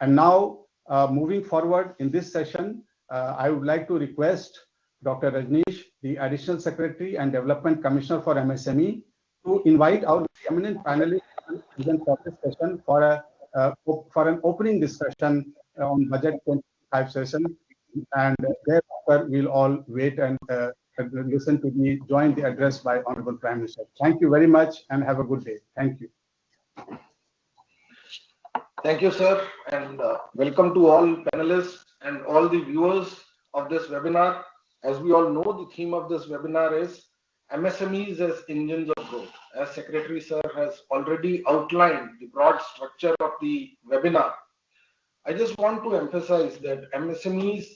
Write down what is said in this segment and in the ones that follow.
And now, moving forward in this session, I would like to request Dr. Rajneesh, the Additional Secretary and Development Commissioner for MSME, to invite our eminent panelists for this session for an opening discussion on Budget 25 session, and thereafter we'll all wait and listen to join the address by Honorable Prime Minister. Thank you very much and have a good day. Thank you. Thank you, sir, and welcome to all panelists and all the viewers of this webinar. As we all know, the theme of this webinar is MSMEs as engines of growth. As Secretary Sir has already outlined the broad structure of the webinar, I just want to emphasize that MSMEs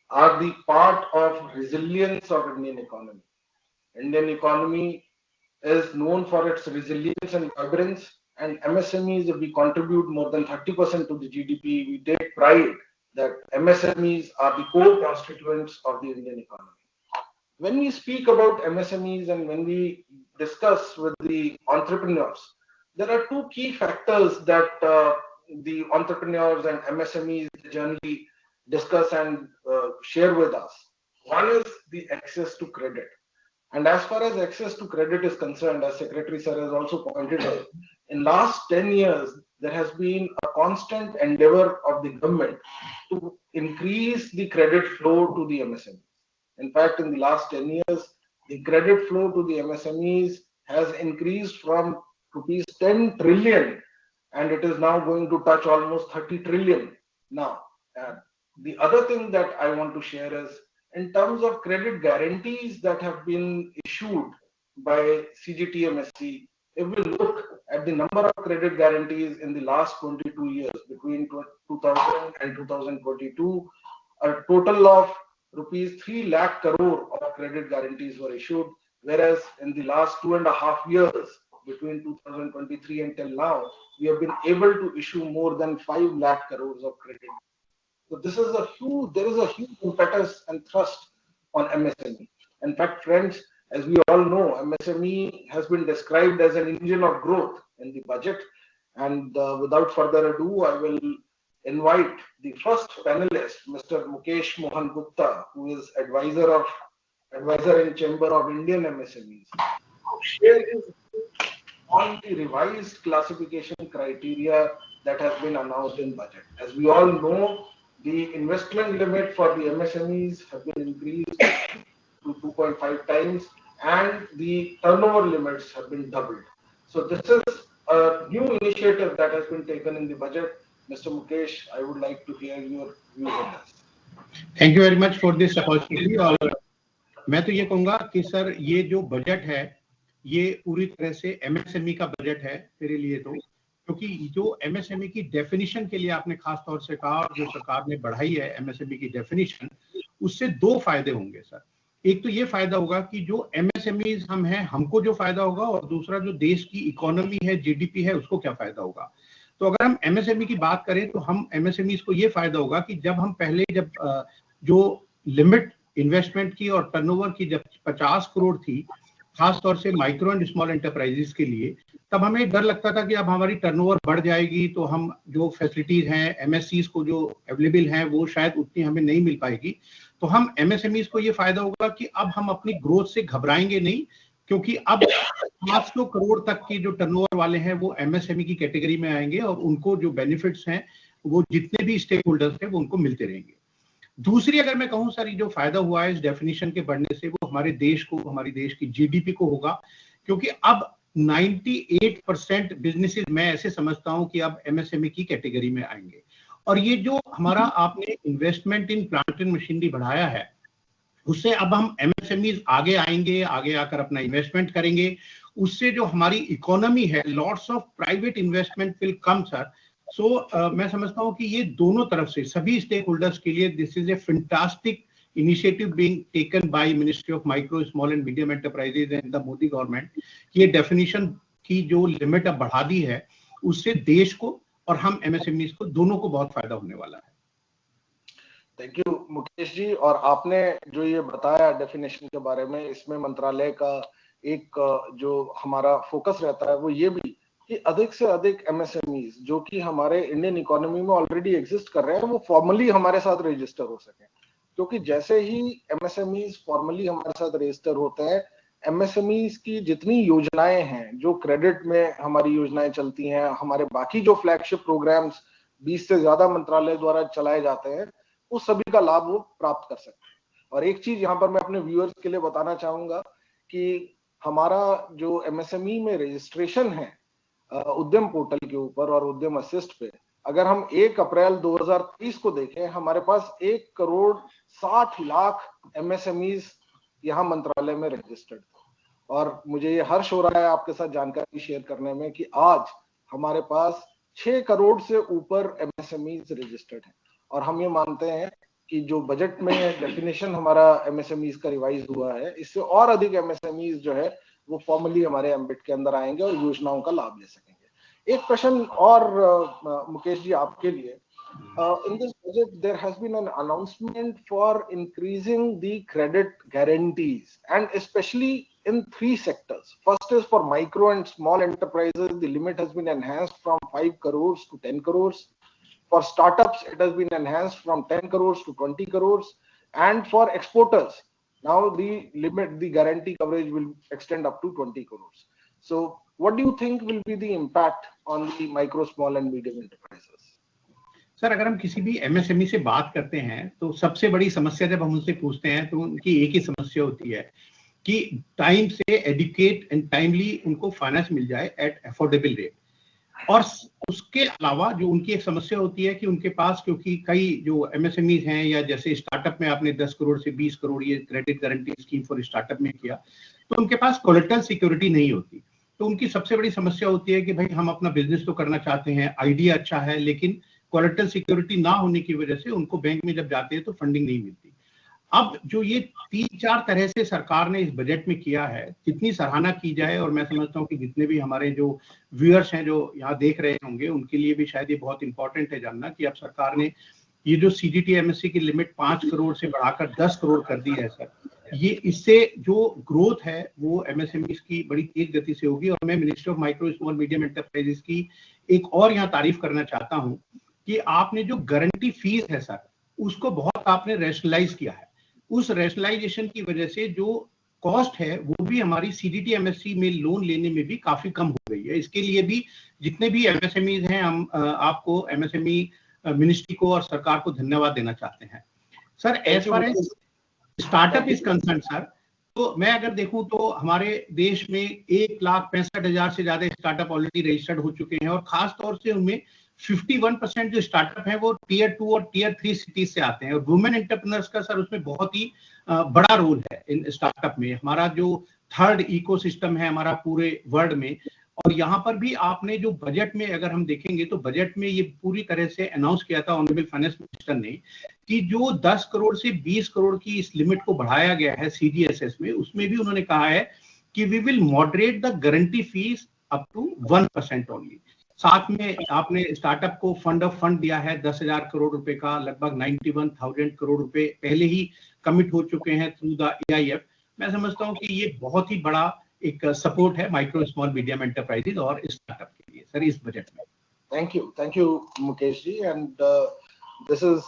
are the part of resilience of Indian economy. Indian economy is known for its resilience and vibrance, and MSMEs, if we contribute more than 30% to the GDP, we take pride that MSMEs are the core constituents of the Indian economy. When we speak about MSMEs and when we discuss with the entrepreneurs, there are two key factors that the entrepreneurs and MSMEs generally discuss and share with us. One is the access to credit. And as far as access to credit is concerned, as Secretary Sir has also pointed out, in last 10 years, there has been a constant endeavor of the government to increase the credit flow to the MSMEs. In fact, in the last 10 years, the credit flow to the MSMEs has increased from rupees 10 trillion, and it is now going to touch almost 30 trillion now. The other thing that I want to share is, in terms of credit guarantees that have been issued by CGTMSE, if we look at the number of credit guarantees in the last 22 years, between 2000 and 2022, a total of rupees 3 lakh crore of credit guarantees were issued, whereas in the last 2.5 years, between 2023 until now, we have been able to issue more than 5 lakh crores of credit. So this is there is a huge impetus and thrust on MSME. In fact, friends, as we all know, MSME has been described as an engine of growth in the budget. And without further ado, I will invite the first panelist, Mr. Mukesh Mohan Gupta, who is advisor in Chamber of Indian MSMEs, to share his views on the revised classification criteria that has been announced in budget. As we all know, the investment limit for the MSMEs have been increased to 2.5 times, and the turnover limits have been doubled. So this is a new initiative that has been taken in the budget. Mr. Mukesh, I would like to hear your views on this. Thank you very much for this opportunity. और मैं तो ये कहूँगा कि sir ये जो budget है ये पूरी तरह से MSME का बजट है मेरे लिए, तो क्योंकि जो MSME की डेफिनेशन के लिए आपने खास तौर से कहा और जो सरकार ने बढ़ाई है MSME की डेफिनेशन, उससे दो फायदे होंगे सर। एक तो ये फायदा होगा कि जो MSMEs हम हैं हमको जो फायदा होगा, और दूसरा जो देश की इकोनॉमी है, GDP है, उसको क्या फायदा होगा। तो अगर हम MSME की बात करें तो हम MSMEs को ये फायदा होगा कि जब हम पहले जो लिमिट इन्वेस्टमेंट की और टर्नओवर की जब 50 करोड़ थी, खास तौर से माइक्रो एंड स्मॉल एंटरप्राइजेस के लिए, तब हमें डर लगता था कि अब हमारी टर्नओवर बढ़ जाएगी तो हम जो फैसिलिटीज हैं MSCs को जो अवेलेबल हैं वो शायद उतनी हमें नहीं मिल पाएगी। तो हम MSMEs को ये फायदा होगा कि अब हम अपनी ग्रोथ से घबराएंगे नहीं, क्योंकि अब 500 करोड़ तक की जो टर्नओवर वाले हैं वो MSME की कैटेगरी में आएंगे और उनको जो बेनिफिट्स हैं वो जितने भी स्टेक होल्डर्स हैं वो उनको मिलते रहेंगे। दूसरी अगर मैं कहूँ सर, ये जो फायदा हुआ है इस डेफिनेशन के बढ़ने से वो हमारे देश को, हमारी देश की GDP को होगा, क्योंकि अब 98% बिजनेसेस मैं ऐसे समझता हूं कि अब MSME की कैटेगरी में आएंगे। और ये जो हमारा आपने investment in plant and machinery बढ़ाया है, उससे अब हम MSMEs आगे आएंगे, आगे आकर अपना इन्वेस्टमेंट करेंगे, उससे जो हमारी इकोनॉमी है, lots of private investment will come sir. So मैं समझता हूं कि ये दोनों तरफ से सभी स्टेक होल्डर्स के लिए this is a fantastic initiative being taken by Ministry of Micro, Small and Medium Enterprises and the Modi government। ये डेफिनेशन की जो लिमिट अब बढ़ा दी है उससे देश को और हम MSMEs को दोनों को बहुत फायदा होने वाला है। थैंक यू मुकेश जी। और आपने जो ये बताया डेफिनेशन के बारे में, इसमें मंत्रालय का एक जो हमारा फोकस रहता है वो ये भी कि अधिक से अधिक MSMEs जो कि हमारे इंडियन इकोनॉमी में ऑलरेडी एग्जिस्ट कर रहे हैं वो फॉर्मली हमारे साथ रजिस्टर हो सके, क्योंकि जैसे ही MSMEs फॉर्मली हमारे साथ रजिस्टर होते हैं, MSMEs की जितनी योजनाएं हैं, जो क्रेडिट में हमारी योजनाएं चलती हैं, हमारे बाकी जो फ्लैगशिप प्रोग्राम्स 20 से ज्यादा मंत्रालय द्वारा चलाए जाते हैं, उस सभी का लाभ वो प्राप्त कर सकते हैं। और एक चीज यहाँ पर मैं अपने व्यूअर्स के लिए बताना चाहूंगा कि हमारा जो MSME में रजिस्ट्रेशन है उद्यम पोर्टल के ऊपर और उद्यम असिस्ट पे, अगर हम 1 अप्रैल 2023 को देखें, हमारे पास 1,60,00,000 MSMEs यहाँ मंत्रालय में रजिस्टर्ड। और मुझे ये हर्ष हो रहा है आपके साथ जानकारी शेयर करने में कि आज हमारे पास 6 करोड़ से ऊपर MSMEs रजिस्टर्ड हैं। और हम ये मानते हैं कि जो बजट में डेफिनेशन हमारा MSMEs का रिवाइज हुआ है, इससे और अधिक MSMEs जो है वो फॉर्मली हमारे एम्बिट के अंदर आएंगे और योजनाओं का लाभ ले सकेंगे। एक प्रश्न और मुकेश जी आपके लिए, in this budget there has been an announcement for increasing the credit guarantees and especially in 3 sectors. First is for micro and small enterprises, the limit has been enhanced from 5 crores to 10 crores. For startups, it has been enhanced from 10 crores to 20 crores. And for exporters, now the limit, the guarantee coverage will extend up to 20 crores. So what do you think will be the impact on the micro, small and medium enterprises? Sir, अगर हम किसी भी MSME से बात करते हैं तो सबसे बड़ी समस्या जब हम उनसे पूछते हैं तो उनकी एक ही समस्या होती है कि टाइम से एडुकेट एंड टाइमली उनको फाइनेंस मिल जाए एट अफोर्डेबल रेट। और उसके अलावा जो उनकी एक समस्या होती है कि उनके पास, क्योंकि कई जो MSMEs हैं या जैसे स्टार्टअप में आपने 10 करोड़ से 20 करोड़ ये credit guarantee scheme for startup में किया, तो उनके पास कोलेटरल सिक्योरिटी नहीं होती। तो उनकी सबसे बड़ी समस्या होती है कि भाई हम अपना बिजनेस तो करना चाहते हैं, आइडिया अच्छा है, लेकिन कोलेटरल सिक्योरिटी ना होने की वजह से उनको बैंक में जब जाते हैं तो फंडिंग नहीं मिलती। अब जो ये 3-4 तरह से सरकार ने इस बजट में किया है, जितनी सराहना की जाए, और मैं समझता हूँ कि जितने भी हमारे जो व्यूअर्स हैं जो यहाँ देख रहे होंगे उनके लिए भी शायद ये बहुत इंपॉर्टेंट है जानना कि अब सरकार ने ये जो CGT MSE की लिमिट 5 करोड़ से बढ़ाकर 10 करोड़ कर दी है सर, ये इससे जो ग्रोथ है वो MSMEs की बड़ी तेज गति से होगी। और मैं ministry of micro small medium enterprises की एक और यहाँ तारीफ करना चाहता हूँ कि आपने जो गारंटी फीस है सर, उसको बहुत आपने रैशनलाइज किया है। उस रैशनलाइजेशन की वजह से जो कॉस्ट है वो भी हमारी CGT MSE में लोन लेने में भी काफी कम हो गई है। इसके लिए भी जितने भी MSMEs हैं, हम आपको MSME मिनिस्ट्री को और सरकार को धन्यवाद देना चाहते हैं। Sir, as far as startup is concern sir, तो मैं अगर देखूं तो हमारे देश में 1,65,000 से ज्यादा स्टार्टअप ऑलरेडी रजिस्टर्ड हो चुके हैं और खास तौर से उनमें 51% जो स्टार्टअप है वो Tier 2 और Tier 3 सिटीज से आते हैं। और वुमेन एंटरप्रेन्योर्स का सर उसमें बहुत ही बड़ा रोल है इन स्टार्टअप में। हमारा जो थर्ड इकोसिस्टम है हमारा पूरे वर्ल्ड में, और यहाँ पर भी आपने जो बजट में अगर हम देखेंगे तो बजट में ये पूरी तरह से अनाउंस किया था ऑनरेबल फाइनेंस मिनिस्टर ने कि जो 10 करोड़ से 20 करोड़ की इस लिमिट को बढ़ाया गया है CGSS में, उसमें भी उन्होंने कहा है कि we will moderate the guarantee fees up to 1% only. साथ में आपने स्टार्टअप को फंड ऑफ फंड दिया है 10,000 करोड़ रुपए का, लगभग 91,000 करोड़ रुपए पहले ही कमिट हो चुके हैं थ्रू द AIF। मैं समझता हूं कि ये बहुत ही बड़ा एक सपोर्ट है माइक्रो स्मॉल मीडियम एंटरप्राइजेज और स्टार्टअप के लिए सर इस बजट में। Thank you Mukesh ji, and this is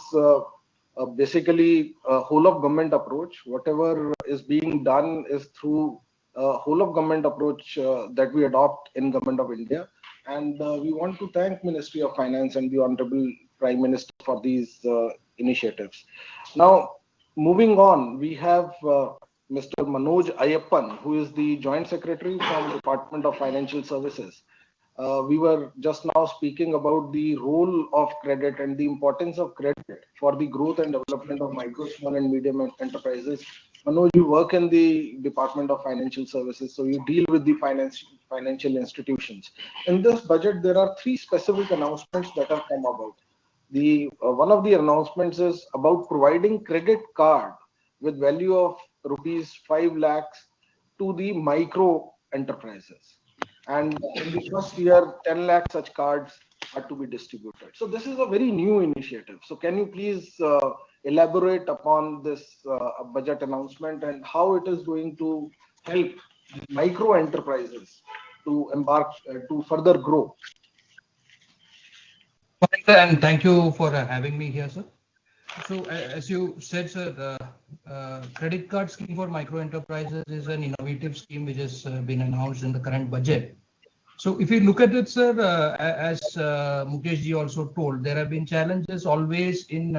basically a whole of government approach. Whatever is being done is through a whole of government approach that we adopt in Government of India, and we want to thank Ministry of Finance and the Hon'ble Prime Minister for these initiatives. Now, moving on, we have Mr. Manoj Ayyappan, who is the Joint Secretary from Department of Financial Services. We were just now speaking about the role of credit and the importance of credit for the growth and development of micro, small and medium enterprises. Manoj, you work in the Department of Financial Services, so you deal with the financial institutions. In this budget, there are 3 specific announcements that have come about. One of the announcements is about providing credit card with value of rupees 5 lakhs to the micro enterprises. And in the first year, 10 lakh such cards are to be distributed. So this is a very new initiative. So can you please elaborate upon this budget announcement and how it is going to help micro enterprises to embark to further grow? And thank you for having me here, sir. So as you said, sir, the credit card scheme for micro enterprises is an innovative scheme which has been announced in the current budget. So if you look at it, sir, as Mukesh ji also told, there have been challenges always in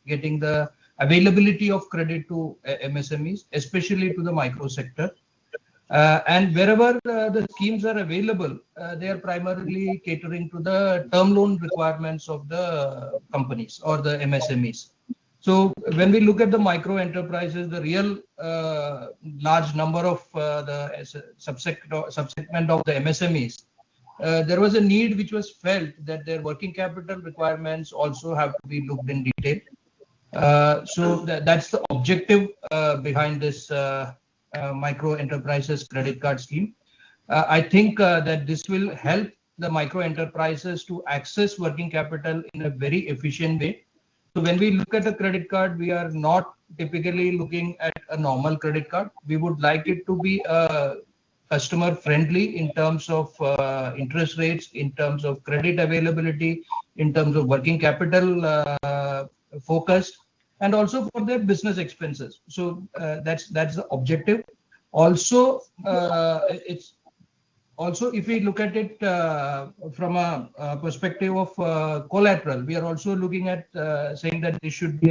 getting the availability of credit to MSMEs, especially to the micro sector. And wherever the schemes are available, they are primarily catering to the term loan requirements of the companies or the MSMEs. So when we look at the micro enterprises, the real large number of the subsegment of the MSMEs, there was a need which was felt that their working capital requirements also have to be looked in detail. So that's the objective behind this micro enterprises credit card scheme. I think that this will help the micro enterprises to access working capital in a very efficient way. So when we look at a credit card, we are not typically looking at a normal credit card. We would like it to be customer friendly in terms of interest rates, in terms of credit availability, in terms of working capital focused, and also for their business expenses. So that's the objective. Also, it's also, if we look at it from a perspective of collateral, we are also looking at saying that this should be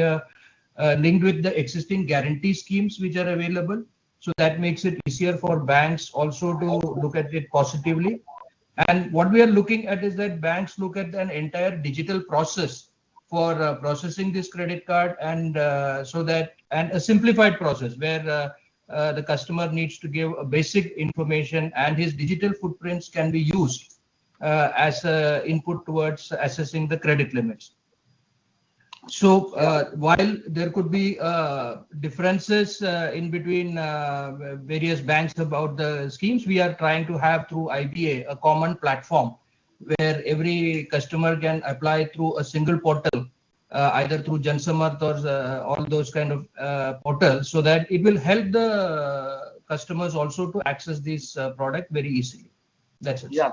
linked with the existing guarantee schemes which are available. So that makes it easier for banks also to look at it positively. And what we are looking at is that banks look at an entire digital process for processing this credit card, and so that, and a simplified process where the customer needs to give a basic information and his digital footprints can be used as an input towards assessing the credit limits. So while there could be differences in between various banks about the schemes, we are trying to have through IBA a common platform where every customer can apply through a single portal, either through Jan Samarth or all those kind of portals, so that it will help the customers also to access this product very easily. That's it. Yeah,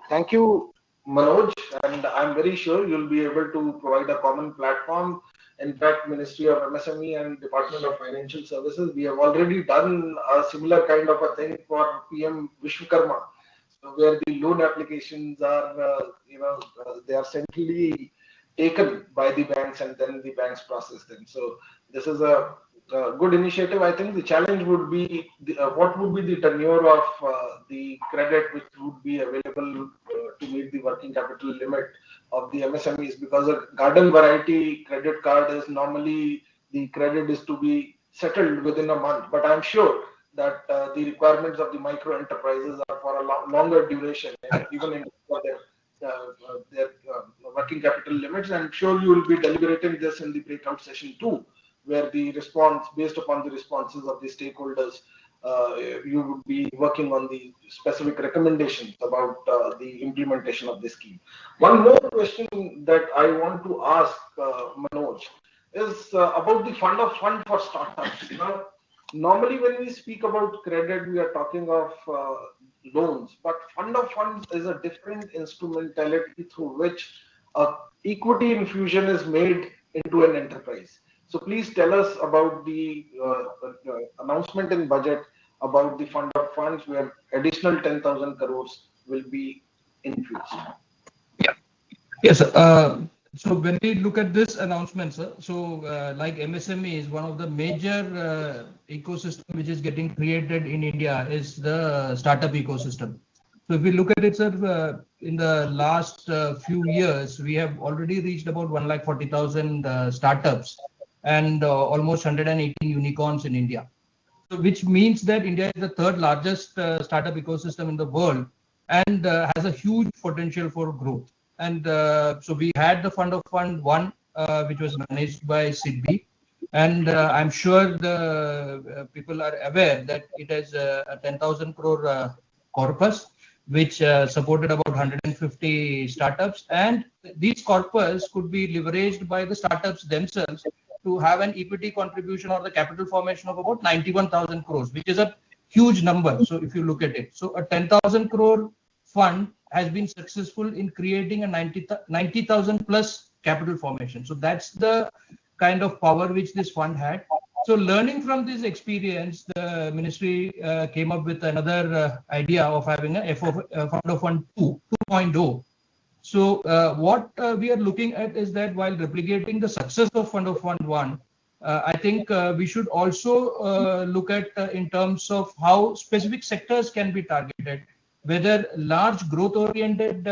thank you, Manoj, and I'm very sure you'll be able to provide a common platform. In fact, Ministry of MSME and Department of Financial Services, we have already done a similar kind of a thing for PM Vishwakarma, so where the loan applications are, they are centrally taken by the banks and then the banks process them. So this is a good initiative. I think the challenge would be what would be the tenure of the credit which would be available to meet the working capital limit of the MSMEs, because a garden variety credit card is normally the credit is to be settled within a month. But I'm sure that the requirements of the micro enterprises are for a longer duration, even for their working capital limits. I'm sure you will be deliberating this in the breakout session too, where the response, based upon the responses of the stakeholders, you would be working on the specific recommendations about the implementation of this scheme. One more question that I want to ask Manoj is about the fund of fund for startups. Now, normally when we speak about credit, we are talking of loans, but fund of funds is a different instrumentality through which equity infusion is made into an enterprise. So please tell us about the announcement in budget about the fund of funds where additional 10,000 crores will be infused. Yeah. Yes. So when we look at this announcement, sir, so like MSME is one of the major ecosystem which is getting created in India is the startup ecosystem. So if we look at it, sir, in the last few years, we have already reached about 140,000 startups and almost 118 unicorns in India. So which means that India is the third largest startup ecosystem in the world and has a huge potential for growth. And so we had the fund of fund one, which was managed by SIDBI. And I'm sure the people are aware that it has a 10,000 crore corpus, which supported about 150 startups. And these corpus could be leveraged by the startups themselves to have an equity contribution or the capital formation of about 91,000 crores, which is a huge number. So if you look at it, so a 10,000 crore fund has been successful in creating a 90,000 plus capital formation. So that's the kind of power which this fund had. So learning from this experience, the ministry came up with another idea of having a fund of fund 2.0. So what we are looking at is that while replicating the success of fund of fund 1, I think we should also look at in terms of how specific sectors can be targeted, whether large growth oriented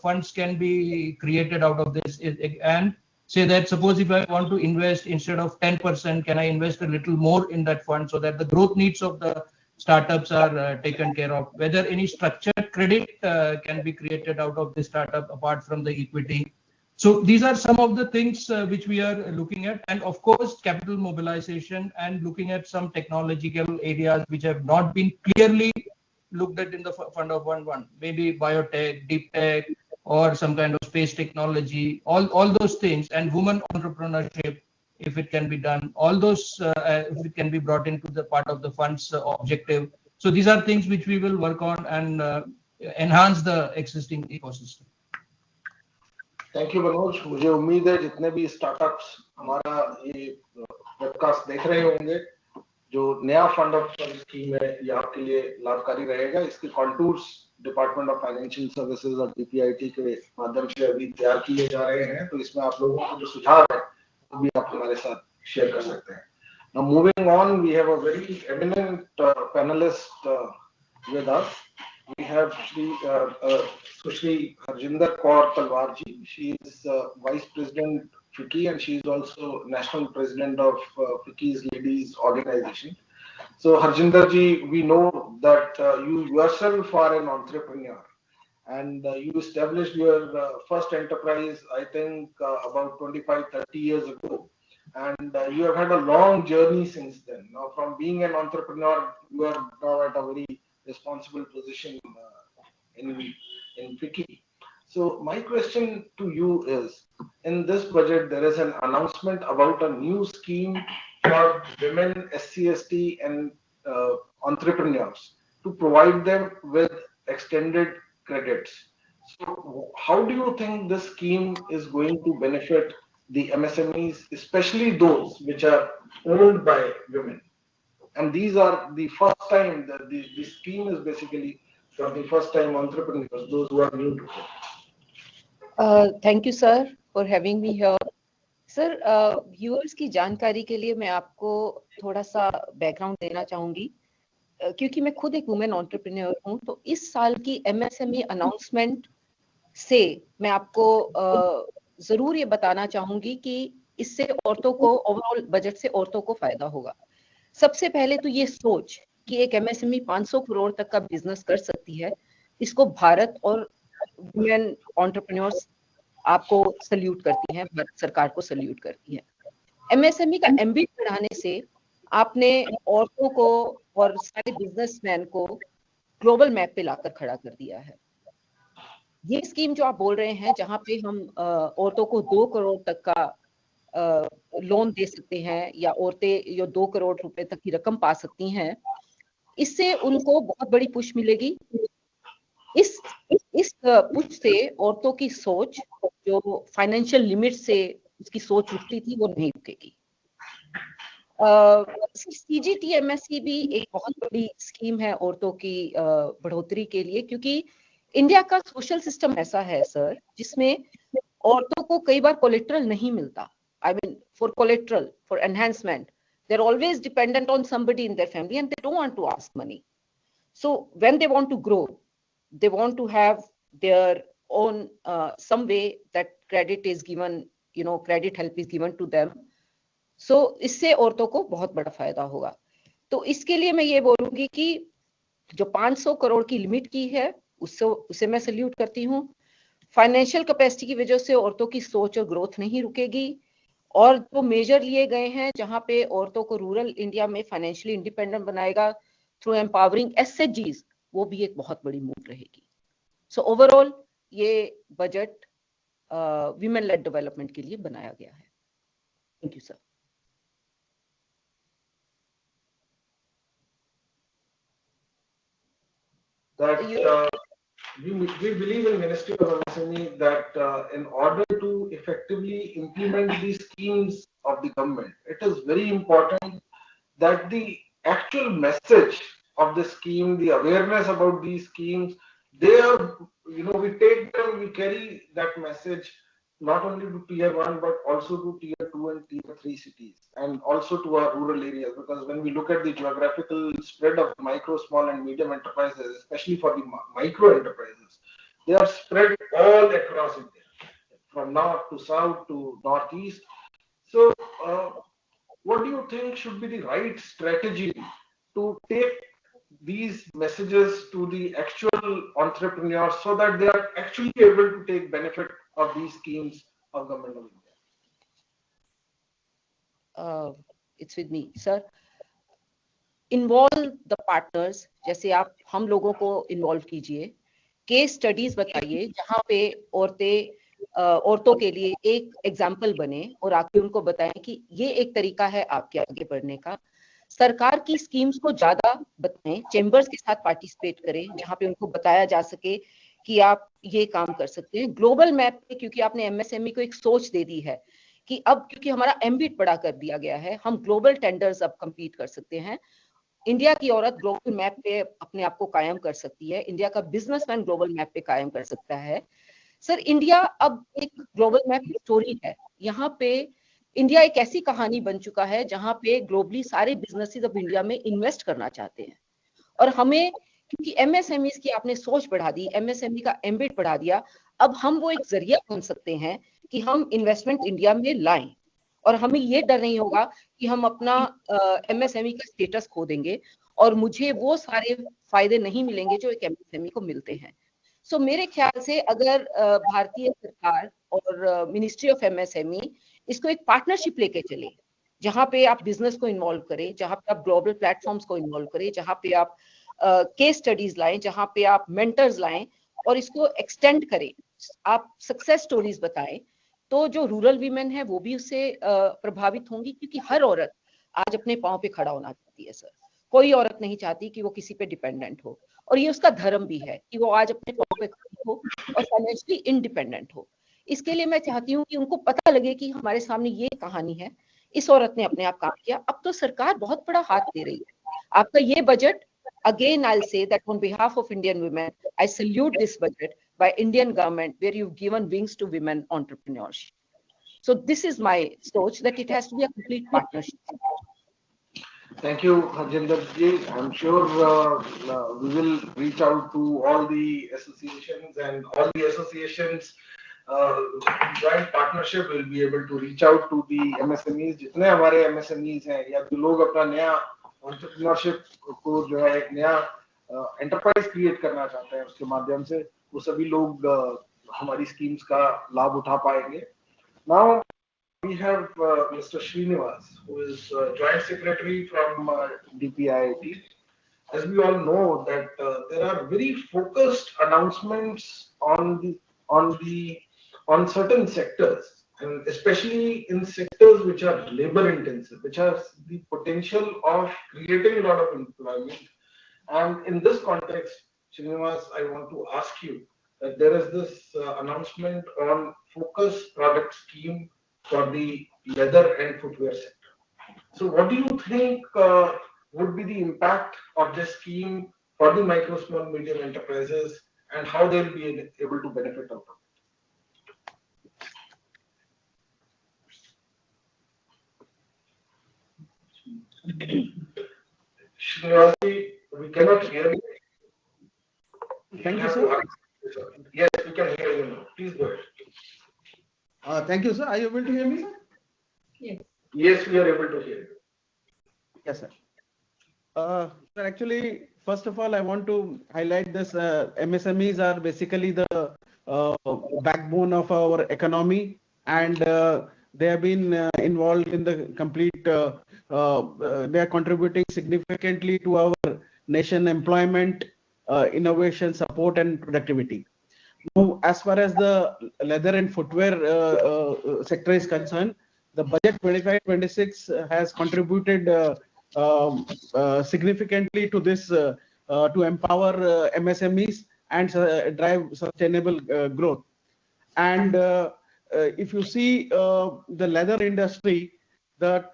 funds can be created out of this, and say that suppose if I want to invest instead of 10%, can I invest a little more in that fund so that the growth needs of the startups are taken care of, whether any structured credit can be created out of the startup apart from the equity. So these are some of the things which we are looking at, and of course capital mobilization and looking at some technological areas which have not been clearly looked at in the fund of one, maybe biotech, deep tech, or some kind of space technology, all those things, and women entrepreneurship, if it can be done, all those if it can be brought into the part of the fund's objective. So these are things which we will work on and enhance the existing ecosystem. Thank you Manoj. मुझे उम्मीद है जितने भी startups हमारा ये webcast देख रहे होंगे, जो नया फंड ऑफ फंड स्कीम है ये आपके लिए लाभकारी रहेगा। इसके contours department of financial services और डीपीआईटी के माध्यम से अभी तैयार किए जा रहे हैं, तो इसमें आप लोगों को जो सुझाव है वो भी आप हमारे साथ शेयर कर सकते हैं। Now moving on, we have a very eminent panelist with us. We have Sushri Harjinder Kaur Talwarji. She is Vice President FICCI and she is also National President of FICCI's Ladies Organization. So Harjinder ji, we know that you yourself are an entrepreneur and you established your first enterprise, I think about 25-30 years ago. And you have had a long journey since then. Now, from being an entrepreneur, you are now at a very responsible position in FICCI. So my question to you is, in this budget, there is an announcement about a new scheme for women, SC/ST and entrepreneurs to provide them with extended credits. So how do you think this scheme is going to benefit the MSMEs, especially those which are owned by women? And these are the first time that the scheme is basically for the first time entrepreneurs, those who are new to it. Thank you, sir, for having me here. Sir, viewers की जानकारी के लिए मैं आपको थोड़ा सा background देना चाहूंगी, क्योंकि मैं खुद एक वुमेन एंटरप्रेन्योर हूं। तो इस साल की MSME अनाउंसमेंट से मैं आपको जरूर ये बताना चाहूंगी कि इससे औरतों को, ओवरऑल बजट से औरतों को फायदा होगा। सबसे पहले तो ये सोच कि एक MSME 500 करोड़ तक का बिजनेस कर सकती है, इसको भारत और वुमेन एंटरप्रेन्योर्स आपको सल्यूट करती हैं, भारत सरकार को सल्यूट करती है। MSME का एम्बिट बढ़ाने से आपने औरतों को और सारे बिजनेसमैन को ग्लोबल मैप पे लाकर खड़ा कर दिया है। ये स्कीम जो आप बोल रहे हैं, जहाँ पे हम औरतों को 2 करोड़ तक का लोन दे सकते हैं या औरतें जो 2 करोड़ रुपए तक की रकम पा सकती हैं, इससे उनको बहुत बड़ी पुश मिलेगी। इस पुश से औरतों की सोच, जो फाइनेंशियल लिमिट से उसकी सोच उठती थी, वो नहीं रुकेगी। CGTMSE भी एक बहुत बड़ी स्कीम है औरतों की बढ़ोतरी के लिए, क्योंकि इंडिया का सोशल सिस्टम ऐसा है सर, जिसमें औरतों को कई बार कोलेट्रल नहीं मिलता। I mean, for collateral, for enhancement, they're always dependent on somebody in their family and they don't want to ask money. So when they want to grow, they want to have their own some way that credit is given, credit help is given to them. So इससे औरतों को बहुत बड़ा फायदा होगा। तो इसके लिए मैं ये बोलूंगी कि जो 500 करोड़ की लिमिट की है, उसे मैं सल्यूट करती हूँ। फाइनेंशियल कैपेसिटी की वजह से औरतों की सोच और ग्रोथ नहीं रुकेगी, और जो मेजर लिए गए हैं जहां पे औरतों को रूरल इंडिया में फाइनेंशियली इंडिपेंडेंट बनाएगा थ्रू एम्पावरिंग SHGs, वो भी एक बहुत बड़ी मूव रहेगी। सो ओवरऑल ये बजट वीमेन लेड डेवलपमेंट के लिए बनाया गया है। Thank you sir. that we believe in Ministerial MSME that in order to effectively implement these schemes of the government, it is very important that the actual message of the scheme, the awareness about these schemes, they are, we take them, we carry that message not only to tier 1 but also to tier 2 and tier 3 cities, and also to our rural areas, because when we look at the geographical spread of micro, small and medium enterprises, especially for the micro enterprises, they are spread all across India, from north to south to northeast. So what do you think should be the right strategy to take these messages to the actual entrepreneurs so that they are actually able to take benefit of these schemes of Government of India? It's with me, sir. Involve the partners, जैसे आप हम लोगों को involve कीजिए, case studies बताइए जहाँ पे औरतों के लिए एक एग्जाम्पल बने और आके उनको बताएं कि ये एक तरीका है आपके आगे बढ़ने का। सरकार की स्कीम्स को ज्यादा बताएं, चेंबर्स के साथ पार्टिसिपेट करें जहाँ पे उनको बताया जा सके कि आप ये काम कर सकते हैं। ग्लोबल मैप पे, क्योंकि आपने एमएसएमई को एक सोच दे दी है कि अब क्योंकि हमारा एम्बिट बड़ा कर दिया गया है, हम ग्लोबल टेंडर्स अब compete कर सकते हैं। इंडिया की औरत ग्लोबल मैप पे अपने आप को कायम कर सकती है, इंडिया का बिजनेसमैन ग्लोबल मैप पे कायम कर सकता है। सर, इंडिया अब एक ग्लोबल मैप की स्टोरी है। यहाँ पे इंडिया एक ऐसी कहानी बन चुका है जहाँ पे ग्लोबली सारे बिजनेसेस अब इंडिया में इन्वेस्ट करना चाहते हैं, और हमें क्योंकि एमएसएमई की आपने सोच बढ़ा दी, एमएसएमई का एम्बिट बढ़ा दिया, अब हम वो एक जरिया बन सकते हैं कि हम इन्वेस्टमेंट इंडिया में लाएं, और हमें ये डर नहीं होगा कि हम अपना एमएसएमई का स्टेटस खो देंगे और मुझे वो सारे फायदे नहीं मिलेंगे जो एक एमएसएमई को मिलते हैं। सो मेरे ख्याल से अगर भारतीय सरकार और मिनिस्ट्री ऑफ एमएसएमई इसको एक पार्टनरशिप लेके चले, जहाँ पे आप बिजनेस को इन्वॉल्व करें, जहाँ पे आप ग्लोबल प्लेटफॉर्म्स को इन्वॉल्व करें, जहाँ पे आप केस स्टडीज लाएं, जहाँ पे आप मेंटर्स लाएं और इसको एक्सटेंड करें, आप सक्सेस स्टोरीज बताएं, तो जो रूरल वीमेन है वो भी उससे प्रभावित होंगी, क्योंकि हर औरत आज अपने पांव पे खड़ा होना चाहती है सर। कोई औरत नहीं चाहती कि वो किसी पे डिपेंडेंट हो, और ये उसका धर्म भी है कि वो आज अपने पांव पे खड़ी हो और फाइनेंशियली इंडिपेंडेंट हो। इसके लिए मैं चाहती हूँ कि उनको पता लगे कि हमारे सामने ये कहानी है, इस औरत ने अपने आप काम किया। अब तो सरकार बहुत बड़ा हाथ दे रही है। आपका ये budget, again I'll say that on behalf of Indian women, I salute this budget by Indian government where you've given wings to women entrepreneurship. So this is my soch, that it has to be a complete partnership. Thank you, Harjinder ji. I'm sure we will reach out to all the associations, and all the associations joint partnership will be able to reach out to the MSMEs. जितने हमारे MSMEs हैं या जो लोग अपना नया entrepreneurship को जो है एक नया enterprise create करना चाहते हैं, उसके माध्यम से वो सभी लोग हमारी schemes का लाभ उठा पाएंगे। Now we have Mr. Srinivas, who is Joint Secretary from DPIIT. As we all know that there are very focused announcements on certain sectors, and especially in sectors which are labor intensive, which has the potential of creating a lot of employment. And in this context, Srinivas, I want to ask you that there is this announcement on focus product scheme for the leather and footwear sector. So what do you think would be the impact of this scheme for the micro, small, medium enterprises, and how they'll be able to benefit out of it? Srinivasi, we cannot hear you. Thank you, sir. Yes, we can hear you now. Please go ahead. Thank you, sir. Are you able to hear me, sir? Yes. Yes, we are able to hear you. Yes, sir. Sir, actually, first of all, I want to highlight this. MSMEs are basically the backbone of our economy, and they have been involved in the complete, they are contributing significantly to our nation employment, innovation, support, and productivity. Now, as far as the leather and footwear sector is concerned, the budget 25-26 has contributed significantly to this to empower MSMEs and drive sustainable growth. And if you see the leather industry, that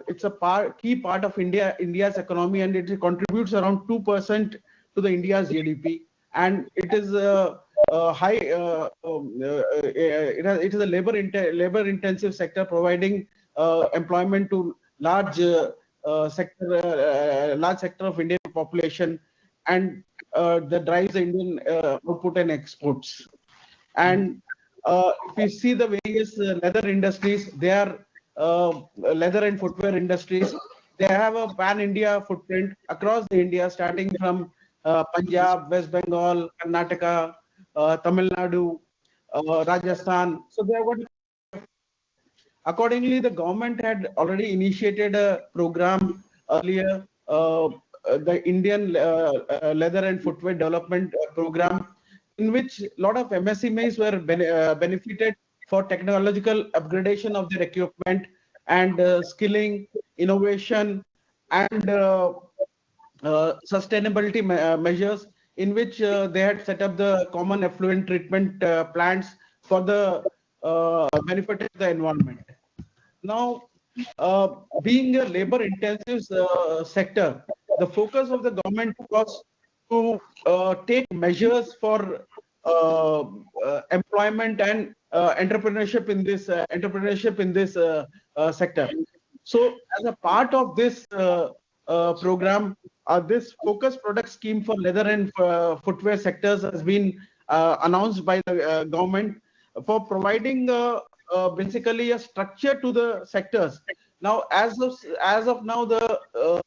it's a key part of India's economy, and it contributes around 2% to the India's GDP, and it is high. It is a labor intensive sector, providing employment to large sector of Indian population, and that drives the Indian output and exports. And if we see the various leather industries, they are leather and footwear industries. They have a pan-India footprint across the India, starting from Punjab, West Bengal, Karnataka, Tamil Nadu, Rajasthan. So they have got. Accordingly, the government had already initiated a program earlier, the Indian Leather and Footwear Development Program, in which a lot of MSMEs were benefited for technological upgradation of their equipment and skilling, innovation, and sustainability measures, in which they had set up the common effluent treatment plants for the benefit of the environment. Now, being a labor-intensive sector, the focus of the government was to take measures for employment and entrepreneurship in this sector. So, as a part of this program, this focus product scheme for leather and footwear sectors has been announced by the government for providing basically a structure to the sectors. Now, as of now,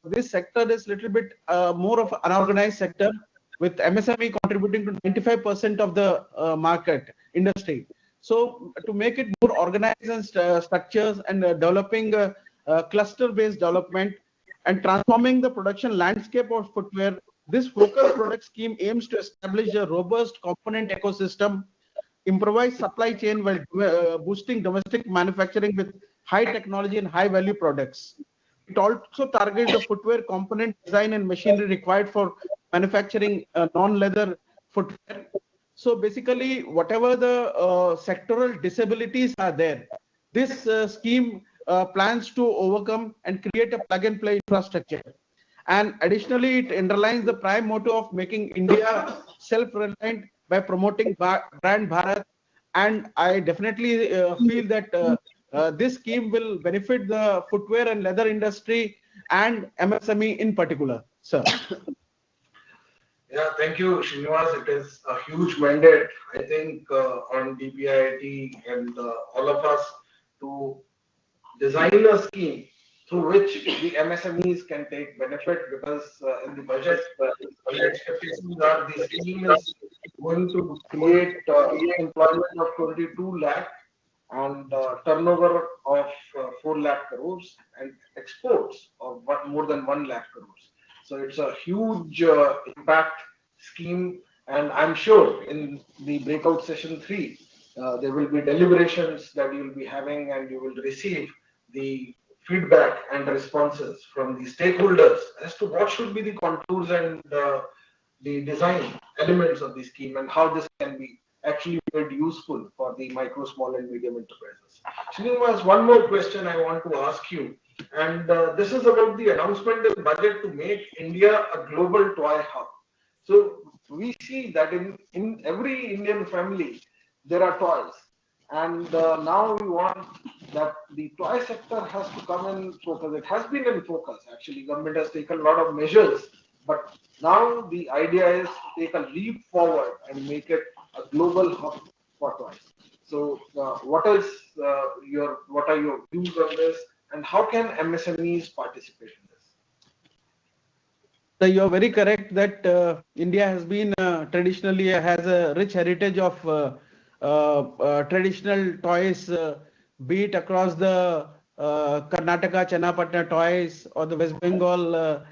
this sector is little bit more of an unorganized sector, with MSME contributing to 95% of the market industry. So, to make it more organized and structures, and developing cluster-based development and transforming the production landscape of footwear, this focus product scheme aims to establish a robust component ecosystem, improvise supply chain while boosting domestic manufacturing with high technology and high value products. It also targets the footwear component design and machinery required for manufacturing non-leather footwear. So basically, whatever the sectoral disabilities are there, this scheme plans to overcome and create a plug-and-play infrastructure. And additionally, it underlines the prime motto of making India self-reliant by promoting brand Bharat. And I definitely feel that this scheme will benefit the footwear and leather industry and MSME in particular, sir. Yeah, thank you, Srinivas. It is a huge mandate, I think, on DPIIT and all of us to design a scheme through which the MSMEs can take benefit, because in the budget, the expectations are the scheme is going to create employment of 22 lakh and turnover of 4 lakh crores and exports of more than 1 lakh crores. So it's a huge impact scheme, and I'm sure in the breakout session 3, there will be deliberations that you will be having, and you will receive the feedback and responses from the stakeholders as to what should be the contours and the design elements of the scheme, and how this can be actually made useful for the micro, small and medium enterprises. Srinivas, one more question I want to ask you, and this is about the announcement in the budget to make India a global toy hub. So we see that in every Indian family there are toys, and now we want that the toy sector has to come in focus. It has been in focus, actually. Government has taken a lot of measures, but now the idea is to take a leap forward and make it a global hub for toys. So what are your views on this, and how can MSMEs participate in this? So you are very correct that India has been traditionally has a rich heritage of traditional toys, be it across the Karnataka Channapatna toys, or the West Bengal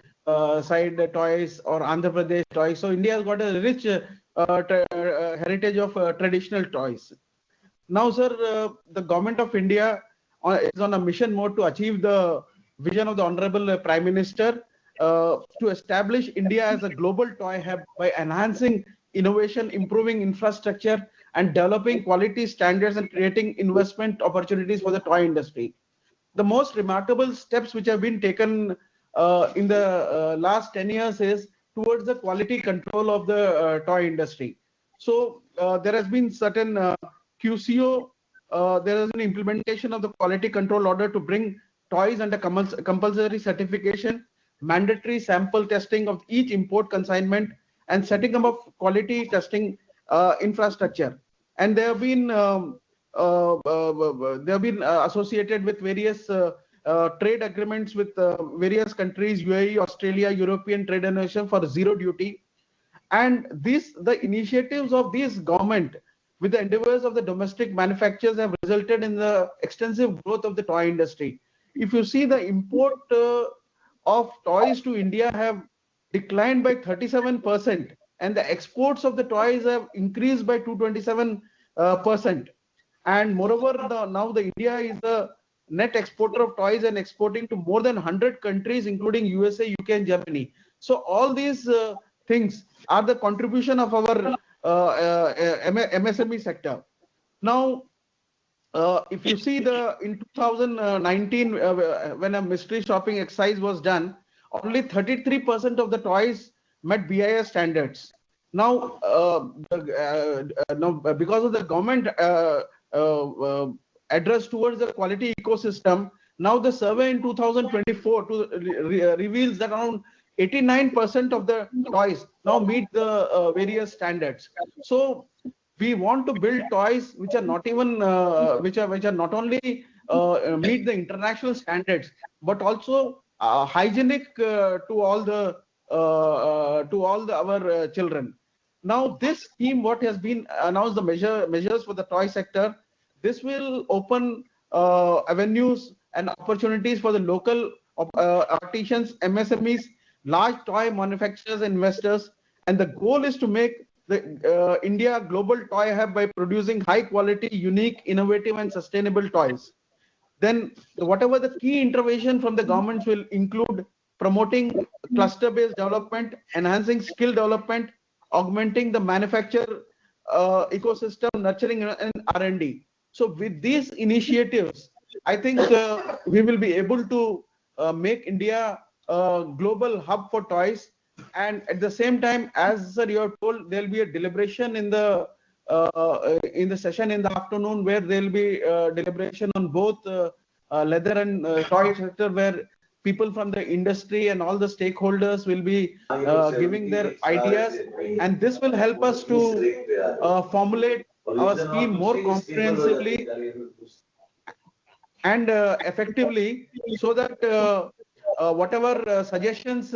side toys, or Andhra Pradesh toys. So India has got a rich heritage of traditional toys. Now, sir, the government of India is on a mission mode to achieve the vision of the Hon'ble Prime Minister, to establish India as a global toy hub by enhancing innovation, improving infrastructure, and developing quality standards and creating investment opportunities for the toy industry. The most remarkable steps which have been taken in the last 10 years is towards the quality control of the toy industry. So there has been certain QCO, there is an implementation of the quality control order to bring toys under compulsory certification, mandatory sample testing of each import consignment, and setting up of quality testing infrastructure. And they have been associated with various trade agreements with various countries, UAE, Australia, European Trade Organization for zero duty. And the initiatives of this government with the endeavors of the domestic manufacturers have resulted in the extensive growth of the toy industry. If you see, the import of toys to India have declined by 37%, and the exports of the toys have increased by 227%. And moreover, now the India is the net exporter of toys and exporting to more than 100 countries, including USA, UK, and Germany. So all these things are the contribution of our MSME sector. Now, if you see in 2019, when a mystery shopping exercise was done, only 33% of the toys met BIS standards. Now, because of the government address towards the quality ecosystem, now the survey in 2024 reveals that around 89% of the toys now meet the various standards. So we want to build toys which are not even which are not only meet the international standards, but also hygienic to all our children. Now this scheme, what has been announced, the measures for the toy sector, this will open avenues and opportunities for the local artisans, MSMEs, large toy manufacturers, investors, and the goal is to make the India global toy hub by producing high quality, unique, innovative, and sustainable toys. Then whatever the key intervention from the governments will include promoting cluster-based development, enhancing skill development, augmenting the manufacture ecosystem, nurturing and R&D. So with these initiatives, I think we will be able to make India a global hub for toys. And at the same time, as sir, you are told, there will be a deliberation in the session in the afternoon, where there will be deliberation on both leather and toy sector, where people from the industry and all the stakeholders will be giving their ideas, and this will help us to formulate our scheme more comprehensively and effectively, so that whatever suggestions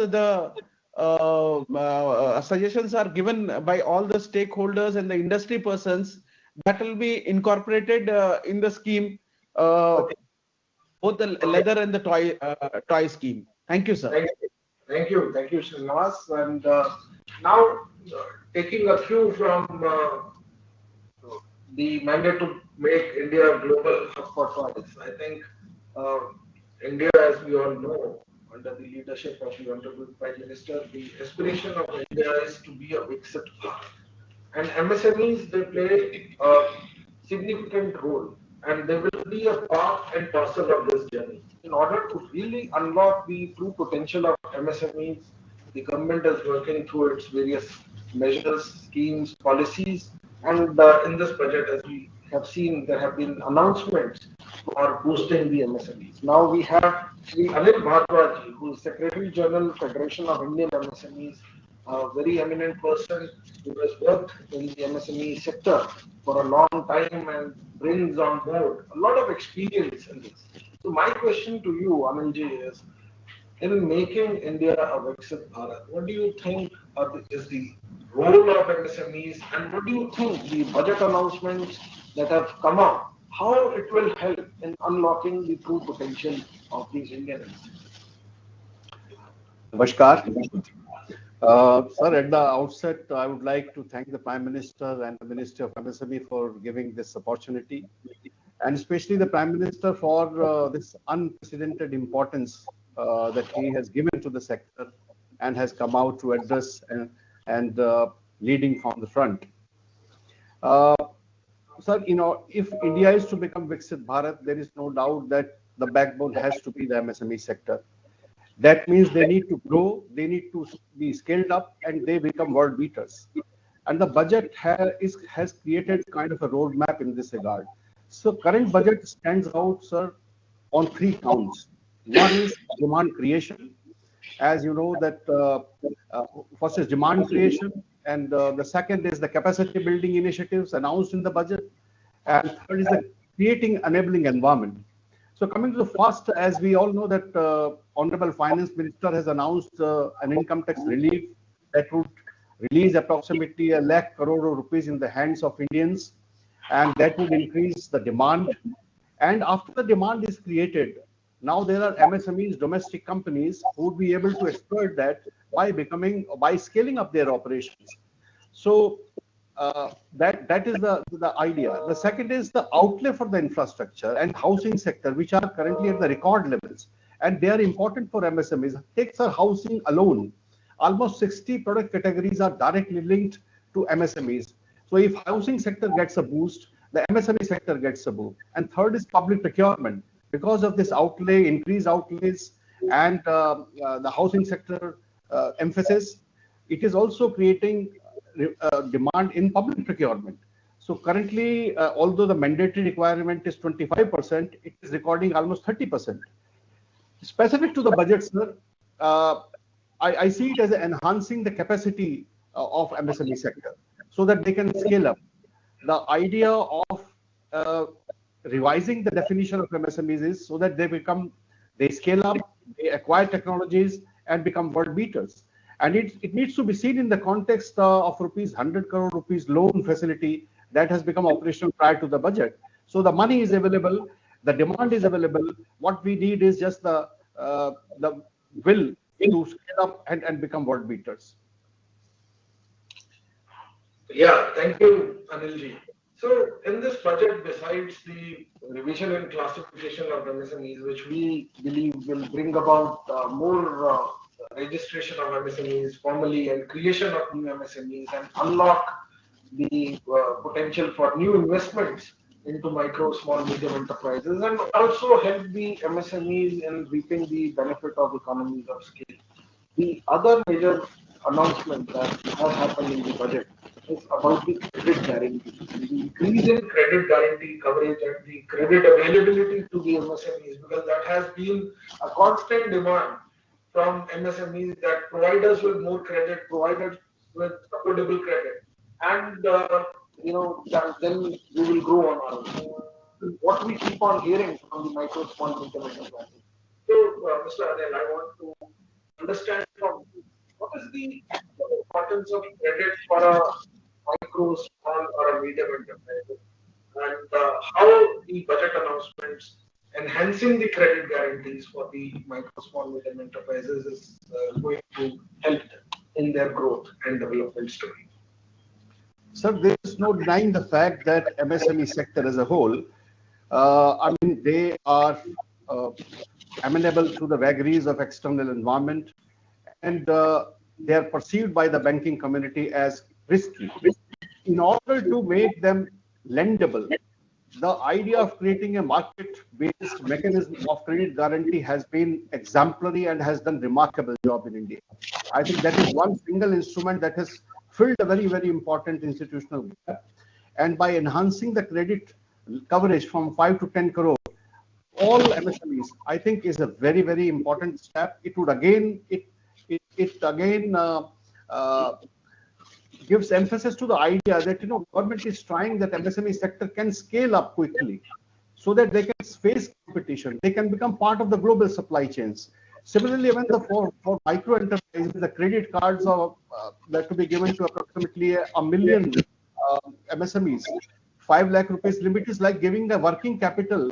suggestions are given by all the stakeholders and the industry persons, that will be incorporated in the scheme, both the leather and the toy scheme. Thank you, sir. Thank you, Srinivas. And now taking a cue from the mandate to make India a global hub for toys, I think India, as we all know, under the leadership of the Hon'ble Prime Minister, the aspiration of India is to be a Viksit Bharat. And MSMEs, they play a significant role, and they will be a part and parcel of this journey. In order to really unlock the true potential of MSMEs, the government is working through its various measures, schemes, policies, and in this budget, as we have seen, there have been announcements for boosting the MSMEs. Now we have Sri Anil Bhardwaj, who is Secretary General, Federation of Indian MSMEs, a very eminent person who has worked in the MSME sector for a long time and brings on board a lot of experience in this. So my question to you, Anilji, is, in making India a Viksit Bharat, what do you think is the role of MSMEs, and what do you think the budget announcements that have come out, how it will help in unlocking the true potential of these Indian MSMEs? Namaskar. Sir, at the outset, I would like to thank the Prime Minister and the Ministry of MSME for giving this opportunity, and especially the Prime Minister for this unprecedented importance that he has given to the sector and has come out to address and leading from the front. Sir, if India is to become Viksit Bharat, there is no doubt that the backbone has to be the MSME sector. That means they need to grow, they need to be scaled up, and they become world beaters. And the budget has created kind of a roadmap in this regard. So current budget stands out, sir, on 3 counts. One is demand creation. As you know that first is demand creation, and the second is the capacity building initiatives announced in the budget, and third is the creating enabling environment. So coming to the first, as we all know that Honorable Finance Minister has announced an income tax relief that would release approximately 1 lakh crore rupees in the hands of Indians, and that would increase the demand. And after the demand is created, now there are MSMEs, domestic companies, who would be able to exploit that by scaling up their operations. So that is the idea. The second is the outlay for the infrastructure and housing sector, which are currently at the record levels, and they are important for MSMEs. Take the housing alone. Almost 60 product categories are directly linked to MSMEs. So if housing sector gets a boost, the MSME sector gets a boost. And third is public procurement. Because of this outlay, increased outlays, and the housing sector emphasis, it is also creating demand in public procurement. So currently, although the mandatory requirement is 25%, it is recording almost 30%. Specific to the budget, sir, I see it as enhancing the capacity of MSME sector so that they can scale up. The idea of revising the definition of MSMEs is so that they scale up, they acquire technologies and become world beaters. And it needs to be seen in the context of rupees 100 crore rupees loan facility that has become operational prior to the budget. So the money is available, the demand is available. What we need is just the will to scale up and become world beaters. Yeah, thank you, Anilji. So in this budget, besides the revision and classification of MSMEs, which we believe will bring about more registration of MSMEs formally and creation of new MSMEs and unlock the potential for new investments into micro, small, medium enterprises, and also help the MSMEs in reaping the benefit of economies of scale. The other major announcement that has happened in the budget is about the credit guarantee. The increase in credit guarantee coverage and the credit availability to the MSMEs, because that has been a constant demand from MSMEs that provide us with more credit, provide us with affordable credit, and then we will grow on our own. What we keep on hearing from the micro, small, medium enterprises. So, Mr. Anil, I want to understand from you, what is the importance of credit for a micro, small, or a medium enterprise, and how the budget announcements enhancing the credit guarantees for the micro, small, medium enterprises is going to help them in their growth and development story. Sir, there is no denying the fact that MSME sector as a whole, they are amenable to the vagaries of external environment, and they are perceived by the banking community as risky. In order to make them lendable, the idea of creating a market-based mechanism of credit guarantee has been exemplary and has done remarkable job in India. I think that is one single instrument that has filled a very, very important institutional gap. And by enhancing the credit coverage from 5 to 10 crore, all MSMEs, I think, is a very, very important step. It would again, gives emphasis to the idea that government is trying that MSME sector can scale up quickly, so that they can face competition, they can become part of the global supply chains. Similarly, when for micro enterprises, the credit cards are that to be given to approximately 1 million MSMEs, 5 lakh rupees limit is like giving the working capital,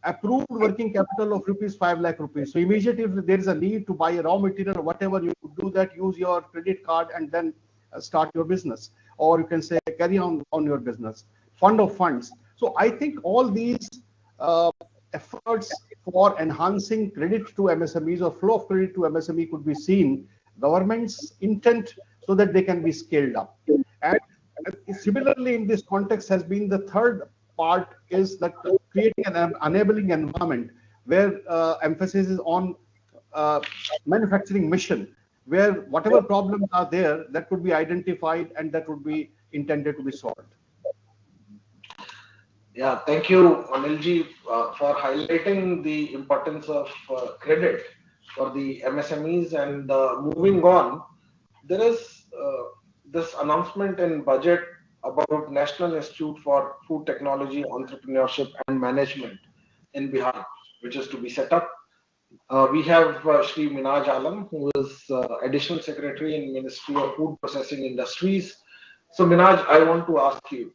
approved working capital of rupees 5 lakh rupees. So immediately, if there is a need to buy a raw material or whatever, you do that, use your credit card and then start your business, or you can say carry on your business. Fund of funds. So I think all these efforts for enhancing credit to MSMEs or flow of credit to MSME could be seen government's intent so that they can be scaled up. And similarly, in this context has been the third part is that creating an enabling environment where emphasis is on manufacturing mission, where whatever problems are there, that could be identified and that would be intended to be solved. Yeah, thank you, Anilji, for highlighting the importance of credit for the MSMEs. And moving on, there is this announcement in budget about National Institute for Food Technology, Entrepreneurship and Management in Bihar, which is to be set up. We have Shri Minaj Alam, who is Additional Secretary in Ministry of Food Processing Industries. So Minaj, I want to ask you,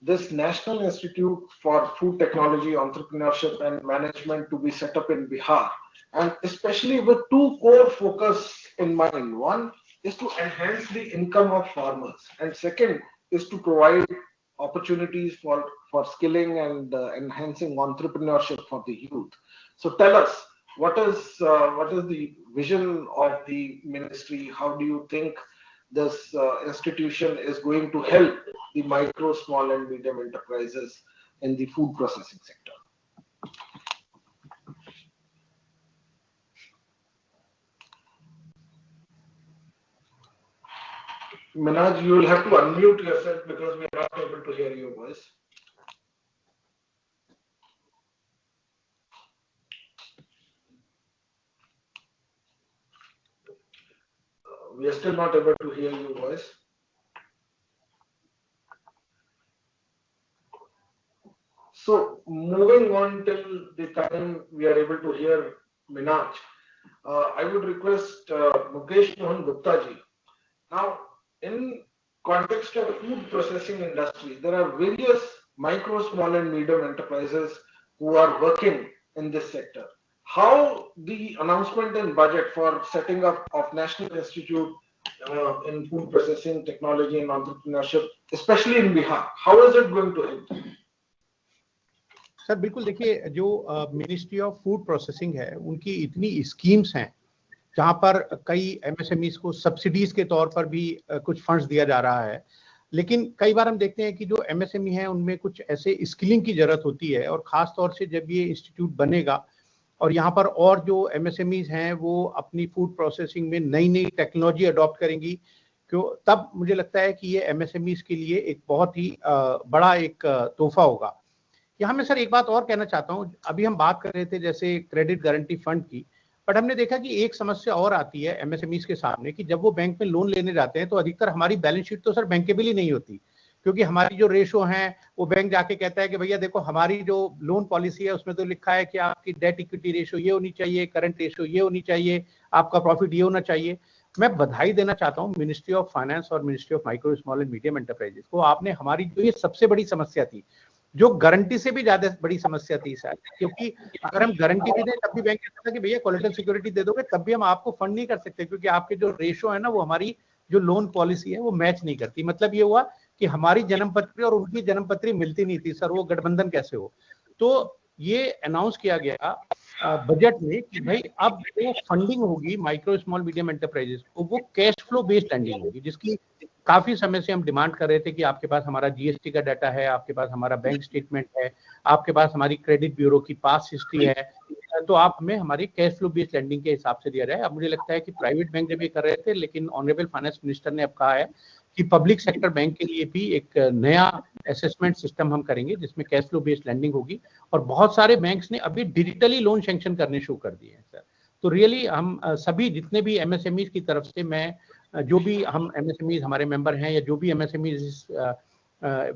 this National Institute for Food Technology, Entrepreneurship and Management to be set up in Bihar, and especially with two core focus in mind. One is to enhance the income of farmers, and second is to provide opportunities for skilling and enhancing entrepreneurship for the youth. So tell us, what is the vision of the ministry? How do you think this institution is going to help the micro, small and medium enterprises in the food processing sector? Minaj, you will have to unmute yourself because we are not able to hear your voice. We are still not able to hear your voice. So moving on till the time we are able to hear Minaj, I would request Mukesh Mohan Gupta ji. Now, in context of food processing industry, there are various micro, small and medium enterprises who are working in this sector. How the announcement in budget for setting up of National Institute in Food Processing Technology and Entrepreneurship, especially in Bihar, how is it going to help? Sir बिल्कुल देखिए, जो ministry of food processing है उनकी इतनी schemes हैं जहां पर कई एमएसएमईज को सब्सिडीज के तौर पर भी कुछ फंड्स दिया जा रहा है, लेकिन कई बार हम देखते हैं कि जो एमएसएमई हैं उनमें कुछ ऐसे स्किलिंग की जरूरत होती है, और खास तौर से जब ये इंस्टीट्यूट बनेगा और यहाँ पर और जो एमएसएमईज हैं वो अपनी फूड प्रोसेसिंग में नई नई टेक्नोलॉजी अडॉप्ट करेंगी, क्यों तब मुझे लगता है कि ये एमएसएमईज के लिए एक बहुत ही बड़ा एक तोहफा होगा। यहाँ मैं सर एक बात और कहना चाहता हूँ, अभी हम बात कर रहे थे जैसे क्रेडिट गारंटी फंड की, बट हमने देखा कि एक समस्या और आती है एमएसएमईज के सामने कि जब वो बैंक में लोन लेने जाते हैं तो अधिकतर हमारी बैलेंस शीट तो सर बैंकेबल ही नहीं होती, क्योंकि हमारी जो रेशो हैं वो बैंक जाके कहता है कि भैया देखो हमारी जो लोन पॉलिसी है उसमें तो लिखा है कि आपकी डेट इक्विटी रेशो ये होनी चाहिए, करंट रेशो ये होनी चाहिए, आपका प्रॉफिट ये होना चाहिए। मैं बधाई देना चाहता हूँ मिनिस्ट्री ऑफ फाइनेंस और ministry of micro small and medium enterprises को, आपने हमारी जो ये सबसे बड़ी समस्या थी, जो गारंटी से भी ज्यादा बड़ी समस्या थी शायद, क्योंकि अगर हम गारंटी भी दें तब भी बैंक कहता था कि भैया कोलेटरल सिक्योरिटी दे दोगे तब भी हम आपको फंड नहीं कर सकते, क्योंकि आपके जो रेशो है ना वो हमारी जो लोन पॉलिसी है वो मैच नहीं करती। मतलब ये हुआ कि हमारी जन्म पत्री और उनकी जन्म पत्री मिलती नहीं थी, सर वो गठबंधन कैसे हो। तो ये अनाउंस किया गया बजट में कि भाई अब जो फंडिंग होगी माइक्रो स्मॉल मीडियम एंटरप्राइजेस को वो कैश फ्लो बेस्ड लैंडिंग होगी, जिसकी काफी समय से हम डिमांड कर रहे थे कि आपके पास हमारा जीएसटी का डाटा है, आपके पास हमारा बैंक स्टेटमेंट है, आपके पास हमारी क्रेडिट ब्यूरो की पास हिस्ट्री है, तो आप हमें हमारी कैश फ्लो बेस्ड लैंडिंग के हिसाब से दिया जाए। अब मुझे लगता है कि प्राइवेट बैंक जब ये कर रहे थे, लेकिन ऑनरेबल फाइनेंस मिनिस्टर ने अब कहा है कि पब्लिक सेक्टर बैंक के लिए भी एक नया असेसमेंट सिस्टम हम करेंगे जिसमें कैश फ्लो बेस्ड लैंडिंग होगी, और बहुत सारे बैंक्स ने अभी डिजिटली लोन सैंक्शन करने शुरू कर दिए हैं सर। तो रियली हम सभी जितने भी एमएसएमईज की तरफ से, मैं जो भी हम एमएसएमईज हमारे मेंबर हैं या जो भी एमएसएमईज इस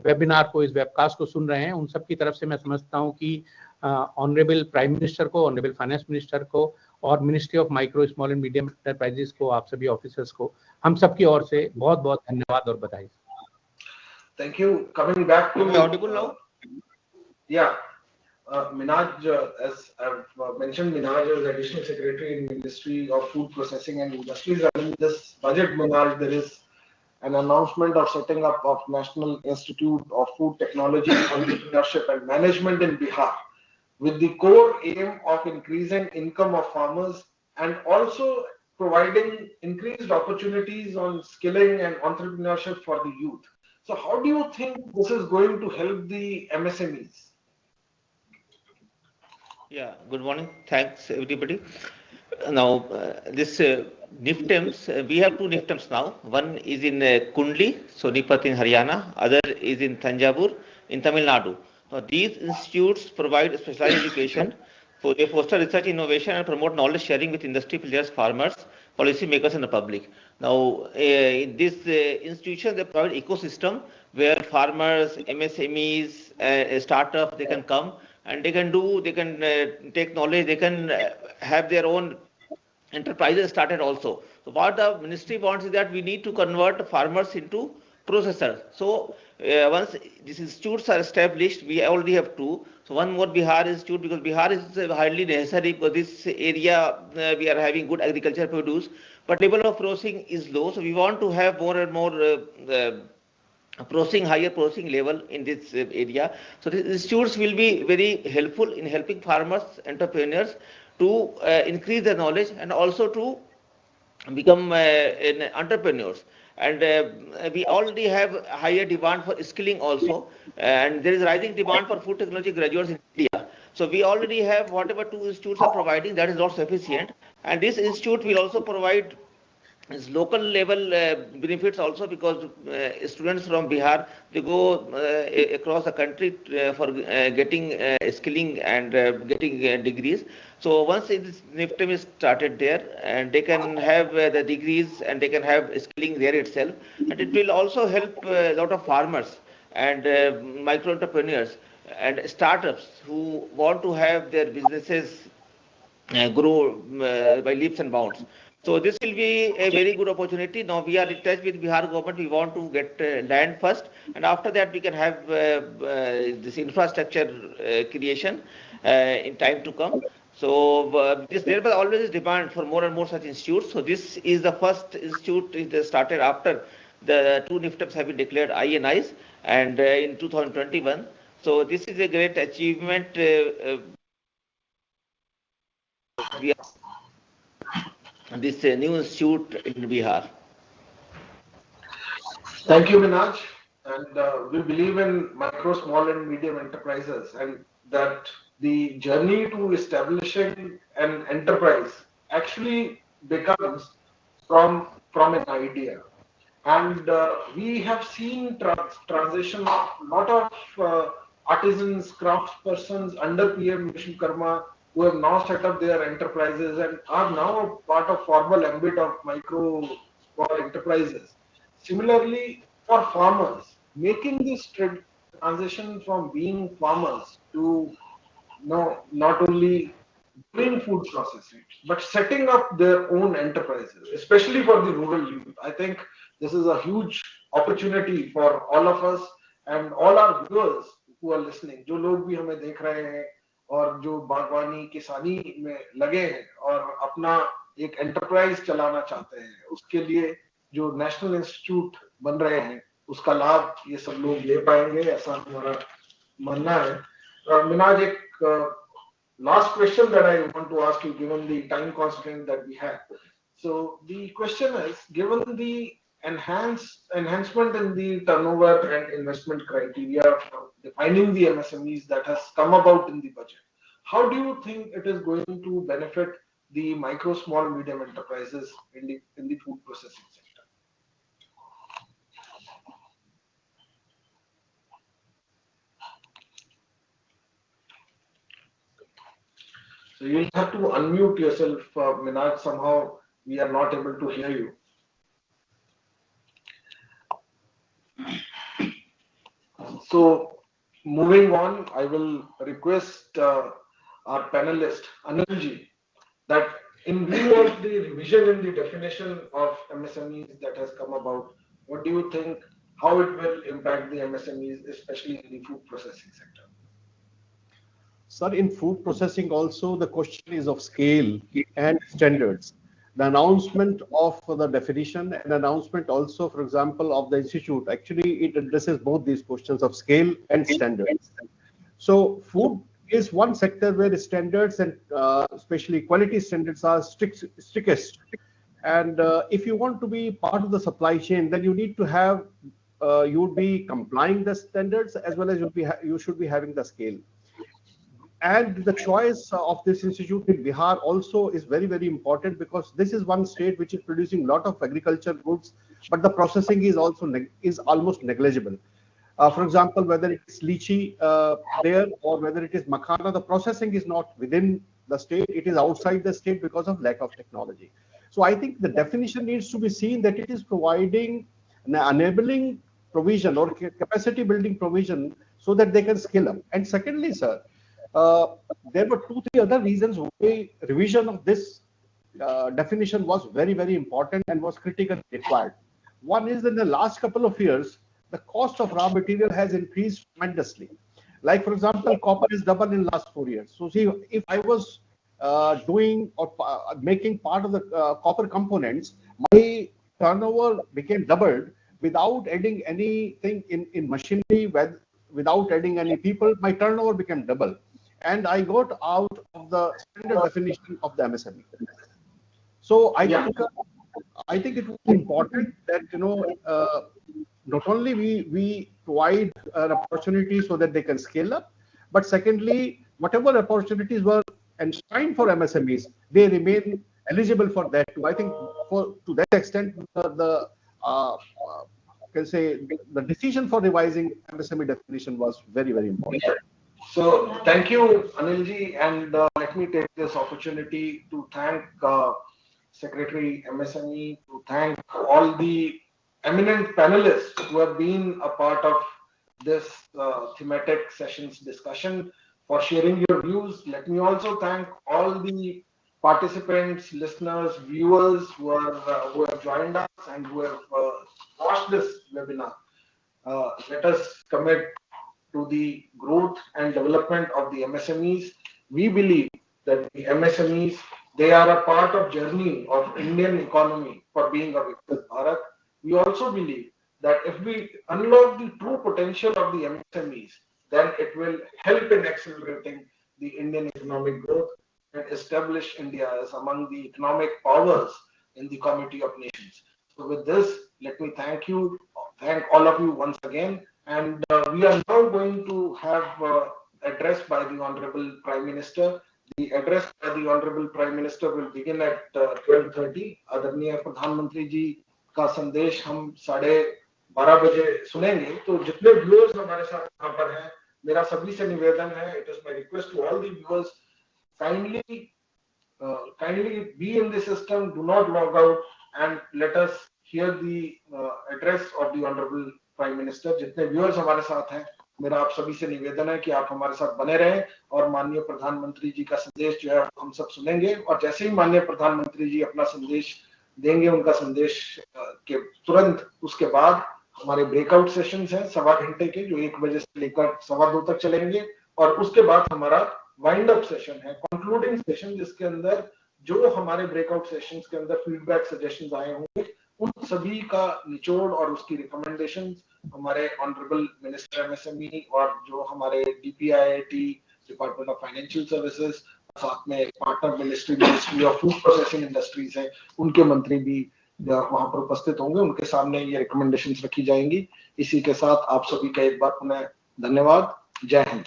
वेबिनार को, इस वेबकास्ट को सुन रहे हैं, उन सब की तरफ से मैं समझता हूं कि ऑनरेबल प्राइम मिनिस्टर को, ऑनरेबल फाइनेंस मिनिस्टर को और ministry of micro small and medium enterprises को, आप सभी ऑफिसर्स को, हम सब की ओर से बहुत बहुत धन्यवाद और बधाई। Thank you. Coming back to audible now? Yeah. Minaj, as I've mentioned, Minaj is Additional Secretary in Ministry of Food Processing and Industries. And in this budget, Minaj, there is an announcement of setting up of National Institute of Food Technology, Entrepreneurship and Management in Bihar, with the core aim of increasing income of farmers and also providing increased opportunities on skilling and entrepreneurship for the youth. So how do you think this is going to help the MSMEs? Yeah, good morning. Thanks, everybody. Now, this NIFTEMs, we have two NIFTEMs now. One is in Kundli, Sonipat in Haryana. Other is in Thanjavur in Tamil Nadu. Now, these institutes provide specialized education. They foster research, innovation, and promote knowledge sharing with industry players, farmers, policy makers, and the public. Now, in this institution, they provide ecosystem where farmers, MSMEs, startups, they can come and they can take knowledge, they can have their own enterprises started also. So what the ministry wants is that we need to convert farmers into processors. So once these institutes are established, we already have two. So one more Bihar institute, because Bihar is highly necessary because this area we are having good agriculture produce, but level of processing is low. So we want to have more and more higher processing level in this area. So the institutes will be very helpful in helping farmers, entrepreneurs to increase their knowledge and also to become entrepreneurs. And we already have higher demand for skilling also, and there is rising demand for food technology graduates in India. So we already have whatever two institutes are providing, that is not sufficient, and this institute will also provide local level benefits also, because students from Bihar, they go across the country for getting skilling and getting degrees. So once this NIFTEM is started there, and they can have the degrees and they can have skilling there itself, and it will also help a lot of farmers and micro entrepreneurs and startups who want to have their businesses grow by leaps and bounds. So this will be a very good opportunity. Now we are in touch with Bihar government. We want to get land first, and after that we can have this infrastructure creation in time to come. So there was always demand for more and more such institutes. So this is the first institute that started after the two NIFTEMs have been declared INIs, and in 2021. So this is a great achievement. We are this new institute in Bihar. Thank you, Minaj. And we believe in micro, small, and medium enterprises, and that the journey to establishing an enterprise actually becomes from an idea. And we have seen transition of a lot of artisans, craftspersons under PM Vishwakarma who have now set up their enterprises and are now a part of formal ambit of micro small enterprises. Similarly, for farmers, making this transition from being farmers to not only doing food processing, but setting up their own enterprises, especially for the rural youth. I think this is a huge opportunity for all of us and all our viewers who are listening. जो लोग भी हमें देख रहे हैं और जो बागवानी किसानी में लगे हैं और अपना एक एंटरप्राइज चलाना चाहते हैं, उसके लिए जो नेशनल इंस्टीट्यूट बन रहे हैं, उसका लाभ ये सब लोग ले पाएंगे, ऐसा हमारा मानना है। मिनाज, एक last question that I want to ask you, given the time constraint that we have. So the question is, given the enhancement in the turnover and investment criteria for defining the MSMEs that has come about in the budget, how do you think it is going to benefit the micro, small, medium enterprises in the food processing sector? So you'll have to unmute yourself, Minaj. Somehow we are not able to hear you. So moving on, I will request our panelist, Anilji, that in view of the revision in the definition of MSMEs that has come about, what do you think, how it will impact the MSMEs, especially in the food processing sector? Sir, in food processing also, the question is of scale and standards. The announcement of the definition and announcement also, for example, of the institute, actually it addresses both these questions of scale and standards. So food is one sector where the standards and especially quality standards are strictest. And if you want to be part of the supply chain, then you need to have, you would be complying the standards as well as you should be having the scale. And the choice of this institute in Bihar also is very, very important, because this is one state which is producing a lot of agriculture goods, but the processing is also almost negligible. For example, whether it's lychee there or whether it is makhana, the processing is not within the state, it is outside the state because of lack of technology. So I think the definition needs to be seen that it is providing an enabling provision or capacity building provision so that they can scale up. And secondly, sir, there were 2-3 other reasons why revision of this definition was very, very important and was critically required. One is, in the last couple of years, the cost of raw material has increased tremendously. Like, for example, copper is doubled in the last 4 years. So see, if I was doing or making part of the copper components, my turnover became doubled without adding anything in machinery, without adding any people, my turnover became double. And I got out of the standard definition of the MSME. So I think it was important that, you know, not only we provide an opportunity so that they can scale up, but secondly, whatever opportunities were enshrined for MSMEs, they remain eligible for that too. I think to that extent, can say the decision for revising MSME definition was very, very important. So thank you, Anilji, and let me take this opportunity to thank Secretary MSME, to thank all the eminent panelists who have been a part of this thematic sessions discussion for sharing your views. Let me also thank all the participants, listeners, viewers who have joined us and who have watched this webinar. Let us commit to the growth and development of the MSMEs. We believe that the MSMEs, they are a part of journey of Indian economy for being a Viksit Bharat. We also believe that if we unlock the true potential of the MSMEs, then it will help in accelerating the Indian economic growth and establish India as among the economic powers in the Committee of Nations. So with this, let me thank all of you once again. And we are now going to have address by the Honorable Prime Minister. The address by the Honorable Prime Minister will begin at 12:30. आदरणीय प्रधानमंत्री जी का संदेश हम 12:30 बजे सुनेंगे. तो जितने viewers हमारे साथ यहाँ पर हैं, मेरा सभी से निवेदन है, it is my request to all the viewers, kindly be in the system, do not log out, and let us hear the address of the Honorable Prime Minister. जितने व्यूअर्स हमारे साथ हैं, मेरा आप सभी से निवेदन है कि आप हमारे साथ बने रहें और माननीय प्रधानमंत्री जी का संदेश जो है हम सब सुनेंगे. और जैसे ही माननीय प्रधानमंत्री जी अपना संदेश देंगे, उनका संदेश के तुरंत उसके बाद हमारे ब्रेकआउट सेशंस हैं 1.25 घंटे के, जो 1 बजे से लेकर 2:15 तक चलेंगे. और उसके बाद हमारा वाइंड अप सेशन है, कंक्लूडिंग सेशन, जिसके अंदर जो हमारे ब्रेकआउट सेशंस के अंदर फीडबैक सजेशंस आए होंगे, उन सभी का निचोड़ और उसकी रिकमेंडेशंस हमारे ऑनरेबल मिनिस्टर एमएसएमई और जो हमारे DPIIT, department of financial services, साथ में partner ministry of food processing industries है, उनके मंत्री भी वहां पर उपस्थित होंगे. उनके सामने ये रिकमेंडेशंस रखी जाएंगी. इसी के साथ आप सभी का एक बार पुनः धन्यवाद. जय Hind.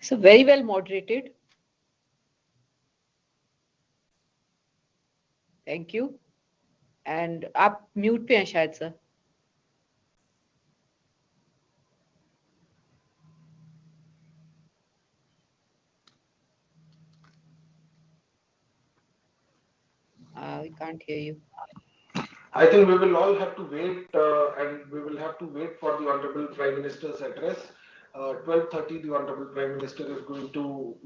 So very well moderated. Thank you. And आप म्यूट पे हैं शायद sir. We can't hear you. I think we will all have to wait and we will have to wait for the Honorable Prime Minister's address. 12:30, the Honorable Prime Minister is going to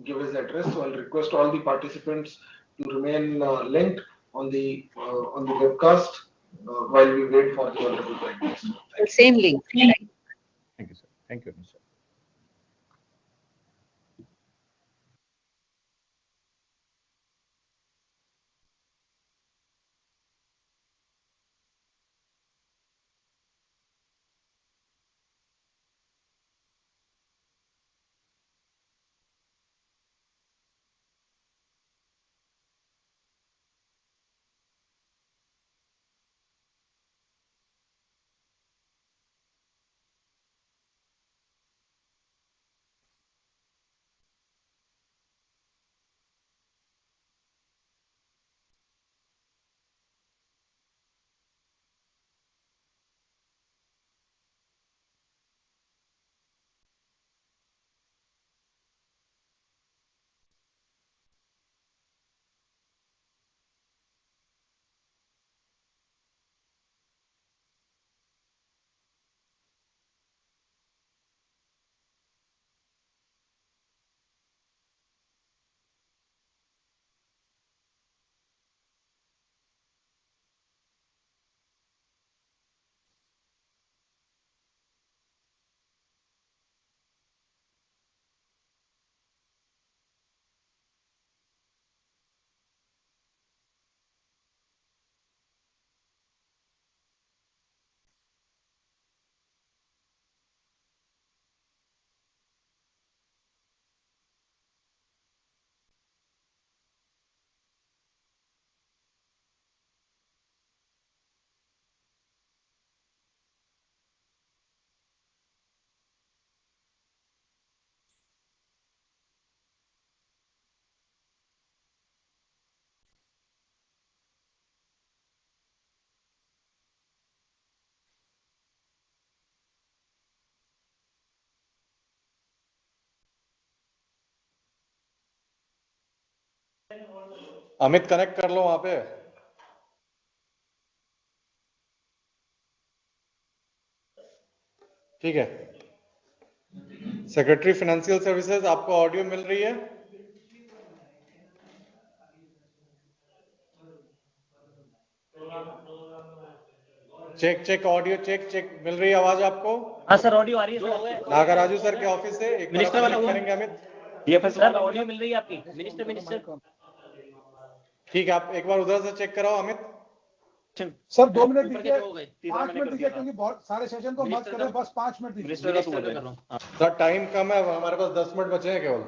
give his address. So I'll request all the participants to remain linked on the webcast while we wait for the Honorable Prime Minister. Same link. Thank you, sir. Thank you, sir. Amit connect कर लो वहां पे। ठीक है, secretary financial services, आपको audio मिल रही है? Check check audio check check, मिल रही है आवाज आपको? हाँ सर, ऑडियो आ रही है सर। नागराजू सर के ऑफिस से एक मिनिस्टर वाला करेंगे अमित। सर, ऑडियो मिल रही है आपकी? मिनिस्टर ठीक है, आप एक बार उधर से चेक कराओ अमित। सर 2 मिनट दीजिए, 5 मिनट दीजिए, क्योंकि बहुत सारे सेशन को मत करें, बस 5 मिनट दीजिए। सर टाइम कम है, हमारे पास 10 मिनट बचे हैं केवल।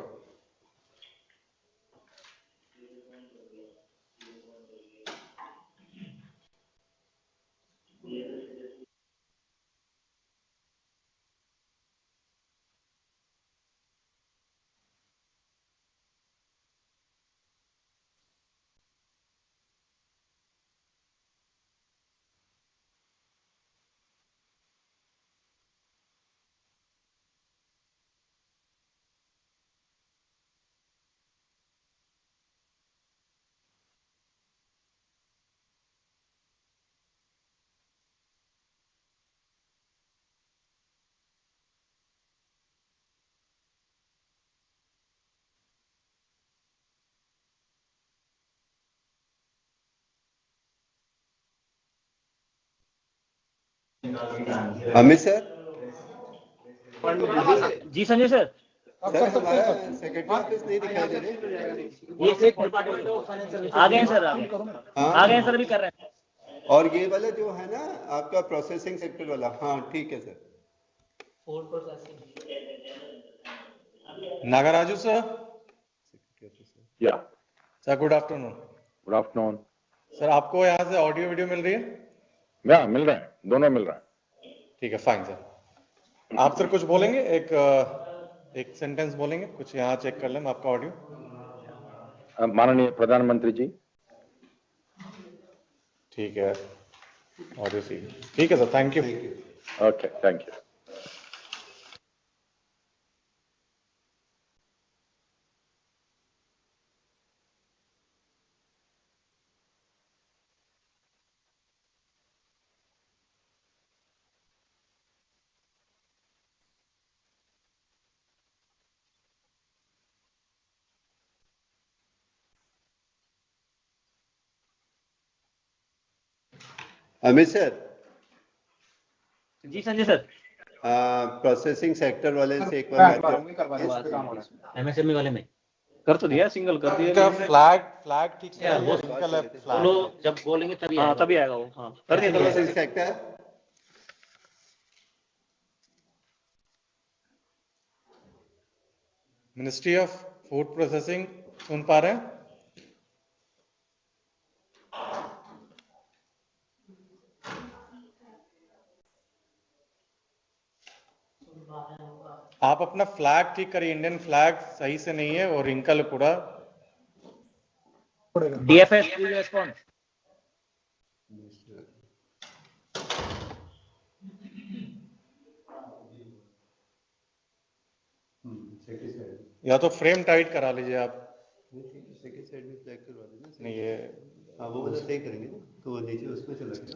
अमित सर। जी संजय सर। सर हमारा सेक्रेटरी ऑफिस नहीं दिखाई दे रहे। आ गए सर, आ गए सर, अभी कर रहे हैं। और ये वाला जो है ना आपका प्रोसेसिंग सेक्टर वाला, हाँ ठीक है सर। नागराजू सर। या sir good afternoon. Good afternoon. Sir आपको यहाँ से ऑडियो वीडियो मिल रही है? या मिल रहा है, दोनों मिल रहा है। ठीक है, फाइन सर। आप सर कुछ बोलेंगे, एक सेंटेंस बोलेंगे कुछ, यहाँ चेक कर लें आपका ऑडियो। माननीय प्रधानमंत्री जी। ठीक है, ऑडियो सी, ठीक है sir, thank you. Okay, thank you. Amit sir. जी संजय सर। प्रोसेसिंग सेक्टर वाले से एक बार एमएसएमई वाले में कर तो दिया, सिंगल कर दिया। का फ्लैग ठीक से वो जब बोलेंगे तभी आएगा वो। हाँ कर दिया processing sector. Ministry of food processing सुन पा रहे हैं? आप अपना फ्लैग ठीक करिए, इंडियन फ्लैग सही से नहीं है और रिंकल पूरा। DFS please respond. या तो फ्रेम टाइट करा लीजिए आप। सेकंड साइड में फ्लैग करवा देना। नहीं ये हाँ वो वाला सही करेंगे ना, तो वो नीचे उसमें चला गया।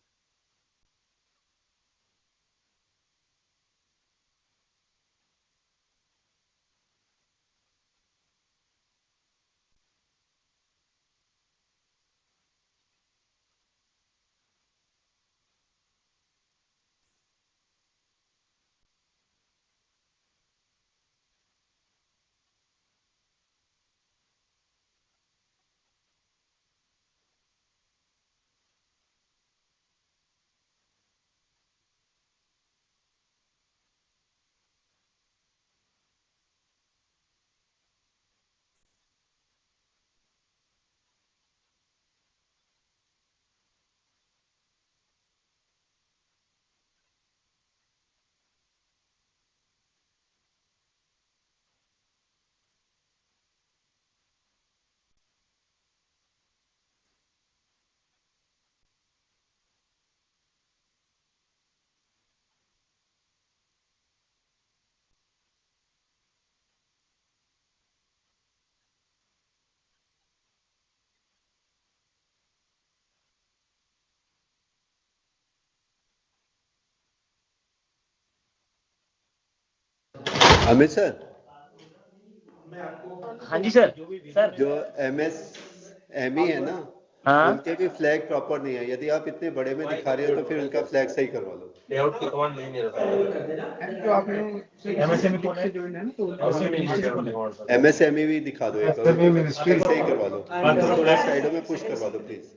अमित सर, हाँ जी सर। सर जो MSME है ना, हाँ उनके भी फ्लैग प्रॉपर नहीं है। यदि आप इतने बड़े में दिखा रहे हो तो फिर उनका फ्लैग सही करवा लो। लेआउट की कमांड नहीं मेरे साथ। जो आपने एमएसएमई कौन है जो है ना, MSME भी दिखा दो एक बार, सही करवा लो। थोड़ा साइडों में पुश करवा दो please.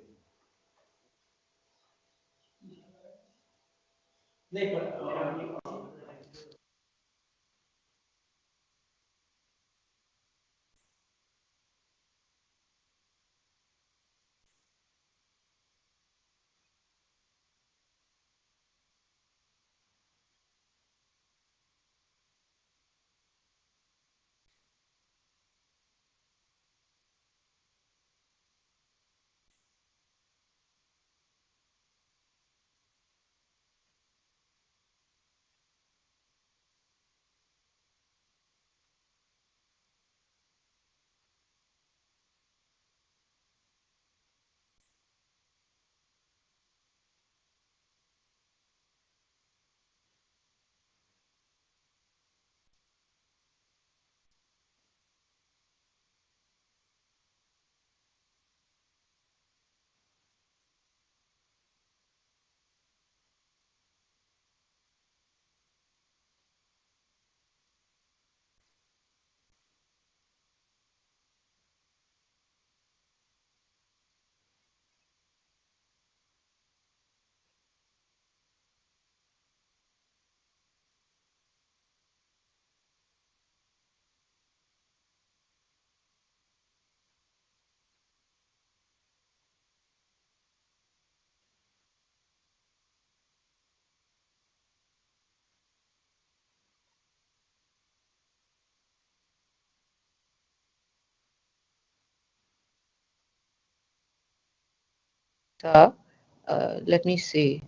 Let me see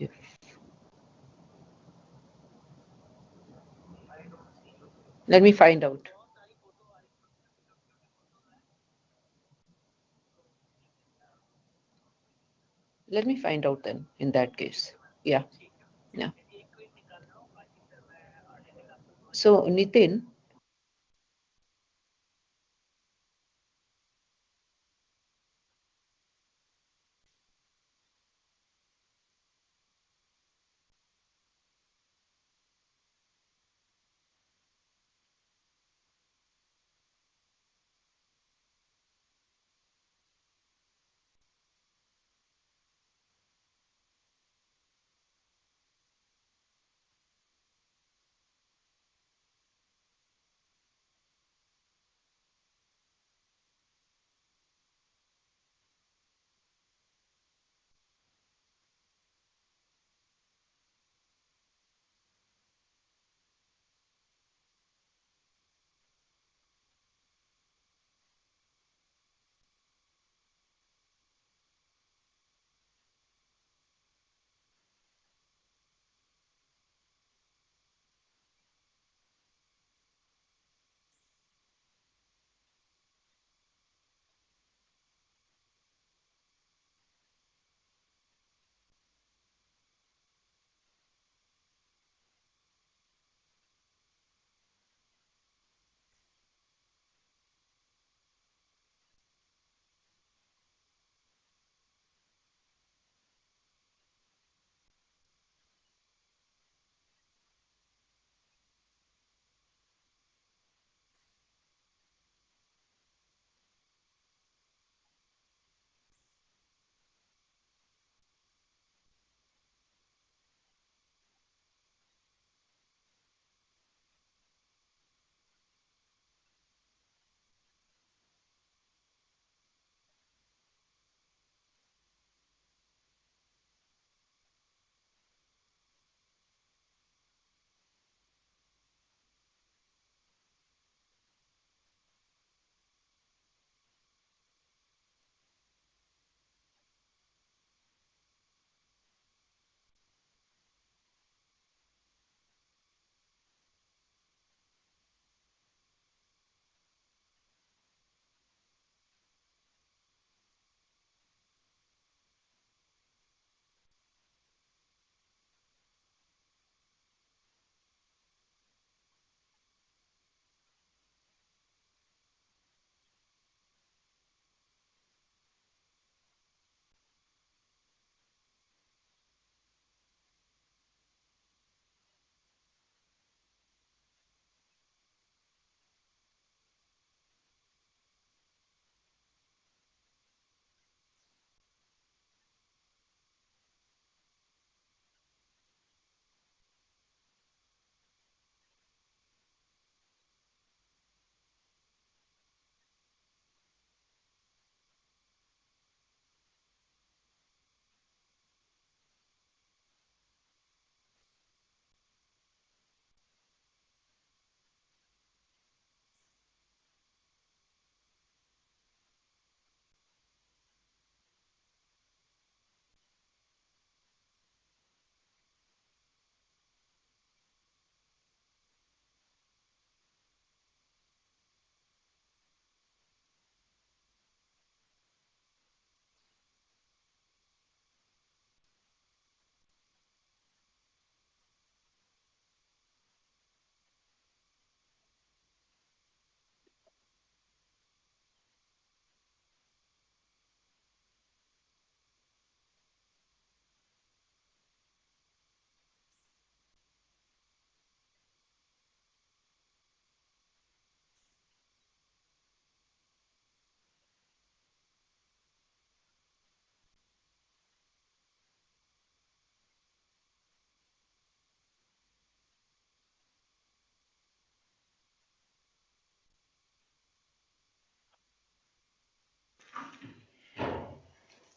if let me find out. Let me find out then in that case. Yeah. So Nitin,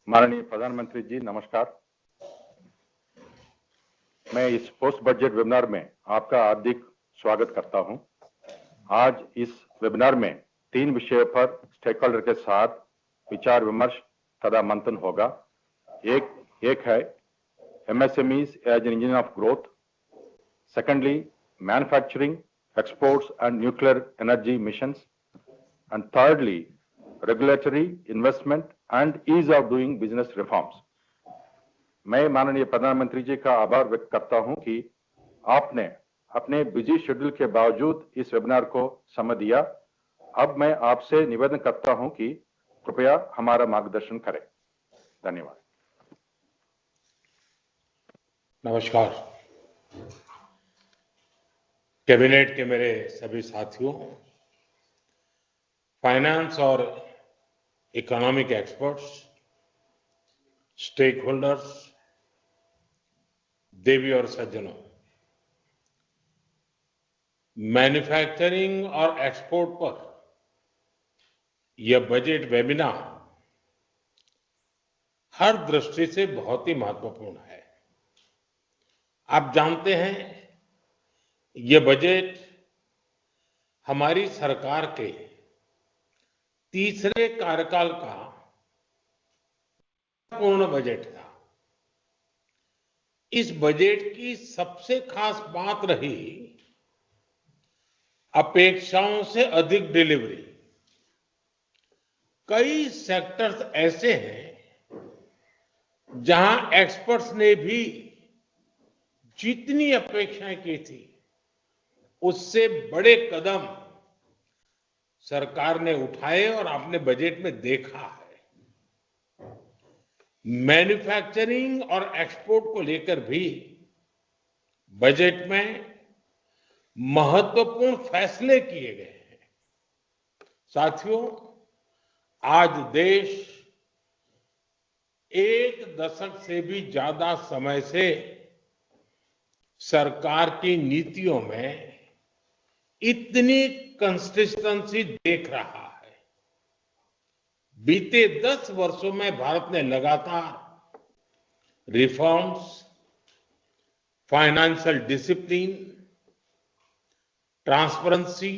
माननीय प्रधानमंत्री जी नमस्कार। मैं इस पोस्ट बजट वेबिनार में आपका हार्दिक स्वागत करता हूं। आज इस वेबिनार में 3 विषयों पर स्टेक होल्डर के साथ विचार विमर्श तथा मंथन होगा। एक है MSMEs as an engine of growth. Secondly, manufacturing, exports and nuclear energy missions. And thirdly, regulatory investment and ease of doing business reforms. मैं माननीय प्रधानमंत्री जी का आभार व्यक्त करता हूं कि आपने अपने बिजी शेड्यूल के बावजूद इस वेबिनार को समय दिया। अब मैं आपसे निवेदन करता हूं कि कृपया हमारा मार्गदर्शन करें। धन्यवाद। नमस्कार। कैबिनेट के मेरे सभी साथियों, फाइनेंस और इकोनॉमिक एक्सपर्ट्स, स्टेक होल्डर्स, देवी और सज्जनों, मैन्युफैक्चरिंग और एक्सपोर्ट पर यह बजट वेबिनार हर दृष्टि से बहुत ही महत्वपूर्ण है। आप जानते हैं, यह बजट हमारी सरकार के तीसरे कार्यकाल का पूर्ण बजट था। इस बजट की सबसे खास बात रही अपेक्षाओं से अधिक डिलीवरी। कई सेक्टर्स ऐसे हैं जहां एक्सपर्ट्स ने भी जितनी अपेक्षाएं की थी उससे बड़े कदम सरकार ने उठाए और आपने बजट में देखा है। मैन्युफैक्चरिंग और एक्सपोर्ट को लेकर भी बजट में महत्वपूर्ण फैसले किए गए हैं। साथियों, आज देश 1 दशक से भी ज्यादा समय से सरकार की नीतियों में इतनी कंसिस्टेंसी देख रहा है। बीते 10 वर्षों में भारत ने लगातार रिफॉर्म्स, फाइनेंशियल डिसिप्लिन, ट्रांसपेरेंसी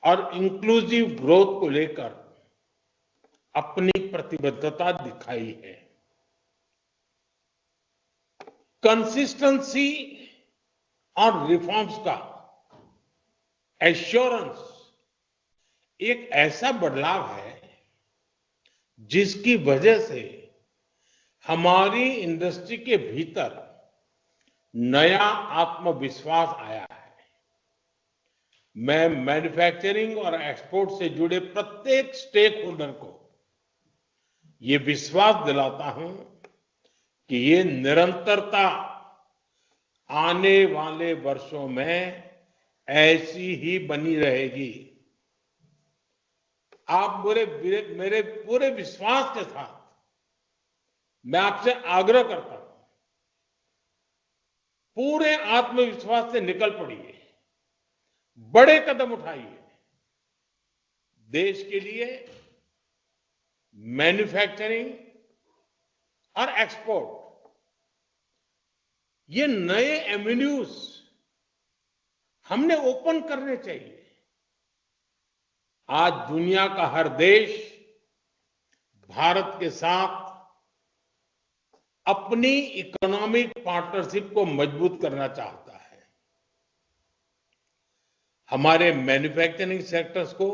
और इंक्लूसिव ग्रोथ को लेकर अपनी प्रतिबद्धता दिखाई है। कंसिस्टेंसी और रिफॉर्म्स का एश्योरेंस एक ऐसा बदलाव है जिसकी वजह से हमारी इंडस्ट्री के भीतर नया आत्मविश्वास आया है। मैं मैन्युफैक्चरिंग और एक्सपोर्ट से जुड़े प्रत्येक स्टेक होल्डर को ये विश्वास दिलाता हूं कि ये निरंतरता आने वाले वर्षों में ऐसी ही बनी रहेगी। आप मेरे पूरे विश्वास के साथ मैं आपसे आग्रह करता हूं, पूरे आत्मविश्वास से निकल पड़िए, बड़े कदम उठाइए। देश के लिए मैन्युफैक्चरिंग और एक्सपोर्ट ये नए एवेन्यूज हमने ओपन करने चाहिए। आज दुनिया का हर देश भारत के साथ अपनी इकोनॉमिक पार्टनरशिप को मजबूत करना चाहता है। हमारे मैन्युफैक्चरिंग सेक्टर्स को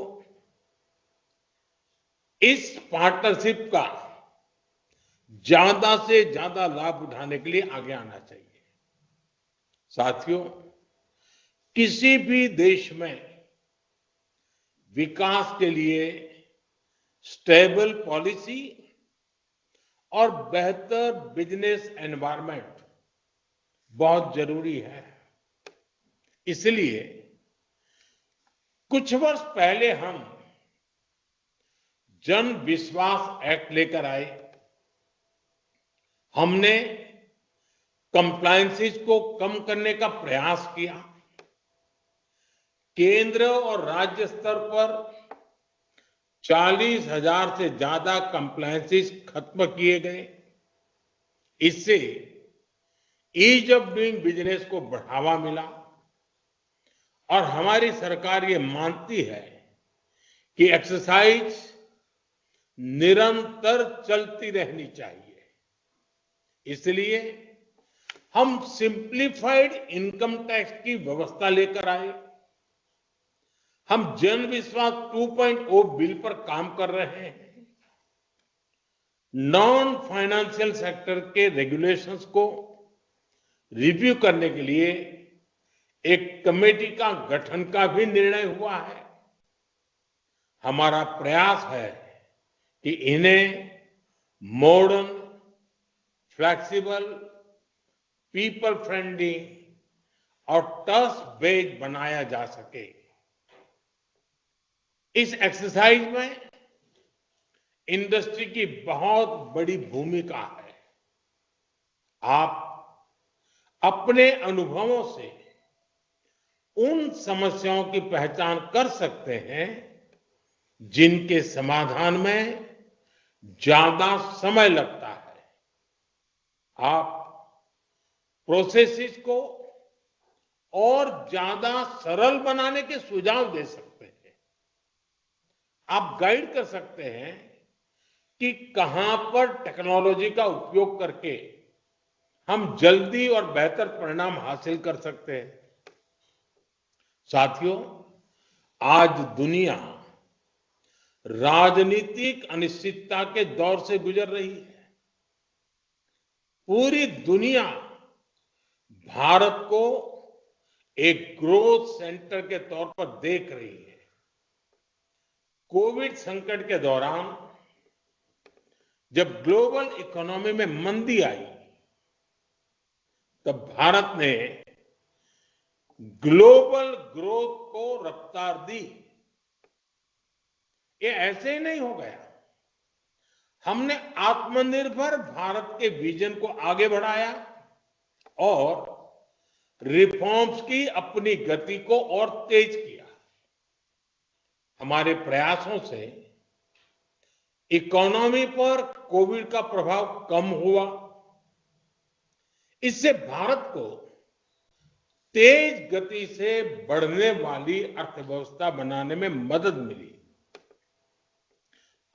इस पार्टनरशिप का ज्यादा से ज्यादा लाभ उठाने के लिए आगे आना चाहिए। साथियों, किसी भी देश में विकास के लिए स्टेबल पॉलिसी और बेहतर बिजनेस एनवायरनमेंट बहुत जरूरी है। इसलिए कुछ वर्ष पहले हम जन विश्वास एक्ट लेकर आए। हमने कंप्लायंसेस को कम करने का प्रयास किया। केंद्र और राज्य स्तर पर 40,000 से ज्यादा कंप्लायंसेस खत्म किए गए। इससे ईज ऑफ डूइंग बिजनेस को बढ़ावा मिला और हमारी सरकार ये मानती है कि एक्सरसाइज निरंतर चलती रहनी चाहिए। इसलिए हम सिंप्लीफाइड इनकम टैक्स की व्यवस्था लेकर आए। हम जन विश्वास 2.0 बिल पर काम कर रहे हैं। नॉन फाइनेंशियल सेक्टर के रेगुलेशंस को रिव्यू करने के लिए एक कमेटी का गठन का भी निर्णय हुआ है। हमारा प्रयास है कि इन्हें मॉडर्न, फ्लेक्सिबल, पीपल फ्रेंडली और ट्रस्ट बेस्ड बनाया जा सके। इस एक्सरसाइज में इंडस्ट्री की बहुत बड़ी भूमिका है। आप अपने अनुभवों से उन समस्याओं की पहचान कर सकते हैं जिनके समाधान में ज्यादा समय लगता है। आप प्रोसेसेस को और ज्यादा सरल बनाने के सुझाव दे सकते हैं। आप गाइड कर सकते हैं कि कहां पर टेक्नोलॉजी का उपयोग करके हम जल्दी और बेहतर परिणाम हासिल कर सकते हैं। साथियों, आज दुनिया राजनीतिक अनिश्चितता के दौर से गुजर रही है। पूरी दुनिया भारत को एक ग्रोथ सेंटर के तौर पर देख रही है। कोविड संकट के दौरान जब ग्लोबल इकोनॉमी में मंदी आई, तब भारत ने ग्लोबल ग्रोथ को रफ्तार दी। ये ऐसे ही नहीं हो गया। हमने आत्मनिर्भर भारत के विजन को आगे बढ़ाया और रिफॉर्म्स की अपनी गति को और तेज किया। हमारे प्रयासों से इकोनॉमी पर कोविड का प्रभाव कम हुआ। इससे भारत को तेज गति से बढ़ने वाली अर्थव्यवस्था बनाने में मदद मिली।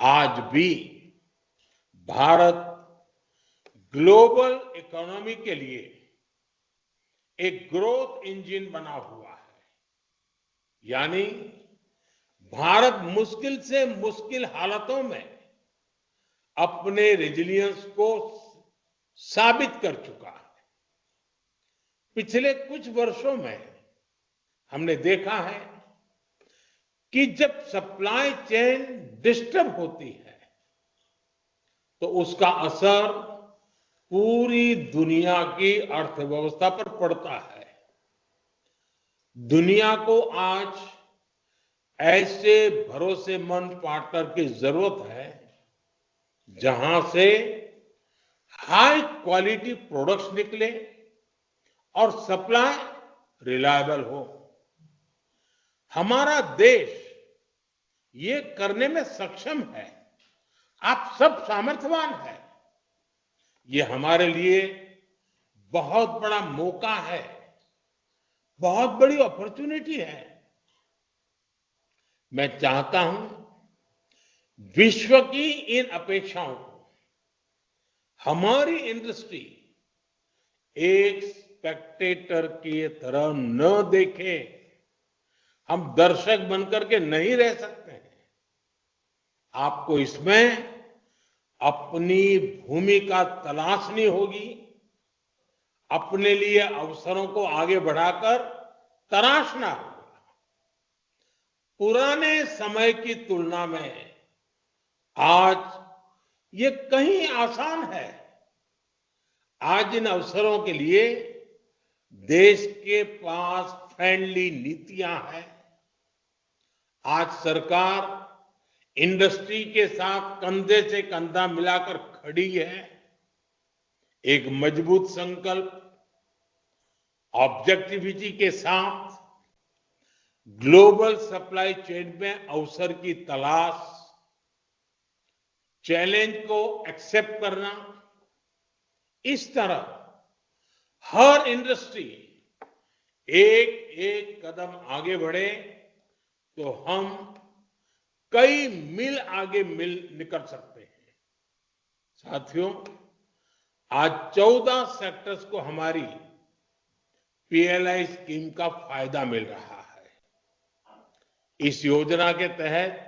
आज भी भारत ग्लोबल इकोनॉमी के लिए एक ग्रोथ इंजन बना हुआ है। यानी भारत मुश्किल से मुश्किल हालातों में अपने रेजिलियंस को साबित कर चुका है। पिछले कुछ वर्षों में हमने देखा है कि जब सप्लाई चेन डिस्टर्ब होती है तो उसका असर पूरी दुनिया की अर्थव्यवस्था पर पड़ता है। दुनिया को आज ऐसे भरोसेमंद पार्टनर की जरूरत है जहां से हाई क्वालिटी प्रोडक्ट्स निकले और सप्लाई रिलायबल हो। हमारा देश ये करने में सक्षम है। आप सब सामर्थ्यवान हैं। ये हमारे लिए बहुत बड़ा मौका है, बहुत बड़ी अपॉर्चुनिटी है। मैं चाहता हूं विश्व की इन अपेक्षाओं को हमारी इंडस्ट्री एक स्पेक्टेटर की तरह न देखे। हम दर्शक बनकर के नहीं रह सकते हैं। आपको इसमें अपनी भूमिका तलाशनी होगी। अपने लिए अवसरों को आगे बढ़ाकर तराशना होगा। पुराने समय की तुलना में आज ये कहीं आसान है। आज इन अवसरों के लिए देश के पास फ्रेंडली नीतियां हैं। आज सरकार इंडस्ट्री के साथ कंधे से कंधा मिलाकर खड़ी है। एक मजबूत संकल्प, ऑब्जेक्टिविटी के साथ ग्लोबल सप्लाई चेन में अवसर की तलाश चैलेंज को एक्सेप्ट करना, इस तरह हर इंडस्ट्री एक एक कदम आगे बढ़े तो हम कई मील आगे निकल सकते हैं। साथियों, आज 14 सेक्टर्स को हमारी पीएलआई स्कीम का फायदा मिल रहा है। इस योजना के तहत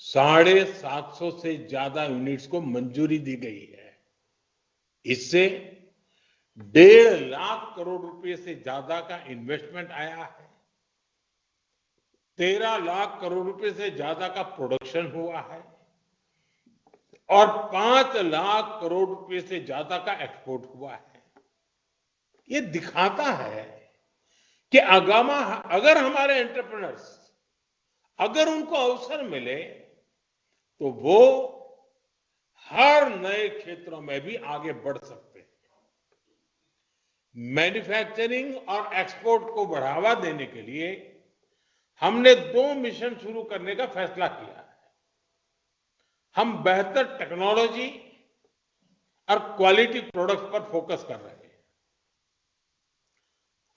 750 से ज्यादा यूनिट्स को मंजूरी दी गई है। इससे 1.5 लाख करोड़ रुपए से ज्यादा का इन्वेस्टमेंट आया है। 13 लाख करोड़ रुपए से ज्यादा का प्रोडक्शन हुआ है और 5 लाख करोड़ रुपए से ज्यादा का एक्सपोर्ट हुआ है। ये दिखाता है कि अगर हमारे एंटरप्रेन्योर्स, अगर उनको अवसर मिले तो वो हर नए क्षेत्रों में भी आगे बढ़ सकते हैं। मैन्युफैक्चरिंग और एक्सपोर्ट को बढ़ावा देने के लिए हमने 2 मिशन शुरू करने का फैसला किया है। हम बेहतर टेक्नोलॉजी और क्वालिटी प्रोडक्ट्स पर फोकस कर रहे हैं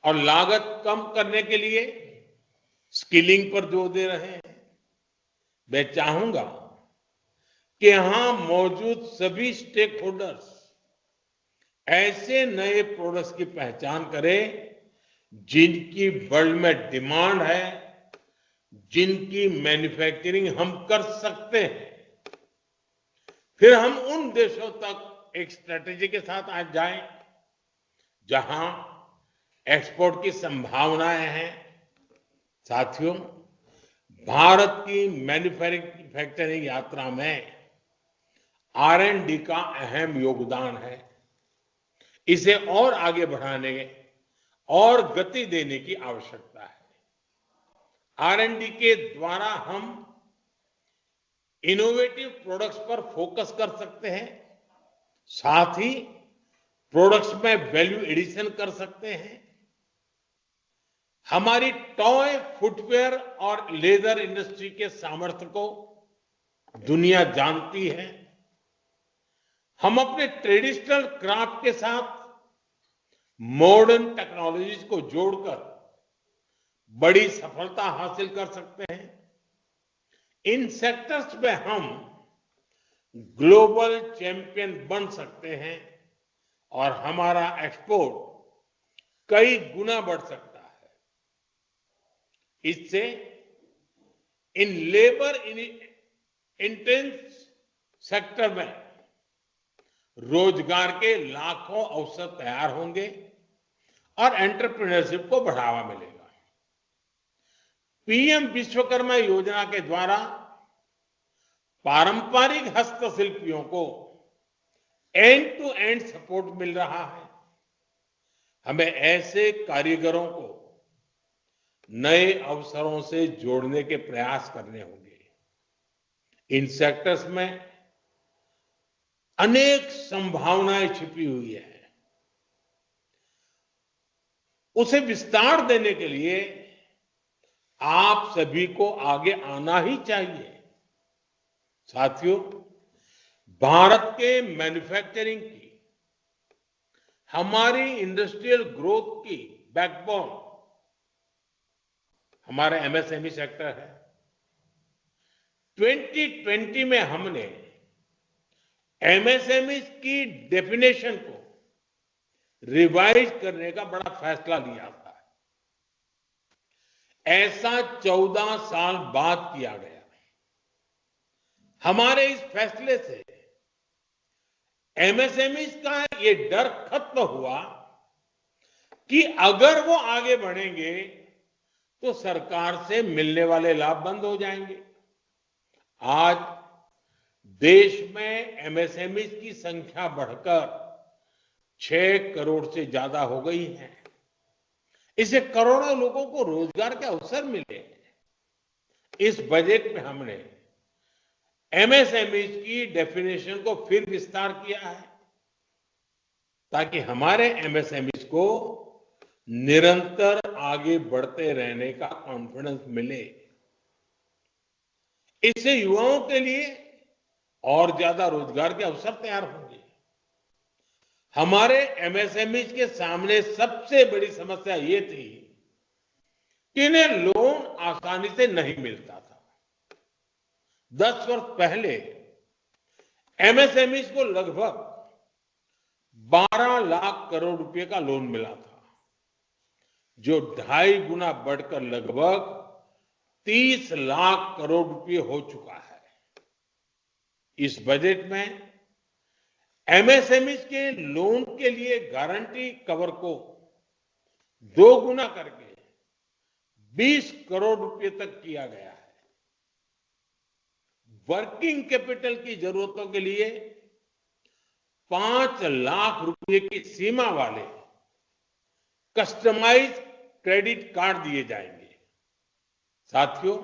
और लागत कम करने के लिए स्किलिंग पर जोर दे रहे हैं। मैं चाहूंगा कि यहां मौजूद सभी स्टेक होल्डर्स ऐसे नए प्रोडक्ट्स की पहचान करें जिनकी वर्ल्ड में डिमांड है, जिनकी मैन्युफैक्चरिंग हम कर सकते हैं। फिर हम उन देशों तक एक स्ट्रेटेजी के साथ आज जाएं जहां एक्सपोर्ट की संभावनाएं हैं। साथियों, भारत की मैन्युफैक्चरिंग यात्रा में R&D का अहम योगदान है। इसे और आगे बढ़ाने और गति देने की आवश्यकता है। R&D के द्वारा हम इनोवेटिव प्रोडक्ट्स पर फोकस कर सकते हैं, साथ ही प्रोडक्ट्स में वैल्यू एडिशन कर सकते हैं। हमारी टॉय, फुटवेयर और लेदर इंडस्ट्री के सामर्थ्य को दुनिया जानती है। हम अपने ट्रेडिशनल क्राफ्ट के साथ मॉडर्न टेक्नोलॉजीज को जोड़कर बड़ी सफलता हासिल कर सकते हैं। इन सेक्टर्स में हम ग्लोबल चैंपियन बन सकते हैं और हमारा एक्सपोर्ट कई गुना बढ़ सकता है। इससे इन लेबर इंटेंस सेक्टर में रोजगार के लाखों अवसर तैयार होंगे और एंटरप्रेन्योरशिप को बढ़ावा मिलेगा। पीएम विश्वकर्मा योजना के द्वारा पारंपरिक हस्तशिल्पियों को एंड टू एंड सपोर्ट मिल रहा है। हमें ऐसे कारीगरों को नए अवसरों से जोड़ने के प्रयास करने होंगे। इन सेक्टर्स में अनेक संभावनाएं छिपी हुई है। उसे विस्तार देने के लिए आप सभी को आगे आना ही चाहिए। साथियों, भारत के मैन्युफैक्चरिंग की, हमारी इंडस्ट्रियल ग्रोथ की बैकबोन हमारा एमएसएमई सेक्टर है। 2020 में हमने एमएसएमई की डेफिनेशन को रिवाइज करने का बड़ा फैसला लिया था। ऐसा 14 साल बाद किया गया। हमारे इस फैसले से एमएसएमई का ये डर खत्म हुआ कि अगर वो आगे बढ़ेंगे तो सरकार से मिलने वाले लाभ बंद हो जाएंगे। आज देश में एमएसएमई की संख्या बढ़कर 6 करोड़ से ज्यादा हो गई है। इससे करोड़ों लोगों को रोजगार के अवसर मिले। इस बजट में हमने एमएसएमई की डेफिनेशन को फिर विस्तार किया है ताकि हमारे एमएसएमई को निरंतर आगे बढ़ते रहने का कॉन्फिडेंस मिले। इससे युवाओं के लिए और ज्यादा रोजगार के अवसर तैयार होंगे। हमारे एमएसएमई के सामने सबसे बड़ी समस्या ये थी कि इन्हें लोन आसानी से नहीं मिलता था। 10 वर्ष पहले एमएसएमई को लगभग 12 लाख करोड़ रुपए का लोन मिला था, जो 2.5 गुना बढ़कर लगभग 30 लाख करोड़ रुपए हो चुका है। इस बजट में एमएसएमई के लोन के लिए गारंटी कवर को 2 गुना करके 20 करोड़ रुपए तक किया गया है। वर्किंग कैपिटल की जरूरतों के लिए 5 लाख रुपए की सीमा वाले कस्टमाइज क्रेडिट कार्ड दिए जाएंगे। साथियों,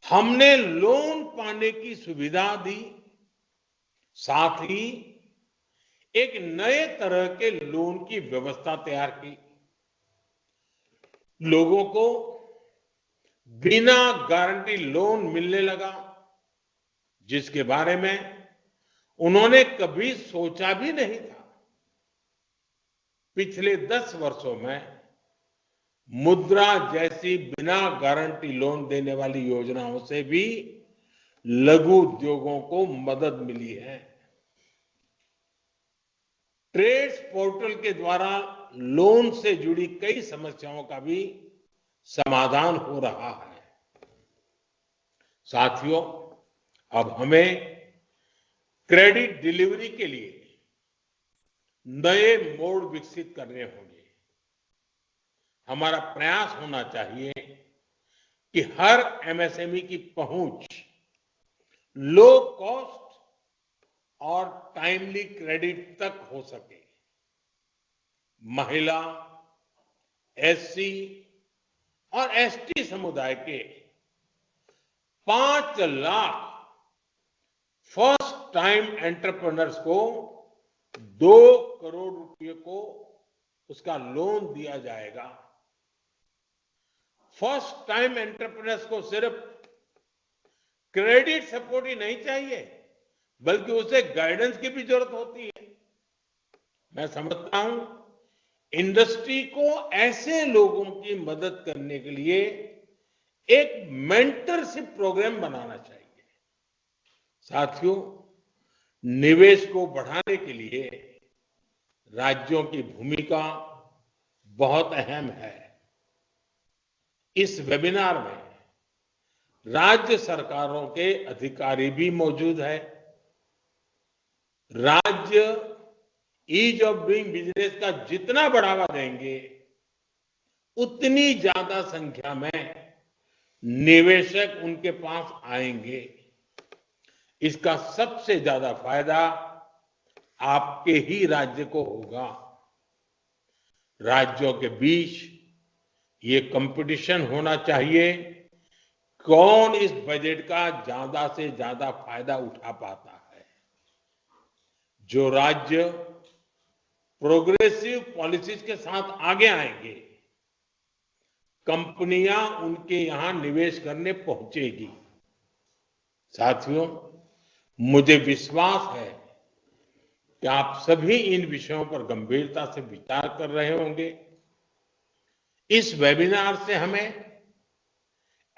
हमने लोन पाने की सुविधा दी, साथ ही एक नए तरह के लोन की व्यवस्था तैयार की। लोगों को बिना गारंटी लोन मिलने लगा, जिसके बारे में उन्होंने कभी सोचा भी नहीं था। पिछले 10 वर्षों में मुद्रा जैसी बिना गारंटी लोन देने वाली योजनाओं से भी लघु उद्योगों को मदद मिली है। ट्रेड्स पोर्टल के द्वारा लोन से जुड़ी कई समस्याओं का भी समाधान हो रहा है। साथियों, अब हमें क्रेडिट डिलीवरी के लिए नए मोड विकसित करने होंगे। हमारा प्रयास होना चाहिए कि हर एमएसएमई की पहुंच लो कॉस्ट और टाइमली क्रेडिट तक हो सके। महिला, एससी और एसटी समुदाय के 5 लाख फर्स्ट टाइम एंटरप्रेन्योर्स को 2 करोड़ रुपए को उसका लोन दिया जाएगा। फर्स्ट टाइम एंटरप्रेन्योर्स को सिर्फ क्रेडिट सपोर्ट ही नहीं चाहिए, बल्कि उसे गाइडेंस की भी जरूरत होती है। मैं समझता हूं इंडस्ट्री को ऐसे लोगों की मदद करने के लिए एक मेंटरशिप प्रोग्राम बनाना चाहिए। साथियों, निवेश को बढ़ाने के लिए राज्यों की भूमिका बहुत अहम है। इस वेबिनार में राज्य सरकारों के अधिकारी भी मौजूद है। राज्य ईज ऑफ डूइंग बिजनेस का जितना बढ़ावा देंगे, उतनी ज्यादा संख्या में निवेशक उनके पास आएंगे। इसका सबसे ज्यादा फायदा आपके ही राज्य को होगा। राज्यों के बीच ये कंपटीशन होना चाहिए, कौन इस बजट का ज्यादा से ज्यादा फायदा उठा पाता है। जो राज्य प्रोग्रेसिव पॉलिसीज के साथ आगे आएंगे, कंपनियां उनके यहां निवेश करने पहुंचेगी। साथियों, मुझे विश्वास है कि आप सभी इन विषयों पर गंभीरता से विचार कर रहे होंगे। इस वेबिनार से हमें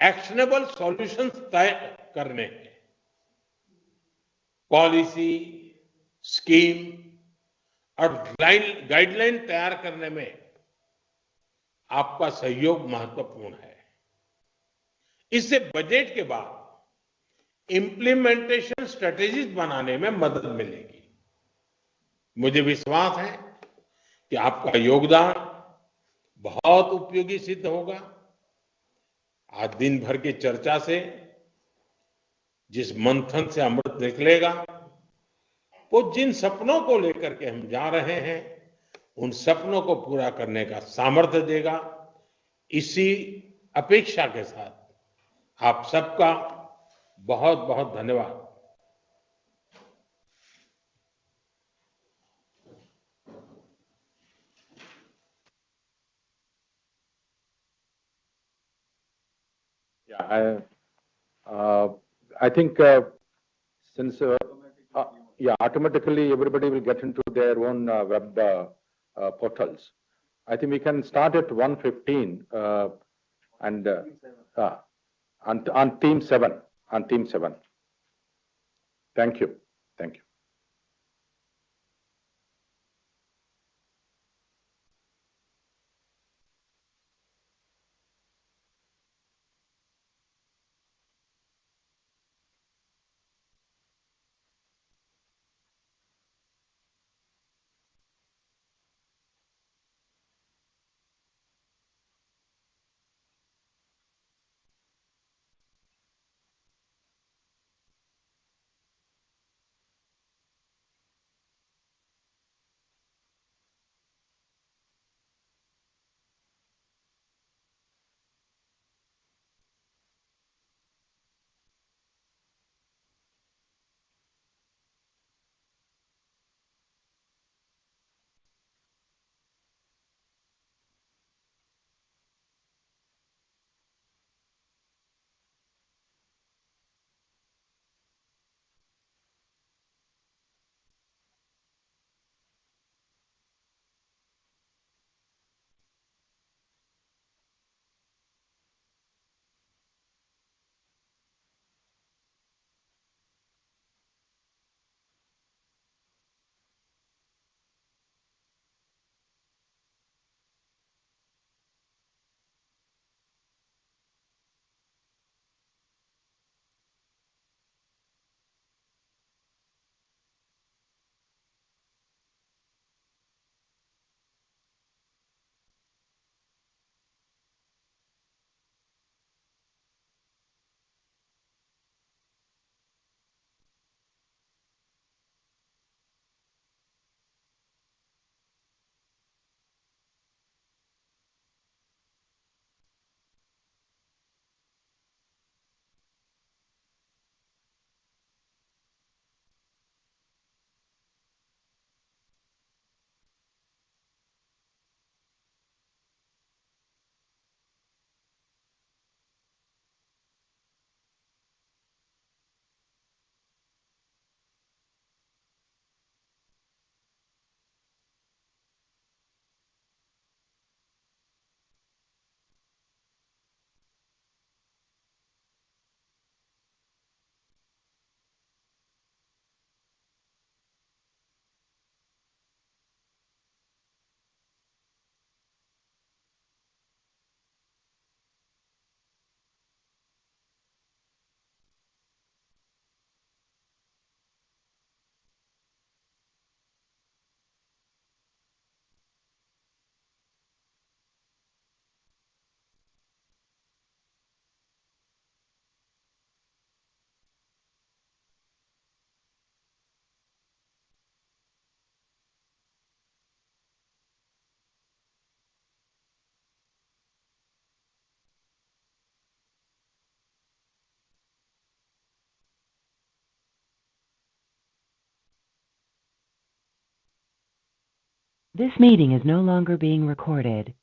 एक्शनेबल सॉल्यूशंस तय करने हैं। पॉलिसी, स्कीम और गाइडलाइन तैयार करने में आपका सहयोग महत्वपूर्ण है। इससे बजट के बाद इंप्लीमेंटेशन स्ट्रेटेजीज बनाने में मदद मिलेगी। मुझे विश्वास है कि आपका योगदान बहुत उपयोगी सिद्ध होगा। आज दिन भर की चर्चा से जिस मंथन से अमृत निकलेगा, वो जिन सपनों को लेकर के हम जा रहे हैं, उन सपनों को पूरा करने का सामर्थ्य देगा। इसी अपेक्षा के साथ आप सबका बहुत बहुत धन्यवाद। I think Since yeah, automatically everybody will get into their own web portals. I think we can start at 1:15 and on team 7. On team 7. Thank you. Thank you. This meeting is no longer being recorded.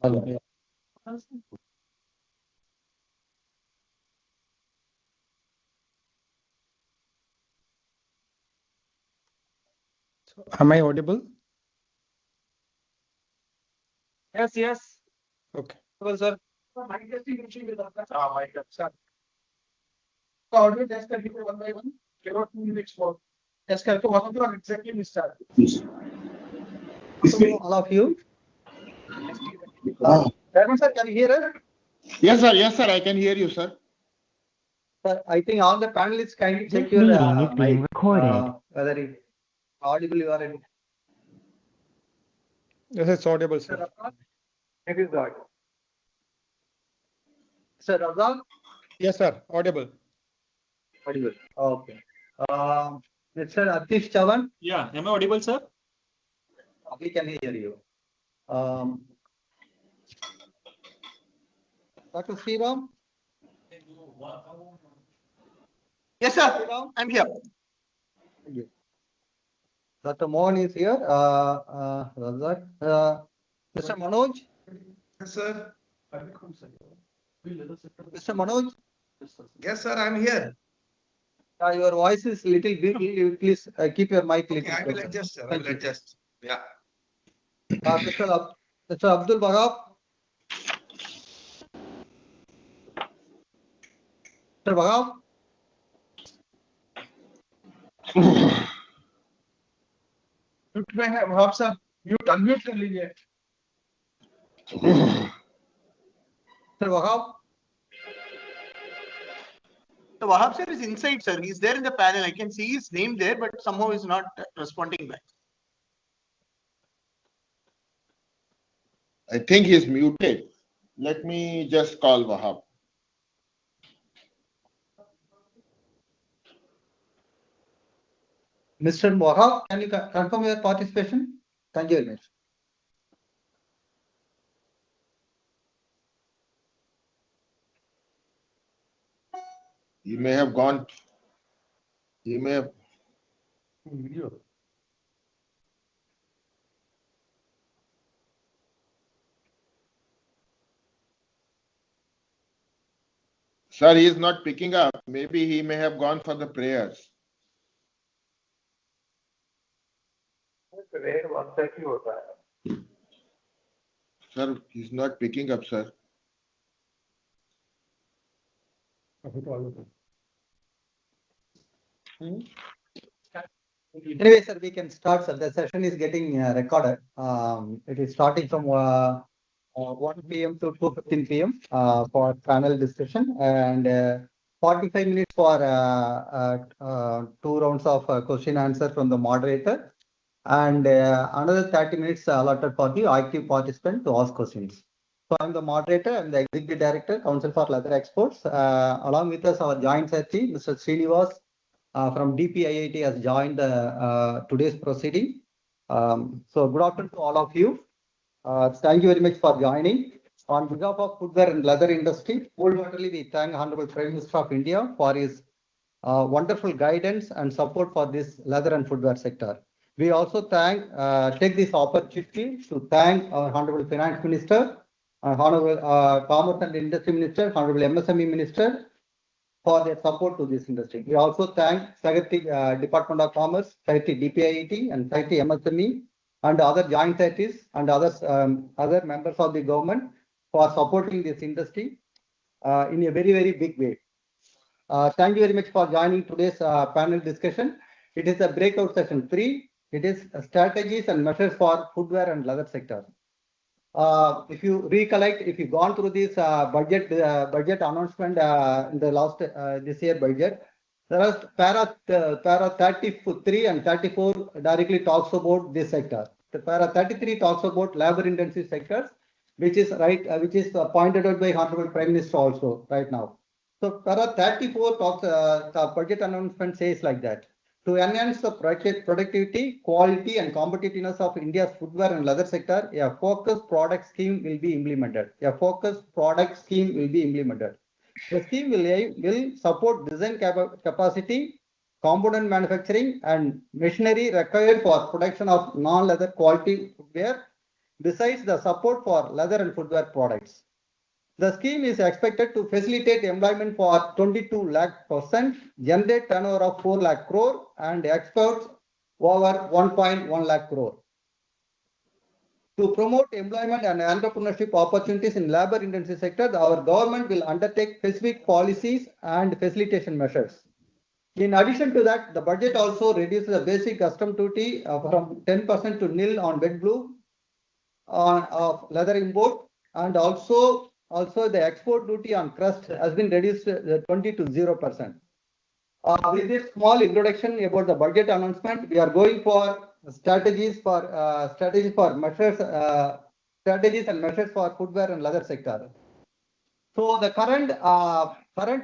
Am I audible? Yes, yes. Okay. Well, sir. Mic testing issue with us. Mic test. Audio test करके one by one. Give out 2 minutes more. Test करके one of you are exactly start. All of you. Raymond sir, can you hear us? Yes, sir. Yes, sir. I can hear you, sir. Sir, I think all the panelists kindly check This your meeting is being mic, recorded. whether it audible you are in. Yes, it's audible, sir. It is God. Sir Razak? Yes, sir. Audible. Audible. Okay. Mr. Atish Chavan? Yeah, am I audible, sir? We can hear you. Dr. Sriram? Yes, sir. I'm here. Dr. Mohan is here. Razak. Mr. Manoj? Yes, sir. Mr. Manoj? Yes, sir. I'm here. Your voice is little big. Please keep your mic little. Okay, I will closer. adjust, sir. I Thank will you. adjust. Yeah. Mr. Abdul Wahab? Mr. Wahab? Mute में है वहाब साहब, mute unmute कर लीजिए. Mr. Wahab? So Wahab sir is inside, sir. He's there in the panel. I can see his name there, but somehow he's not responding back. I think he's muted. Let me just call Wahab. Mr. Wahab, can you confirm your participation? Thank you very much. He may have gone. He may have. Sir, he is not picking up. Maybe he may have gone for the prayers. Sir, he's not picking up, sir. Anyway, sir, we can start, sir. The session is getting recorded. It is starting from 1 p.m. to 2:15 p.m. For panel discussion, and 45 minutes for 2 rounds of question answer from the moderator, and another 30 minutes allotted for the active participant to ask questions. So I'm the moderator and the Executive Director, Council for Leather Exports. Along with us, our joint secretary, Mr. Srinivas from DPIIT has joined today's proceeding. So good afternoon to all of you. Thank you very much for joining. On behalf of footwear and leather industry, wholeheartedly we thank Hon'ble Prime Minister of India for his wonderful guidance and support for this leather and footwear sector. We also take this opportunity to thank our Hon'ble Finance Minister, Hon'ble Commerce and Industry Minister, Hon'ble MSME Minister for their support to this industry. We also thank Secretary Department of Commerce, Secretary DPIIT and Secretary MSME and other joint secretaries and other members of the government for supporting this industry in a very, very big way. Thank you very much for joining today's panel discussion. It is a breakout session 3. It is strategies and measures for footwear and leather sector. If you recollect, if you've gone through this budget announcement in the last this year budget, there is para 33 and 34 directly talks about this sector. The para 33 talks about labor intensive sectors, which is pointed out by Hon'ble Prime Minister also right now. So para 34 talks the budget announcement says like that. To enhance the productivity, quality and competitiveness of India's footwear and leather sector, a focused product scheme will be implemented. The scheme will support design capacity, component manufacturing and machinery required for production of non-leather quality footwear, besides the support for leather and footwear products. The scheme is expected to facilitate employment for 22 lakh persons, generate turnover of 4 lakh crore and exports over 1.1 lakh crore. To promote employment and entrepreneurship opportunities in labor-intensive sector, our government will undertake specific policies and facilitation measures. In addition to that, the budget also reduces the basic custom duty from 10% to nil on wet blue of leather import, and also the export duty on crust has been reduced 20 to 0%. With this small introduction about the budget announcement, we are going for strategies and measures for footwear and leather sector. So the current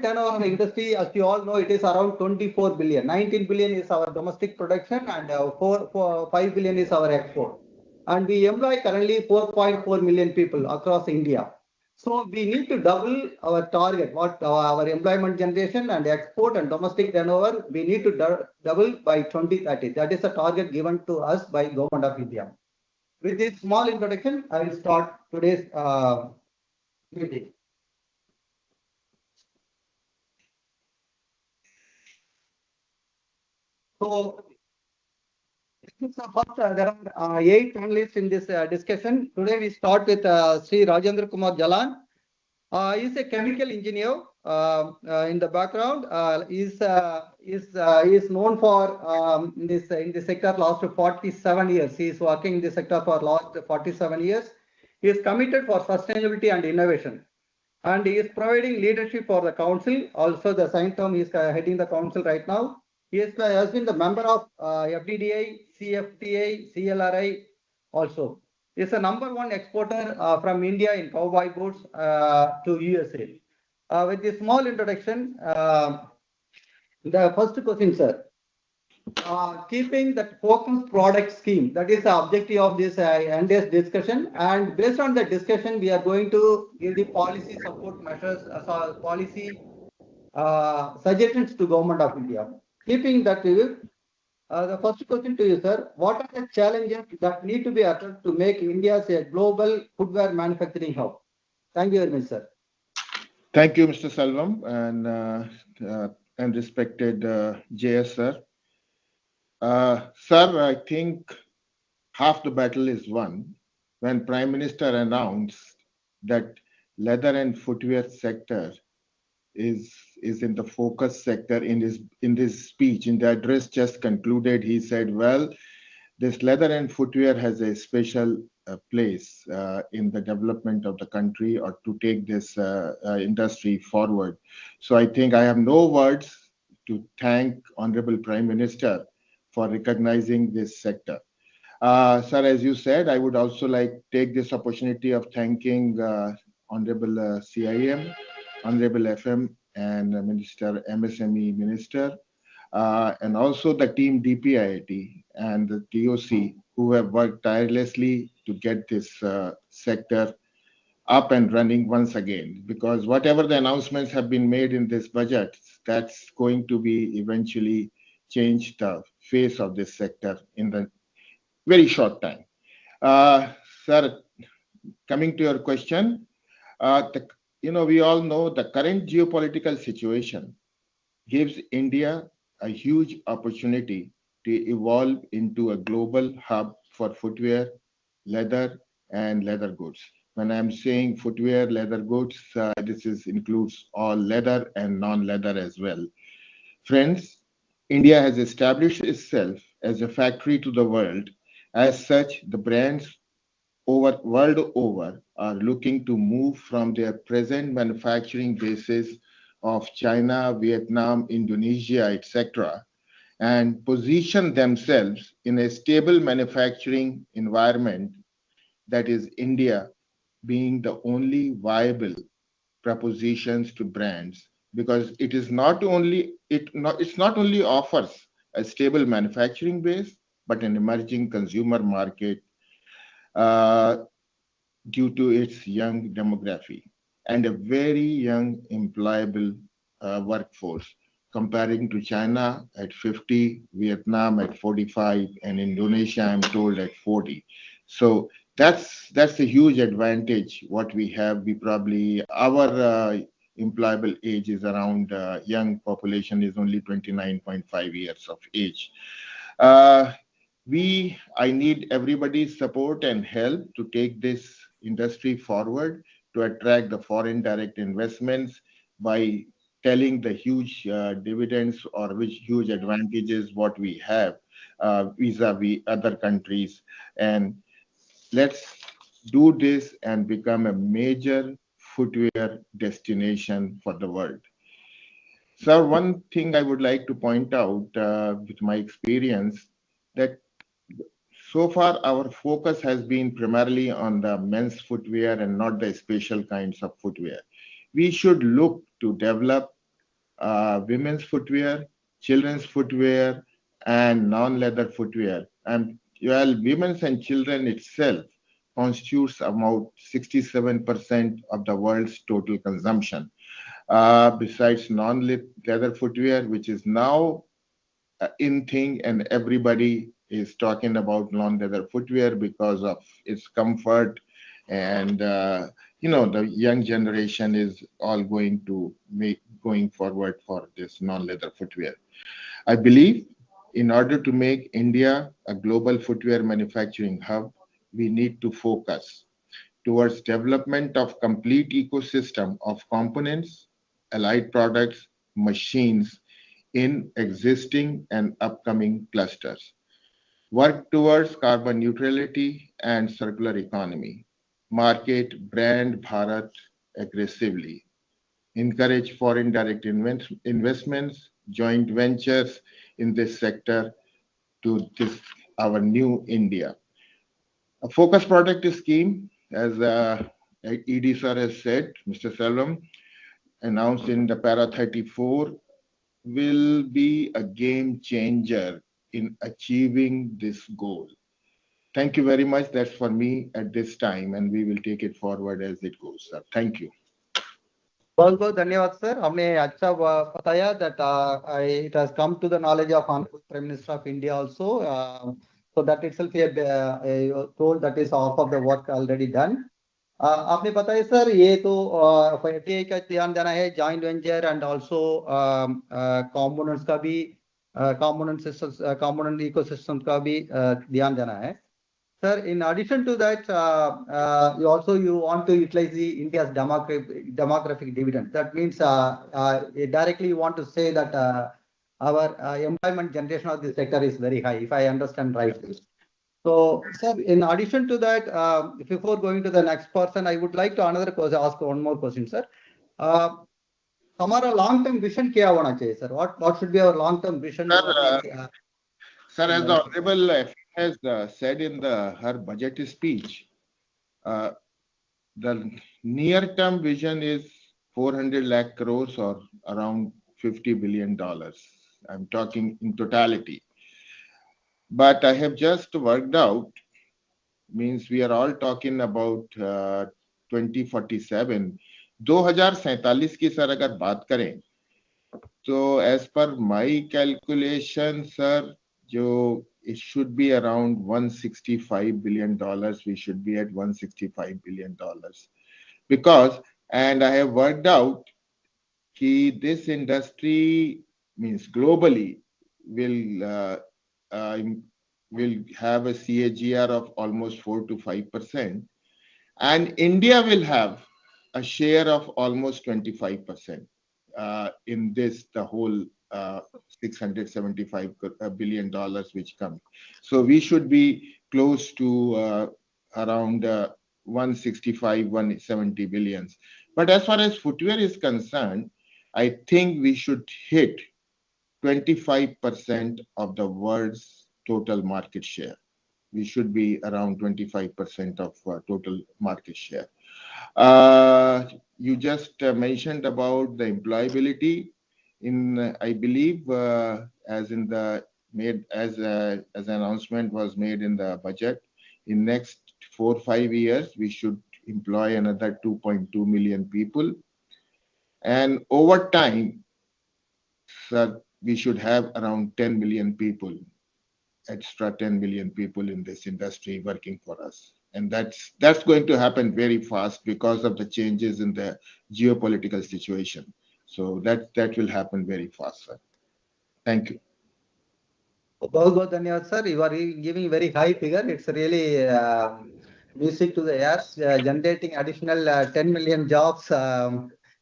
turnover of the industry, as you all know, it is around 24 billion. 19 billion is our domestic production and 5 billion is our export. And we employ currently 4.4 million people across India. So we need to double our target, our employment generation and export and domestic turnover, we need to double by 2030. That is the target given to us by Government of India. With this small introduction, I will start today's meeting. So, first, there are 8 panelists in this discussion. Today we start with Sri Rajendra Kumar Jalan. He is a chemical engineer in the background. He is known for in this sector last 47 years. He is working in this sector for last 47 years. He is committed for sustainability and innovation. And he is providing leadership for the council. Also, the same term he is heading the council right now. He has been the member of FDDI, CFTA, CLRI also. He is the #1 exporter from India in cowboy goods to USA. With this small introduction, the first question, sir. Keeping that focused product scheme, that is the objective of this endless discussion. And based on the discussion, we are going to give the policy support measures, policy suggestions to Government of India. Keeping that view, the first question to you, sir, what are the challenges that need to be addressed to make India a global footwear manufacturing hub? Thank you very much, sir. Thank you, Mr. Selvam, and respected JS, sir. Sir, I think half the battle is won when Prime Minister announced that leather and footwear sector is in the focus sector. In his speech, in the address just concluded, he said, well, this leather and footwear has a special place in the development of the country or to take this industry forward. So I think I have no words to thank Honorable Prime Minister for recognizing this sector. Sir, as you said, I would also like take this opportunity of thanking Honorable CIM, Honorable FM and Minister MSME Minister, and also the team DPIIT and the TOC who have worked tirelessly to get this sector up and running once again, because whatever the announcements have been made in this budget, that's going to be eventually change the face of this sector in the very short time. Sir, coming to your question, we all know the current geopolitical situation gives India a huge opportunity to evolve into a global hub for footwear, leather, and leather goods. When I'm saying footwear, leather goods, this includes all leather and non-leather as well. Friends, India has established itself as a factory to the world. As such, the brands world over are looking to move from their present manufacturing bases of China, Vietnam, Indonesia, etc., and position themselves in a stable manufacturing environment, that is India being the only viable propositions to brands, because it's not only offers a stable manufacturing base, but an emerging consumer market due to its young demography and a very young employable workforce, comparing to China at 50, Vietnam at 45, and Indonesia, I'm told, at 40. So That's a huge advantage. What we have, we probably our employable age is around young population is only 29.5 years of age. Uh, I need everybody's support and help to take this industry forward to attract the foreign direct investments by telling the huge dividends or which huge advantages what we have vis-a-vis other countries. And let's do this and become a major footwear destination for the world. So one thing I would like to point out with my experience that so far our focus has been primarily on the men's footwear and not the special kinds of footwear. We should look to develop women's footwear, children's footwear, and non-leather footwear. And well, women's and children itself constitutes about 67% of the world's total consumption. Besides non-leather footwear, which is now in thing, and everybody is talking about non-leather footwear because of its comfort, and the young generation is all going forward for this non-leather footwear. I believe in order to make India a global footwear manufacturing hub, we need to focus towards development of complete ecosystem of components, allied products, machines in existing and upcoming clusters. Work towards carbon neutrality and circular economy. Market brand Bharat aggressively. Encourage foreign direct investments, joint ventures in this sector to this our new India. A focus product scheme, as ED sir has said, Mr. Selvam, announced in the Para 34, will be a game changer in achieving this goal. Thank you very much. That's for me at this time, and we will take it forward as it goes, sir. Thank you. बहुत बहुत धन्यवाद sir, हमने अच्छा बताया that it has come to the knowledge of Hon'ble Prime Minister of India also. So that itself a told that is half of the work already done. आपने बताया sir ये तो FTA का ध्यान देना है, joint venture and also components का भी component ecosystem का भी ध्यान देना है. Sir, in addition to that, you want to utilize the India's demographic dividend. That means directly you want to say that our employment generation of this sector is very high, if I understand rightly. So, sir, in addition to that, before going to the next person, I would like to ask one more question, sir. हमारा long-term vision क्या होना चाहिए, sir? What should be our long-term vision? Sir, as the Honorable has said in her budget speech, the near-term vision is 400 lakh crores or around $50 billion. I'm talking in totality. But I have just worked out, means we are all talking about 2047. 2047 की sir अगर बात करें, तो as per my calculation, sir, it should be around $165 billion. We should be at $165 billion. Because, and I have worked out that this industry means globally will have a CAGR of almost 4 to 5%. And India will have a share of almost 25% in this, the whole $675 billion which come. So we should be close to around 165, 170 billions. But as far as footwear is concerned, I think we should hit 25% of the world's total market share. We should be around 25% of total market share. You just mentioned about the employability. I believe as an announcement was made in the budget, in next 4 or 5 years we should employ another 2.2 million people, and over time, sir, we should have around 10 million people, extra 10 million people in this industry working for us. And that's going to happen very fast because of the changes in the geopolitical situation. So that will happen very fast, sir. Thank you. Bahut dhanyawad, sir. You are giving very high figure. It's really music to the ears, generating additional 10 million jobs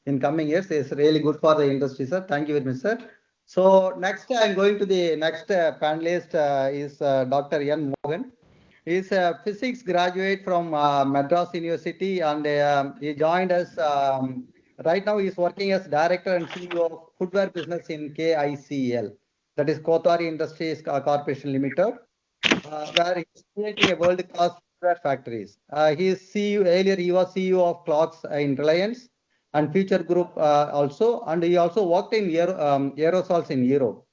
in coming years. It's really good for the industry, sir. Thank you very much, sir. So next, I'm going to the next panelist is Dr. N. Mohan. He's a physics graduate from Madras University, and he joined us. Right now, he's working as director and CEO of footwear business in KICL. That is Kothari Industries Corporation Limited, where he's creating a world-class footwear factories. He is CEO, earlier he was CEO of Clocks in Reliance and Future Group also, and he also worked in aerosols in Europe.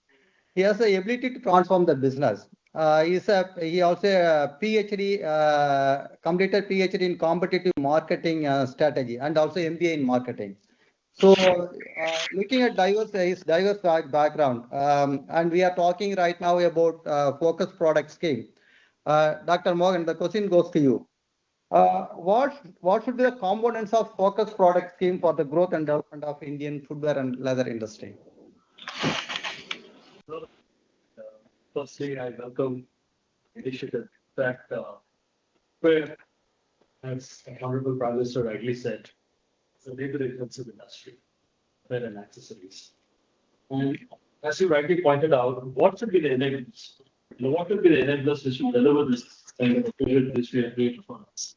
He has the ability to transform the business. He also PhD, completed PhD in competitive marketing strategy and also MBA in marketing. So, looking at his diverse background, and we are talking right now about focus product scheme. Dr. Mohan, the question goes to you. What should be the components of focus product scheme for the growth and development of Indian footwear and leather industry? Firstly, I welcome initiative that where, as Hon'ble Prime Minister rightly said, it's a labor-intensive industry, wear and accessories. And as you rightly pointed out, what should be the enablers? What would be the enablers which should deliver this kind of period which we have created for us?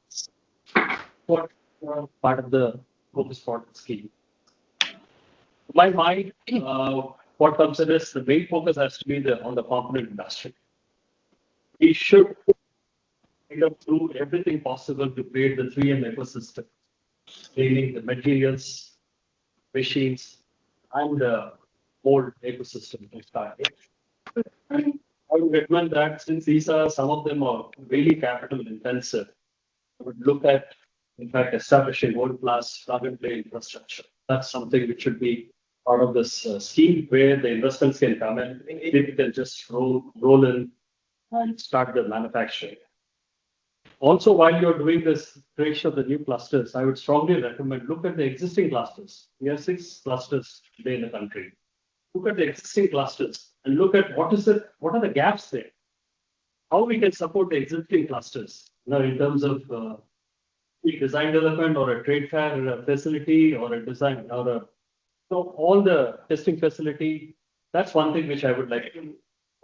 What part of the focus product scheme? To my mind, what comes in is the main focus has to be on the component industry. We should do everything possible to create the 3M ecosystem, meaning the materials, machines, and the whole ecosystem. And I would recommend that since these are some of them are really capital intensive, I would look at, in fact, establishing world-class plug-and-play infrastructure. That's something which should be part of this scheme where the investments can come in. People can just roll in and start the manufacturing. Also, while you're doing this creation of the new clusters, I would strongly recommend look at the existing clusters. We have 6 clusters today in the country. Look at the existing clusters and look at what are the gaps there. How we can support the existing clusters, in terms of design development or a trade fair facility or a design or a all the testing facility. That's one thing which I would like to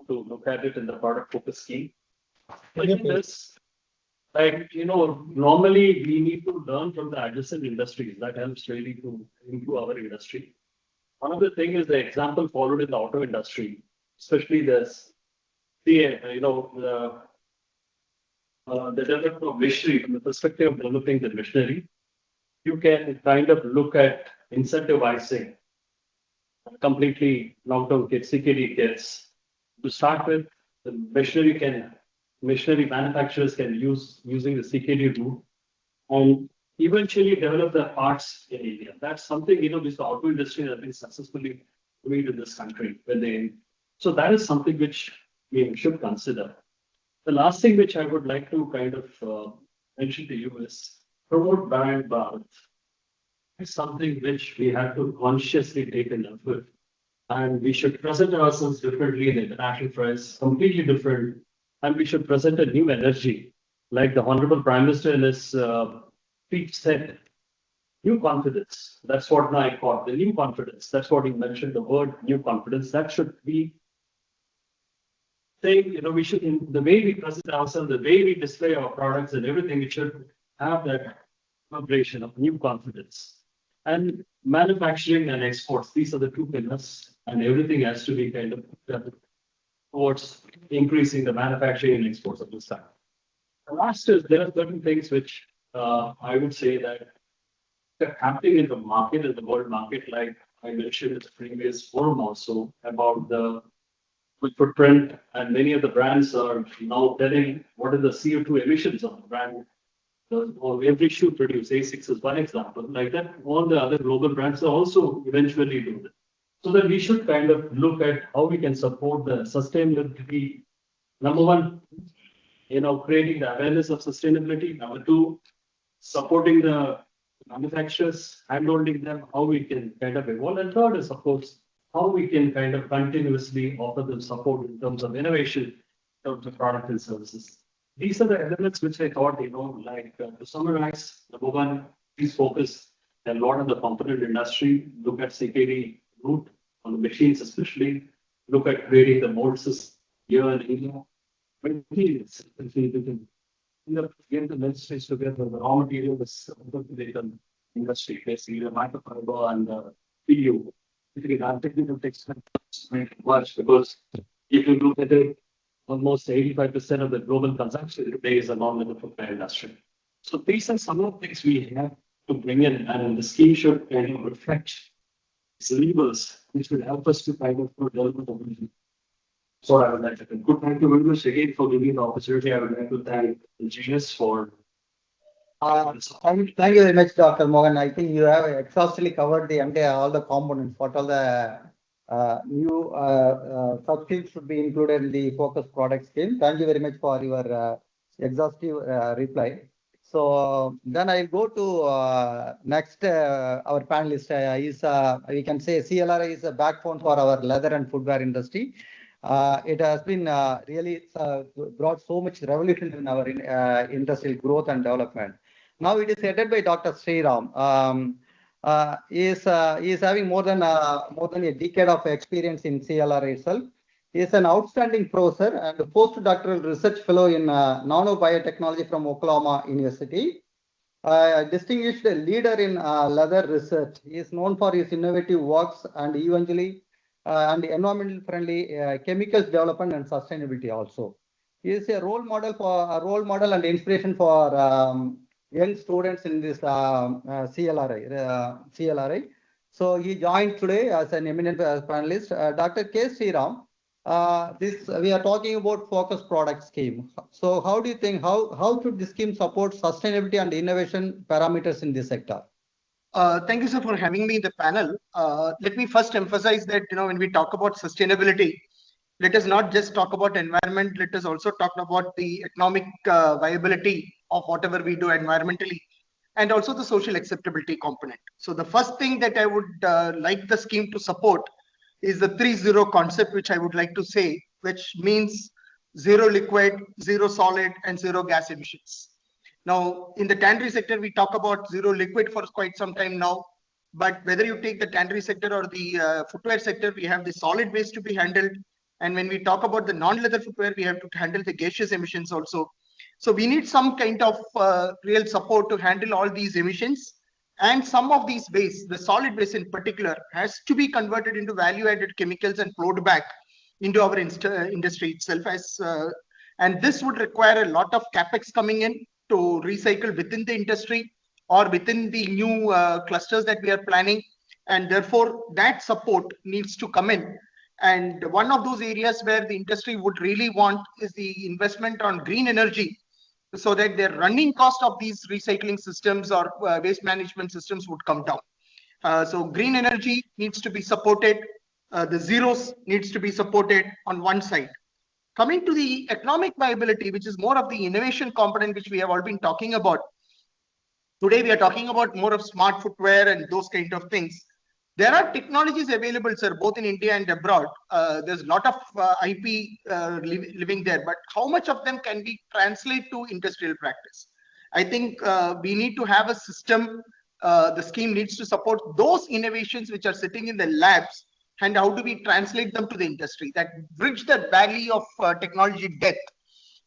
look at it in the product focus scheme. This, normally we need to learn from the adjacent industries. That helps really to improve our industry. One of the things is the example followed in the auto industry, especially this, the development of machinery from the perspective of developing the machinery. You can kind of look at incentivizing completely long-term kits, CKD kits. To start with, the machinery manufacturers can using the CKD route and eventually develop the parts in India. That's something, which the auto industry has been successfully doing in this country. So that is something which we should consider. The last thing which I would like to kind of mention to you is promote brand Bharat. It's something which we have to consciously take an effort, and we should present ourselves differently in the international press, completely different, and we should present a new energy, like the Hon'ble Prime Minister in his speech said, new confidence. That's what I call the new confidence. That's what he mentioned, the word new confidence. That should be saying, we should, in the way we present ourselves, the way we display our products and everything, we should have that vibration of new confidence. And manufacturing and exports, these are the 2 pillars, and everything has to be kind of towards increasing the manufacturing and exports of this time. The last is there are certain things which I would say that are happening in the market, in the world market, like I mentioned in the previous forum also about the footprint, and many of the brands are now telling what are the CO2 emissions of the brand. Or every shoe produced, A6 is one example. Like that, all the other global brands are also eventually doing that. So that we should kind of look at how we can support the sustainability. Number one, creating the awareness of sustainability. Number two, supporting the manufacturers, handholding them, how we can kind of evolve. And third is, of course, how we can kind of continuously offer them support in terms of innovation, in terms of product and services. These are the elements which I thought, to summarize, number one, please focus a lot on the component industry, look at CKD route on the machines especially, look at creating the molds here in India. Materials, we can get the ministries together, the raw material is the industry, basically the microfiber and the PU. Technical textile much because if you look at it, almost 85% of the global consumption today is along with the footwear industry. So these are some of the things we have to bring in, and the scheme should kind of reflect levers which will help us to kind of develop the vision. So I would like to conclude. Thank you very much again for giving the opportunity. I would like to thank the GS for. Thank you very much, Dr. Mohan. I think you have exhaustively covered the entire all the components. What all the new subscriptions should be included in the focus product scheme. Thank you very much for your exhaustive reply. So then I'll go to next our panelist is we can say CLRI is a backbone for our leather and footwear industry. It has been really brought so much revolution in our industrial growth and development. Now it is headed by Dr. Sriram. He is having more than a decade of experience in CLRI itself. He is an outstanding professor and a postdoctoral research fellow in nanobiotechnology from Oklahoma University. Distinguished leader in leather research. He is known for his innovative works and eventually and environmental friendly chemicals development and sustainability also. He is a role model and inspiration for young students in this CLRI. So he joined today as an eminent panelist. Dr. K. Sriram, we are talking about focus product scheme. So how do you think, how should this scheme support sustainability and innovation parameters in this sector? Thank you, sir, for having me in the panel. Let me first emphasize that, when we talk about sustainability, let us not just talk about environment, let us also talk about the economic viability of whatever we do environmentally, and also the social acceptability component. So the first thing that I would like the scheme to support is the 3-0 concept, which I would like to say, which means zero liquid, zero solid, and zero gas emissions. Now, in the tannery sector, we talk about zero liquid for quite some time now, but whether you take the tannery sector or the footwear sector, we have the solid waste to be handled. And when we talk about the non-leather footwear, we have to handle the gaseous emissions also. So we need some kind of real support to handle all these emissions. And some of these waste, the solid waste in particular, has to be converted into value-added chemicals and flowed back into our industry itself. And this would require a lot of capex coming in to recycle within the industry or within the new clusters that we are planning. And therefore, that support needs to come in. And one of those areas where the industry would really want is the investment on green energy, so that the running cost of these recycling systems or waste management systems would come down. So green energy needs to be supported. The zeros needs to be supported on one side. Coming to the economic viability, which is more of the innovation component, which we have all been talking about. Today, we are talking about more of smart footwear and those kind of things. There are technologies available, sir, both in India and abroad. There's a lot of IP living there, but how much of them can we translate to industrial practice? I think we need to have a system. The scheme needs to support those innovations which are sitting in the labs, and how do we translate them to the industry? That bridge the valley of technology death.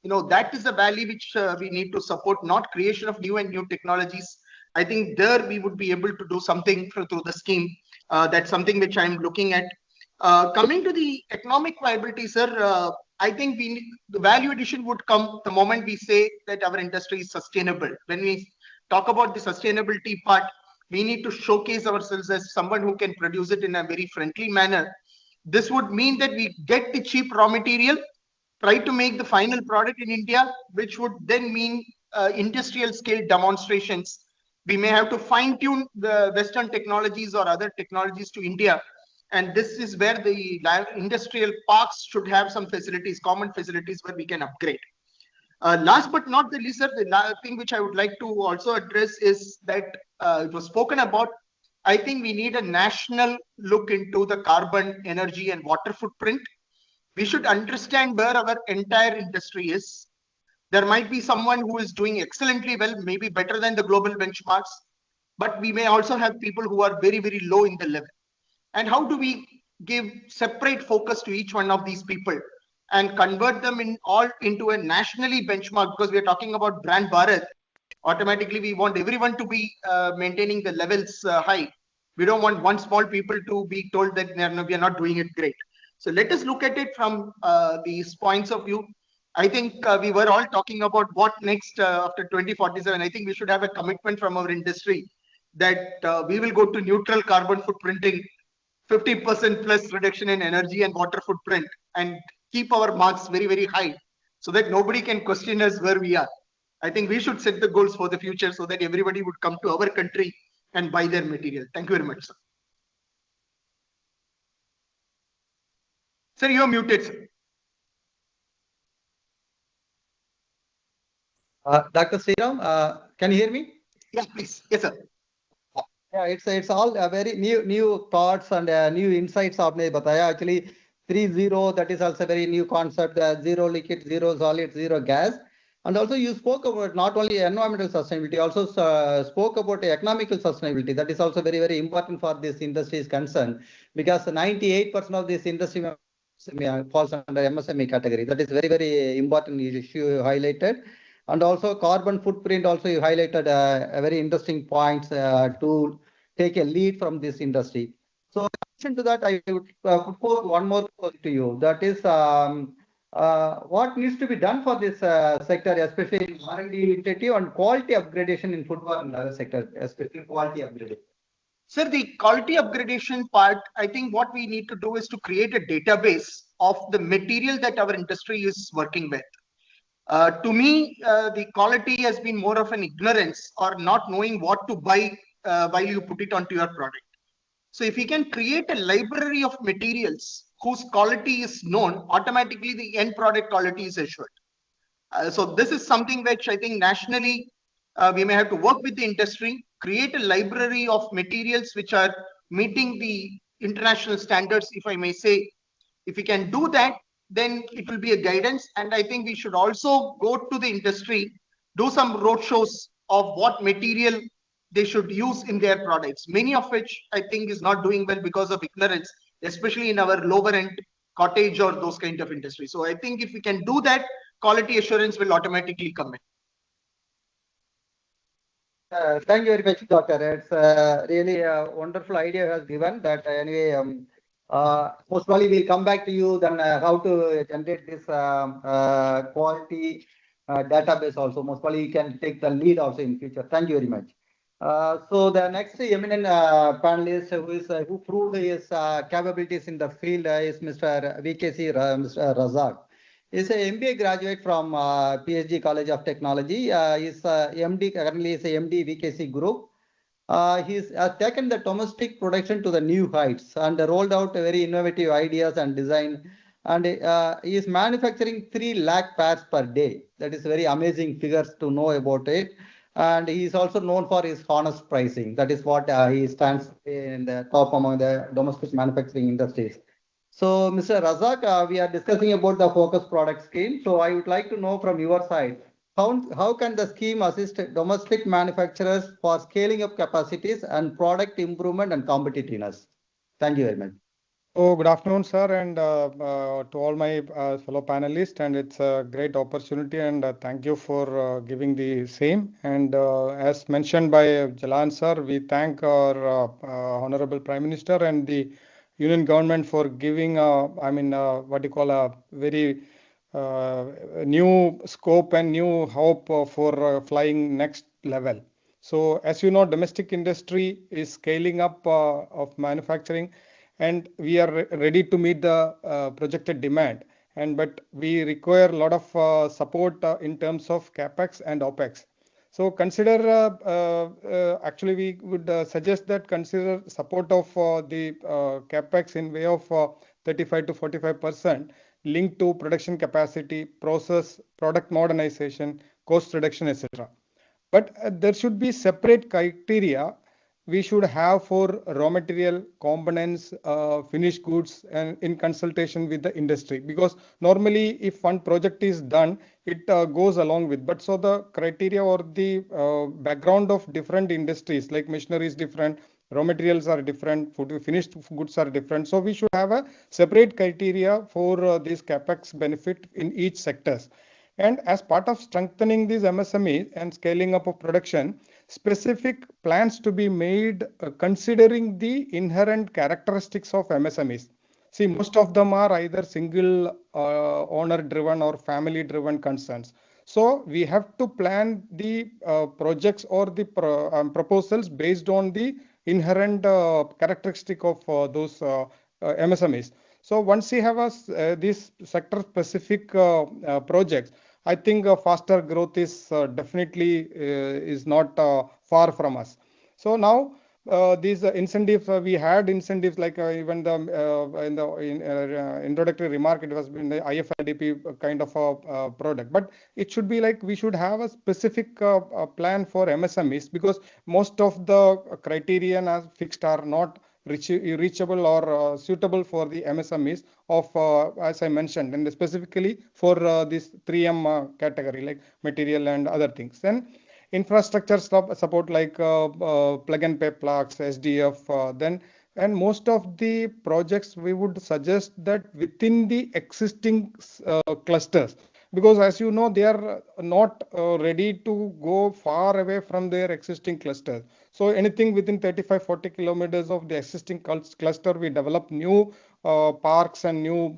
That is the valley which we need to support, not creation of new and new technologies. I think there we would be able to do something through the scheme. That's something which I'm looking at. Coming to the economic viability, sir, I think the value addition would come the moment we say that our industry is sustainable. When we talk about the sustainability part, we need to showcase ourselves as someone who can produce it in a very friendly manner. This would mean that we get the cheap raw material, try to make the final product in India, which would then mean industrial scale demonstrations. We may have to fine tune the Western technologies or other technologies to India. And this is where the industrial parks should have some facilities, common facilities where we can upgrade. Last but not the least, sir, the thing which I would like to also address is that it was spoken about. I think we need a national look into the carbon, energy, and water footprint. We should understand where our entire industry is. There might be someone who is doing excellently well, maybe better than the global benchmarks, but we may also have people who are very, very low in the level. And how do we give separate focus to each one of these people and convert them into a nationally benchmark? Because we are talking about brand Bharat. Automatically, we want everyone to be maintaining the levels high. We don't want one small people to be told that we are not doing it great. So let us look at it from these points of view. I think we were all talking about what next after 2047. I think we should have a commitment from our industry that we will go to neutral carbon footprinting, 50% plus reduction in energy and water footprint, and keep our marks very, very high so that nobody can question us where we are. I think we should set the goals for the future so that everybody would come to our country and buy their material. Thank you very much, sir. Sir, you are muted, sir. Dr. Sriram, can you hear me? Yeah, please. Yes, sir. Yeah, it's all very new thoughts and new insights आपने बताया. Actually 3-0, that is also very new concept. Zero liquid, zero solid, zero gas. And also you spoke about not only environmental sustainability, also spoke about economical sustainability. That is also very, very important for this industry is concerned, because 98% of this industry falls under MSME category. That is very, very important issue you highlighted. And also carbon footprint, also you highlighted a very interesting points to take a lead from this industry. So in addition to that, I would propose one more question to you. That is, what needs to be done for this sector, especially in R&D initiative and quality upgradation in footwear and other sectors, especially quality upgradation? Sir, the quality upgradation part, I think what we need to do is to create a database of the material that our industry is working with. To me, the quality has been more of an ignorance or not knowing what to buy while you put it onto your product. So if we can create a library of materials whose quality is known, automatically the end product quality is assured. So this is something which I think nationally we may have to work with the industry, create a library of materials which are meeting the international standards, if I may say. If we can do that, then it will be a guidance. And I think we should also go to the industry, do some roadshows of what material they should use in their products, many of which I think is not doing well because of ignorance, especially in our lower end cottage or those kind of industries. So I think if we can do that, quality assurance will automatically come in. Thank you very much, Doctor. It's really a wonderful idea you have given that. Anyway, most probably we'll come back to you then how to generate this quality database also. Most probably you can take the lead also in future. Thank you very much. So the next eminent panelist who proved his capabilities in the field is Mr. VKC Mr. Razak. He's an MBA graduate from PSG College of Technology. He's MD, currently is a MD VKC Group. He's taken the domestic production to the new heights and rolled out very innovative ideas and design. And he is manufacturing 3 lakh pairs per day. That is very amazing figures to know about it. And he is also known for his honest pricing. That is what he stands in the top among the domestic manufacturing industries. So, Mr. Razak, we are discussing about the focus product scheme. So, I would like to know from your side, how can the scheme assist domestic manufacturers for scaling up capacities and product improvement and competitiveness? Thank you very much. Oh, good afternoon, sir, and to all my fellow panelists. And it's a great opportunity, and thank you for giving the same. And as mentioned by Jalan, sir, we thank our Honorable Prime Minister and the Union government for giving, what you call a very new scope and new hope for flying next level. So, as you know, domestic industry is scaling up of manufacturing, and we are ready to meet the projected demand. But we require a lot of support in terms of capex and opex. So consider, actually we would suggest that consider support of the capex in way of 35 to 45%, linked to production capacity, process, product modernization, cost reduction, etc. But there should be separate criteria we should have for raw material, components, finished goods, and in consultation with the industry. Because normally, if one project is done, it goes along with. But so the criteria or the background of different industries, like machinery is different, raw materials are different, finished goods are different. So we should have a separate criteria for this capex benefit in each sectors. And as part of strengthening these MSME and scaling up of production, specific plans to be made considering the inherent characteristics of MSMEs. See, most of them are either single owner driven or family driven concerns. So we have to plan the projects or the proposals based on the inherent characteristic of those MSMEs. So once we have these sector specific projects, I think faster growth is definitely is not far from us. So now these incentives, we had incentives like even the in the introductory remark, it was been the IFLDP kind of a product, but it should be like we should have a specific plan for MSMEs, because most of the criterion as fixed are not reachable or suitable for the MSMEs of, as I mentioned, and specifically for this 3M category, like material and other things. Then infrastructure support like plug and pay plugs, SDF, then, and most of the projects we would suggest that within the existing clusters, because as you know, they are not ready to go far away from their existing clusters. So anything within 35-40 kilometers of the existing cluster, we develop new parks and new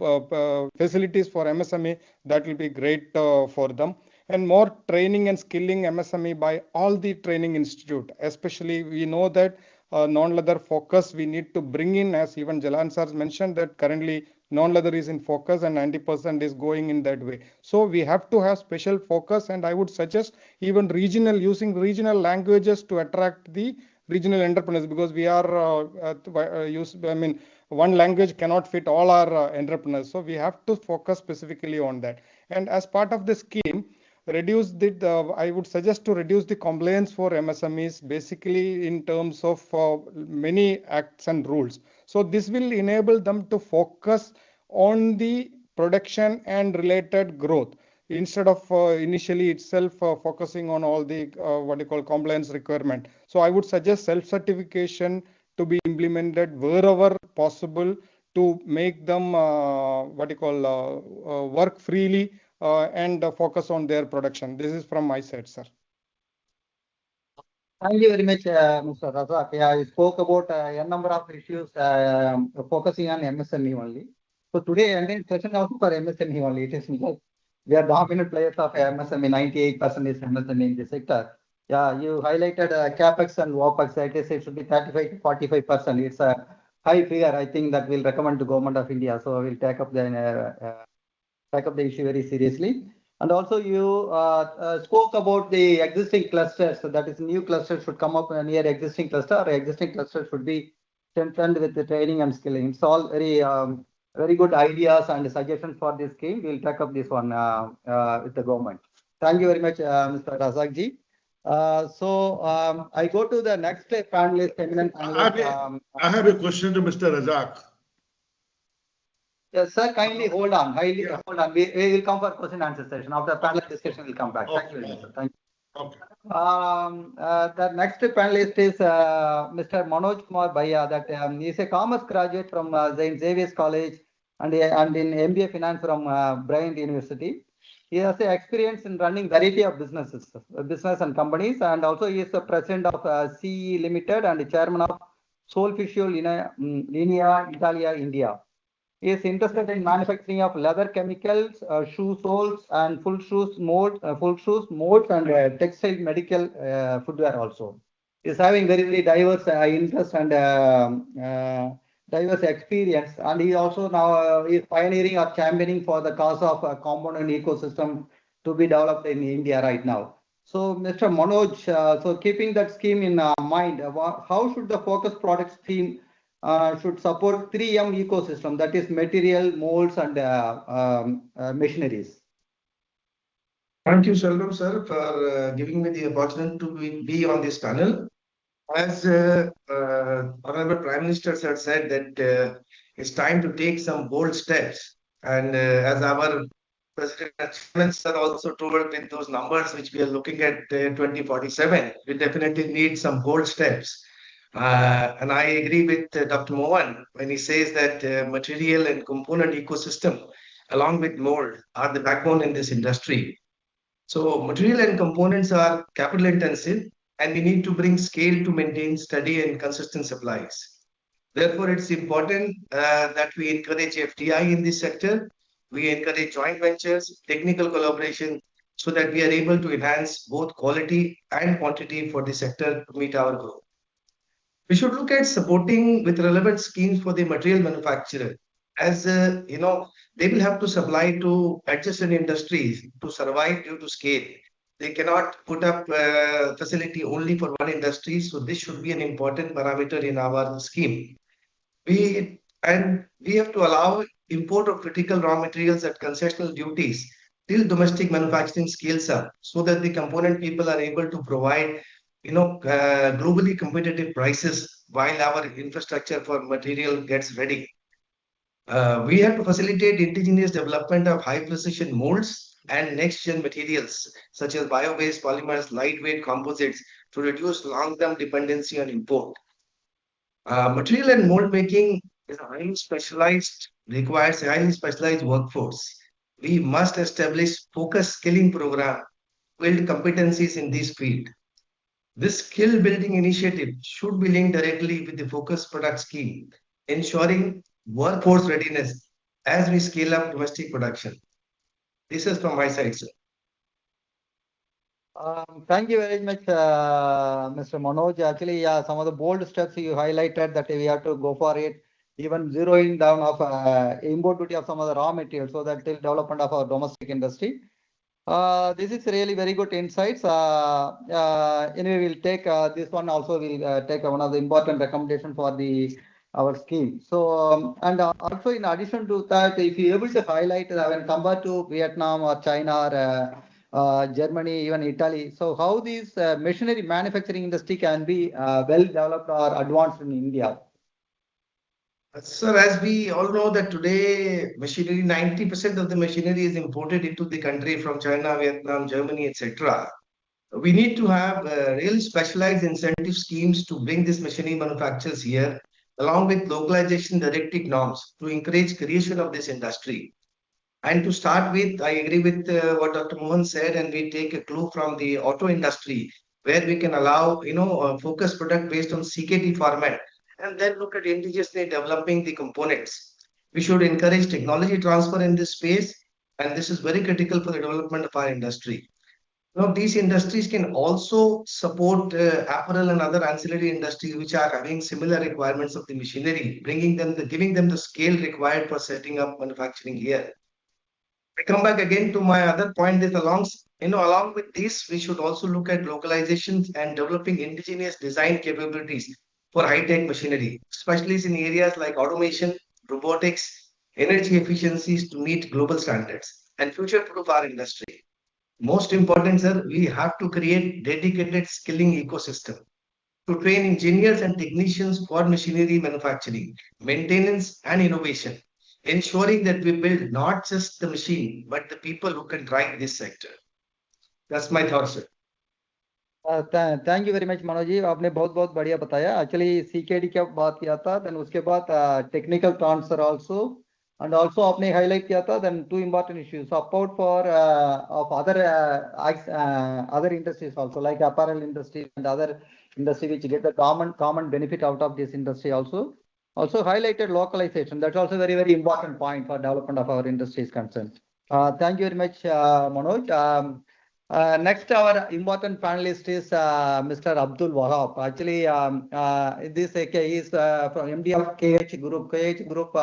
facilities for MSME. That will be great for them. And more training and skilling MSME by all the training institute. Especially we know that non-leather focus we need to bring in, as even Jalan sir mentioned that currently non-leather is in focus and 90% is going in that way. So we have to have special focus, and I would suggest even using regional languages to attract the regional entrepreneurs, because we are one language cannot fit all our entrepreneurs. So we have to focus specifically on that. And as part of the scheme, I would suggest to reduce the compliance for MSMEs, basically in terms of many acts and rules. So this will enable them to focus on the production and related growth instead of initially itself focusing on all the compliance requirement. So I would suggest self-certification to be implemented wherever possible to make them work freely and focus on their production. This is from my side, sir. Thank you very much, Mr. Razak. Yeah, I spoke about a number of issues focusing on MSME only. So today, entire session also for MSME only. It is because we are dominant players of MSME. 98% is MSME in the sector. Yeah, you highlighted capex and opex. It should be 35 to 45%. It's a high figure. I think that will recommend to Government of India. So we'll take up the issue very seriously. And also you spoke about the existing clusters. So that is, new clusters should come up near existing cluster, or existing cluster should be strengthened with the training and skilling. It's all very good ideas and suggestions for this scheme. We'll take up this one with the government. Thank you very much, Mr. Razak ji. I go to the next panelist, eminent panelist. I have a question to Mr. Razak. Yes, sir, kindly hold on. Hold on. We will come for question and answer session. After panel discussion, we'll come back. Okay. Thank you very much, sir. Thank you. Okay. The next panelist is Mr. Manoj Kumar Bhaiya. That he is a commerce graduate from St. Xavier's College and in MBA Finance from Bryant University. He has experience in running variety of business and companies, and also he is the president of CE Limited and the chairman of Solficio Linea Italia India. He is interested in manufacturing of leather chemicals, shoe soles, and full shoes molds, and textile medical footwear also. He is having very diverse interest and diverse experience, and he also now is pioneering or championing for the cause of a component ecosystem to be developed in India right now. So, Mr. Manoj, so keeping that scheme in mind, how should the focus product scheme should support 3M ecosystem, that is material, molds, and machineries. Thank you, Shalom sir, for giving me the opportunity to be on this panel. As Honorable Prime Minister sir said that it's time to take some bold steps, and as our President sir also told with those numbers which we are looking at 2047, we definitely need some bold steps. And I agree with Dr. Mohan when he says that material and component ecosystem along with mold are the backbone in this industry. So material and components are capital intensive, and we need to bring scale to maintain steady and consistent supplies. Therefore, it's important that we encourage FDI in this sector. We encourage joint ventures, technical collaboration, so that we are able to enhance both quality and quantity for the sector to meet our goal. We should look at supporting with relevant schemes for the material manufacturer. As you know, they will have to supply to adjacent industries to survive due to scale. They cannot put up facility only for one industry, so this should be an important parameter in our scheme. We have to allow import of critical raw materials at concessional duties till domestic manufacturing scales up, so that the component people are able to provide globally competitive prices while our infrastructure for material gets ready. We have to facilitate indigenous development of high precision molds and next gen materials such as bio-based polymers, lightweight composites to reduce long-term dependency on import. Material and mold making is requires a highly specialized workforce. We must establish focused skilling program, build competencies in this field. This skill building initiative should be linked directly with the focused product scheme, ensuring workforce readiness as we scale up domestic production. This is from my side, sir. Thank you very much, Mr. Manoj. Actually, some of the bold steps you highlighted that we have to go for it, even zeroing down of import duty of some of the raw materials, so that till development of our domestic industry. This is really very good insights. Anyway, we'll take this one also. We'll take one of the important recommendations for our scheme. So, and also in addition to that, if you're able to highlight when compared to Vietnam or China or Germany, even Italy, so how these machinery manufacturing industry can be well developed or advanced in India? Sir, as we all know that today machinery, 90% of the machinery is imported into the country from China, Vietnam, Germany, etc. We need to have really specialized incentive schemes to bring this machinery manufacturers here, along with localization directive norms to encourage creation of this industry. And to start with, I agree with what Dr. Mohan said, and we take a clue from the auto industry, where we can allow a focused product based on CKT format, and then look at indigenously developing the components. We should encourage technology transfer in this space, and this is very critical for the development of our industry. Now, these industries can also support apparel and other ancillary industries which are having similar requirements of the machinery, giving them the scale required for setting up manufacturing here. I come back again to my other point that along with this, we should also look at localizations and developing indigenous design capabilities for high-tech machinery, especially in areas like automation, robotics, energy efficiencies to meet global standards and future-proof our industry. Most important, sir, we have to create dedicated skilling ecosystem to train engineers and technicians for machinery manufacturing, maintenance and innovation, ensuring that we build not just the machine, but the people who can drive this sector. That's my thought, sir. Thank you very much Manoj ji, आपने बहुत बहुत बढ़िया बताया. Actually CKD की बात किया था, then उसके बाद technical transfer also, and also आपने हाईलाइट किया था then two important issues support for of other industries also like apparel industry and other industry which get the common benefit out of this industry also highlighted localization. That's also very very important point for development of our industry is concerned. Thank you very much, Manoj. Next, our important panelist is Mr. Abdul Wahab. Actually, this he is from MD of KH Group. KH Group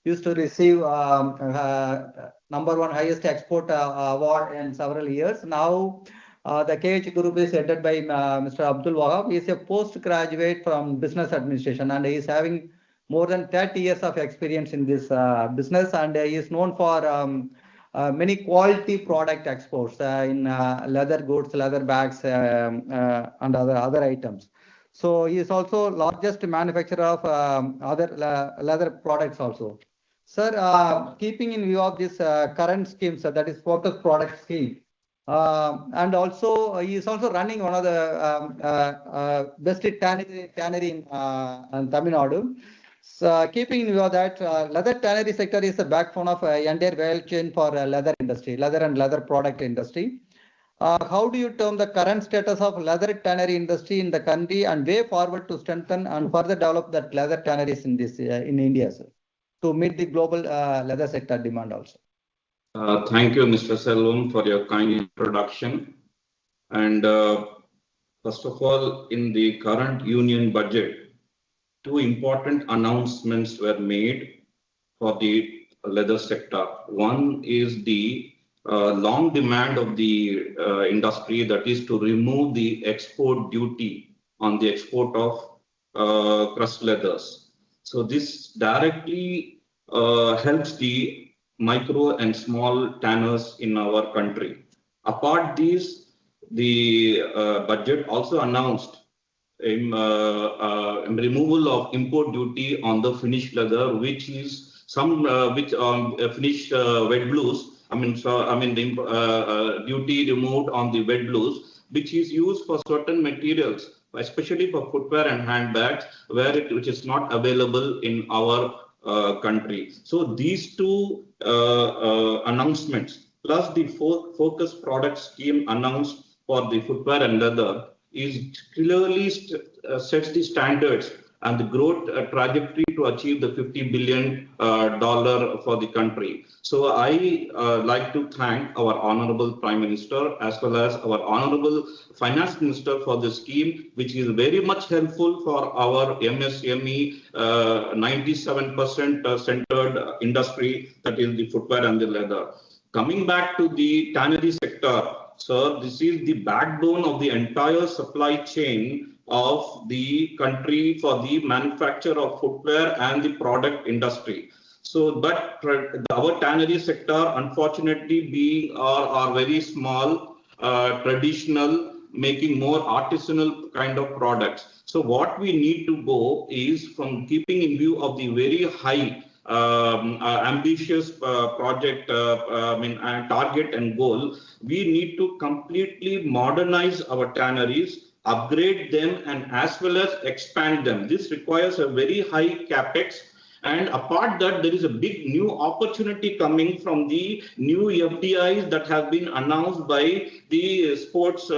used to receive #1 highest export award in several years. Now, the KH Group is headed by Mr. Abdul Wahab. He is a postgraduate from business administration, and he is having more than 30 years of experience in this business, and he is known for many quality product exports in leather goods, leather bags, and other items. So he is also largest manufacturer of other leather products also. Sir, keeping in view of this current scheme, sir, that is focus product scheme, and also he is also running one of the best tannery in Tamil Nadu. So, keeping in view of that, leather tannery sector is the backbone of entire value chain for leather industry, leather and leather product industry. How do you term the current status of leather tannery industry in the country and way forward to strengthen and further develop that leather tanneries in this in India, sir, to meet the global leather sector demand also? Thank you, Mr. Selvam, for your kind introduction. And first of all, in the current union budget, two important announcements were made for the leather sector. One is the long demand of the industry, that is to remove the export duty on the export of crushed leathers. So this directly helps the micro and small tanners in our country. Apart this, the budget also announced removal of import duty on the finished leather, which is some finished wet blues. The duty removed on the wet blues, which is used for certain materials, especially for footwear and handbags, which is not available in our country. So these two announcements, plus the focus product scheme announced for the footwear and leather, is clearly sets the standards and the growth trajectory to achieve the $50 billion for the country. So I like to thank our Honorable Prime Minister as well as our Honorable Finance Minister for the scheme, which is very much helpful for our MSME 97% centered industry, that is the footwear and the leather. Coming back to the tannery sector, sir, this is the backbone of the entire supply chain of the country for the manufacture of footwear and the product industry. So, but our tannery sector, unfortunately, being are very small, traditional, making more artisanal kind of products. So what we need to go is, from keeping in view of the very high ambitious project and target and goal, we need to completely modernize our tanneries, upgrade them, and as well as expand them. This requires a very high capex. And apart that, there is a big new opportunity coming from the new FDIs that have been announced by the sports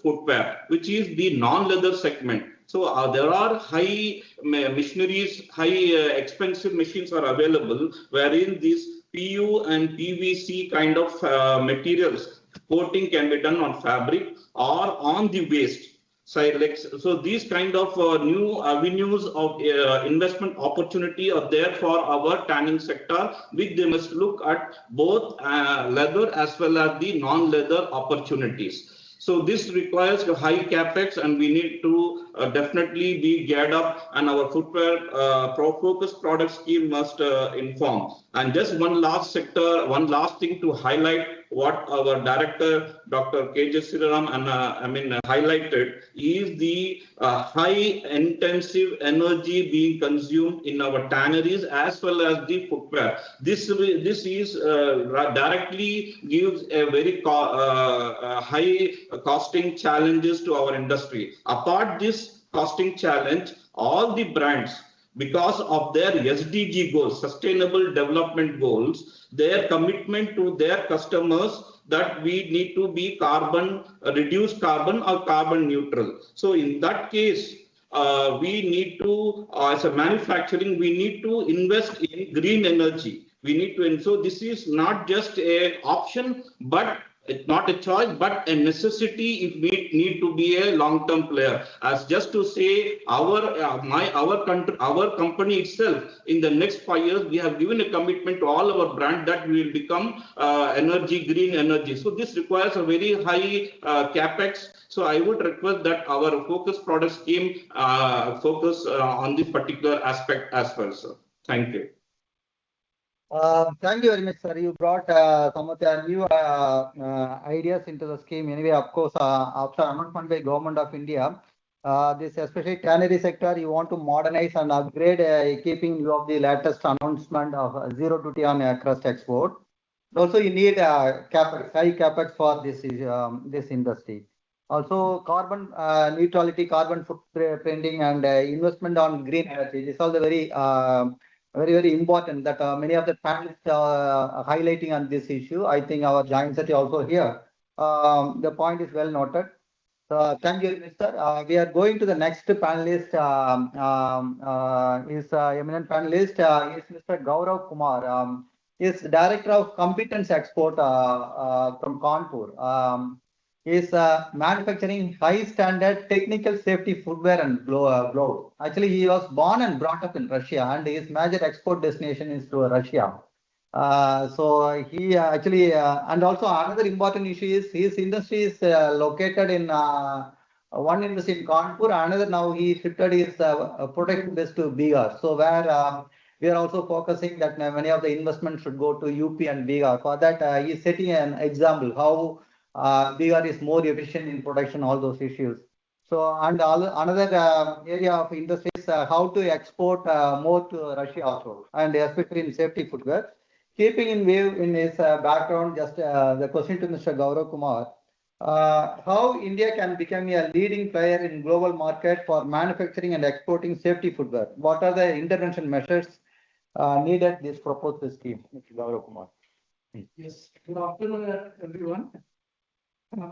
footwear, which is the non-leather segment. So there are high machineries, expensive machines are available, wherein these PU and PVC kind of materials, coating can be done on fabric or on the waste. So these kind of new avenues of investment opportunity are there for our tanning sector, which they must look at both leather as well as the non-leather opportunities. So this requires a high capex, and we need to definitely be geared up, and our footwear focus product scheme must inform. And just one last thing to highlight what our director, Dr. K.J. Sriram, highlighted is the high intensive energy being consumed in our tanneries as well as the footwear. This is directly gives a very high costing challenges to our industry. Apart this costing challenge, all the brands, because of their SDG goals, Sustainable Development Goals, their commitment to their customers that we need to be reduce carbon or carbon neutral. So in that case, we need to, as a manufacturing, we need to invest in green energy. We need to, and so this is not just an option, but it's not a choice, but a necessity if we need to be a long-term player. As just to say, our company itself, in the next 5 years, we have given a commitment to all our brand that we will become green energy. So this requires a very high capex. So I would request that our focus product scheme focus on this particular aspect as well, sir. Thank you. Thank you very much, sir. You brought some of the new ideas into the scheme. Anyway, of course, after announcement by Government of India, this especially tannery sector, you want to modernize and upgrade, keeping view of the latest announcement of zero duty on crust export. Also, you need capex, high capex for this industry. Also, carbon neutrality, carbon footprinting, and investment on green energy. This is all the very important that many of the panelists are highlighting on this issue. I think our joint secretary also here. The point is well noted. So thank you, Mr. We are going to the next panelist. Is eminent panelist is Mr. Gaurav Kumar. Is Director of Competence Export from Kanpur. Is manufacturing high standard technical safety footwear and gloves. Actually, he was born and brought up in Russia, and his major export destination is to Russia. So he actually, and also another important issue is his industry is located in one industry in Kanpur, another now he shifted his production base to Bihar. So where we are also focusing that many of the investments should go to UP and Bihar. For that, he is setting an example how Bihar is more efficient in production, all those issues. So, and another area of industry is how to export more to Russia also, and especially in safety footwear. Keeping in view in his background, just the question to Mr. Gaurav Kumar, how India can become a leading player in global market for manufacturing and exporting safety footwear? What are the intervention measures needed this proposed scheme? Mr. Gaurav Kumar. Yes, good afternoon, everyone.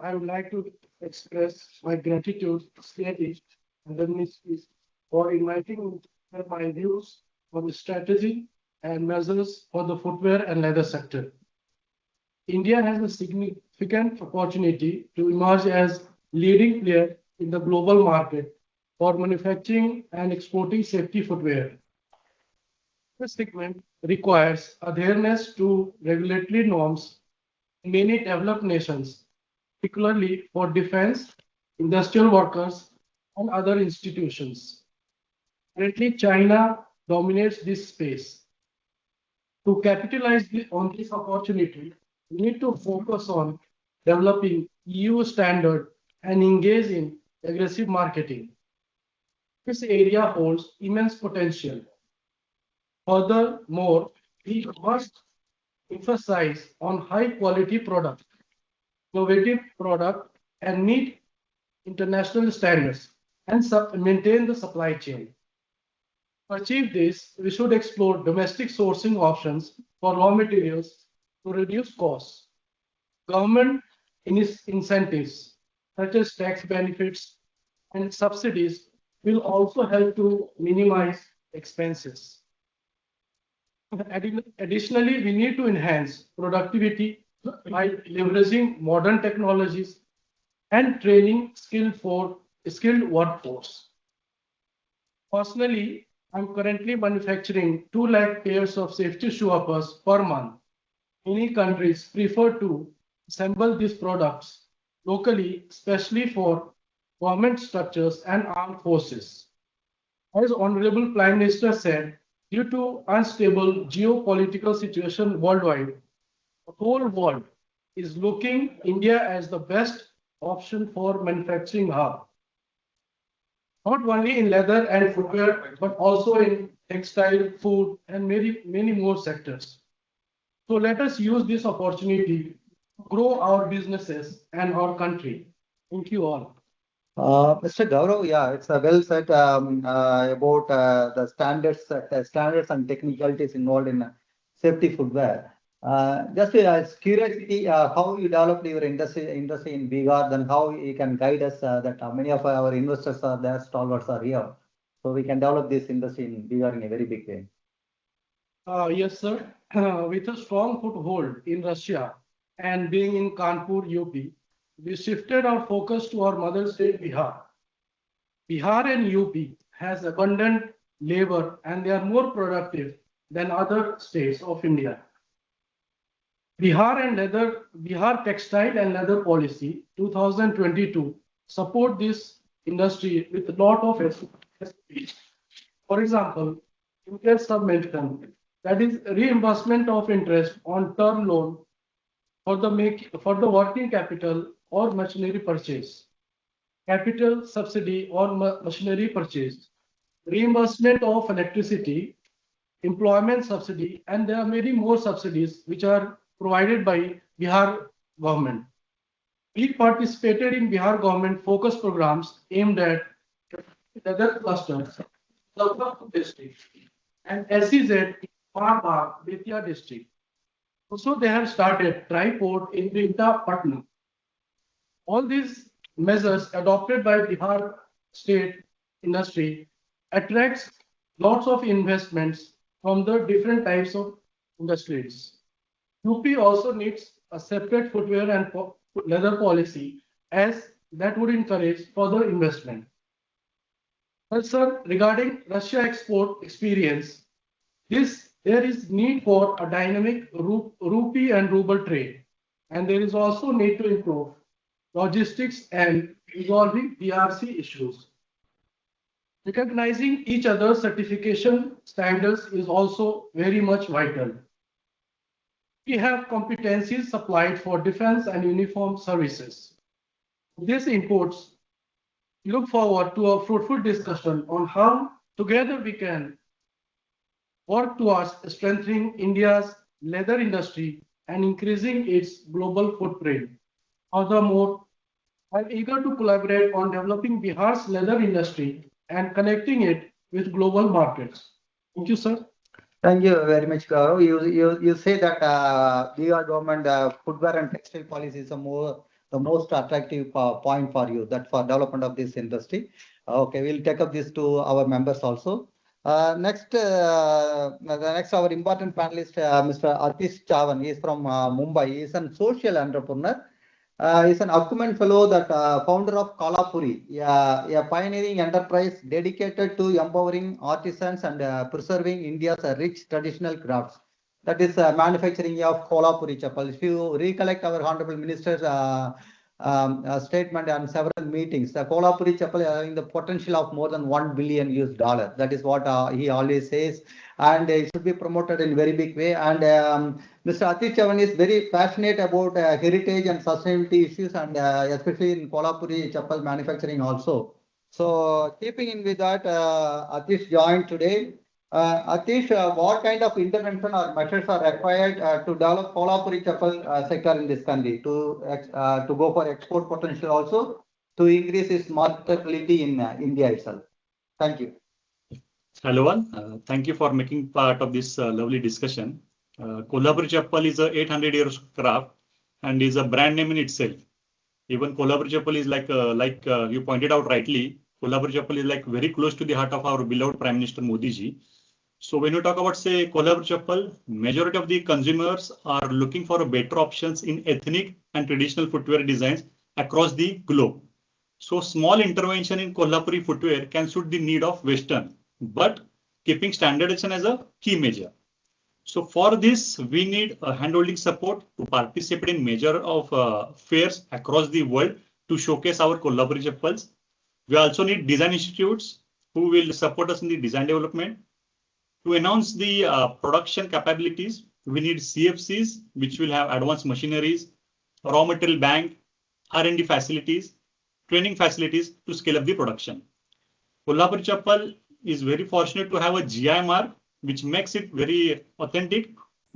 I would like to express my gratitude to State and the ministries for inviting my views on the strategy and measures for the footwear and leather sector. India has a significant opportunity to emerge as leading player in the global market for manufacturing and exporting safety footwear. This segment requires adherence to regulatory norms in many developed nations, particularly for defense, industrial workers, and other institutions. Currently, China dominates this space. To capitalize on this opportunity, we need to focus on developing EU standard and engage in aggressive marketing. This area holds immense potential. Furthermore, we must emphasize on high quality product, innovative product, and meet international standards and maintain the supply chain. To achieve this, we should explore domestic sourcing options for raw materials to reduce costs. Government incentives such as tax benefits and subsidies will also help to minimize expenses. Additionally, we need to enhance productivity by leveraging modern technologies and training skilled workforce. Personally, I'm currently manufacturing 2 lakh pairs of safety shoe uppers per month. Many countries prefer to assemble these products locally, especially for government structures and armed forces. As Honorable Prime Minister said, due to unstable geopolitical situation worldwide, the whole world is looking India as the best option for manufacturing hub. Not only in leather and footwear, but also in textile, food, and many more sectors. So let us use this opportunity to grow our businesses and our country. Thank you all. Mr. Gaurav, yeah, it's well said about the standards and technicalities involved in safety footwear. Just as curiosity, how you developed your industry in Bihar, then how you can guide us that many of our investors are there, stalwarts are here, so we can develop this industry in Bihar in a very big way. Yes, sir. With a strong foothold in Russia and being in Kanpur, UP, we shifted our focus to our mother state, Bihar. Bihar and UP has abundant labor and they are more productive than other states of India. Bihar Textile and Leather Policy 2022 support this industry with a lot of SPs. For example, interest subvention, that is reimbursement of interest on term loan for the working capital or machinery purchase, capital subsidy or machinery purchase, reimbursement of electricity, employment subsidy, and there are many more subsidies which are provided by Bihar government. We participated in Bihar government focus programs aimed at leather clusters, Jalpur district, and SEZ Parba, Bettiah district. Also, they have started triport in Brinta, Patna. All these measures adopted by Bihar state industry attracts lots of investments from the different types of industries. UP also needs a separate footwear and leather policy as that would encourage further investment. Well, sir, regarding Russia export experience, there is need for a dynamic rupee and ruble trade, and there is also need to improve logistics and resolving DRC issues. Recognizing each other's certification standards is also very much vital. We have competencies supplied for defense and uniform services. These inputs look forward to a fruitful discussion on how together we can work towards strengthening India's leather industry and increasing its global footprint. Furthermore, I'm eager to collaborate on developing Bihar's leather industry and connecting it with global markets. Thank you, sir. Thank you very much, Gaurav. You say that Bihar government footwear and textile policy is the most attractive point for you, that for development of this industry. Okay, we'll take up this to our members also. Next, our important panelist, Mr. Atish Chavan, he is from Mumbai. He is a social entrepreneur. He is an Acumen fellow, that founder of Kolhapuri, a pioneering enterprise dedicated to empowering artisans and preserving India's rich traditional crafts. That is manufacturing of Kolhapuri chappal. If you recollect our Hon'ble Minister's statement on several meetings, the Kolhapuri chappal having the potential of more than $1 billion US. That is what he always says, and it should be promoted in very big way. And Mr. Atish Chavan is very passionate about heritage and sustainability issues, and especially in Kolhapuri chappal manufacturing also. So keeping in with that, Atish joined today. Atish, what kind of intervention or measures are required to develop Kolhapuri chappal sector in this country, to go for export potential also, to increase its marketability in India itself? Thank you. Hello all. Thank you for making part of this lovely discussion. Kolhapuri chappal is a 800 years craft and is a brand name in itself. Even Kolhapuri chappal is like you pointed out rightly, Kolhapuri chappal is like very close to the heart of our beloved Prime Minister Modi ji. So when you talk about, say, Kolhapuri chappal, majority of the consumers are looking for better options in ethnic and traditional footwear designs across the globe. So small intervention in Kolhapuri footwear can suit the need of Western, but keeping standardization as a key measure. So for this, we need a handholding support to participate in major of fairs across the world to showcase our Kolhapuri chappals. We also need design institutes who will support us in the design development. To announce the production capabilities, we need CFCs, which will have advanced machineries, raw material bank, R&D facilities, training facilities to scale up the production. Kolhapuri chappal is very fortunate to have a GI mark, which makes it very authentic,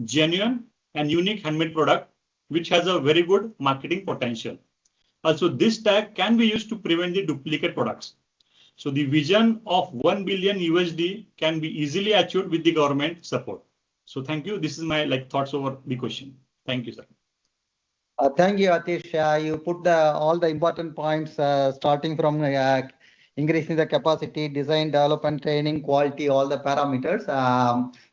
genuine, and unique handmade product, which has a very good marketing potential. Also, this tag can be used to prevent the duplicate products. So the vision of $1 billion USD can be easily achieved with the government support. So thank you. This is my thoughts over the question. Thank you, sir. Thank you, Atish. You put all the important points, starting from increasing the capacity, design, development, training, quality, all the parameters.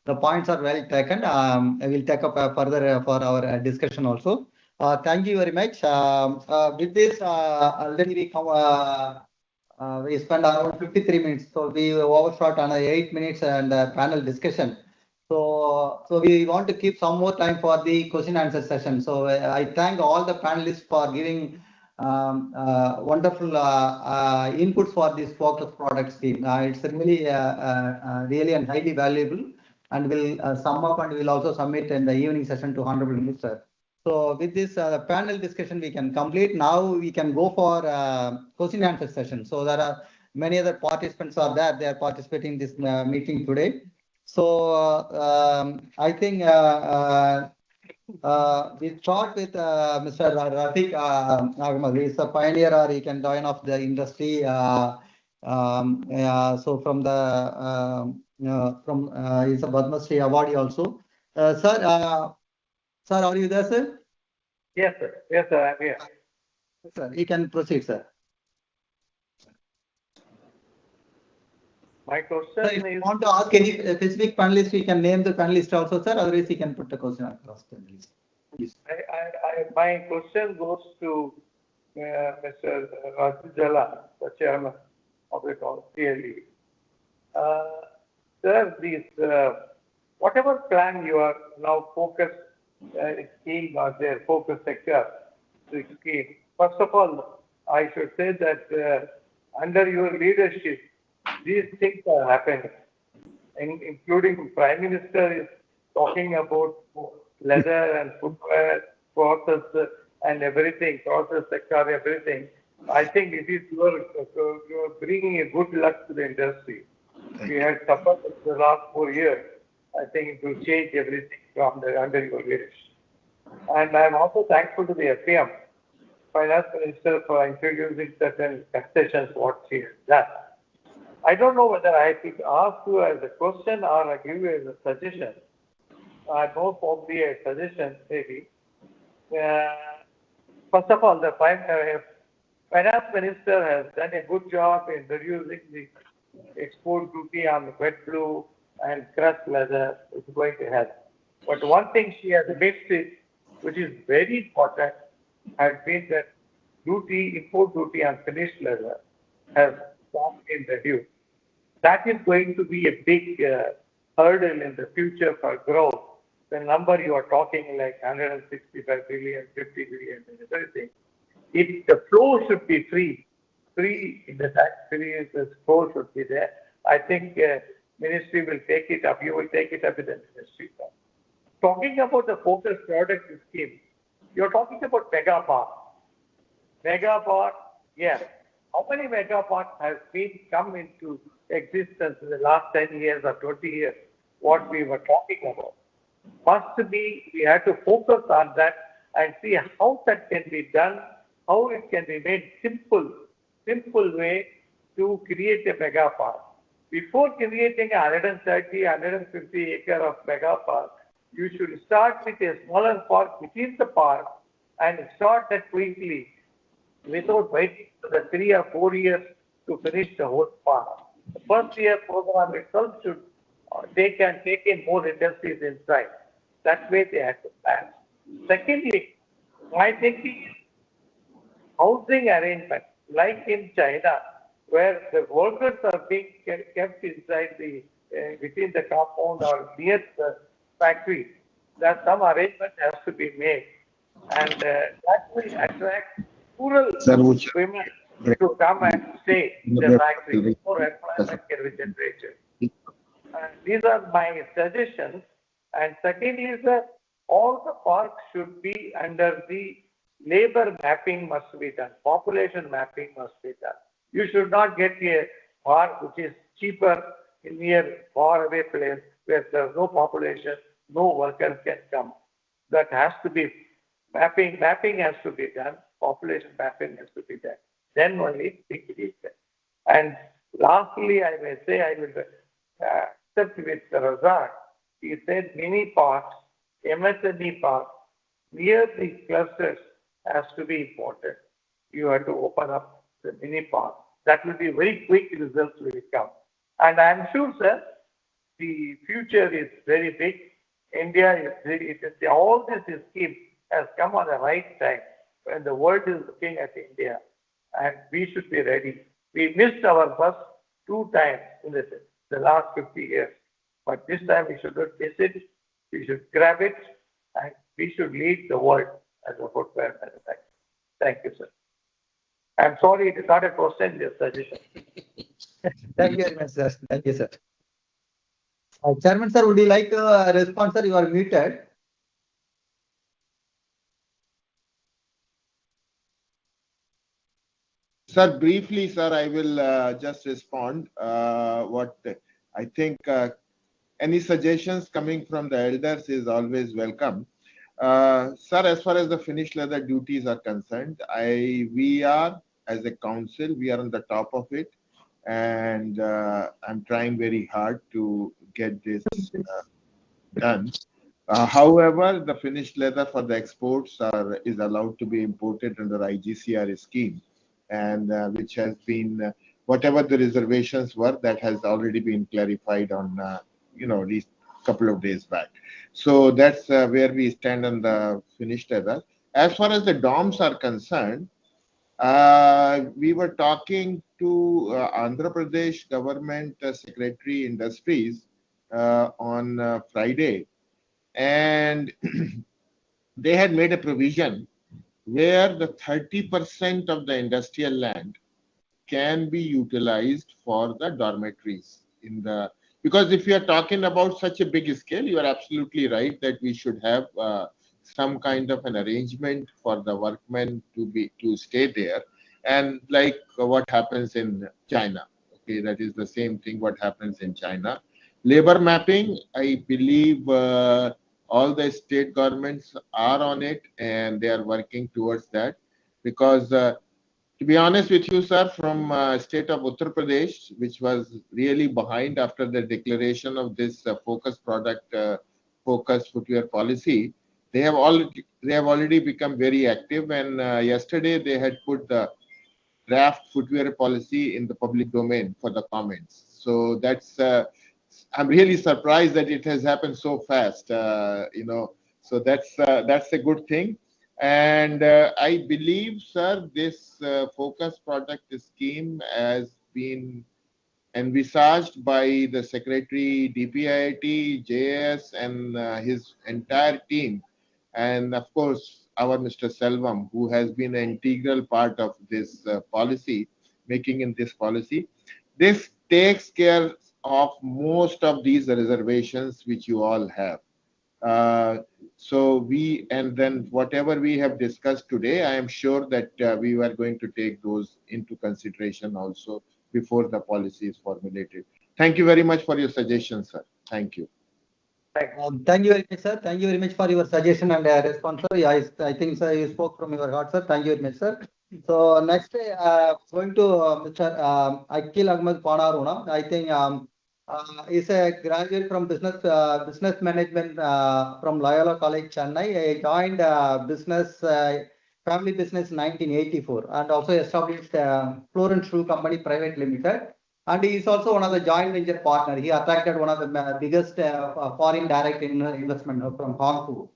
The points are well taken. I will take up further for our discussion also. Thank you very much. With this, already we spent around 53 minutes, so we overshot another 8 minutes and panel discussion. So we want to keep some more time for the question answer session. So I thank all the panelists for giving wonderful inputs for this focus product scheme. It's really really and highly valuable, and we'll sum up and we'll also submit in the evening session to Honorable Minister. So with this panel discussion, we can complete. Now we can go for question answer session. So there are many other participants are there. They are participating in this meeting today. So I think we start with Mr. Rafiq Ahmed. He is a pioneer, or he can join of the industry. So from the he's a Padma Shri awardee also. Sir, are you there, sir? Yes, sir. Yes, sir. I'm here. Yes, sir. You can proceed, sir. My question sir, if is. you want to ask any specific panelist, you can name the panelist also, sir. Otherwise, you can put the question across the list. Please. My question goes to Mr. Rajala, the chairman of the CLE. Sir, these whatever plan you are now focused scheme or their focus sector scheme. First of all, I should say that under your leadership, these things are happening, including Prime Minister is talking about leather and footwear, process and everything, process sector, everything. I think it is you're bringing a good luck to the industry. We had suffered the last 4 years. I think it will change everything from under your leadership. And I am also thankful to the FPM, Finance Minister, for introducing certain concessions what she has done. I don't know whether I could ask you as a question or I give you as a suggestion. I know probably a suggestion maybe. First of all, the Finance Minister has done a good job in reducing the export duty on wet blue and crushed leather. It's going to help. But one thing she has missed is, which is very important, has been that import duty on finished leather has been reduced. That is going to be a big hurdle in the future for growth. The number you are talking like 165 billion, 50 billion, and everything. If the flow should be free in the tax free, the flow should be there. I think Ministry will take it up. You will take it up with the Ministry. Talking about the focus product scheme, you're talking about mega park. Mega park, yes. How many mega parks have come into existence in the last 10 years or 20 years? What we were talking about. Must be, we have to focus on that and see how that can be done, how it can be made simple way to create a mega park. Before creating a 130, 150 acre of mega park, you should start with a smaller park within the park and start that quickly without waiting for the 3 or 4 years to finish the whole park. The first year program itself should take in more industries inside. That way they have to plan. Secondly, my thinking is housing arrangement, like in China, where the workers are being kept inside within the compound or near the factory, that some arrangement has to be made. And that will attract rural women to come and stay in the factory. More employment can be generated. These are my suggestions. And secondly is that all the parks should be under the labor mapping must be done. Population mapping must be done. You should not get a park which is cheaper in near far away place where there is no population, no workers can come. That has to be mapping has to be done. Population mapping has to be done. Then only we can do that. And lastly, I may say I will accept with Razak. He said mini parks, MSME parks, near the clusters has to be important. You have to open up the mini park. That will be very quick results will come. And I am sure, sir, the future is very big. India is all this scheme has come on the right time when the world is looking at India and we should be ready. We missed our bus 2 times in the last 50 years, but this time we should not miss it. We should grab it and we should lead the world as a footwear manufacturer. Thank you, sir. I'm sorry it is not a question, just suggestion. Thank you very much, sir. Thank you, sir. Chairman, sir, would you like to respond, sir? You are muted. Sir, briefly, sir, I will just respond. What I think any suggestions coming from the elders is always welcome. Sir, as far as the finished leather duties are concerned, we are, as a council, we are on the top of it. And I'm trying very hard to get this done. However, the finished leather for the exports is allowed to be imported under IGCR scheme, and which has been whatever the reservations were, that has already been clarified on at least a couple of days back. So that's where we stand on the finished leather. As far as the DOMs are concerned, we were talking to Andhra Pradesh Government Secretary Industries on Friday, and they had made a provision where the 30% of the industrial land can be utilized for the dormitories because if you are talking about such a big scale, you are absolutely right that we should have some kind of an arrangement for the workmen to stay there, and like what happens in China. Okay, that is the same thing what happens in China. Labor mapping, I believe all the state governments are on it and they are working towards that, because to be honest with you, sir, from state of Uttar Pradesh, which was really behind after the declaration of this focused footwear policy, they have already become very active, and yesterday they had put the draft footwear policy in the public domain for the comments. So that's I'm really surprised that it has happened so fast. So that's a good thing. And I believe, sir, this focus product scheme has been envisaged by the Secretary, DPIIT, JS, and his entire team. And of course, our Mr. Selvam, who has been an integral part of this policy, making in this policy. This takes care of most of these reservations which you all have. And then whatever we have discussed today, I am sure that we are going to take those into consideration also before the policy is formulated. Thank you very much for your suggestion, sir. Thank you. Thank you very much, sir. Thank you very much for your suggestion and response, sir. I think, sir, you spoke from your heart, sir. Thank you very much, sir. So next, going to Mr. Akil Ahmed Panaruna. I think he's a graduate from business management from Loyola College, Chennai. He joined family business in 1984 and also established Florence Shoe Company Private Limited. And he is also one of the joint venture partner. He attracted one of the biggest foreign direct investment from Hong Kong.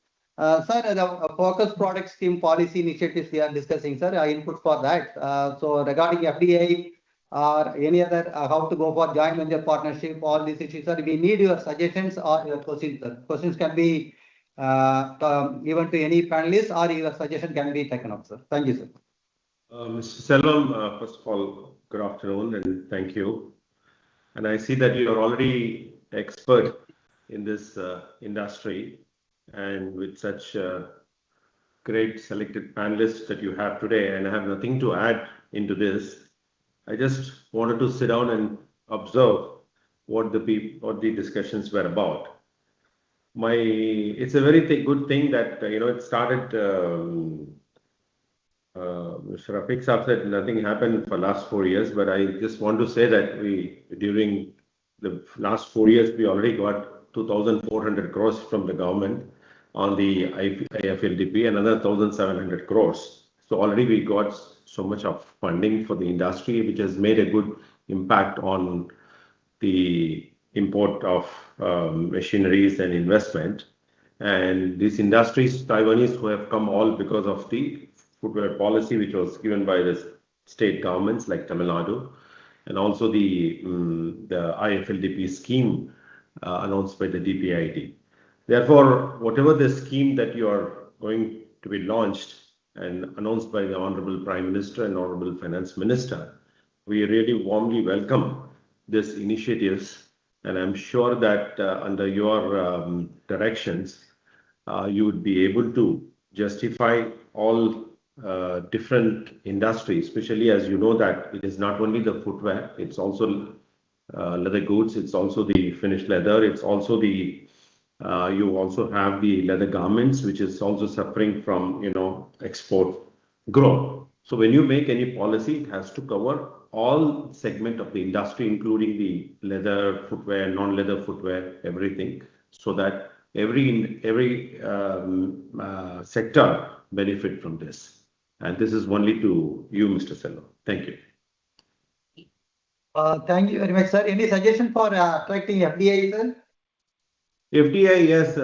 Sir, the focus product scheme policy initiatives we are discussing, sir, input for that. So regarding FDI or any other, how to go for joint venture partnership, all these issues, sir, we need your suggestions or your questions, sir. Questions can be given to any panelist or your suggestion can be taken up, sir. Thank you, sir. Mr. Selvam, first of all, good afternoon and thank you. And I see that you are already expert in this industry, and with such great selected panelists that you have today, and I have nothing to add into this. I just wanted to sit down and observe what the discussions were about. It's a very good thing that it started. Mr. Rafiq Saab said nothing happened for last 4 years, but I just want to say that during the last 4 years, we already got 2,400 crores from the government on the IFLDP and another 1,700 crores. So already we got so much of funding for the industry, which has made a good impact on the import of machineries and investment. And these industries, Taiwanese who have come all because of the footwear policy, which was given by the state governments like Tamil Nadu, and also the IFLDP scheme announced by the DPIT. Therefore, whatever the scheme that you are going to be launched and announced by the Honorable Prime Minister and Honorable Finance Minister, we really warmly welcome these initiatives, and I'm sure that under your directions, you would be able to justify all different industries, especially as you know that it is not only the footwear, it's also leather goods, it's also the finished leather, it's also the you also have the leather garments, which is also suffering from export growth. So when you make any policy, it has to cover all segment of the industry, including the leather footwear, non-leather footwear, everything, so that every sector benefit from this. And this is only to you, Mr. Selvam. Thank you. Thank you very much, sir. Any suggestion for attracting FDI, sir? FDI, yes,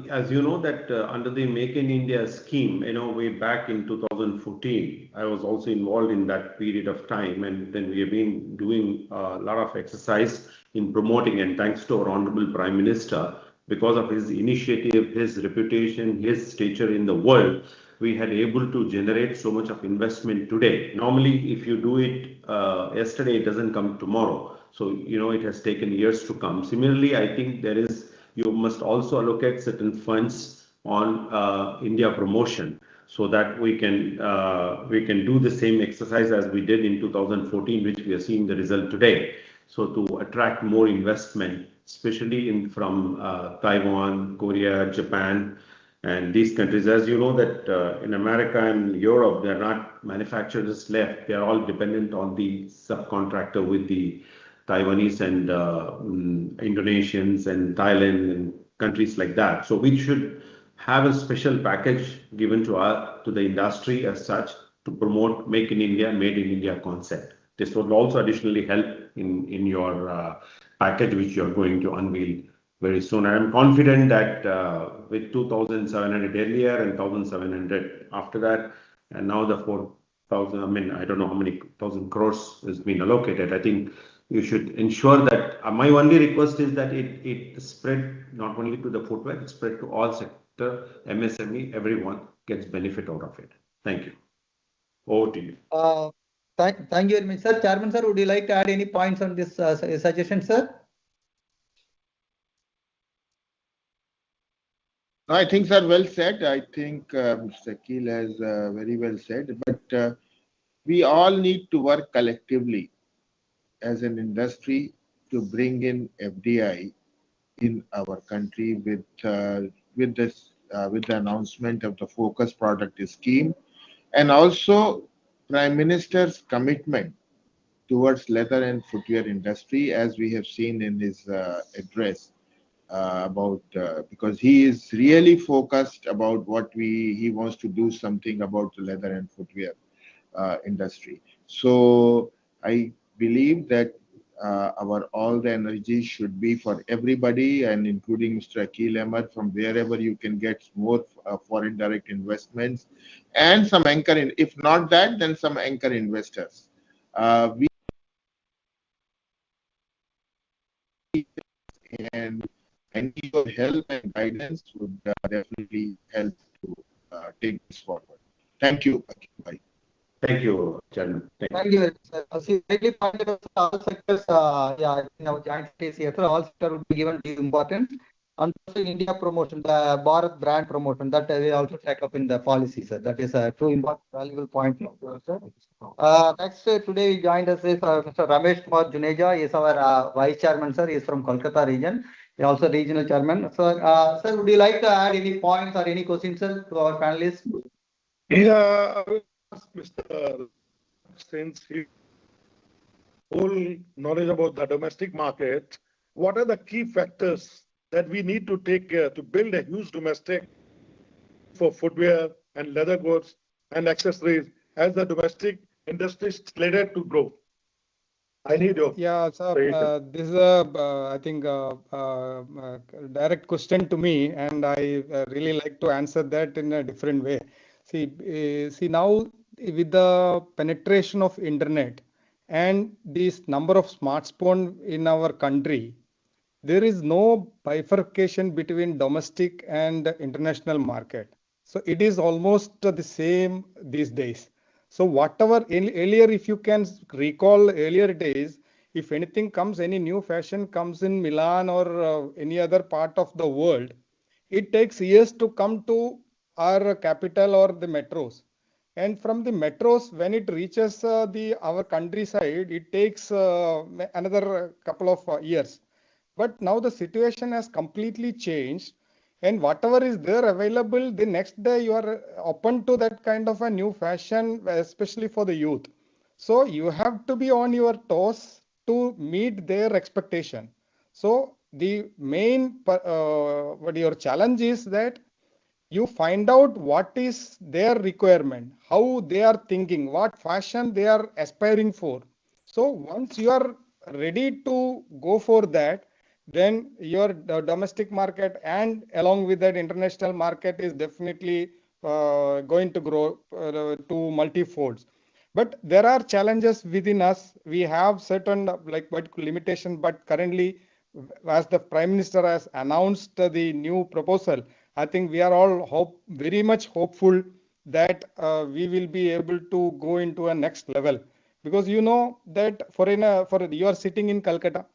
as you know that under the Make in India scheme, way back in 2014, I was also involved in that period of time, and then we have been doing a lot of exercise in promoting, and thanks to our Honorable Prime Minister, because of his initiative, his reputation, his stature in the world, we had able to generate so much of investment today. Normally, if you do it yesterday, it doesn't come tomorrow. So, it has taken years to come. Similarly, I think you must also allocate certain funds on India promotion, so that we can do the same exercise as we did in 2014, which we are seeing the result today. So to attract more investment, especially from Taiwan, Korea, Japan, and these countries. As you know that in America and Europe, they are not manufacturers left. They are all dependent on the subcontractor with the Taiwanese and Indonesians and Thailand and countries like that. So we should have a special package given to the industry as such to promote Make in India, Made in India concept. This will also additionally help in your package which you are going to unveil very soon. I am confident that with 2,700 earlier and 1,700 after that, and now the 4,000, I don't know how many thousand crores has been allocated. I think you should ensure that my only request is that it spread not only to the footwear, it spread to all sector, MSME, everyone gets benefit out of it. Thank you. Over to you. Thank you very much, sir. Chairman, sir, would you like to add any points on this suggestion, sir? I think, sir, well said. I think Mr. Akil has very well said, but we all need to work collectively as an industry to bring in FDI in our country with the announcement of the focus product scheme, and also Prime Minister's commitment towards leather and footwear industry, as we have seen in his address because he is really focused about what he wants to do something about the leather and footwear industry. So I believe that all the energy should be for everybody, and including Mr. Akil Ahmed, from wherever you can get more foreign direct investments and some anchor, if not that, then some anchor investors. And any your help and guidance would definitely help to take this forward. Thank you, Akil bhai. Thank you, Chairman. Thank you, sir. As you rightly pointed out, all sectors, in our joint case here, all sectors would be given due importance. And also India promotion, the Bharat brand promotion, that we also take up in the policy, sir. That is a true important, valuable point, sir. Next, today we joined us is Mr. Ramesh Kumar Juneja. He is our Vice Chairman, sir. He is from Kolkata region. He is also Regional Chairman. So, sir, would you like to add any points or any questions, sir, to our panelists? Yeah, Mr. Since he whole knowledge about the domestic market, what are the key factors that we need to take care to build a huge domestic for footwear and leather goods and accessories as the domestic industry is slated to grow? I need your Yeah, sir. This is I think, direct question to me, and I really like to answer that in a different way. See now with the penetration of internet and this number of smartphone in our country, there is no bifurcation between domestic and international market. So it is almost the same these days. So whatever earlier, if you can recall earlier days, if anything comes, any new fashion comes in Milan or any other part of the world, it takes years to come to our capital or the metros. And from the metros, when it reaches our countryside, it takes another couple of years. But now the situation has completely changed, and whatever is there available, the next day you are open to that kind of a new fashion, especially for the youth. So you have to be on your toes to meet their expectation. So the main what your challenge is that you find out what is their requirement, how they are thinking, what fashion they are aspiring for. So once you are ready to go for that, then your domestic market and along with that international market is definitely going to grow to multi-folds. But there are challenges within us. We have certain like limitation, but currently, as the Prime Minister has announced the new proposal, I think we are all very much hopeful that we will be able to go into a next level. Because you know that for you are sitting in Calcutta,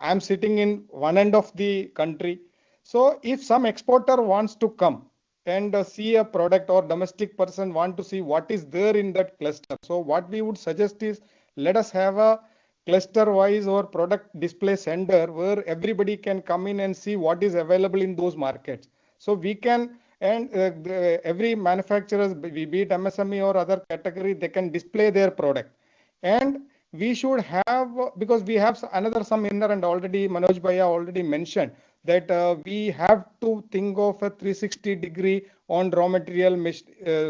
I am sitting in one end of the country. So if some exporter wants to come and see a product, or domestic person want to see what is there in that cluster. So what we would suggest is, let us have a cluster wise or product display center where everybody can come in and see what is available in those markets. So we can, and every manufacturers, be it MSME or other category, they can display their product. And we should have, because we have another some in there, and already Manoj Bhaiya already mentioned that we have to think of a 360-degree on raw material,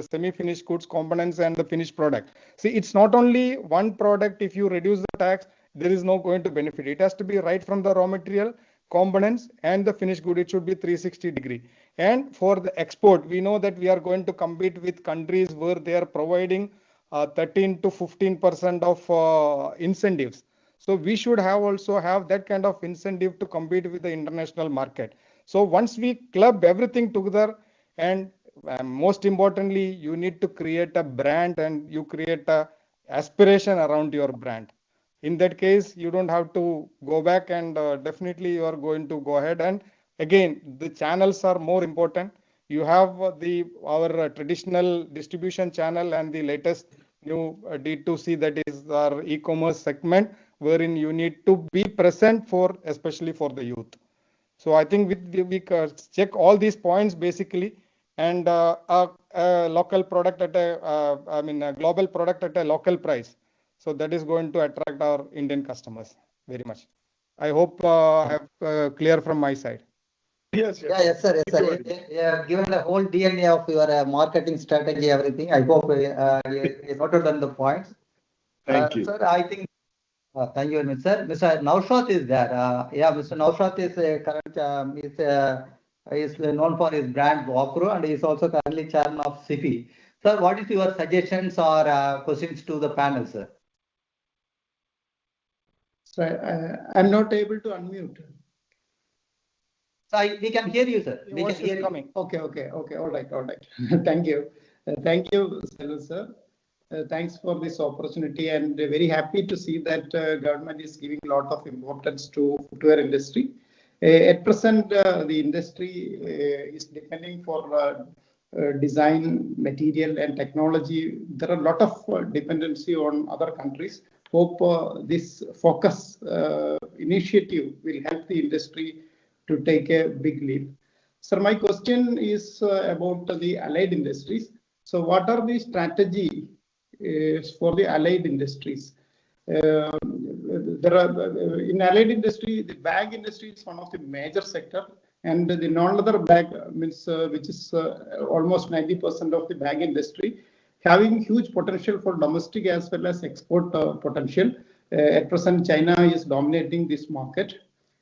semi-finished goods, components, and the finished product. See, it's not only one product. If you reduce the tax, there is no going to benefit. It has to be right from the raw material, components, and the finished good. It should be 360-degree. And for the export, we know that we are going to compete with countries where they are providing 13 to 15% of incentives. So we should also have that kind of incentive to compete with the international market. So once we club everything together, and most importantly, you need to create a brand and you create a aspiration around your brand. In that case, you don't have to go back, and definitely you are going to go ahead. And again, the channels are more important. You have our traditional distribution channel and the latest new D2C, that is our e-commerce segment, wherein you need to be present for, especially for the youth. So I think we check all these points basically, and a local product at a global product at a local price. So that is going to attract our Indian customers very much. I hope I have clear from my side. Yes, yes. Yes, sir. Yes, sir. Yeah, given the whole DNA of your marketing strategy, everything, I hope you noted on the points. Thank you. Sir, I think, thank you very much, sir. Mr. Naushad is there. Mr. Naushad is current, is known for his brand Walkthrough, and he is also currently chairman of SIFI. Sir, what is your suggestions or questions to the panel, sir? So I'm not able to unmute. So we can hear you, sir. We can hear you. Okay. All right. Thank you. Thank you, sir. Thanks for this opportunity, and very happy to see that government is giving a lot of importance to footwear industry. At present, the industry is depending for design, material, and technology. There are a lot of dependency on other countries. Hope this focus initiative will help the industry to take a big leap. Sir, my question is about the allied industries. So what are the strategy for the allied industries? There are in allied industry, the bag industry is one of the major sector, and the non-leather bag means which is almost 90% of the bag industry, having huge potential for domestic as well as export potential. At present, China is dominating this market,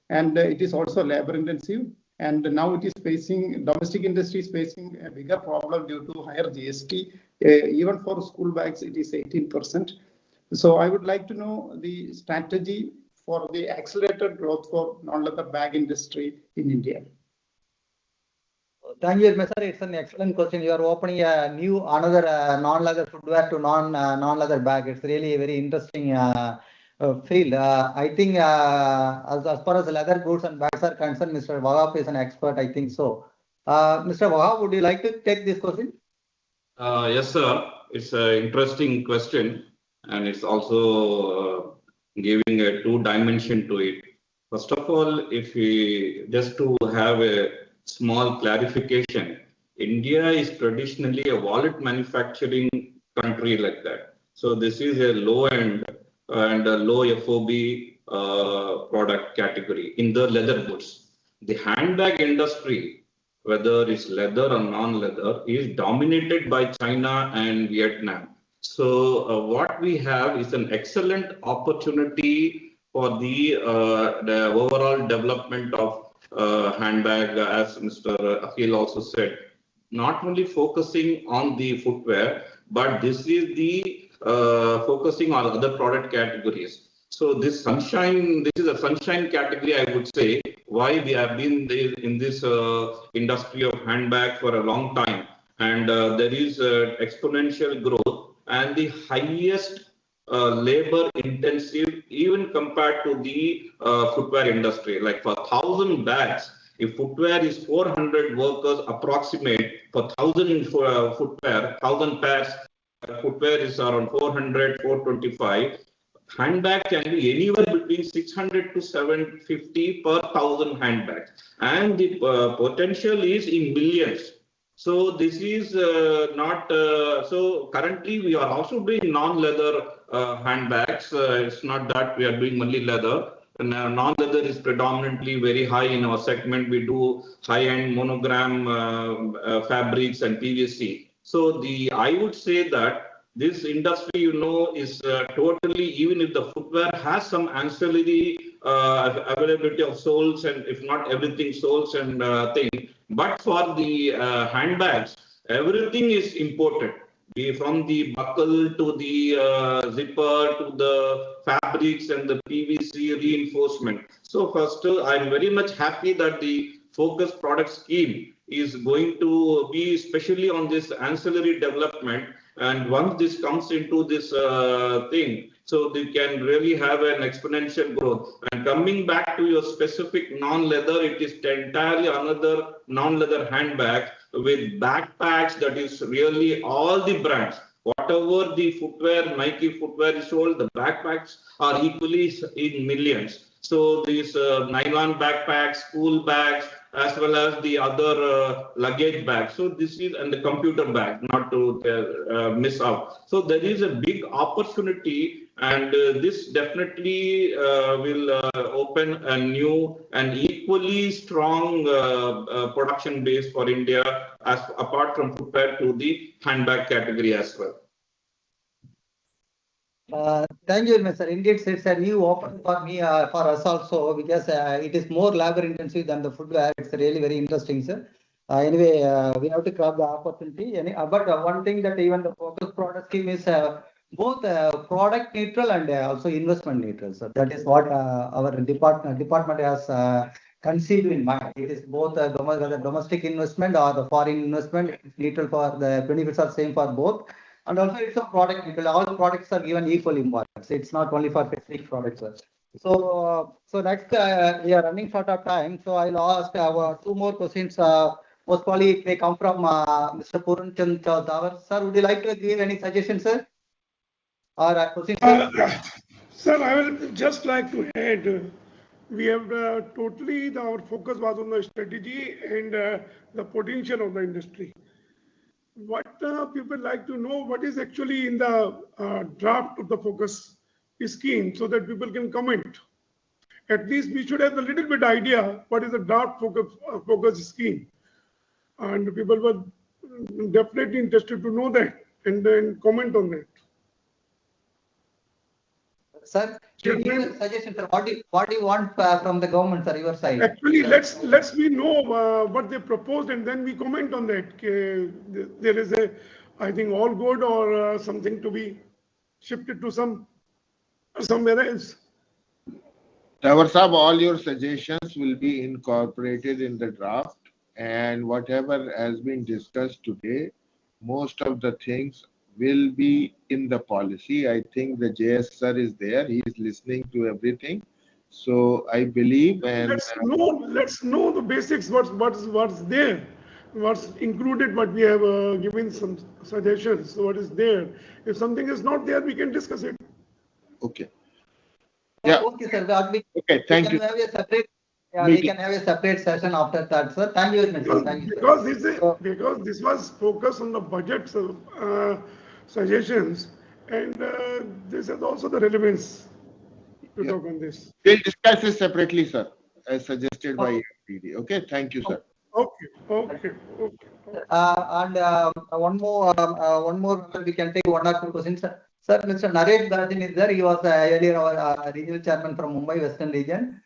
and it is also labor intensive. And now it is facing, domestic industry is facing a bigger problem due to higher GST. Even for school bags, it is 18%. So I would like to know the strategy for the accelerated growth for non-leather bag industry in India. Thank you, Mr. It's an excellent question. You are opening a new another non-leather footwear to non-leather bag. It's really a very interesting field. I think as far as leather goods and bags are concerned, Mr. Wahab is an expert. I think so. Mr. Wahab, would you like to take this question? Yes, sir. It's an interesting question, and it's also giving a two dimension to it. First of all, if we just to have a small clarification, India is traditionally a wallet manufacturing country like that. So this is a low end and a low FOB product category in the leather goods. The handbag industry, whether it's leather or non-leather, is dominated by China and Vietnam. So what we have is an excellent opportunity for the overall development of handbag, as Mr. Akhil also said, not only focusing on the footwear, but this is the focusing on other product categories. So this is a sunshine category, I would say, why we have been in this industry of handbag for a long time. And there is exponential growth and the highest labor intensive even compared to the footwear industry. Like for 1,000 bags, if footwear is 400 workers approximate, for 1,000 footwear, 1,000 pairs, footwear is around 400, 425. Handbag can be anywhere between 600 to 750 per 1,000 handbags. And the potential is in millions. So this is not, so currently we are also doing non-leather handbags. It's not that we are doing only leather. And non-leather is predominantly very high in our segment. We do high-end monogram fabrics and PVC. So I would say that this industry, is totally, even if the footwear has some ancillary availability of soles and if not everything soles and thing, but for the handbags, everything is imported. From the buckle to the zipper to the fabrics and the PVC reinforcement. So first, I'm very much happy that the focus product scheme is going to be especially on this ancillary development. And once this comes into this thing, so they can really have an exponential growth. And coming back to your specific non-leather, it is entirely another non-leather handbag with backpacks that is really all the brands. Whatever the footwear, Nike footwear is sold, the backpacks are equally in millions. So these nylon backpacks, school bags, as well as the other luggage bags. So this is, and the computer bag, not to miss out. So there is a big opportunity, and this definitely will open a new and equally strong production base for India, as apart from footwear, to the handbag category as well. Thank you, Mr. Indeed, it's a new open for me, for us also, because it is more labor intensive than the footwear. It's really very interesting, sir. Anyway, we have to grab the opportunity. But one thing that even the focus product scheme is both product neutral and also investment neutral. So that is what our department has conceived in mind. It is both the domestic investment or the foreign investment. It's neutral for the benefits are same for both. And also it's a product neutral. All products are given equal importance. It's not only for specific products. So next we are running short of time. So I'll ask two more questions. Most probably it may come from Mr. Purunchand Chowdhury. Sir, would you like to give any suggestions, sir? Or Sir, I will just like to add, we have totally, our focus was on the strategy and the potential of the industry. What people like to know, what is actually in the draft of the focus scheme, so that people can comment. At least we should have a little bit idea what is the draft focus scheme. And people were definitely interested to know that and then comment on that. Sir, give me a suggestion, sir. What do you want from the government, sir, your side? Actually, let's we know what they proposed and then we comment on that. There is a, I think, all good or something to be shifted to somewhere else. Tawar Sahab, all your suggestions will be incorporated in the draft, and whatever has been discussed today, most of the things will be in the policy. I think the JS sir is there. He is listening to everything. So I believe, and let's know the basics. What's there, what's included. But we have given some suggestions. So what is there? If something is not there, we can discuss it. Okay. Yeah. Okay, sir. Okay. Thank you. Have a separate, we can have a separate session after that, sir. Thank you very much, sir. Thank you, sir. Because this was focused on the budget suggestions, and this has also the relevance to talk on this. We'll discuss this separately, sir, as suggested by FPD. Okay. Thank you, sir. Okay. And one more, we can take one or two questions. Sir, Mr. Naresh Darjan is there. He was earlier our regional chairman from Mumbai Western region.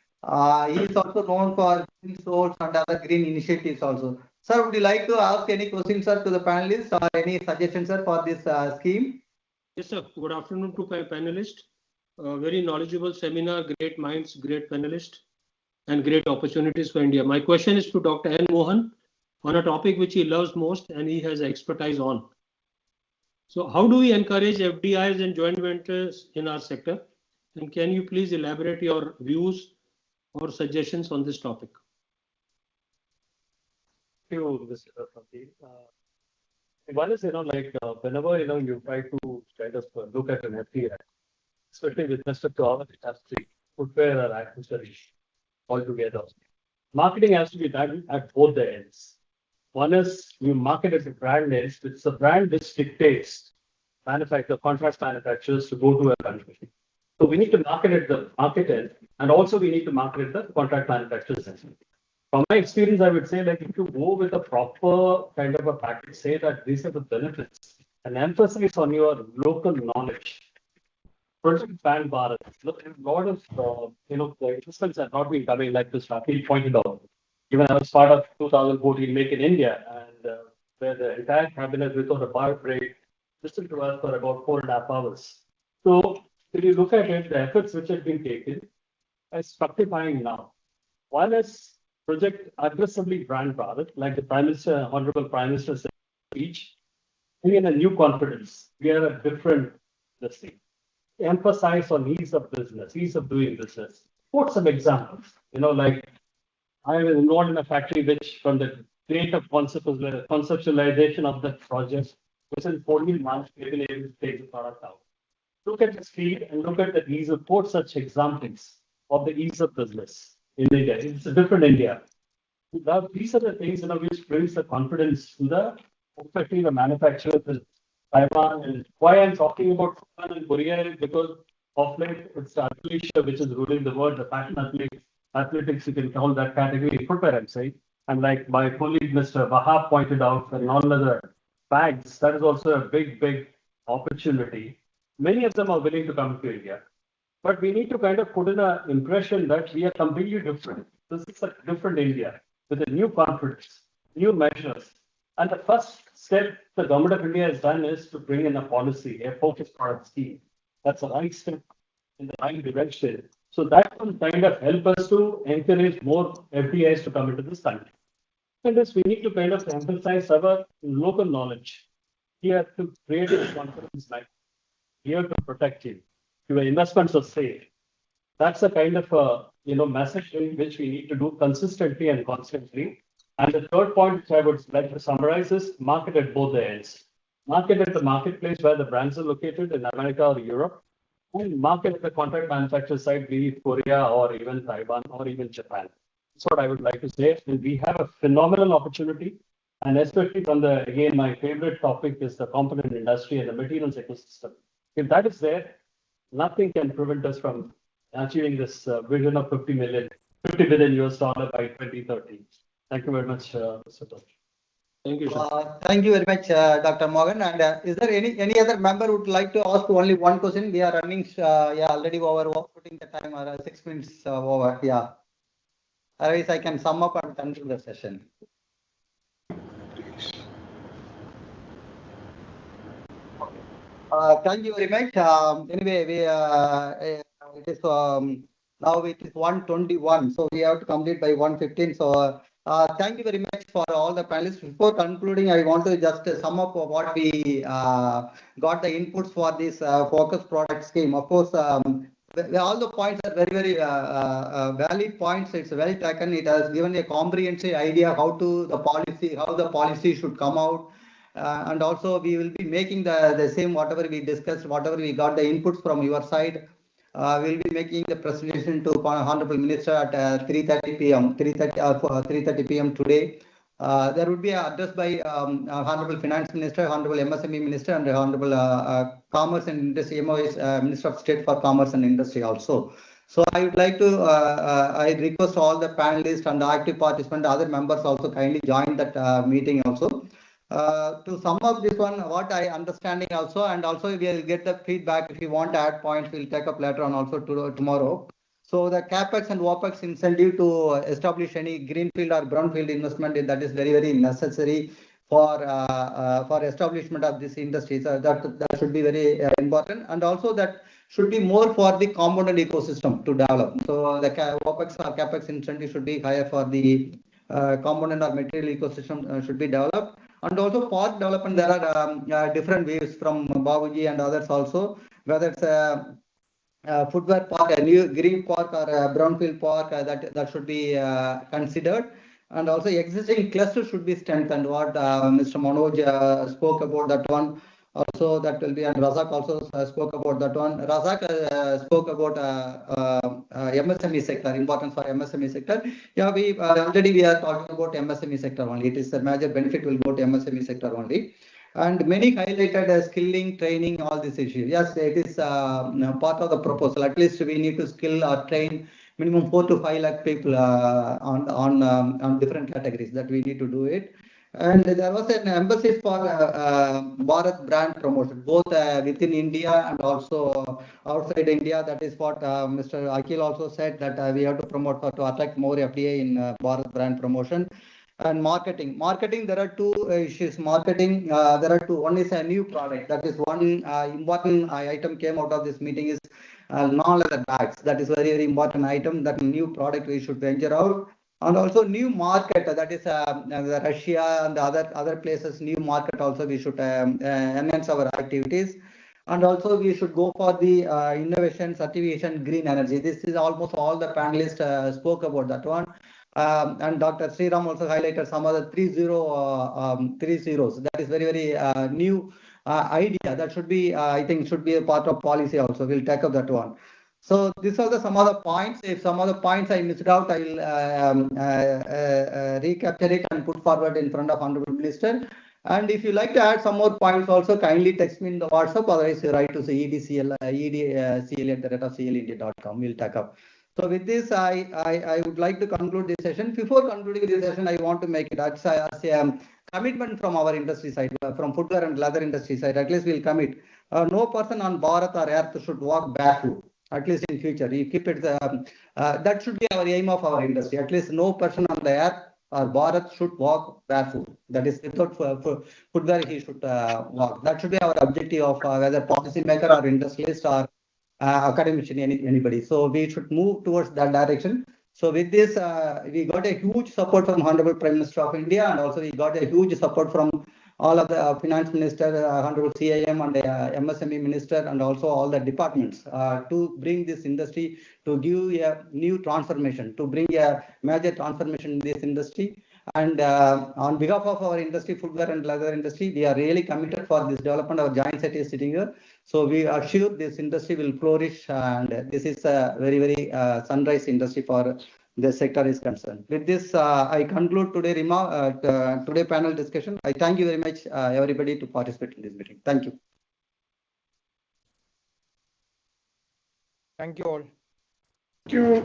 He is also known for green stores and other green initiatives also. Sir, would you like to ask any questions, sir, to the panelists or any suggestions, sir, for this scheme? Yes, sir. Good afternoon to my panelists. Very knowledgeable seminar, great minds, great panelists, and great opportunities for India. My question is to Dr. N. Mohan on a topic which he loves most and he has expertise on. So how do we encourage FDIs and joint ventures in our sector? And can you please elaborate your views or suggestions on this topic? Thank you, Mr. Rafi. One is, whenever, you try to kind of look at an FDI, especially with respect to our industry, footwear or accessories altogether, marketing has to be done at both the ends. One is you market at the brand ends, which the brand which dictates contract manufacturers to go to a country. So we need to market at the market end, and also we need to market at the contract manufacturers end. From my experience, I would say, if you go with a proper kind of a package, say that these are the benefits, and emphasize on your local knowledge. Project Ban Bharat, look, a lot of the investments have not been coming like this. Rafi pointed out. Even I was part of 2014 Make in India, and where the entire cabinet without a bar break listened to us for about 4.5 hours. So if you look at it, the efforts which have been taken is fructifying now. One is Project Aggressively Brand Bharat, like the Prime Minister, Hon'ble Prime Minister said speech, bring in a new confidence. We are a different thing. Emphasize on ease of business, ease of doing business. Quote some examples. Like I was involved in a factory which, from the date of conceptualization of the project, within 14 months, we've been able to take the product out. Look at the speed and look at the ease of, quote such examples of the ease of business in India. It's a different India. Now, these are the things which brings the confidence to the, especially the manufacturers in Taiwan. And why I'm talking about Japan and Korea is because of late it's the athleisure which is ruling the world, the fashion athletics, you can call that category footwear, I'm saying. And like my colleague Mr. Wahab pointed out, for non-leather bags, that is also a big opportunity. Many of them are willing to come to India. But we need to kind of put in an impression that we are completely different. This is a different India with a new confidence, new measures. And the first step the government of India has done is to bring in a policy, a focused product scheme. That's the right step in the right direction. So that will kind of help us to encourage more FDIs to come into this country. And this, we need to kind of emphasize our local knowledge. Here to create a confidence, like here to protect you. Your investments are safe. That's the kind of message which we need to do consistently and constantly. And the third point which I would like to summarize is market at both the ends. Market at the marketplace where the brands are located in America or Europe, and market at the contract manufacturer side, be it Korea or even Taiwan or even Japan. That's what I would like to say. And we have a phenomenal opportunity, and especially from the, again, my favorite topic is the component industry and the materials ecosystem. If that is there, nothing can prevent us from achieving this vision of $50 billion US by 2030. Thank you very much, Mr. Dr. Thank you, sir. Thank you very much, Dr. Morgan. And is there any other member who would like to ask only one question? We are running, already putting the time 6 minutes over. Yeah. Otherwise, I can sum up and conclude the session. Thank you very much. Anyway, it is now it is 1:21, so we have to complete by 1:15. So thank you very much for all the panelists. Before concluding, I want to just sum up what we got the inputs for this focus product scheme. Of course, all the points are very valid points. It's well taken. It has given a comprehensive idea how the policy should come out. And also we will be making the same whatever we discussed, whatever we got the inputs from your side. We'll be making the presentation to Hon'ble Minister at 3:30 p.m. 3:30 p.m. today. There would be an address by Hon'ble Finance Minister, Hon'ble MSME Minister, and Hon'ble Commerce and Industry, Minister of State for Commerce and Industry also. So I would like to, I request all the panelists and the active participants, other members also kindly join that meeting also. To sum up this one, what I understanding also, and also we will get the feedback. If you want to add points, we'll take up later on also tomorrow. So the capex and opex incentive to establish any greenfield or brownfield investment, that is very necessary for establishment of this industry. So that should be very important, and also that should be more for the component ecosystem to develop. So the opex or capex incentive should be higher for the component or material ecosystem should be developed. And also park development, there are different ways from Babuji and others also, whether it's a footwear park, a new green park, or a brownfield park, that should be considered. And also existing clusters should be strengthened. What Mr. Manoj spoke about that one. Also, that will be, and Razak also spoke about that one. Razak spoke about MSME sector, importance for MSME sector. Yeah, we already we are talking about MSME sector only. It is a major benefit will go to MSME sector only. And many highlighted skilling, training, all these issues. Yes, it is part of the proposal. At least we need to skill or train minimum 4 to 5 lakh people on different categories, that we need to do it. And there was an emphasis for Bharat brand promotion, both within India and also outside India. That is what Mr. Akhil also said, that we have to promote to attract more FDI in Bharat brand promotion. And marketing, there are two issues. Marketing, there are two. One is a new product. That is one important item came out of this meeting is non-leather bags. That is very important item. That new product we should venture out. And also new market, that is Russia and other places, new market also we should enhance our activities. And also we should go for the innovation, certification, green energy. This is almost all the panelists spoke about that one. And Dr. Sriram also highlighted some other 3 zeros. That is very new idea. That should be, I think, should be a part of policy also. We'll take up that one. So these are some other points. If some other points I missed out, I will recapture it and put forward in front of Honorable Minister. And if you like to add some more points also, kindly text me in the WhatsApp. Otherwise, you write to edcl @clindia.com. We'll take up. So with this, I would like to conclude this session. Before concluding this session, I want to make it as a commitment from our industry side, from footwear and leather industry side. At least we'll commit. No person on Bharat or Earth should walk barefoot. At least in future, you keep it. That should be our aim of our industry. At least no person on the earth or Bharat should walk barefoot. That is without footwear he should walk. That should be our objective of whether policymaker or industrialist or academician, anybody. So we should move towards that direction. So with this, we got a huge support from Honorable Prime Minister of India, and also we got a huge support from all of the Finance Minister, Honorable CIM and MSME Minister, and also all the departments to bring this industry, to give a new transformation, to bring a major transformation in this industry. And on behalf of our industry, footwear and leather industry, we are really committed for this development. Our giant set is sitting here. So we are sure this industry will flourish, and this is a very sunrise industry for the sector is concerned. With this, I conclude today panel discussion. I thank you very much, everybody, to participate in this meeting. Thank you. Thank you all. Thank you.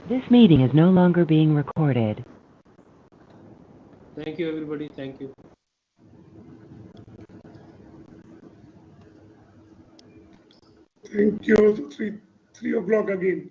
This meeting is no longer being recorded. Thank you, everybody. Thank you. Thank you. 3 o'clock again.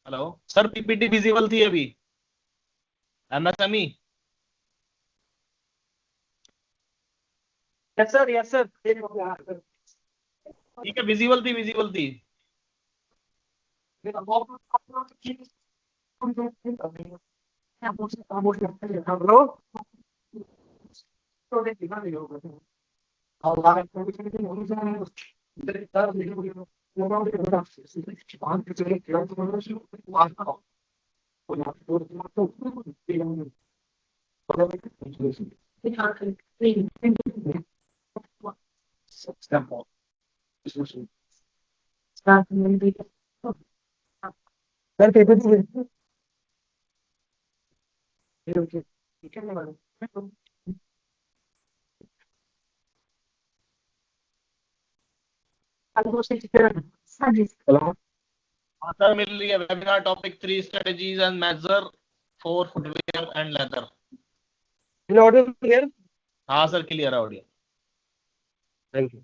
Hello sir, PPT visible थी अभी MSME? Yes sir, yes sir, ठीक है, visible थी, visible थी। Hello sir, मिल रही है webinar topic 3 strategies and major for footwear and leather. Audio clear? हाँ सर, क्लियर है audio. Thank you.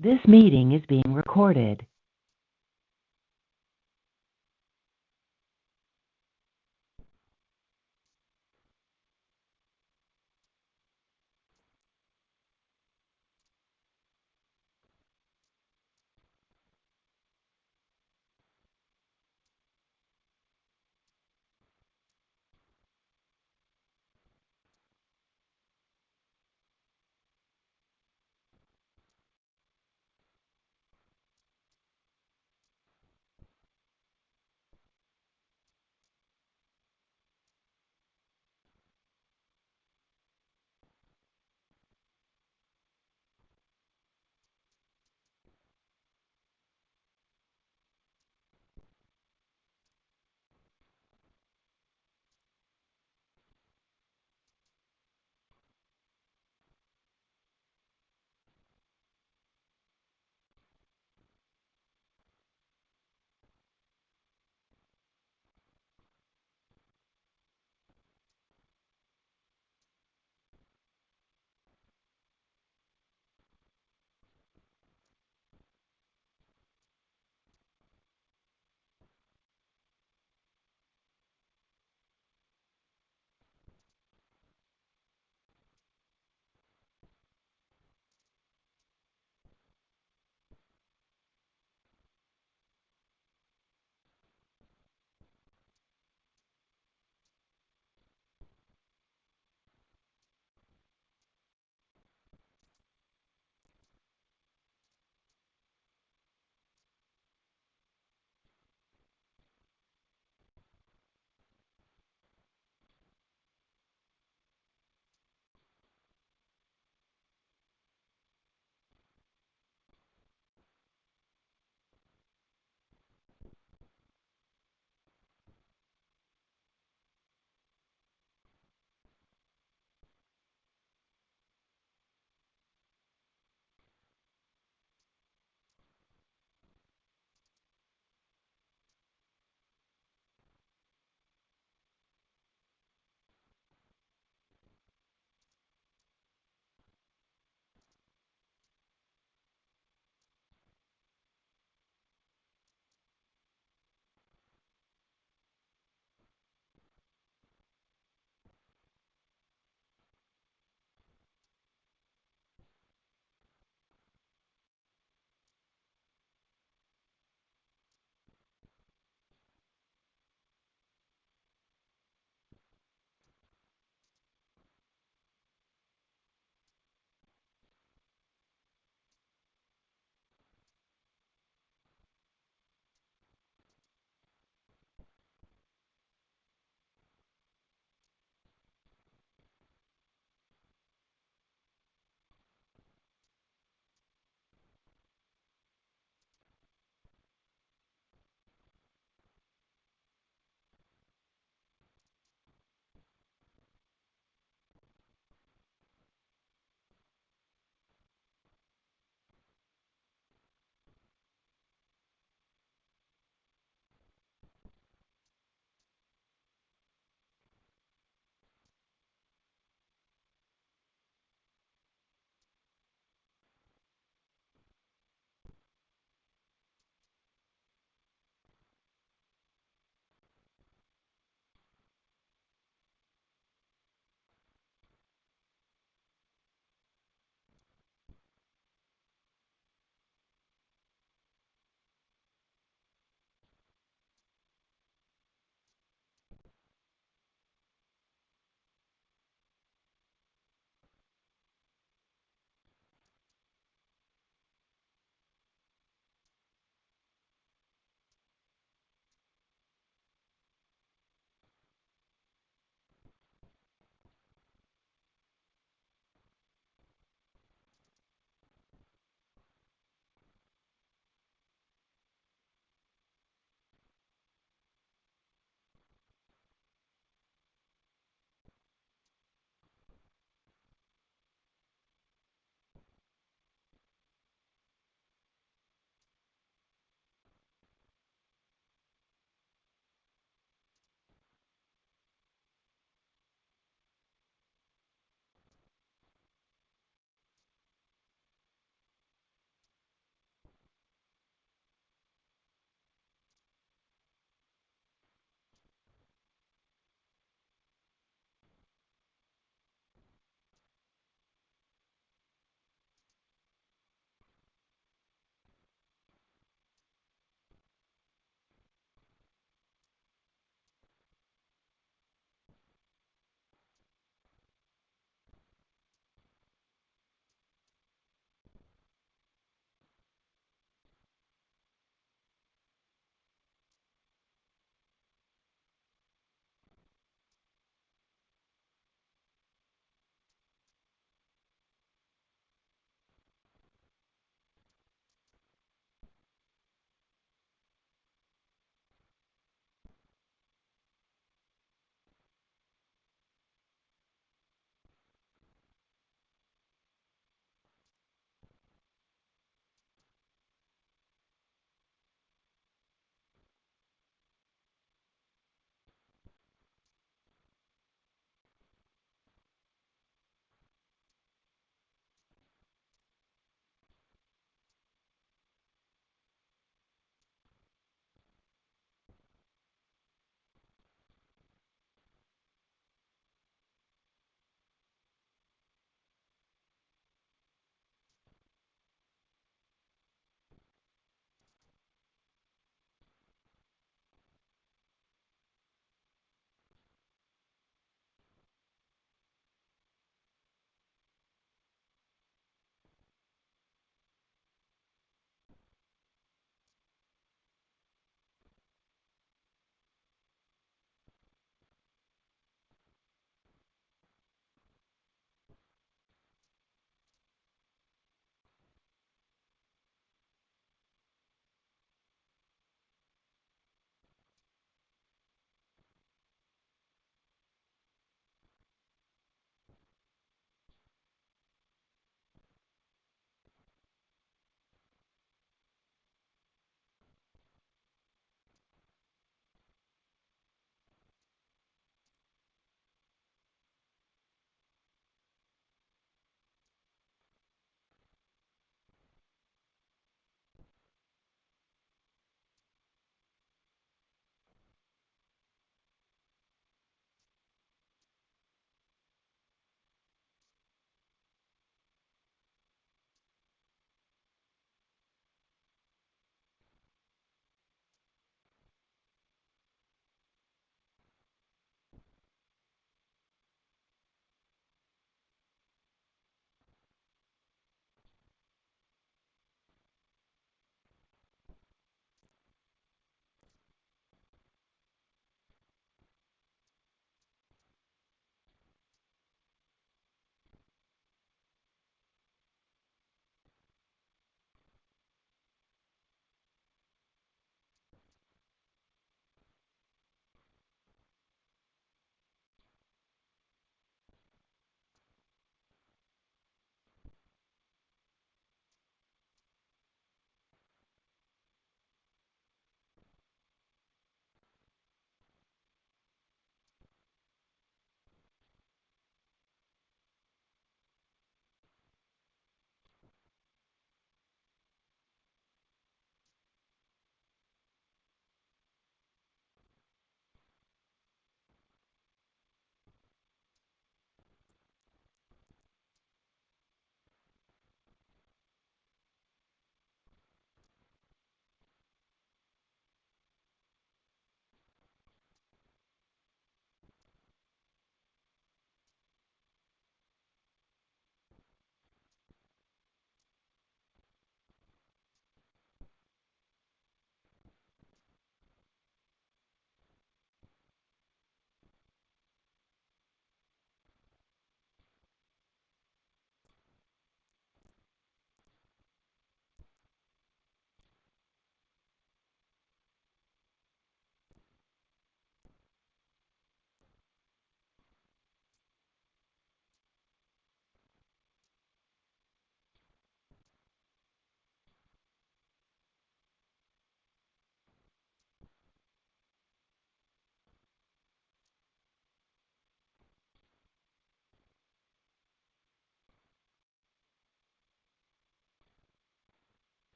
This meeting is being recorded.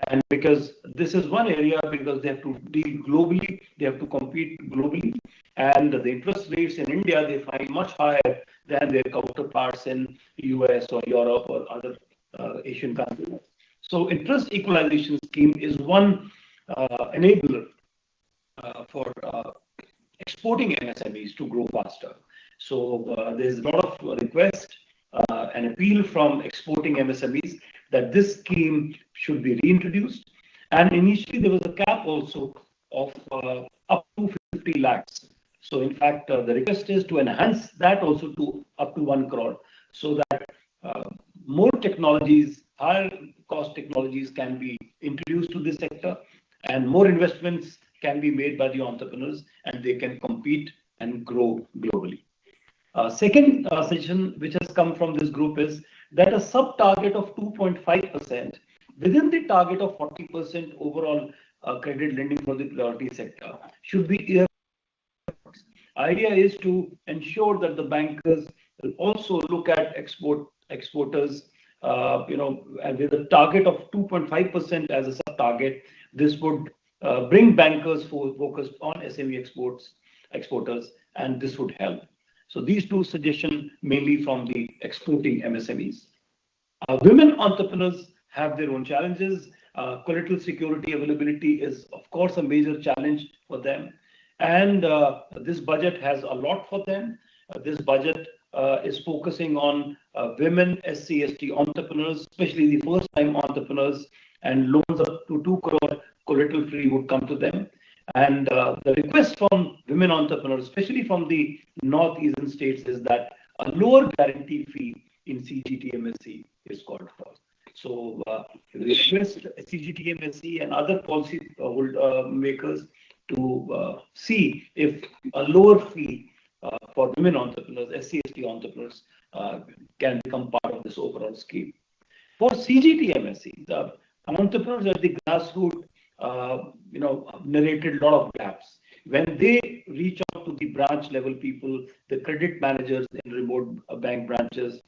And because this is one area, because they have to deal globally, they have to compete globally, and the interest rates in India they find much higher than their counterparts in US or Europe or other Asian countries. So interest equalization scheme is one enabler for exporting MSMEs to grow faster. So there's a lot of request and appeal from exporting MSMEs that this scheme should be reintroduced. And initially there was a cap also of up to 50 lakhs. So in fact, the request is to enhance that also to up to 1 crore, so that more technologies, higher cost technologies can be introduced to this sector, and more investments can be made by the entrepreneurs, and they can compete and grow globally. Second suggestion which has come from this group is that a sub-target of 2.5% within the target of 40% overall credit lending for the priority sector should be. Idea is to ensure that the bankers will also look at exporters, and with a target of 2.5% as a sub-target. This would bring bankers focused on SME exporters, and this would help. So these two suggestions mainly from the exporting MSMEs. Women entrepreneurs have their own challenges. Collateral security availability is of course a major challenge for them, and this budget has a lot for them. This budget is focusing on women, SC/ST entrepreneurs, especially the first-time entrepreneurs, and loans up to 2 crore collateral free would come to them. And the request from women entrepreneurs, especially from the northeastern states, is that a lower guarantee fee in CGTMSE is called for. So we request CGTMSE and other policy makers to see if a lower fee for women entrepreneurs, SC/ST entrepreneurs, can become part of this overall scheme. For CGTMSE, the entrepreneurs at the grassroots, narrated a lot of gaps. When they reach out to the branch level people, the credit managers in remote bank branches,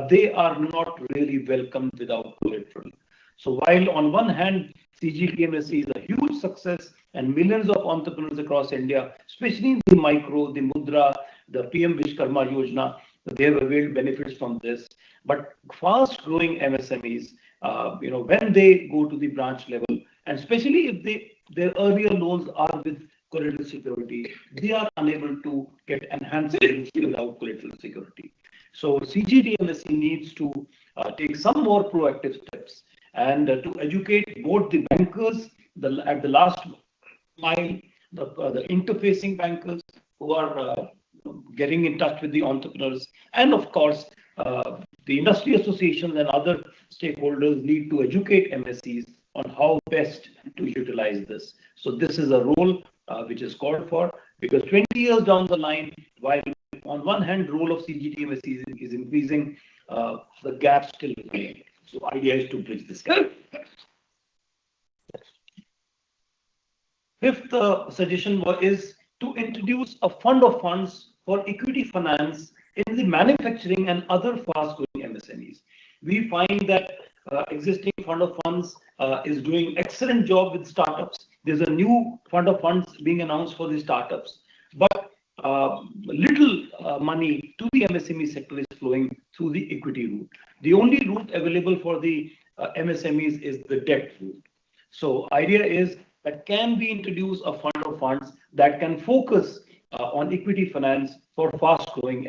they are not really welcomed without collateral. So while on one hand, CGTMSE is a huge success and millions of entrepreneurs across India, especially in the micro, the Mudra, the PM Vishkarma Yojana, they have availed benefits from this. But fast growing MSMEs, when they go to the branch level, and especially if their earlier loans are with collateral security, they are unable to get enhanced without collateral security. So CGTMSE needs to take some more proactive steps and to educate both the bankers at the last mile, the interfacing bankers who are getting in touch with the entrepreneurs, and of course the industry associations and other stakeholders need to educate MSEs on how best to utilize this. So this is a role which is called for, because 20 years down the line, while on one hand role of CGTMSE is increasing, the gap still remains. So idea is to bridge this gap. Fifth suggestion is to introduce a fund of funds for equity finance in the manufacturing and other fast-growing MSMEs. We find that existing fund of funds is doing excellent job with startups. There's a new fund of funds being announced for the startups, but little money to the MSME sector is flowing through the equity route. The only route available for the MSMEs is the debt route. So idea is that can be introduced a fund of funds that can focus on equity finance for fast-growing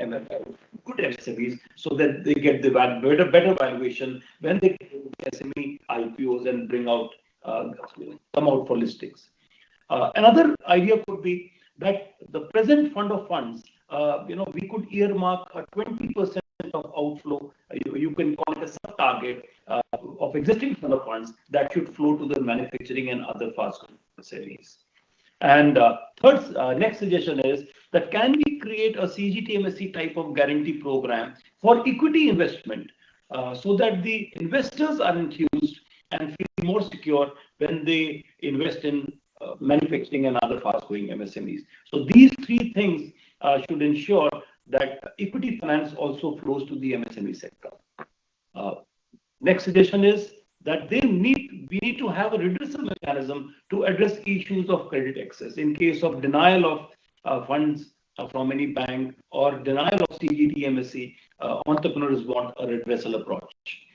good MSMEs, so that they get the better valuation when they get SME IPOs and bring out come out for listings. Another idea could be that the present fund of funds, we could earmark a 20% of outflow. You can call it a sub-target of existing fund of funds that should flow to the manufacturing and other fast-growing SMEs. And next suggestion is that can we create a CGTMSE type of guarantee program for equity investment, so that the investors are enthused and feel more secure when they invest in manufacturing and other fast-growing MSMEs. So these three things should ensure that equity finance also flows to the MSME sector. Next suggestion is that we need to have a redressal mechanism to address issues of credit access in case of denial of funds from any bank or denial of CGT MSE. Entrepreneurs want a redressal approach.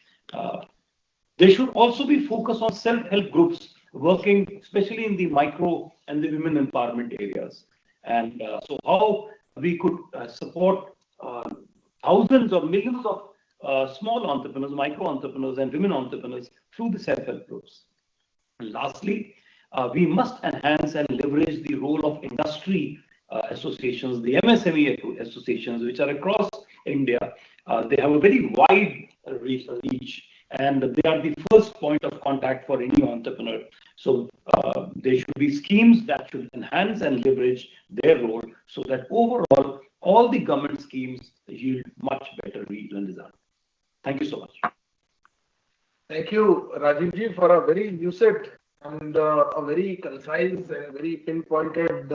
They should also be focused on self-help groups working especially in the micro and the women empowerment areas. And so how we could support thousands or millions of small entrepreneurs, micro entrepreneurs and women entrepreneurs through the self-help groups. And lastly, we must enhance and leverage the role of industry associations, the MSME associations, which are across India. They have a very wide reach, and they are the first point of contact for any entrepreneur. So there should be schemes that should enhance and leverage their role so that overall all the government schemes yield much better result. Thank you so much. Thank you, Rajivji, for a very lucid and a very concise and very pinpointed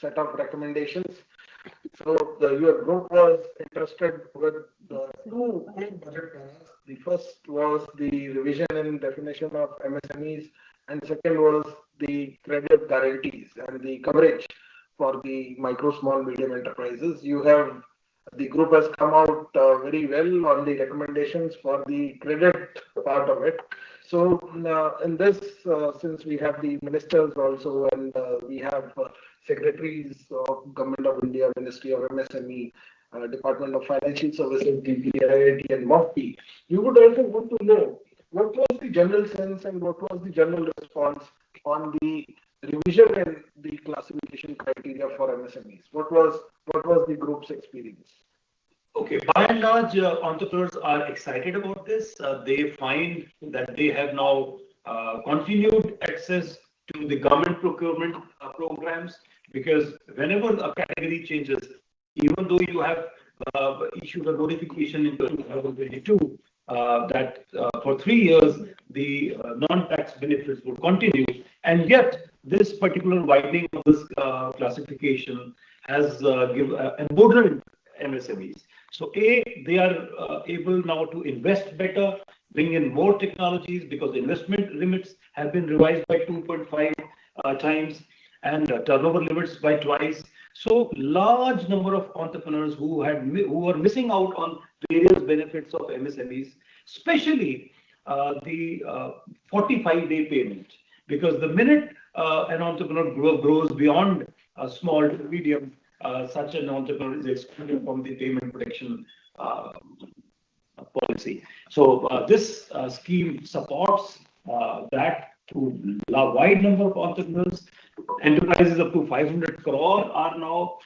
set of recommendations. So your group was interested with the two main budget plans. The first was the revision and definition of MSMEs, and second was the credit guarantees and the coverage for the micro, small, medium enterprises. The group has come out very well on the recommendations for the credit part of it. So in this, since we have the ministers also and we have secretaries of Government of India, Ministry of MSME, Department of Financial Services, DPIIT and MOFPI, you would also want to know what was the general sense and what was the general response on the revision and the classification criteria for MSMEs. What was the group's experience? Okay, by and large, entrepreneurs are excited about this. They find that they have now continued access to the government procurement programs, because whenever a category changes, even though you have issued a notification in 2022 that for 3 years the non-tax benefits would continue, and yet this particular widening of this classification has emboldened MSMEs. So they are able now to invest better, bring in more technologies, because the investment limits have been revised by 2.5 times and turnover limits by twice. So large number of entrepreneurs who were missing out on various benefits of MSMEs, especially the 45-day payment, because the minute an entrepreneur grows beyond a small to medium, such an entrepreneur is excluded from the payment protection policy. So this scheme supports that to a wide number of entrepreneurs. Enterprises up to 500 crore are now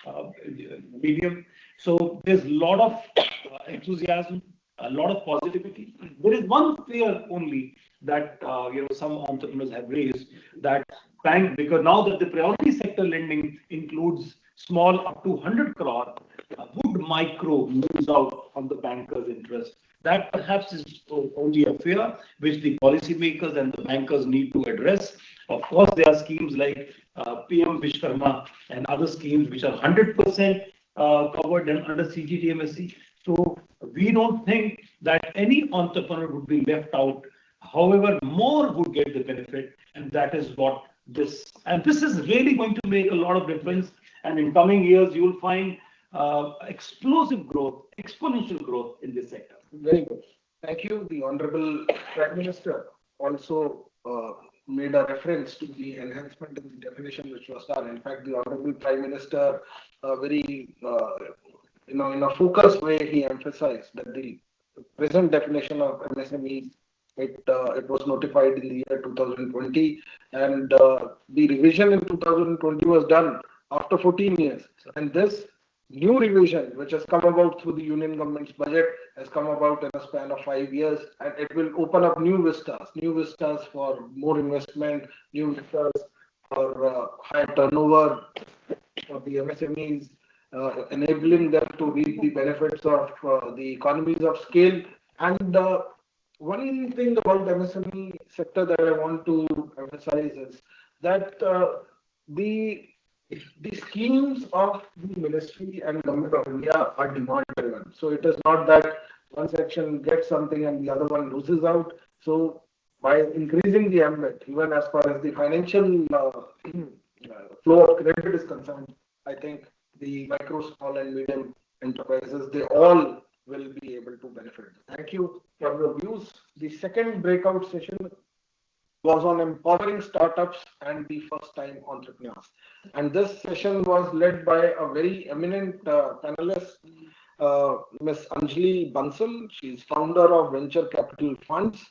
medium. So there's a lot of enthusiasm, a lot of positivity. There is one fear only that some entrepreneurs have raised, that because now that the priority sector lending includes small up to 100 crore, would micro lose out on the banker's interest? That perhaps is only a fear which the policymakers and the bankers need to address. Of course, there are schemes like PM Vishkarma and other schemes which are 100% covered under CGT MSE. So we don't think that any entrepreneur would be left out. However, more would get the benefit, and that is what this is really going to make a lot of difference. And in coming years, you will find explosive growth, exponential growth in this sector. Very good. Thank you. The Honorable Prime Minister also made a reference to the enhancement in the definition which was done. In fact, the Honorable Prime Minister very, in a focused way, he emphasized that the present definition of MSME, it was notified in the year 2020, and the revision in 2020 was done after 14 years. And this new revision, which has come about through the Union government's budget, has come about in a span of 5 years, and it will open up new vistas for more investment, new vistas for higher turnover for the MSMEs, enabling them to reap the benefits of the economies of scale. And one thing about the MSME sector that I want to emphasize is that the schemes of the Ministry and Government of India are demand-driven. So it is not that one section gets something and the other one loses out. So by increasing the ambit, even as far as the financial flow of credit is concerned, I think the micro, small and medium enterprises, they all will be able to benefit. Thank you for your views. The second breakout session was on empowering startups and the first-time entrepreneurs. And this session was led by a very eminent panelist, Ms. Anjali Bansal. She is founder of Venture Capital Funds.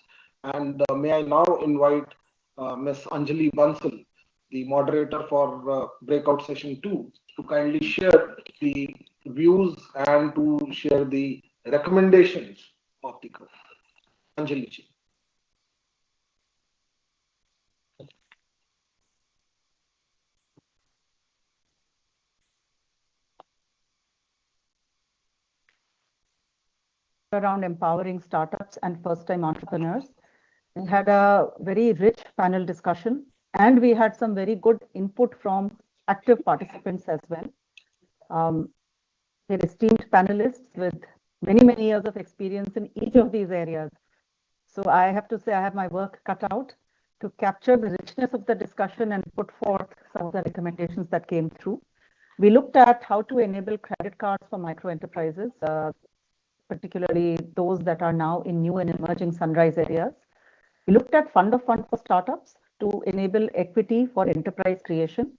And may I now invite Ms. Anjali Bansal, the moderator for breakout session 2, to kindly share the views and to share the recommendations of the group. Anjali ji. Around empowering startups and first-time entrepreneurs. We had a very rich panel discussion, and we had some very good input from active participants as well. They're esteemed panelists with many years of experience in each of these areas. So I have to say I have my work cut out to capture the richness of the discussion and put forth some of the recommendations that came through. We looked at how to enable credit cards for micro enterprises, particularly those that are now in new and emerging sunrise areas. We looked at fund of funds for startups to enable equity for enterprise creation,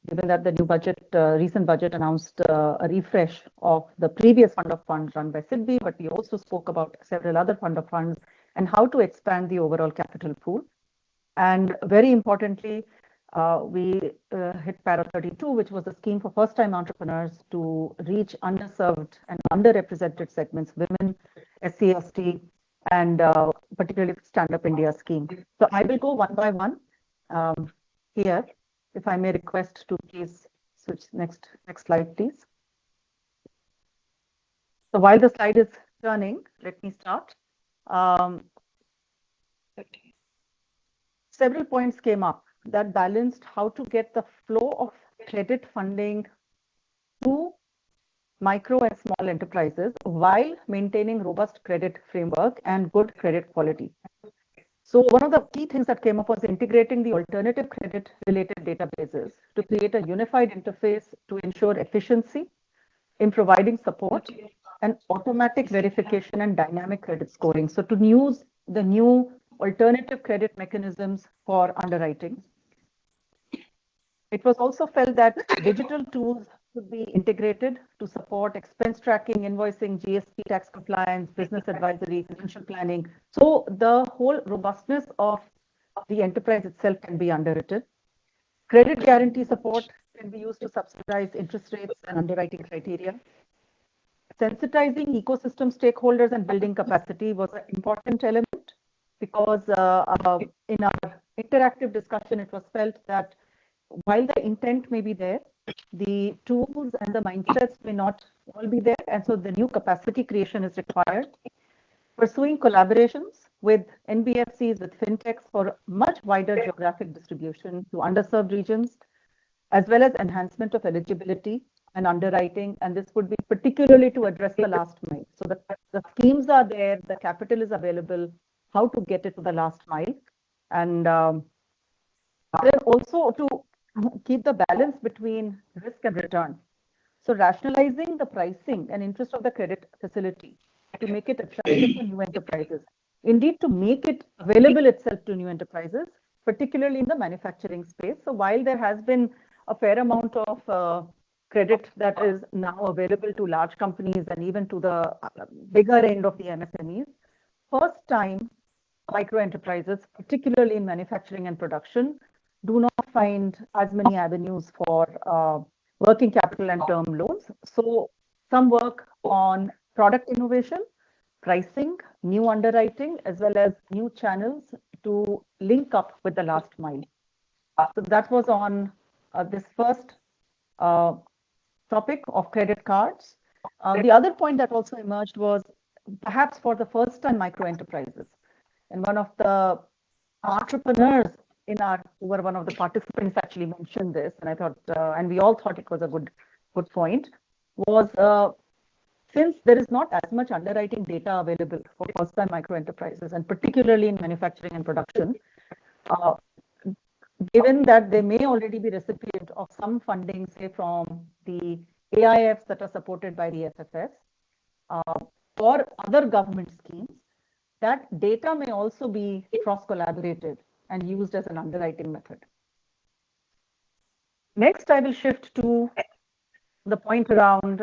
given that the new budget, recent budget announced a refresh of the previous fund of funds run by SIDBI, but we also spoke about several other fund of funds and how to expand the overall capital pool. And very importantly, we hit Para 32, which was a scheme for first-time entrepreneurs to reach underserved and underrepresented segments, women, SC, ST, and particularly Stand Up India scheme. So I will go one by one here. If I may request to please switch next slide, please. So while the slide is turning, let me start. Several points came up that balanced how to get the flow of credit funding to micro and small enterprises while maintaining robust credit framework and good credit quality. So one of the key things that came up was integrating the alternative credit related databases to create a unified interface to ensure efficiency in providing support and automatic verification and dynamic credit scoring. So to use the new alternative credit mechanisms for underwriting. It was also felt that digital tools should be integrated to support expense tracking, invoicing, GST tax compliance, business advisory, financial planning. So the whole robustness of the enterprise itself can be underwritten. Credit guarantee support can be used to subsidize interest rates and underwriting criteria. Sensitizing ecosystem stakeholders and building capacity was an important element because in our interactive discussion, it was felt that while the intent may be there, the tools and the mindsets may not all be there. And so the new capacity creation is required. Pursuing collaborations with NBFCs, with fintechs for much wider geographic distribution to underserved regions, as well as enhancement of eligibility and underwriting. And this would be particularly to address the last mile. So the schemes are there, the capital is available, how to get it to the last mile. And then also to keep the balance between risk and return. So rationalizing the pricing and interest of the credit facility to make it attractive for new enterprises. Indeed, to make it available itself to new enterprises, particularly in the manufacturing space. So while there has been a fair amount of credit that is now available to large companies and even to the bigger end of the MSMEs, first time micro enterprises, particularly in manufacturing and production, do not find as many avenues for working capital and term loans. So some work on product innovation, pricing, new underwriting, as well as new channels to link up with the last mile. So that was on this first topic of credit cards. The other point that also emerged was perhaps for the first time micro enterprises. And one of the entrepreneurs who were one of the participants actually mentioned this, and I thought, and we all thought it was a good point, was since there is not as much underwriting data available for first-time micro enterprises, and particularly in manufacturing and production, given that they may already be recipient of some funding, say from the AIFs that are supported by the FFS, or other government schemes, that data may also be cross-collaborated and used as an underwriting method. Next, I will shift to the point around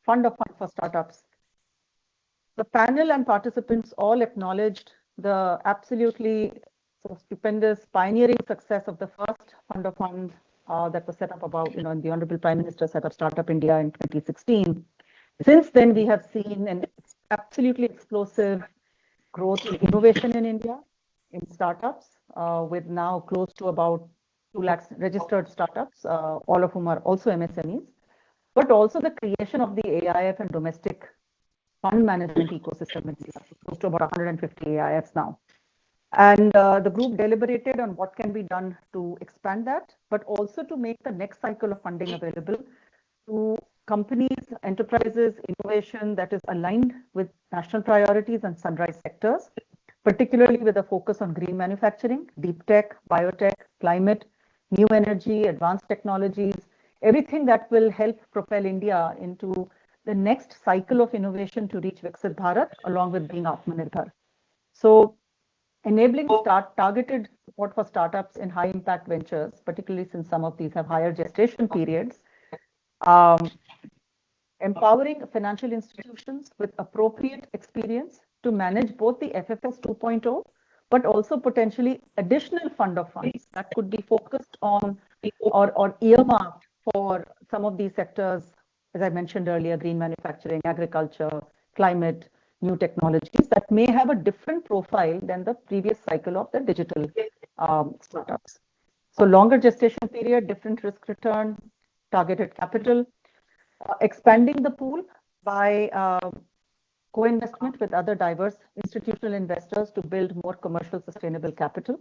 fund of fund for startups. The panel and participants all acknowledged the absolutely stupendous pioneering success of the first fund of fund that was set up about, the Hon'ble Prime Minister set up Startup India in 2016. Since then, we have seen an absolutely explosive growth in innovation in India, in startups, with now close to about 2 lakhs registered startups, all of whom are also MSMEs, but also the creation of the AIF and domestic fund management ecosystem in India, close to about 150 AIFs now. And the group deliberated on what can be done to expand that, but also to make the next cycle of funding available to companies, enterprises, innovation that is aligned with national priorities and sunrise sectors, particularly with a focus on green manufacturing, deep tech, biotech, climate, new energy, advanced technologies, everything that will help propel India into the next cycle of innovation to reach Viksit Bharat, along with being Atmanirbhar. So enabling targeted support for startups in high impact ventures, particularly since some of these have higher gestation periods, empowering financial institutions with appropriate experience to manage both the FFS 2.0, but also potentially additional fund of funds that could be focused on or earmarked for some of these sectors, as I mentioned earlier, green manufacturing, agriculture, climate, new technologies that may have a different profile than the previous cycle of the digital startups. So longer gestation period, different risk return, targeted capital, expanding the pool by co-investment with other diverse institutional investors to build more commercial sustainable capital.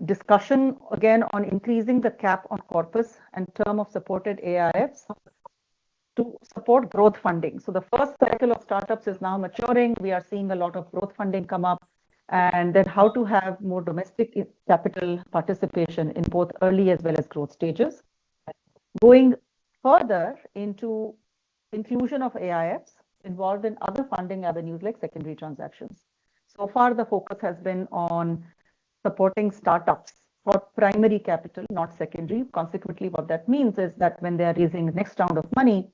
Discussion again on increasing the cap on corpus and term of supported AIFs to support growth funding. So the first cycle of startups is now maturing. We are seeing a lot of growth funding come up, and then how to have more domestic capital participation in both early as well as growth stages. Going further into inclusion of AIFs involved in other funding avenues like secondary transactions. So far, the focus has been on supporting startups for primary capital, not secondary. Consequently, what that means is that when they are raising the next round of money,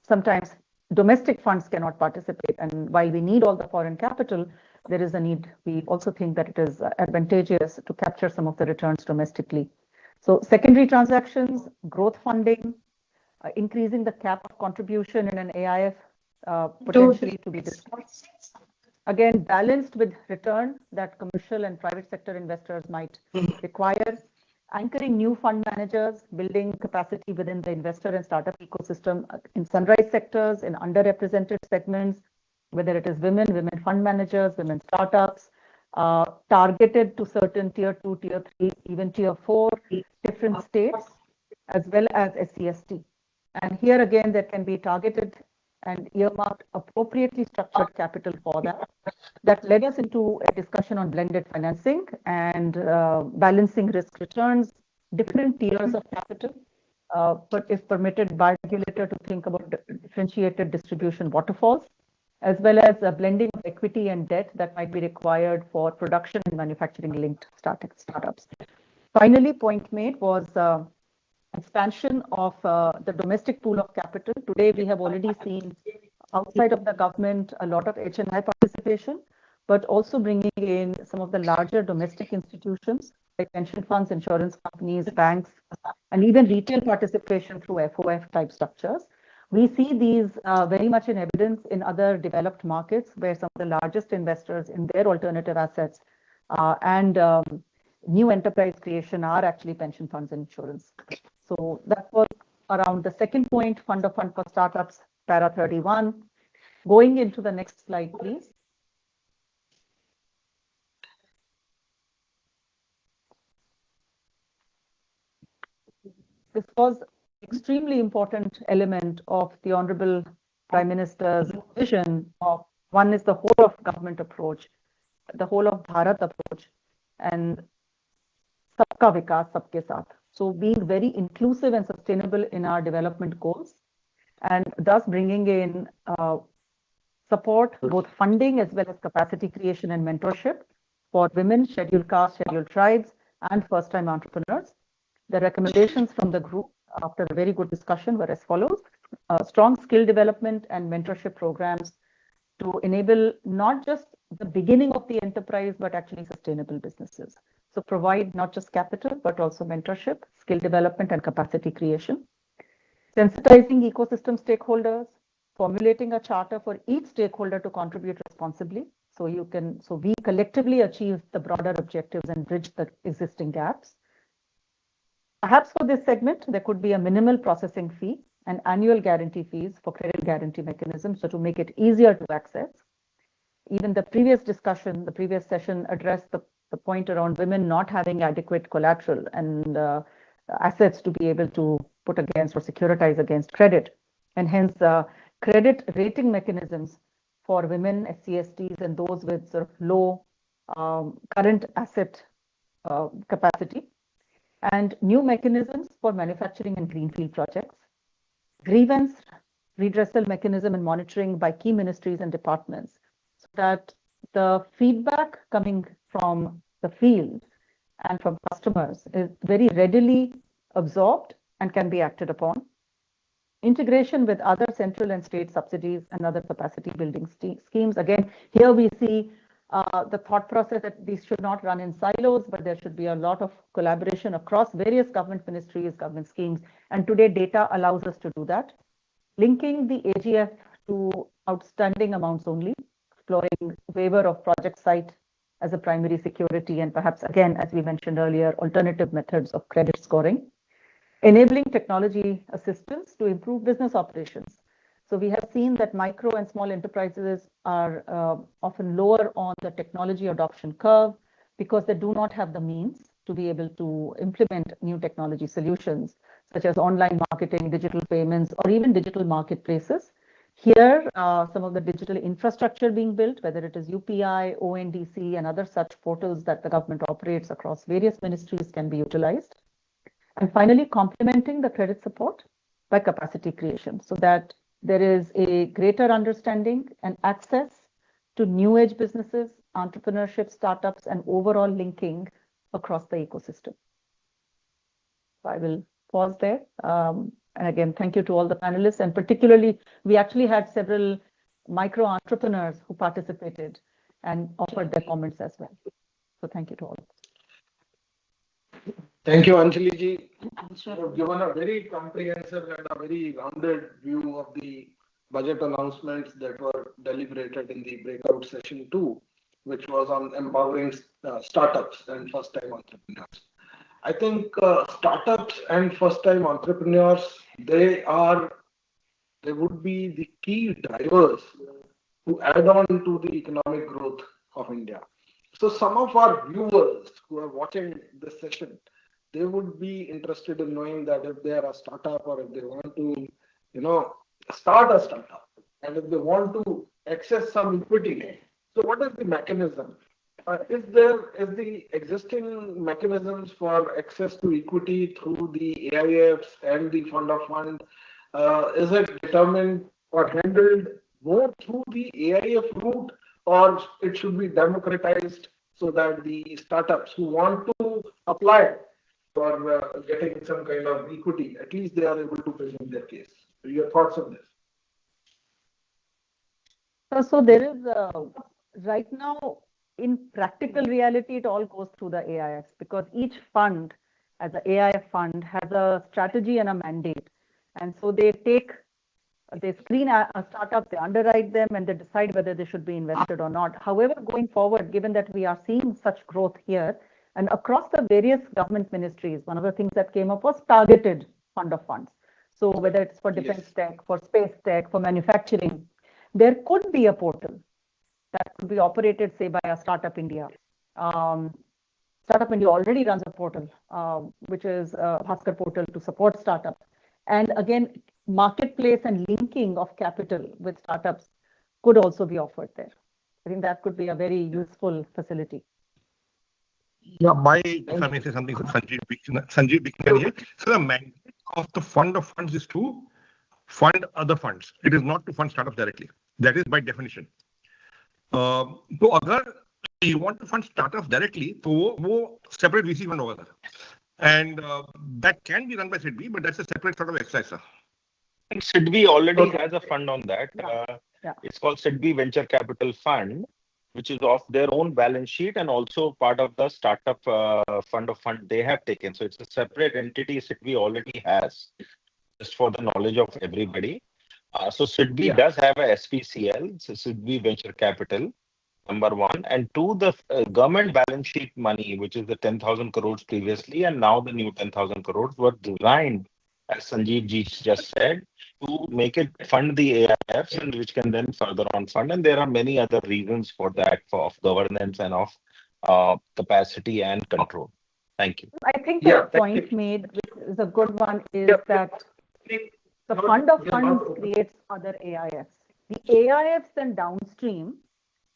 sometimes domestic funds cannot participate. And while we need all the foreign capital, there is a need. We also think that it is advantageous to capture some of the returns domestically. So secondary transactions, growth funding, increasing the cap of contribution in an AIF, potentially to be discussed. Again, balanced with return that commercial and private sector investors might require. Anchoring new fund managers, building capacity within the investor and startup ecosystem in sunrise sectors, in underrepresented segments, whether it is women fund managers, women startups, targeted to certain tier 2, tier 3, even tier 4, different states, as well as SCST. And here again, there can be targeted and earmarked appropriately structured capital for that. That led us into a discussion on blended financing and balancing risk returns, different tiers of capital, but if permitted by regulator to think about differentiated distribution waterfalls, as well as a blending of equity and debt that might be required for production and manufacturing linked startups. Finally, point made was expansion of the domestic pool of capital. Today, we have already seen outside of the government a lot of HNI participation, but also bringing in some of the larger domestic institutions like pension funds, insurance companies, banks, and even retail participation through FOF type structures. We see these very much in evidence in other developed markets where some of the largest investors in their alternative assets and new enterprise creation are actually pension funds and insurance. So that was around the second point, fund of fund for startups, para 31. Going into the next slide, please. This was extremely important element of the Honorable Prime Minister's vision of one is the whole of government approach, the whole of Bharat approach, and Sabka Vikas, Sabke Saath. So being very inclusive and sustainable in our development goals, and thus bringing in support, both funding as well as capacity creation and mentorship for women, scheduled caste, scheduled tribes, and first-time entrepreneurs. The recommendations from the group after a very good discussion were as follows. Strong skill development and mentorship programs to enable not just the beginning of the enterprise, but actually sustainable businesses. So provide not just capital, but also mentorship, skill development, and capacity creation. Sensitizing ecosystem stakeholders, formulating a charter for each stakeholder to contribute responsibly. So we collectively achieve the broader objectives and bridge the existing gaps. Perhaps for this segment, there could be a minimal processing fee and annual guarantee fees for credit guarantee mechanisms, so to make it easier to access. Even the previous discussion, the previous session addressed the point around women not having adequate collateral and assets to be able to put against or securitize against credit. And hence, credit rating mechanisms for women, SCSTs, and those with sort of low current asset capacity. And new mechanisms for manufacturing and greenfield projects. Grievance redressal mechanism and monitoring by key ministries and departments, so that the feedback coming from the field and from customers is very readily absorbed and can be acted upon. Integration with other central and state subsidies and other capacity building schemes. Again, here we see the thought process that these should not run in silos, but there should be a lot of collaboration across various government ministries, government schemes. And today data allows us to do that. Linking the AGF to outstanding amounts only, exploring waiver of project site as a primary security, and perhaps again, as we mentioned earlier, alternative methods of credit scoring. Enabling technology assistance to improve business operations. So we have seen that micro and small enterprises are often lower on the technology adoption curve because they do not have the means to be able to implement new technology solutions, such as online marketing, digital payments, or even digital marketplaces. Here, some of the digital infrastructure being built, whether it is UPI, ONDC, and other such portals that the government operates across various ministries, can be utilized. And finally, complementing the credit support by capacity creation, so that there is a greater understanding and access to new age businesses, entrepreneurship, startups, and overall linking across the ecosystem. So I will pause there. And again, thank you to all the panelists. And particularly, we actually had several micro entrepreneurs who participated and offered their comments as well. So thank you to all. Thank you, Anjali ji. You have given a very comprehensive and a very rounded view of the budget announcements that were deliberated in the breakout session 2, which was on empowering startups and first-time entrepreneurs. I think startups and first-time entrepreneurs, they would be the key drivers to add on to the economic growth of India. So some of our viewers who are watching this session, they would be interested in knowing that if they are a startup or if they want to, start a startup, and if they want to access some equity. So what is the mechanism? Is the existing mechanisms for access to equity through the AIFs and the fund of fund, is it determined or handled more through the AIF route, or it should be democratized so that the startups who want to apply for getting some kind of equity, at least they are able to present their case? Your thoughts on this? So there is, right now, in practical reality, it all goes through the AIFs, because each fund, as an AIF fund, has a strategy and a mandate. And so they screen a startup, they underwrite them, and they decide whether they should be invested or not. However, going forward, given that we are seeing such growth here, and across the various government ministries, one of the things that came up was targeted fund of funds. So whether it's for defense tech, for space tech, for manufacturing, there could be a portal that could be operated, say, by a Startup India. Startup India already runs a portal, which is a Bhaskar portal to support startups. And again, marketplace and linking of capital with startups could also be offered there. I think that could be a very useful facility. Yeah, if I may say something, Sanjeev Biknan here. So the mandate of the fund of funds is to fund other funds. It is not to fund startups directly. That is by definition. So अगर you want to fund startups directly, तो वो separate VC fund होगा. And that can be run by SIDBI, but that's a separate sort of exercise, sir. And SIDBI already has a fund on that. It's called SIDBI Venture Capital Fund, which is off their own balance sheet and also part of the startup fund of fund they have taken. So it's a separate entity SIDBI already has, just for the knowledge of everybody. So SIDBI does have a SPCL, so SIDBI Venture Capital, number one. And two, the government balance sheet money, which is the 10,000 crores previously, and now the new 10,000 crores were designed, as Sanjeev ji just said, to make it fund the AIFs, and which can then further on fund. And there are many other reasons for that, of governance and of capacity and control. Thank you. I think the point made, which is a good one, is that the fund of funds creates other AIFs. The AIFs then downstream,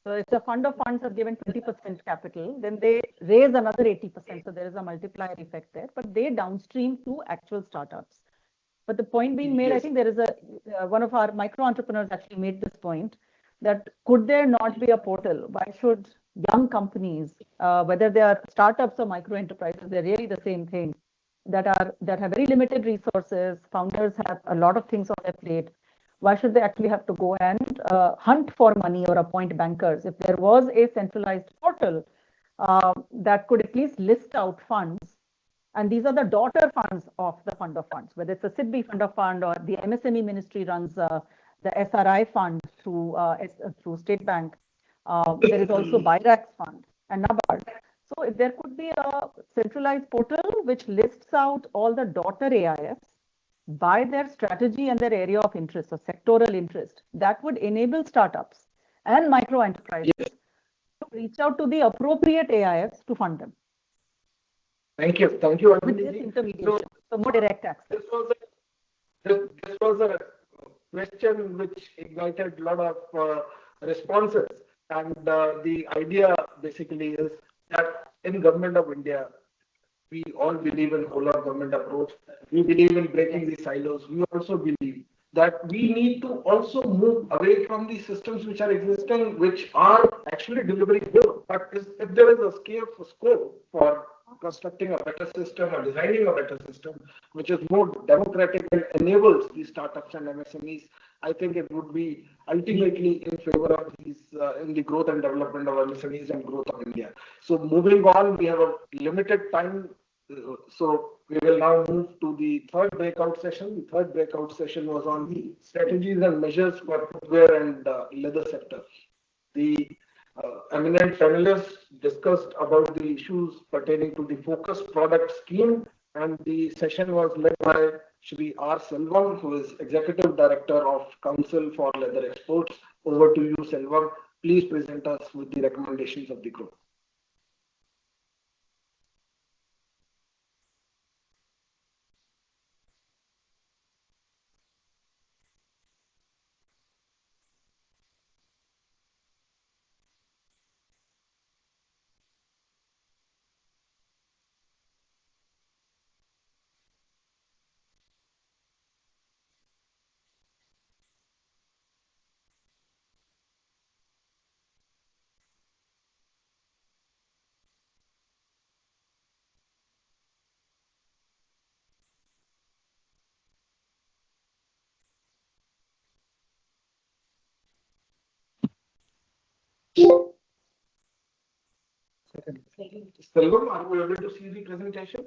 so if the fund of funds are given 20% capital, then they raise another 80%. So there is a multiplier effect there, but they downstream to actual startups. But the point being made, I think there is one of our micro entrepreneurs actually made this point, that could there not be a portal? Why should young companies, whether they are startups or micro enterprises, they're really the same thing, that have very limited resources, founders have a lot of things on their plate. Why should they actually have to go and hunt for money or appoint bankers? If there was a centralized portal that could at least list out funds, and these are the daughter funds of the fund of funds, whether it's a SIDBI fund of fund or the MSME ministry runs the SRI fund through State Bank. There is also BIRAX fund and NABARD. So if there could be a centralized portal which lists out all the daughter AIFs by their strategy and their area of interest or sectoral interest, that would enable startups and micro enterprises to reach out to the appropriate AIFs to fund them. Thank you. Thank you. With this intermediation, so more direct access. This was a question which ignited a lot of responses. And the idea basically is that in Government of India, we all believe in whole of government approach. We believe in breaking the silos. We also believe that we need to also move away from the systems which are existing, which are actually delivering good. But if there is a scope for constructing a better system or designing a better system, which is more democratic and enables the startups and MSMEs, I think it would be ultimately in favor of these, in the growth and development of MSMEs and growth of India. So moving on, we have a limited time. So we will now move to the third breakout session. The third breakout session was on the strategies and measures for footwear and leather sector. The eminent panelists discussed about the issues pertaining to the focus product scheme, and the session was led by Shri R. Selvam, who is Executive Director of Council for Leather Exports. Over to you, Selvam. Please present us with the recommendations of the group. Selvam, are you able to see the presentation?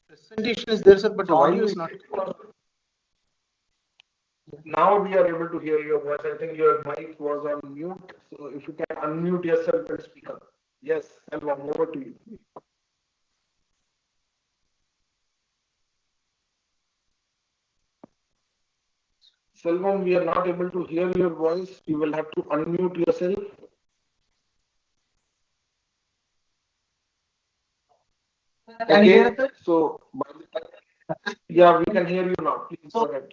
Presentation is there, sir, but audio is not. Now we are able to hear your voice. I think your mic was on mute. So if you can unmute yourself and speak up. Yes, Selvam, over to you. Selvam, we are not able to hear your voice. You will have to unmute yourself. Can you hear us? So, yeah, we can hear you now. Please go ahead.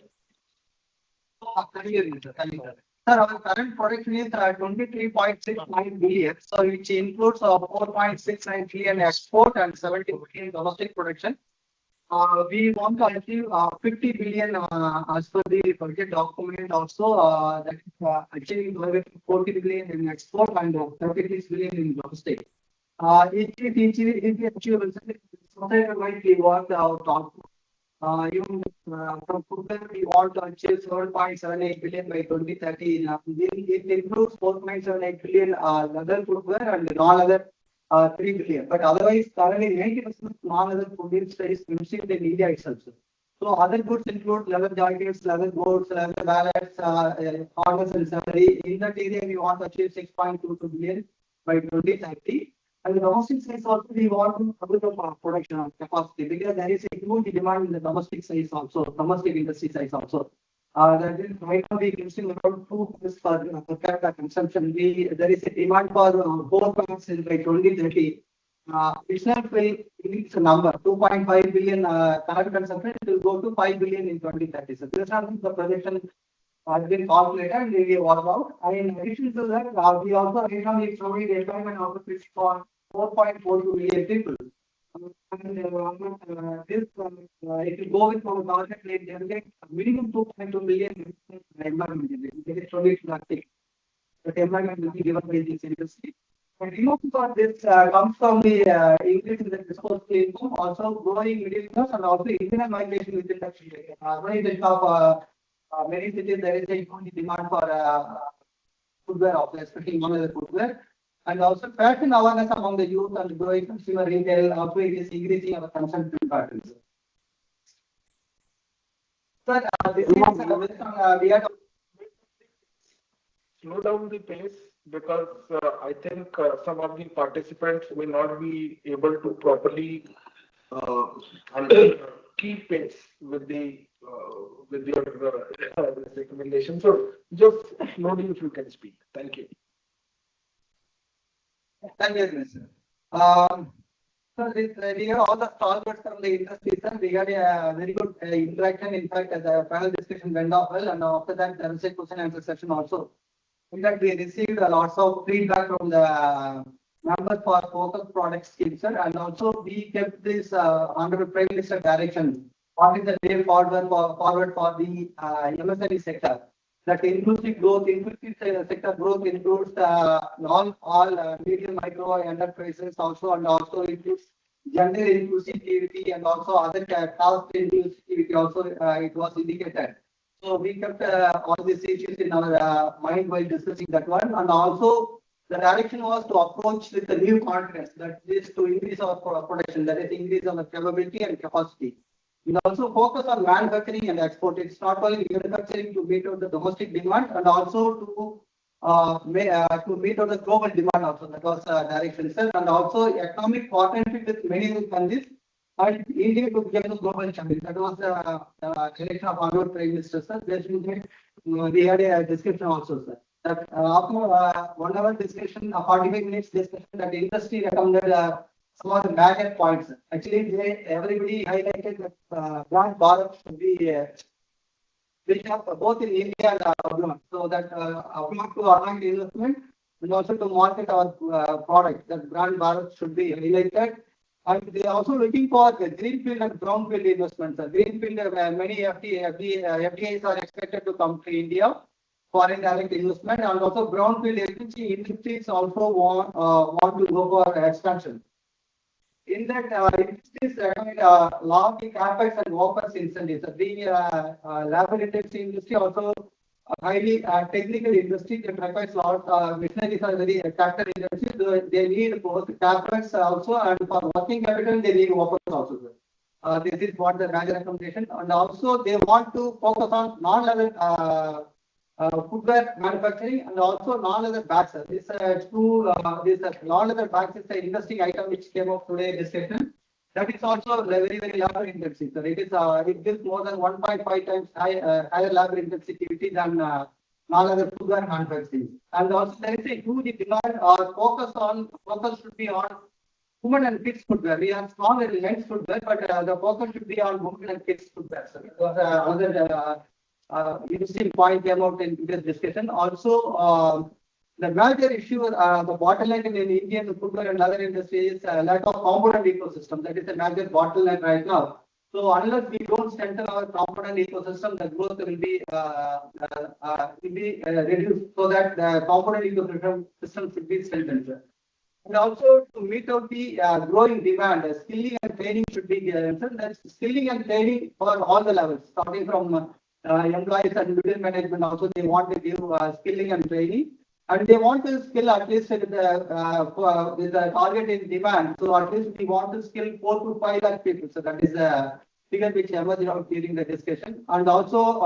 Sir, our current production is 23.69 billion. So which includes 4.69 billion export and 70 billion domestic production. We want to achieve 50 billion as per the budget document also, that is achieving 40 billion in export and 36 billion in domestic. Each achievable. Sometimes we want our top. Even from footwear, we want to achieve 7.78 billion by 2030. It includes 4.78 billion leather footwear and non-leather 3 billion. But otherwise, currently 90% non-leather footwear is consumed in India itself. So other goods include leather jackets, leather boots, leather wallets, harness and saddlery. In that area, we want to achieve 6.22 billion by 2030. And the domestic size also, we want to double the production capacity because there is a huge demand in the domestic size also, domestic industry size also. That is right now we consume around 2 pieces per capita consumption. There is a demand for 4 packs by 2030. Itself will increase the number 2.5 billion current consumption. It will go to 5 billion in 2030. So this is the projection has been calculated and we work out. And in addition to that, we also recently provided employment opportunities for 4.42 million people. And this, if you go with our target rate, they will get minimum 2.2 million employment. It is only plastic. But employment will be given by this industry. And remote for this comes from the increase in the disposable income, also growing middle class, and also internal migration within the urbanization of many cities. There is a huge demand for footwear, especially non-leather footwear. And also fashion awareness among the youth and growing consumer retail, also it is increasing our consumption patterns. Sir, this is we have slow down the pace because I think some of the participants may not be able to properly keep pace with your recommendation. So just slowly if you can speak. Thank you. Thank you, sir. So we have all the stalwarts from the industry, sir. We had a very good interaction. In fact, the panel discussion went off well, and after that, there was a question and answer session also. In fact, we received lots of feedback from the members for focus product scheme, sir, and also we kept this Hon'ble Prime Minister direction. What is the way forward for the MSME sector? That inclusive growth, sector growth includes all medium, micro enterprises also, and also includes gender inclusivity and also other caste inclusivity also. It was indicated. So we kept all these issues in our mind while discussing that one, and also the direction was to approach with a new confidence, that is to increase our production, that is increase our capability and capacity. We also focus on manufacturing and export. It's not only manufacturing to meet the domestic demand, and also to meet the global demand also. That was direction, sir. And also economic partnership with many countries and India to become the global champion. That was the direction of our Prime Minister, sir. We had a discussion also, sir. That after 1 hour discussion, 45 minutes discussion, that industry recommended some of the major points. Actually, everybody highlighted that brand Bharat should be we have both in India and abroad. So that abroad to align investment and also to market our product. That brand Bharat should be highlighted. And they are also looking for the greenfield and brownfield investments. Greenfield, many FDIs are expected to come to India for direct investment, and also brownfield industries also want to go for expansion. In that, industries lot of capex and OpEx incentives. Being lab-intensive industry, also a highly technical industry that requires lot of machineries are very capital intensive. So they need both capex also, and for working capital they need OpEx also. This is what the major recommendation, and also they want to focus on non-leather footwear manufacturing and also non-leather bags. This non-leather bags is the interesting item which came up today discussion. That is also very, very labor intensive. So it gives more than 1.5 times higher labor intensity than non-other footwear manufacturing. And also there is a huge demand or focus should be on women and kids footwear. We are strong in men's footwear, but the focus should be on women and kids footwear. So it was another interesting point came out in this discussion. Also, the major issue, the bottleneck in Indian footwear and other industries is lack of component ecosystem. That is a major bottleneck right now. So unless we don't strengthen our component ecosystem, the growth will be reduced. So that the component ecosystem should be strengthened. And also to meet out the growing demand, skilling and training should be given. That's skilling and training for all the levels, starting from employees and middle management. Also, they want to give skilling and training. And they want to skill at least with the target in demand. So at least we want to skill 4 to 5 lakh people. So that is a figure which emerged out during the discussion. And also,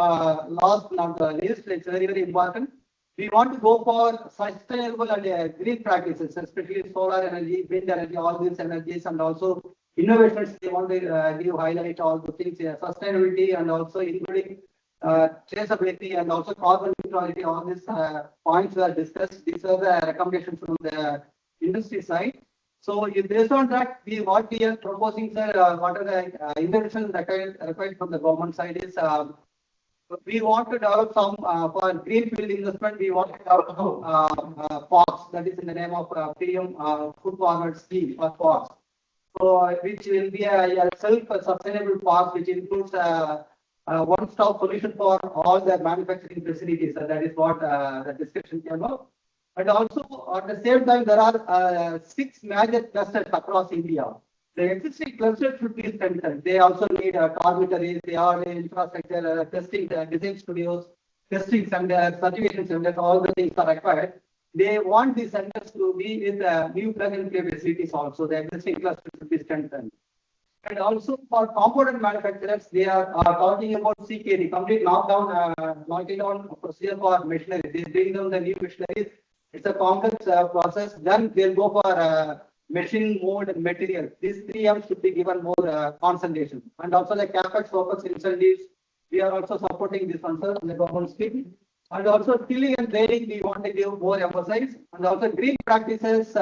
last not the least, it's very, very important. We want to go for sustainable and green practices, especially solar energy, wind energy, all these energies, and also innovations. They want to give highlight all the things, sustainability, and also including traceability and also carbon neutrality. All these points were discussed. These are the recommendations from the industry side. So based on that, what we are proposing, sir, what are the interventions required from the government side is we want to develop some for greenfield investment. We want to develop parks, that is in the name of PM Food Forward Scheme or parks. So which will be a self-sustainable park, which includes one-stop solution for all the manufacturing facilities. So that is what the discussion came up. And also at the same time, there are 6 major clusters across India. The existing clusters should be strengthened. They also need dormitories, they are infrastructure, testing, design studios, testing centers, certification centers, all the things are required. They want these centers to be with new plug-and-play facilities also. The existing clusters should be strengthened. And also for component manufacturers, they are talking about CKD, complete knockdown procedure for machinery. They bring down the new machineries. It's a complex process. Then they'll go for machine, mold, and material. These 3 M's should be given more concentration. And also the capex focus incentives, we are also supporting this one, sir, on the government scheme. And also skilling and training, we want to give more emphasis. And also green practices,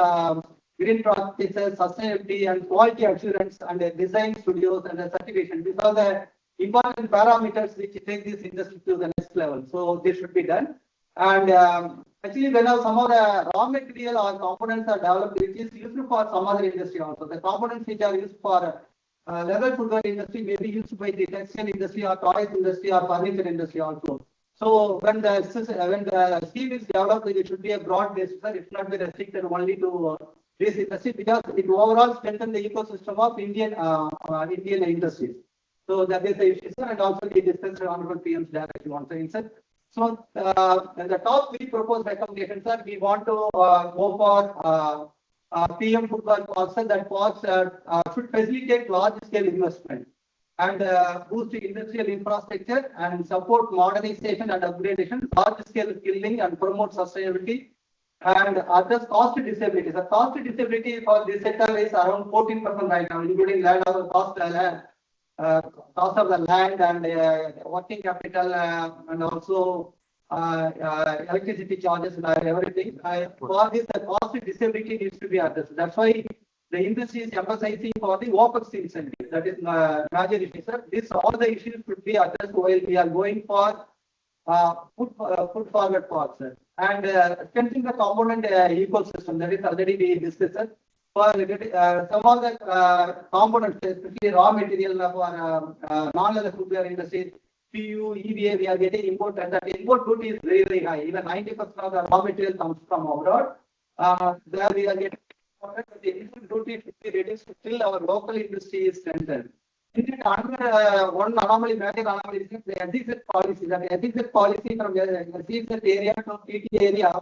sustainability and quality assurance, and design studios and the certification. These are the important parameters which take this industry to the next level. So this should be done. And actually, when some of the raw material or components are developed, which is used for some other industry also. The components which are used for leather footwear industry may be used by the textile industry or toys industry or furniture industry also. So when the scheme is developed, it should be a broad basis. It should not be restricted only to this industry, because it overall strengthens the ecosystem of Indian industries. So that is the issue, sir. And also we discussed Hon'ble PM's direction also inside. So the top 3 proposed recommendations are, we want to go for PM footwear parks. That parks should facilitate large-scale investment and boost industrial infrastructure and support modernization and upgradation, large-scale skilling and promote sustainability, and address cost disability. The cost disability for this sector is around 14% right now, including land of cost of the land and working capital and also electricity charges and everything. For this, the cost disability needs to be addressed. That's why the industry is emphasizing for the OPEX incentive. That is major issue, sir. All the issues should be addressed while we are going for food forward parts, sir. And strengthening the component ecosystem, that is already we discussed, sir. For some of the components, especially raw material for non-leather footwear industry, PU, EVA, we are getting import, and that import duty is very, very high. Even 90% of the raw material comes from abroad. There we are getting the import duty should be reduced till our local industry is strengthened. One anomaly, major anomaly is the SEZ policy. That SEZ policy from the SEZ area to PT area,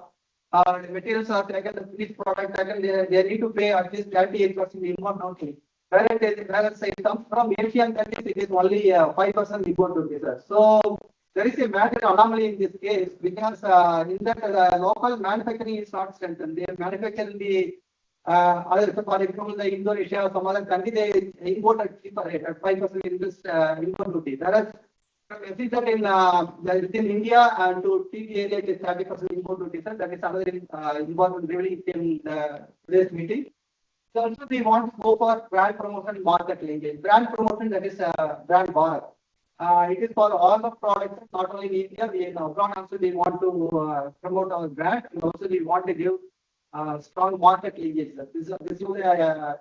the materials are taken, the finished product taken, they need to pay at least 38% import duty. Whereas it comes from Asian countries, it is only 5% import duty, sir. So there is a major anomaly in this case, because in that local manufacturing is not strengthened. They manufacture in the For example, the Indonesia or some other country, they import at cheaper rate at 5% import duty. Whereas see that within India and to TV area, it is 30% import duty. Sir, that is another important revealing in today's meeting. So also we want to go for brand promotion, market linkage. Brand promotion, that is brand bar. It is for all the products, not only in India. We in abroad also we want to promote our brand, and also we want to give strong market linkage. This is a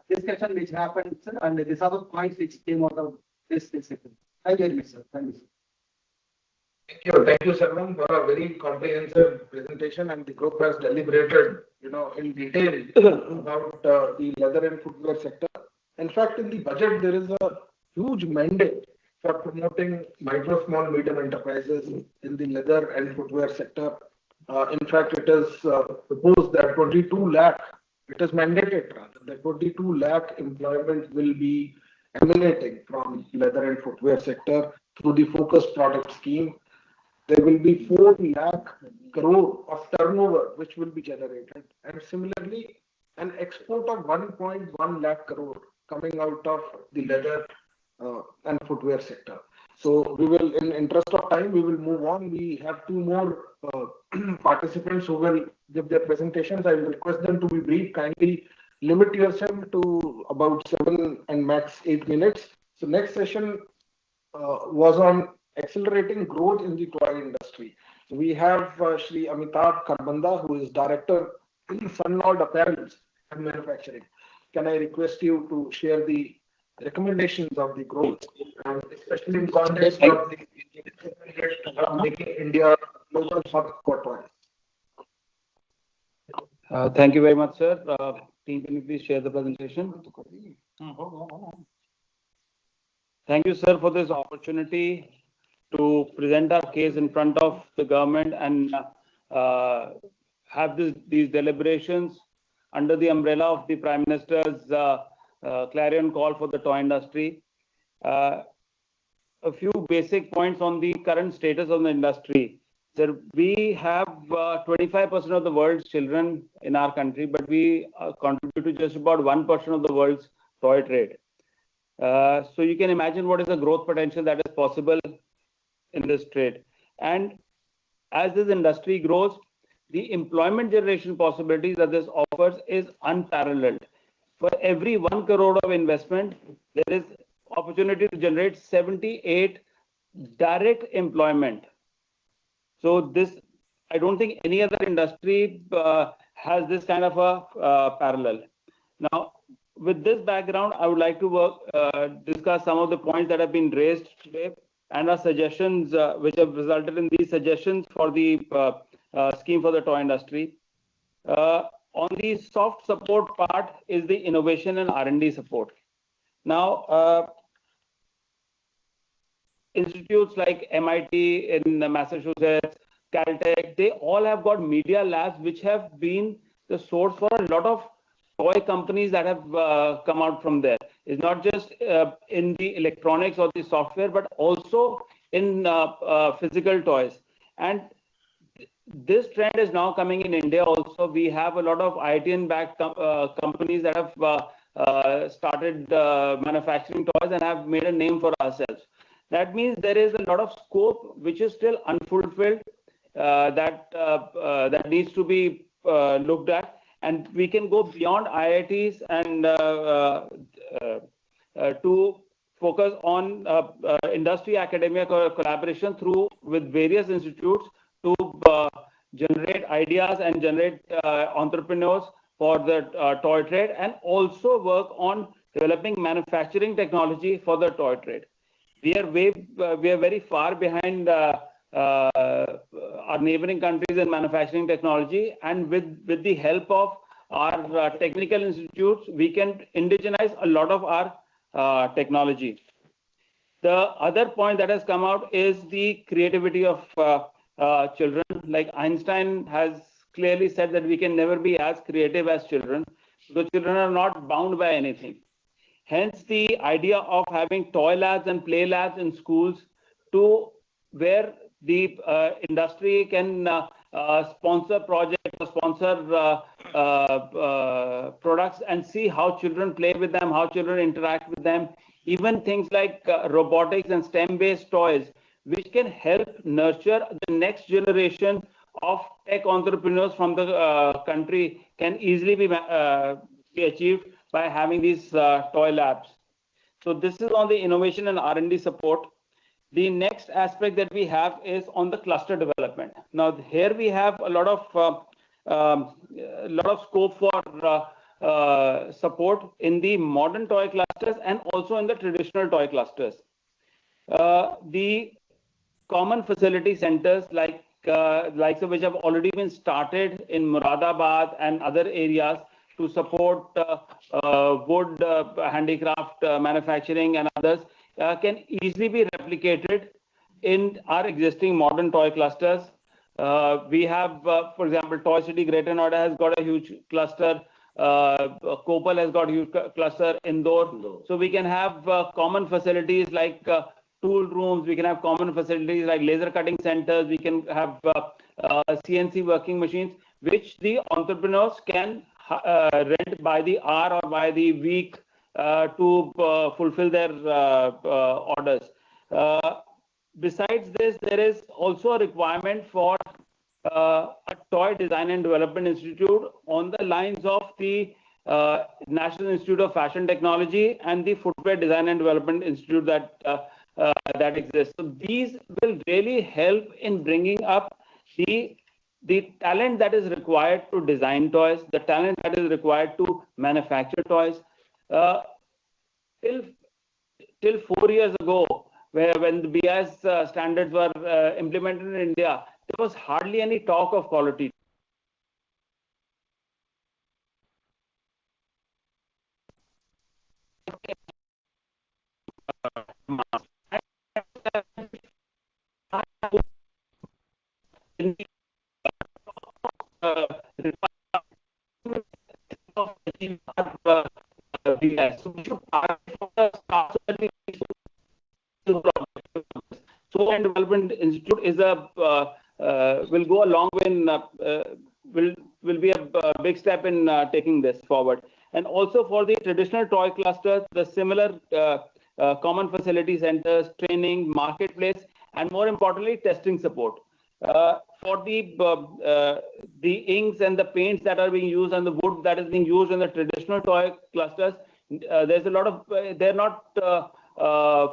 discussion which happened, sir, and these are the points which came out of this discussion. Thank you very much, sir. Thank you, sir. Thank you, Sarvam, for a very comprehensive presentation, and the group has deliberated, in detail about the leather and footwear sector. In fact, in the budget, there is a huge mandate for promoting micro, small, medium enterprises in the leather and footwear sector. In fact, it is proposed that 22 lakh, it is mandated rather, that 22 lakh employment will be emanating from leather and footwear sector through the focused product scheme. There will be 4 lakh crore of turnover which will be generated, and similarly an export of 1.1 lakh crore coming out of the leather and footwear sector. So we will, in interest of time, we will move on. We have 2 more participants who will give their presentations. I will request them to be brief. Kindly limit yourself to about 7 and max 8 minutes. So next session was on accelerating growth in the toy industry. So we have Shri Amitabh Karbanda, who is Director in Sunlord Apparels and Manufacturing. Can I request you to share the recommendations of the growth, and especially in context of the making India global hub for toys? Thank you very much, sir. Team, can you please share the presentation? Thank you, sir, for this opportunity to present our case in front of the government and have these deliberations under the umbrella of the Prime Minister's clarion call for the toy industry. A few basic points on the current status of the industry. Sir, we have 25% of the world's children in our country, but we contribute to just about 1% of the world's toy trade. So you can imagine what is the growth potential that is possible in this trade. And as this industry grows, the employment generation possibilities that this offers is unparalleled. For every 1 crore of investment, there is opportunity to generate 78 direct employment. So this, I don't think any other industry has this kind of a parallel. Now, with this background, I would like to discuss some of the points that have been raised today and our suggestions, which have resulted in these suggestions for the scheme for the toy industry. On the soft support part is the innovation and R&D support. Now, institutes like MIT in Massachusetts, Caltech, they all have got media labs which have been the source for a lot of toy companies that have come out from there. It's not just in the electronics or the software, but also in physical toys. And this trend is now coming in India also. We have a lot of IITian-backed companies that have started manufacturing toys and have made a name for ourselves. That means there is a lot of scope which is still unfulfilled that needs to be looked at, and we can go beyond IITs and to focus on industry academia collaboration with various institutes to generate ideas and generate entrepreneurs for the toy trade, and also work on developing manufacturing technology for the toy trade. We are very far behind our neighboring countries in manufacturing technology, and with the help of our technical institutes, we can indigenize a lot of our technology. The other point that has come out is the creativity of children. Like Einstein has clearly said that we can never be as creative as children. The children are not bound by anything. Hence, the idea of having toy labs and play labs in schools, to where the industry can sponsor projects or sponsor products and see how children play with them, how children interact with them. Even things like robotics and STEM-based toys, which can help nurture the next generation of tech entrepreneurs from the country, can easily be achieved by having these toy labs. So this is on the innovation and R&D support. The next aspect that we have is on the cluster development. Now here we have a lot of scope for support in the modern toy clusters and also in the traditional toy clusters. The common facility centers like likes of which have already been started in Moradabad and other areas to support wood handicraft manufacturing and others can easily be replicated in our existing modern toy clusters. We have, for example, Toy City Greater Noida has got a huge cluster. Kopal has got a huge cluster, Indore. So we can have common facilities like tool rooms. We can have common facilities like laser cutting centers. We can have CNC working machines, which the entrepreneurs can rent by the hour or by the week to fulfill their orders. Besides this, there is also a requirement for a toy design and development institute on the lines of the National Institute of Fashion Technology and the Footwear Design and Development Institute that exists. So these will really help in bringing up the talent that is required to design toys, the talent that is required to manufacture toys. Till 4 years ago, when the BIS standards were implemented in India, there was hardly any talk of quality. So and Development Institute is will go a long way in will be a big step in taking this forward. And also for the traditional toy clusters, the similar common facility centers, training, marketplace, and more importantly, testing support. For the inks and the paints that are being used and the wood that is being used in the traditional toy clusters, there's a lot of, they're not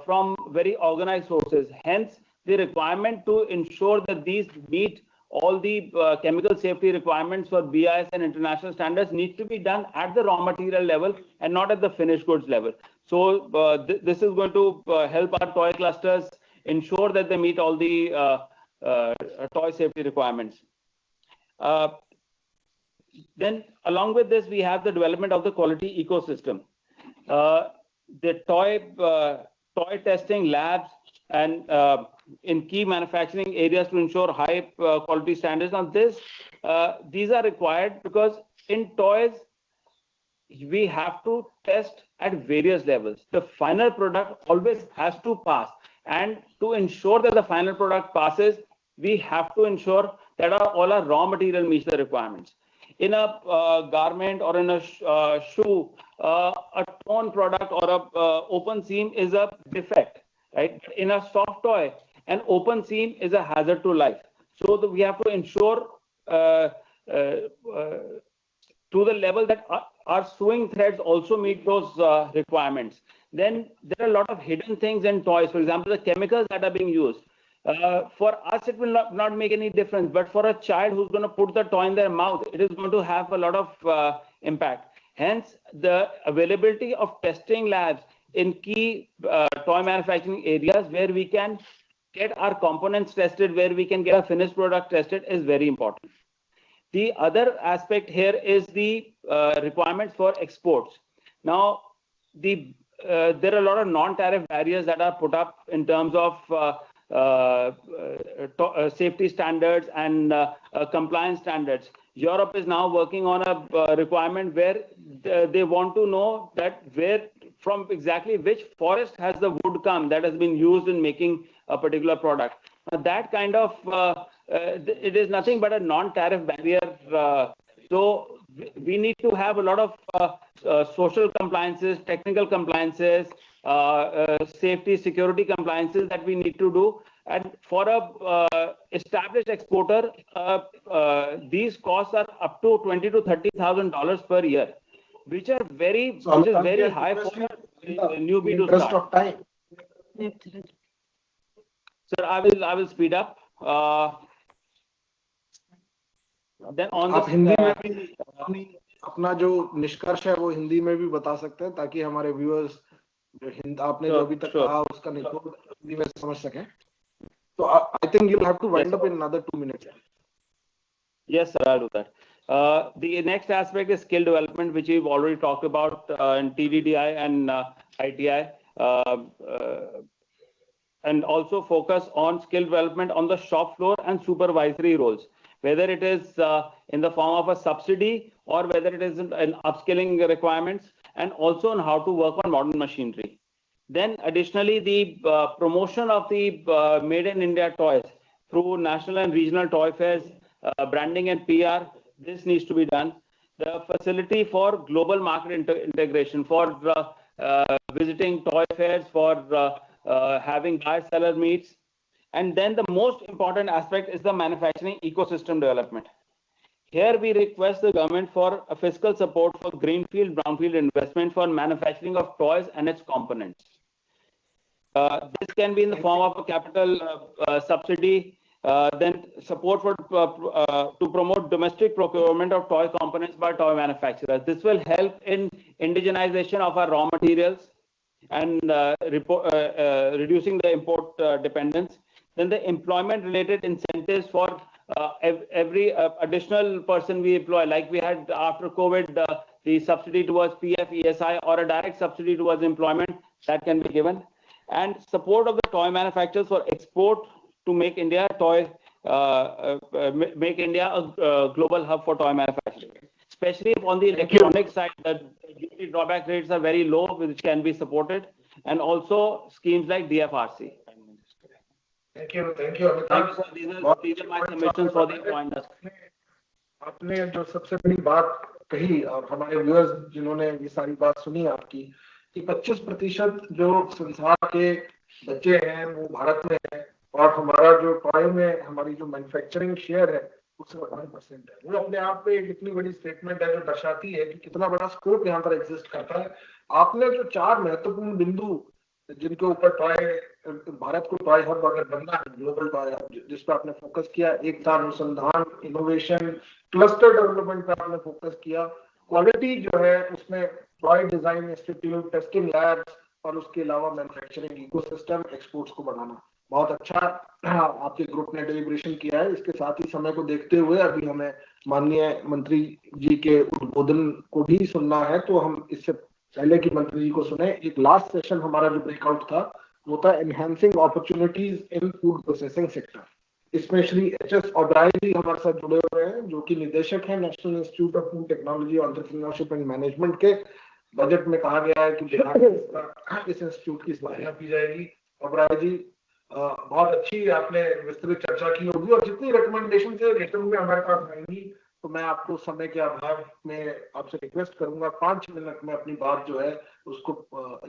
from very organized sources. Hence, the requirement to ensure that these meet all the chemical safety requirements for BIS and international standards needs to be done at the raw material level and not at the finished goods level. So this is going to help our toy clusters ensure that they meet all the toy safety requirements. Then along with this, we have the development of the quality ecosystem. The toy testing labs and in key manufacturing areas to ensure high quality standards. Now these are required because in toys, we have to test at various levels. The final product always has to pass. And to ensure that the final product passes, we have to ensure that all our raw material meets the requirements. In a garment or in a shoe, a torn product or a open seam is a defect, right? In a soft toy, an open seam is a hazard to life. So we have to ensure to the level that our sewing threads also meet those requirements. Then there are a lot of hidden things in toys. For example, the chemicals that are being used. For us, it will not make any difference. But for a child who's going to put the toy in their mouth, it is going to have a lot of impact. Hence, the availability of testing labs in key toy manufacturing areas where we can get our components tested, where we can get a finished product tested is very important. The other aspect here is the requirements for exports. Now, there are a lot of non-tariff barriers that are put up in terms of safety standards and compliance standards. Europe is now working on a requirement where they want to know that from exactly which forest has the wood come that has been used in making a particular product. Now, that kind of it is nothing but a non-tariff barrier. So we need to have a lot of social compliances, technical compliances, safety, security compliances that we need to do. And for a established exporter, these costs are up to $20,000 to $30,000 per year, which are which is very high for a newbie to start. Sir, I will speed up. Then on आप हिंदी में भी अपना जो निष्कर्ष है वो हिंदी में भी बता सकते हैं ताकि हमारे व्यूअर्स आपने जो अभी तक कहा उसका निचोड़ हिंदी में समझ सकें. So I think you'll have to wind up in another 2 minutes. Yes, sir, I'll do that. The next aspect is skill development, which we've already talked about in TDDI and ITI, and also focus on skill development on the shop floor and supervisory roles, whether it is in the form of a subsidy or whether it is in upskilling requirements, and also on how to work on modern machinery. Then additionally, the promotion of the Made in India toys through national and regional toy fairs, branding and PR, this needs to be done. The facility for global market integration, for visiting toy fairs, for having buyer-seller meets. And then the most important aspect is the manufacturing ecosystem development. Here we request the government for a fiscal support for greenfield, brownfield investment for manufacturing of toys and its components. This can be in the form of a capital subsidy, then support for to promote domestic procurement of toy components by toy manufacturers. This will help in indigenization of our raw materials and reducing the import dependence. Then the employment related incentives for every additional person we employ, like we had after COVID, the subsidy towards PF, ESI, or a direct subsidy towards employment that can be given. And support of the toy manufacturers for export to make India make India a global hub for toy manufacturing. Especially on the electronic side, the duty drawback rates are very low, which can be supported, and also schemes like DFRC. Thank you. Thank you. Thank you, sir. These are my submissions for the toy industry. आपने जो सबसे बड़ी बात कही और हमारे viewers जिन्होंने ये सारी बात सुनी आपकी कि 25% जो संसार के बच्चे हैं वो भारत में है और हमारा जो टॉय में हमारी जो मैन्युफैक्चरिंग शेयर है उससे 18% है. वो अपने आप में एक इतनी बड़ी स्टेटमेंट है जो दर्शाती है कि कितना बड़ा स्कोप यहाँ पर एग्जिस्ट करता है. आपने जो 4 महत्वपूर्ण बिंदु जिनके ऊपर टॉय भारत को टॉय हब अगर बनना है, ग्लोबल टॉय हब, जिस पर आपने फोकस किया, एक था अनुसंधान, इनोवेशन, क्लस्टर डेवलपमेंट पर आपने फोकस किया, क्वालिटी जो है उसमें toy design institute, testing labs और उसके अलावा मैन्युफैक्चरिंग इकोसिस्टम, एक्सपोर्ट्स को बढ़ाना. बहुत अच्छा आपके ग्रुप ने डिलिब्रेशन किया है. इसके साथ ही समय को देखते हुए अभी हमें माननीय मंत्री जी के उद्बोधन को भी सुनना है, तो हम इससे पहले की मंत्री जी को सुने. एक लास्ट सेशन हमारा जो ब्रेकआउट था वो था enhancing opportunities in food processing sector. इसमें श्री HS ओबराय जी हमारे साथ जुड़े हुए हैं, जो कि निदेशक हैं national institute of food technology, entrepreneurship and management के. बजट में कहा गया है कि इस इंस्टीट्यूट की सराहना की जाएगी. ओबराय जी, बहुत अच्छी आपने विस्तृत चर्चा की होगी और जितनी रिकमेंडेशन से रिटर्न में हमारे पास आएंगी तो मैं आपको समय के अभाव में आपसे रिक्वेस्ट करूंगा 5 मिनट में अपनी बात जो है उसको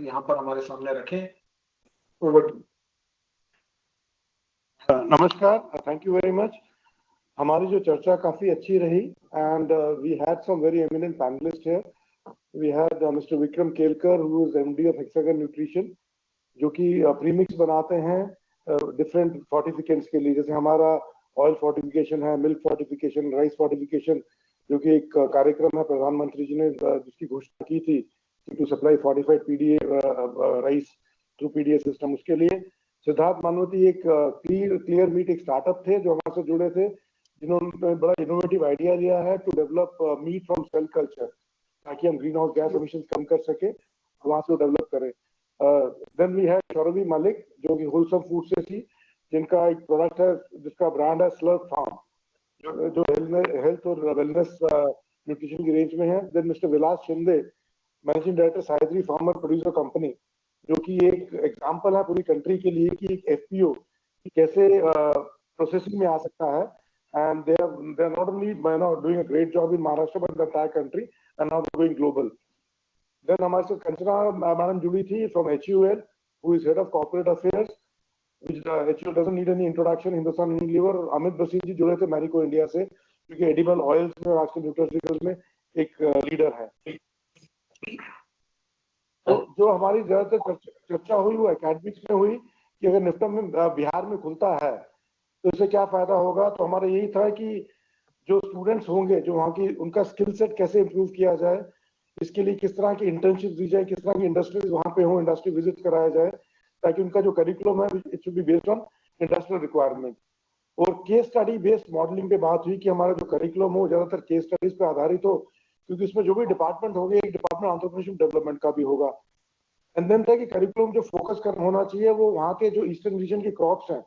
यहाँ पर हमारे सामने रखें. Over to. नमस्कार, थैंक यू वेरी मच. हमारी जो चर्चा काफी अच्छी रही and we had some very eminent panelist here. We had mister Vikram Kelkar who is MD of Hexagon Nutrition, जो कि प्रीमिक्स बनाते हैं डिफरेंट फोर्टिफिकेंट्स के लिए. जैसे हमारा ऑयल फोर्टिफिकेशन है, मिल्क फोर्टिफिकेशन, राइस फोर्टिफिकेशन, जो कि एक कार्यक्रम है प्रधानमंत्री जी ने जिसकी घोषणा की थी to supply fortified PDA rice through PDA system. उसके लिए सिद्धार्थ मानवती एक क्लियर मीट एक स्टार्टअप थे जो हमारे से जुड़े थे, जिन्होंने बड़ा इनोवेटिव आइडिया लिया है to develop meat from cell culture, ताकि हम ग्रीन हाउस गैस एमिशन कम कर सके, वहां से डेवलप करें. Then we had Shauravi Malik जो कि होलसम फूड से थी, जिनका एक प्रोडक्ट है जिसका ब्रांड है स्लर्प फार्म, जो हेल्थ और वेलनेस न्यूट्रिशन की रेंज में है. Then mister Vilas Shinde, managing director Sahyadri farmer producer company, जो कि एक एग्जांपल है पूरी कंट्री के लिए कि एक FPO कैसे प्रोसेसिंग में आ सकता है। And they are not only doing a great job in Maharashtra but in the entire country, and now they're going global. Then हमारे साथ कंचना मैडम जुड़ी थी from HUL, who is head of corporate affairs, which HUL doesn't need any introduction. Hindustan Unilever Amit बसीन जी जुड़े थे Marico India से, क्योंकि edible oils में और आजकल न्यूट्रास्यूटिकल्स में एक लीडर है। तो जो हमारी ज्यादातर चर्चा हुई वो एकेडमिक्स में हुई कि अगर निफ्टम में बिहार में खुलता है तो इससे क्या फायदा होगा। तो हमारा यही था कि जो स्टूडेंट्स होंगे, जो वहाँ की उनका स्किल सेट कैसे इंप्रूव किया जाए, इसके लिए किस तरह की इंटर्नशिप दी जाए, किस तरह की इंडस्ट्रीज वहाँ पे हो, इंडस्ट्री विजिट कराया जाए, ताकि उनका जो करिकुलम है it should be based on industrial requirement. और केस स्टडी बेस्ड मॉडलिंग पे बात हुई कि हमारा जो करिकुलम हो ज्यादातर केस स्टडीज पे आधारित हो, क्योंकि इसमें जो भी डिपार्टमेंट होंगे, एक डिपार्टमेंट एंटरप्रेन्योरशिप डेवलपमेंट का भी होगा। एंड देन था कि करिकुलम जो फोकस कर होना चाहिए वो वहाँ के जो ईस्टर्न रीजन के क्रॉप्स हैं,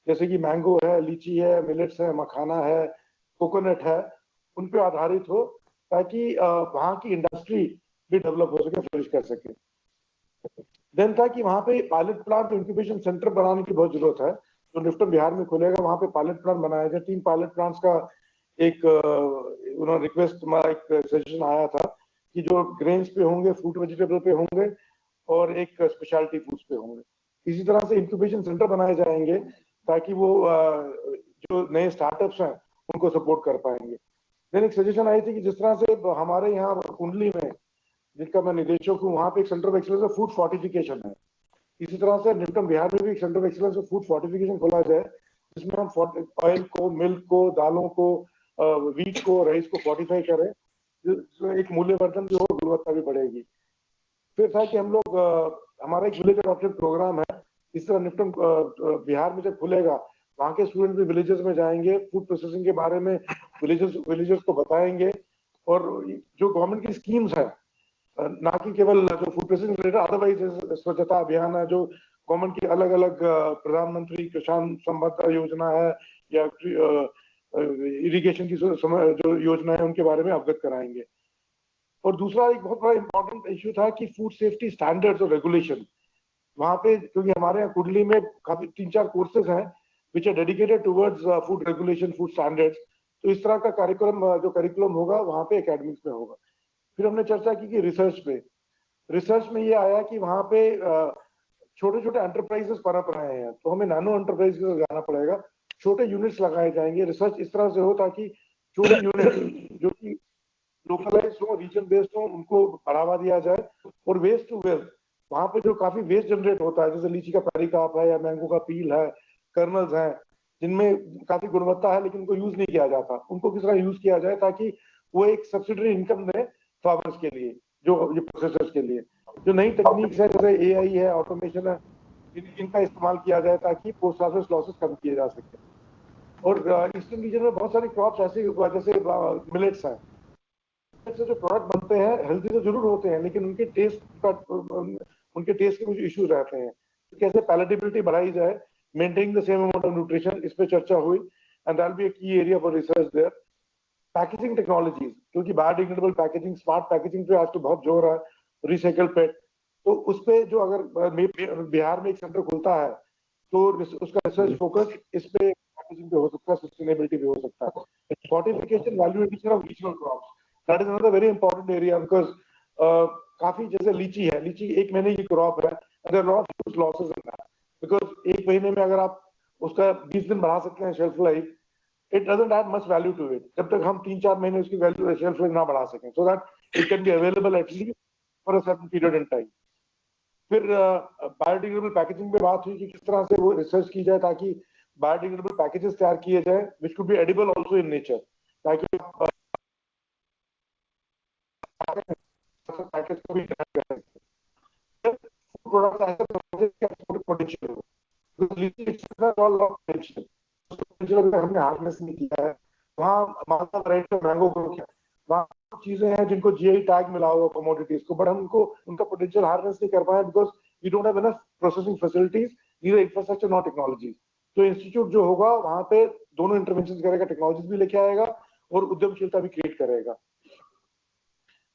जैसे कि मैंगो है, लीची है, मिलेट्स है, मखाना है, कोकोनट है, उन पे आधारित हो, ताकि वहाँ की इंडस्ट्री भी डेवलप हो सके, फ्लरिश कर सके। देन था कि वहाँ पे पायलट प्लांट इंक्यूबेशन सेंटर बनाने की बहुत जरूरत है। तो निफ्टम बिहार में खुलेगा, वहाँ पे पायलट प्लांट बनाया जाए। 3 पायलट प्लांट्स का एक उन्होंने रिक्वेस्ट, एक सजेशन आया था कि जो ग्रेन्स पे होंगे, फ्रूट वेजिटेबल पे होंगे और एक स्पेशलिटी फूड्स पे होंगे। इसी तरह से इंक्यूबेशन सेंटर बनाए जाएंगे ताकि वो जो नए स्टार्टअप्स हैं उनको सपोर्ट कर पाएंगे। देन एक सजेशन आई थी कि जिस तरह से हमारे यहाँ कुंडली में, जिनका मैं निदेशक हूँ, वहाँ पे एक centre of excellence of food fortification है। इसी तरह से निफ्टम बिहार में भी एक centre of excellence of food fortification खोला जाए, जिसमें हम ऑयल को, मिल्क को, दालों को, वीट को, राइस को फोर्टिफाई करें, जिसमें एक मूल्यवर्धन भी हो, गुणवत्ता भी बढ़ेगी। फिर था कि हम लोग हमारा एक विलेज अडॉप्शन प्रोग्राम है। इस तरह निफ्टम बिहार में जब खुलेगा, वहाँ के स्टूडेंट भी विलेजेस में जाएंगे, फूड प्रोसेसिंग के बारे में विलेजेस को बताएंगे, और जो गवर्नमेंट की स्कीम्स है, ना कि केवल जो फूड प्रोसेसिंग रिलेटेड, अदरवाइज स्वच्छता अभियान है, जो गवर्नमेंट की अलग अलग प्रधानमंत्री किसान संपदा योजना है, या इरिगेशन की जो योजना है, उनके बारे में अवगत कराएंगे। और दूसरा एक बहुत बड़ा इंपॉर्टेंट इश्यू था कि फूड सेफ्टी स्टैंडर्ड्स और रेगुलेशन। वहाँ पे क्योंकि हमारे यहाँ कुंडली में काफी 3-4 कोर्सेज हैं which are dedicated towards food regulation, food standards. तो इस तरह का करिकुलम होगा वहाँ पे एकेडमिक्स में होगा। फिर हमने चर्चा की कि रिसर्च में ये आया कि वहाँ पे छोटे छोटे एंटरप्राइजेस पनप रहे हैं, तो हमें नैनो एंटरप्राइज में जाना पड़ेगा, छोटे यूनिट्स लगाए जाएंगे। रिसर्च इस तरह से हो ताकि छोटे यूनिट जो कि लोकलाइज हो, रीजन बेस्ड हो, उनको बढ़ावा दिया जाए। और वेस्ट टू वेल्थ, वहाँ पे जो काफी वेस्ट जनरेट होता है, जैसे लीची का पेरिकाप है या मैंगो का पील है, कर्नल्स हैं, जिनमें काफी गुणवत्ता है लेकिन उनको यूज नहीं किया जाता, उनको किस तरह यूज किया जाए ताकि वो एक सब्सिडरी इनकम दे फार्मर्स के लिए, जो ये प्रोसेसर्स के लिए। जो नई टेक्निक्स है, जैसे AI है, ऑटोमेशन है, इनका इस्तेमाल किया जाए ताकि पोस्ट हार्वेस्ट लॉसेस कम किए जा सके। और ईस्टर्न रीजन में बहुत सारी क्रॉप्स ऐसे जैसे मिलेट्स हैं, से जो प्रोडक्ट बनते हैं हेल्दी तो जरूर होते हैं, लेकिन उनके टेस्ट के कुछ इश्यूज रहते हैं। तो कैसे पैलेटेबिलिटी बढ़ाई जाए, maintaining the same amount of nutrition, इस पे चर्चा हुई, and that will be a key area for research there. Packaging technologies, क्योंकि बायोडिग्रेडेबल पैकेजिंग, स्मार्ट पैकेजिंग पे आज तो बहुत जोर है, रिसाइकल पेट, तो उस पे जो अगर बिहार में एक सेंटर खुलता है तो उसका रिसर्च फोकस इस पे पैकेजिंग पे हो सकता है, सस्टेनेबिलिटी पे हो सकता है। Fortification, value addition of regional crops, that is another very important area, because काफी जैसे लीची है, लीची 1 महीने की क्रॉप है, अगर lot of losses in that, because 1 महीने में अगर आप उसका 20 दिन बढ़ा सकते हैं shelf life, it doesn't add much value to it, जब तक हम 3-4 महीने उसकी वैल्यू शेल्फ लाइफ ना बढ़ा सकें, so that it can be available at least for a certain period in time। फिर बायोडिग्रेडेबल पैकेजिंग पे बात हुई कि किस तरह से वो रिसर्च की जाए ताकि बायोडिग्रेडेबल पैकेजेस तैयार किए जाए which could be edible also in nature, ताकि पैकेज को भी तैयार कर सकें। फूड प्रोडक्ट ऐसे पोटेंशियल हो, हमने हार्नेस नहीं किया है। वहाँ Malda variety of mango grow किया, वहाँ चीजें हैं जिनको GI टैग मिला हुआ कमोडिटीज को, बट हम उनका पोटेंशियल हार्नेस नहीं कर पाए because we don't have enough processing facilities, neither infrastructure not technology. तो इंस्टीट्यूट जो होगा वहाँ पे दोनों इंटरवेंशन करेगा, टेक्नोलॉजी भी लेके आएगा और उद्यमशीलता भी क्रिएट करेगा।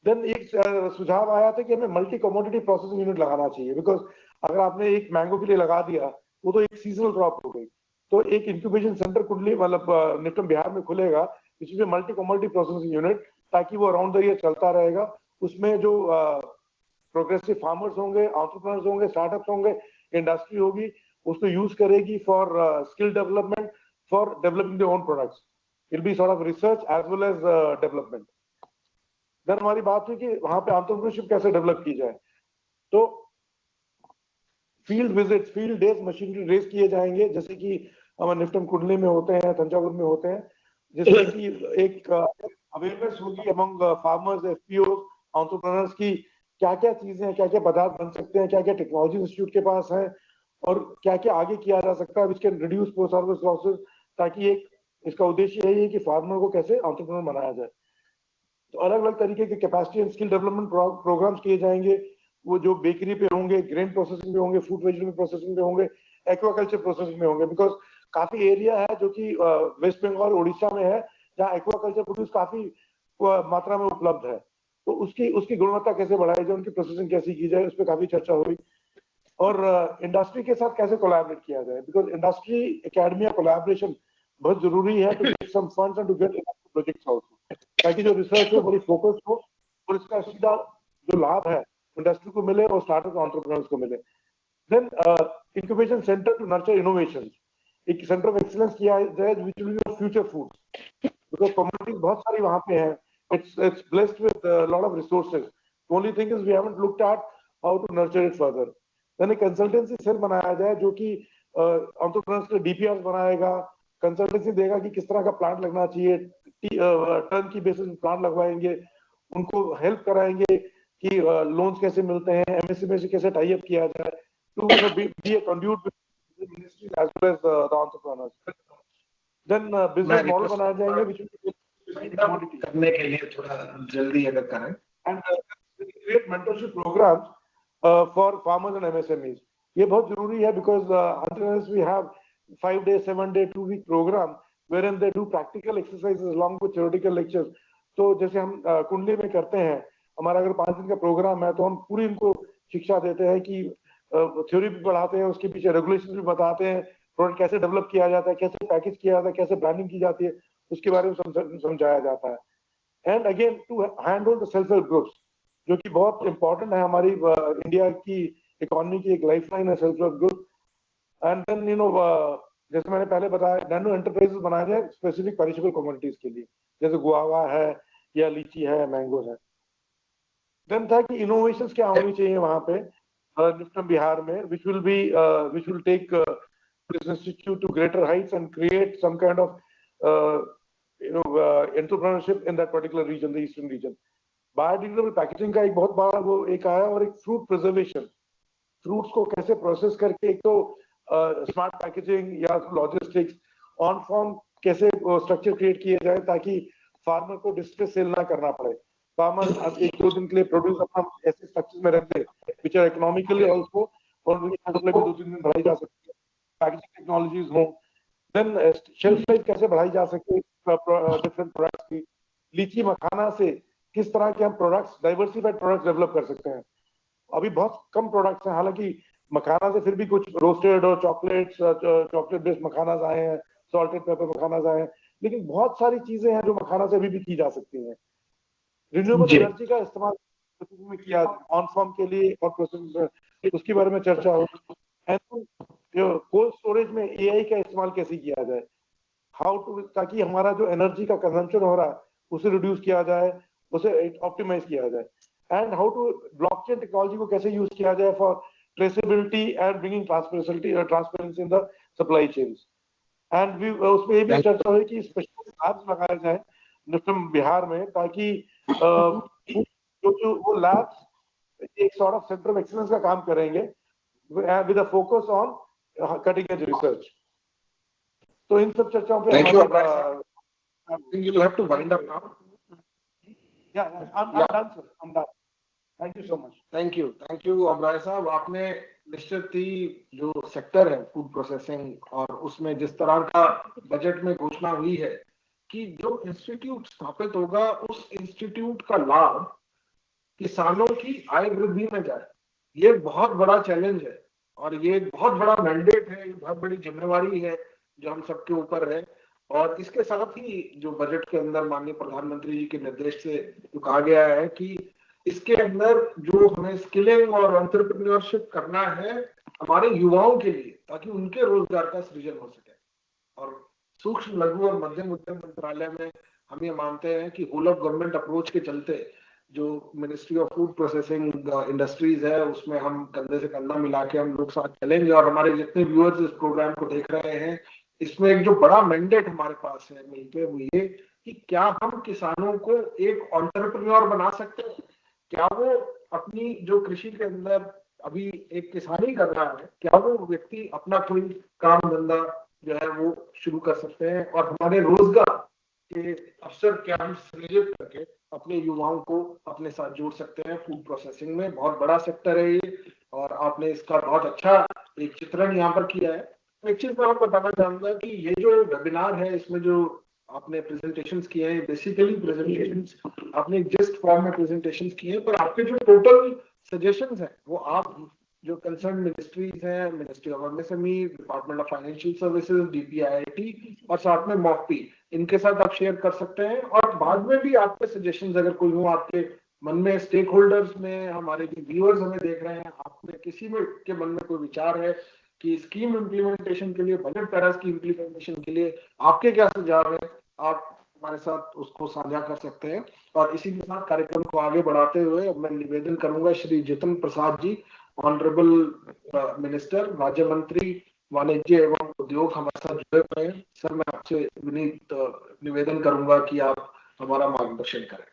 देन एक सुझाव आया था कि हमें मल्टी कमोडिटी प्रोसेसिंग यूनिट लगाना चाहिए, बिकॉज अगर आपने एक मैंगो के लिए लगा दिया, वो तो एक सीजनल क्रॉप हो गई, तो एक इंक्यूबेशन सेंटर कुंडली मतलब निफ्टम बिहार में खुलेगा, इसमें मल्टी कमोडिटी प्रोसेसिंग यूनिट, ताकि वो अराउंड द ईयर चलता रहेगा। उसमें जो प्रोग्रेसिव फार्मर्स होंगे, एंटरप्रेन्योर्स होंगे, स्टार्टअप्स होंगे, इंडस्ट्री होगी, उसको यूज करेगी for skill development, for developing their own products. It be sort of research as well as development. Then हमारी बात हुई कि वहां पे एंटरप्रेन्योरशिप कैसे डेवलप की जाए, तो field visits, field days, machinery रेस किए जाएंगे, जैसे कि हमारे निफ्टम कुंडली में होते हैं, तंजावुर में होते हैं, जिससे कि एक अवेयरनेस होगी अमंग फार्मर्स, एफपीओ, एंटरप्रेन्योर्स की क्या क्या चीजें हैं, क्या क्या पदार्थ बन सकते हैं, क्या क्या टेक्नोलॉजी इंस्टीट्यूट के पास है, और क्या क्या आगे किया जा सकता है, which can reduce post harvest losses, ताकि एक इसका उद्देश्य यही है कि फार्मर को कैसे एंटरप्रेन्योर बनाया जाए। तो अलग अलग तरीके के capacity and skill development programs किए जाएंगे, वो जो बेकरी पे होंगे, ग्रेन प्रोसेसिंग पे होंगे, फूड वेजिटेबल प्रोसेसिंग पे होंगे, एक्वाकल्चर प्रोसेसिंग में होंगे, बिकॉज काफी एरिया है जो कि वेस्ट बंगाल, उड़ीसा में है, जहाँ एक्वाकल्चर प्रोड्यूस काफी मात्रा में उपलब्ध है। तो उसकी गुणवत्ता कैसे बढ़ाई जाए, उनकी प्रोसेसिंग कैसे की जाए, उस पर काफी चर्चा हुई। और इंडस्ट्री के साथ कैसे कोलैबोरेट किया जाए, बिकॉज इंडस्ट्री एकेडमिया कोलैबोरेशन बहुत जरूरी है, to get some funds and to get projects also, ताकि जो रिसर्च हो बड़ी फोकस हो और इसका सीधा जो लाभ है इंडस्ट्री को मिले और स्टार्टअप एंटरप्रेन्योर्स को मिले। Then incubation centre to nurture innovation, एक सेंटर ऑफ एक्सीलेंस किया जाए which will be future foods, because commodities बहुत सारी वहां पे हैं, it's blessed with a lot of resources. The only thing is we haven't looked at how to nurture it further. Then a consultancy cell बनाया जाए जो कि entrepreneurs के डीपीआर बनाएगा, कंसल्टेंसी देगा कि किस तरह का प्लांट लगना चाहिए, टर्न की बेसिस में प्लांट लगवाएंगे, उनको हेल्प कराएंगे कि लोन्स कैसे मिलते हैं, एमएसएमई से कैसे टाई अप किया जाए, to be a conduit with ministry as well as the entrepreneurs. Then business model बनाए जाएंगे which करने के लिए थोड़ा जल्दी अगर करें, and create mentorship programs for farmers and MSMEs. ये बहुत जरूरी है because until we have 5-day, 7-day, 2-week program wherein they do practical exercises along with theoretical lectures. तो जैसे हम कुंडली में करते हैं, हमारा अगर 5 दिन का प्रोग्राम है तो हम पूरी इनको शिक्षा देते हैं कि थ्योरी भी पढ़ाते हैं, उसके पीछे रेगुलेशन भी बताते हैं, प्रोडक्ट कैसे डेवलप किया जाता है, कैसे पैकेज किया जाता है, कैसे ब्रांडिंग की जाती है, उसके बारे में समझाया जाता है। And again to handle the self help groups, जो कि बहुत इंपॉर्टेंट है हमारी इंडिया की इकोनॉमी की एक लाइफलाइन है self help group. And then you know जैसे मैंने पहले बताया, नैनो एंटरप्राइजेस बनाए जाए स्पेसिफिक पेरिशेबल कमोडिटीज के लिए, जैसे गुआवा है या लीची है, मैंगो है। देन था कि इनोवेशंस क्या होनी चाहिए वहां पे निफ्टम बिहार में, which will take this institute to greater heights and create some kind of entrepreneurship in that particular region, the eastern region. Biodegradable packaging का एक बहुत बड़ा वो एक आया, और एक फ्रूट प्रिजर्वेशन, फ्रूट्स को कैसे प्रोसेस करके एक तो स्मार्ट पैकेजिंग या लॉजिस्टिक्स ऑन फॉर्म कैसे स्ट्रक्चर क्रिएट किए जाए ताकि फार्मर को डिस्ट्रेस सेल ना करना पड़े। फार्मर 1-2 दिन के लिए प्रोड्यूस अपना ऐसे स्ट्रक्चर में रखते विच आर इकोनॉमिकली ऑल्सो, और 2-3 दिन बढ़ाई जा सकती है, पैकेजिंग टेक्नोलॉजीज हो। देन शेल्फ लाइफ कैसे बढ़ाई जा सकती है डिफरेंट प्रोडक्ट्स की, लीची मखाना से किस तरह के हम प्रोडक्ट्स, डाइवर्सिफाइड प्रोडक्ट्स डेवलप कर सकते हैं। अभी बहुत कम प्रोडक्ट्स हैं, हालांकि मखाना से फिर भी कुछ रोस्टेड और चॉकलेट बेस्ड मखानास आए हैं, सॉल्टेड पेपर मखानास आए हैं, लेकिन बहुत सारी चीजें हैं जो मखाना से अभी भी की जा सकती हैं। रिन्यूएबल एनर्जी का इस्तेमाल में किया ऑन फॉर्म के लिए और प्रोसेसिंग, उसके बारे में चर्चा हो। कोल्ड स्टोरेज में एआई का इस्तेमाल कैसे किया जाए, हाउ टू, ताकि हमारा जो एनर्जी का कंजम्पशन हो रहा है उसे रिड्यूस किया जाए, उसे ऑप्टिमाइज किया जाए। And how to blockchain technology को कैसे यूज किया जाए for traceability and bringing transparency in the supply chains. And उसमें ये भी चर्चा हुई कि स्पेशल लैब्स लगाए जाए निफ्टम बिहार में, ताकि जो वो लैब्स एक sort of centre of excellence का काम करेंगे with a focus on cutting edge research. तो इन सब चर्चाओं पे I think you'll have to wind up now. Yeah, I'm done, sir. I'm done. Thank you so much. Thank you, अब्राय साहब। आपने निश्चित ही जो सेक्टर है फूड प्रोसेसिंग, और उसमें जिस तरह का बजट में घोषणा हुई है कि जो इंस्टीट्यूट स्थापित होगा उस इंस्टीट्यूट का लाभ किसानों की आय वृद्धि में जाए, ये बहुत बड़ा चैलेंज है और ये बहुत बड़ा मैंडेट है, बहुत बड़ी जिम्मेवारी है जो हम सबके ऊपर है। और इसके साथ ही जो बजट के अंदर माननीय प्रधानमंत्री जी के निर्देश से जो कहा गया है कि इसके अंदर जो हमें स्किलिंग और एंटरप्रेन्योरशिप करना है हमारे युवाओं के लिए, ताकि उनके रोजगार का सृजन हो सके। और सूक्ष्म लघु और मध्यम उद्यम मंत्रालय में हम ये मानते हैं कि होल ऑफ गवर्नमेंट अप्रोच के चलते जो ministry of food processing industries है उसमें हम कंधे से कंधा मिला के हम लोग साथ चलेंगे। और हमारे जितने व्यूअर्स इस प्रोग्राम को देख रहे हैं, इसमें एक जो बड़ा मैंडेट हमारे पास है मिलके, वो ये कि क्या हम किसानों को एक एंटरप्रेन्योर बना सकते हैं? क्या वो अपनी जो कृषि के अंदर अभी एक किसानी कर रहा है, क्या वो व्यक्ति अपना कोई काम धंधा जो है वो शुरू कर सकते हैं? और हमारे रोजगार के अवसर क्या हम सृजित करके अपने युवाओं को अपने साथ जोड़ सकते हैं? फूड प्रोसेसिंग में बहुत बड़ा सेक्टर है ये, और आपने इसका बहुत अच्छा एक चित्रण यहाँ पर किया है। एक चीज मैं आपको बताना चाहूंगा कि ये जो वेबिनार है, इसमें जो आपने प्रेजेंटेशंस किए हैं, बेसिकली प्रेजेंटेशंस आपने जस्ट फॉर्म में प्रेजेंटेशंस किए हैं, पर आपके जो टोटल सजेशंस हैं वो आप जो कंसर्न मिनिस्ट्रीज हैं, ministry of MSME, department of financial services, DPIIT और साथ में मॉकपी, इनके साथ आप शेयर कर सकते हैं। और बाद में भी आपके सजेशंस अगर कोई हो आपके मन में, स्टेक होल्डर्स में, हमारे जो व्यूअर्स हमें देख रहे हैं, आप में किसी में के मन में कोई विचार है कि स्कीम इम्प्लीमेंटेशन के लिए, बजट पैरा स्कीम इम्प्लीमेंटेशन के लिए आपके क्या सुझाव है, आप हमारे साथ उसको साझा कर सकते हैं। और इसी के साथ कार्यक्रम को आगे बढ़ाते हुए मैं निवेदन करूंगा श्री जितन प्रसाद जी, ऑनरेबल मिनिस्टर, राज्य मंत्री वाणिज्य एवं उद्योग, हमारे साथ जुड़े हुए हैं। सर, मैं आपसे विनीत निवेदन करूंगा कि आप हमारा मार्गदर्शन करें।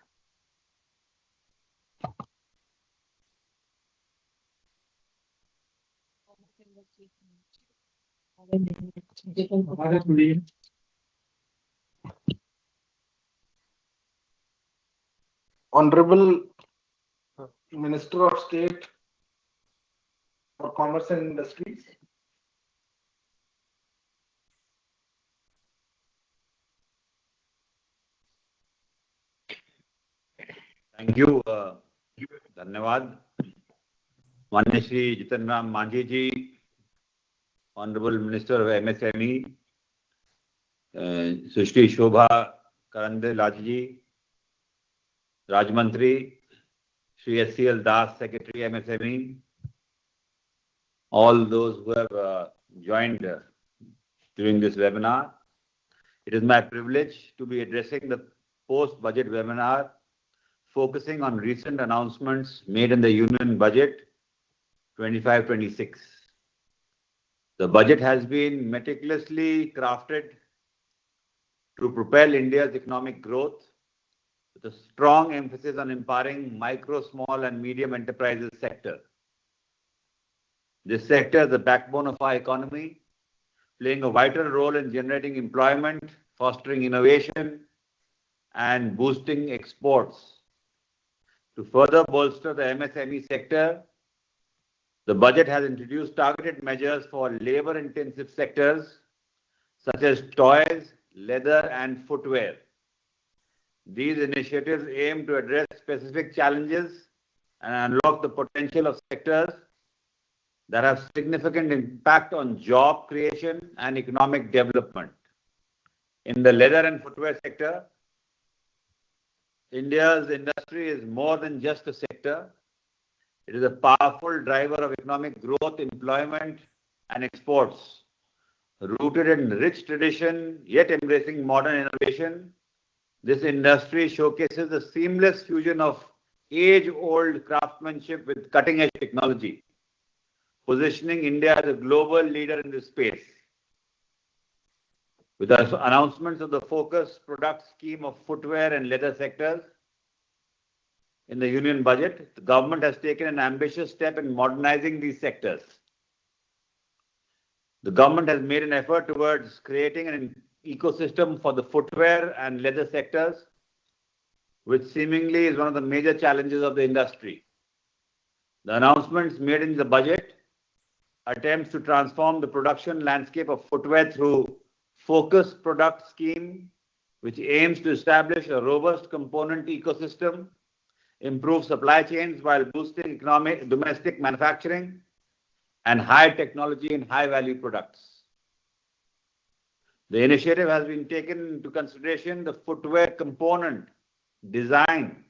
Honorable Minister of State for Commerce and Industries. Thank you. धन्यवाद माननीय श्री जितन राम मांझी जी, ऑनरेबल मिनिस्टर ऑफ एमएसएमई, सुश्री शोभा करंदलाजे जी, राज्य मंत्री Shri SCL Das, secretary MSME, all those who have joined during this webinar. It is my privilege to be addressing the post-budget webinar focusing on recent announcements made in the Union Budget 25-26. The budget has been meticulously crafted to propel India's economic growth with a strong emphasis on empowering micro, small and medium enterprises sector. This sector is the backbone of our economy, playing a vital role in generating employment, fostering innovation, and boosting exports. To further bolster the MSME sector, the budget has introduced targeted measures for labor-intensive sectors such as toys, leather, and footwear. These initiatives aim to address specific challenges and unlock the potential of sectors that have significant impact on job creation and economic development. In the leather and footwear sector, India's industry is more than just a sector. It is a powerful driver of economic growth, employment, and exports. Rooted in rich tradition, yet embracing modern innovation, this industry showcases a seamless fusion of age-old craftsmanship with cutting-edge technology, positioning India as a global leader in this space. With the announcements of the focus product scheme of footwear and leather sectors in the Union Budget, the government has taken an ambitious step in modernizing these sectors. The government has made an effort towards creating an ecosystem for the footwear and leather sectors, which seemingly is one of the major challenges of the industry. The announcements made in the budget attempts to transform the production landscape of footwear through focus product scheme, which aims to establish a robust component ecosystem, improve supply chains while boosting economic domestic manufacturing and high technology and high value products. The initiative has been taken into consideration the footwear component, design,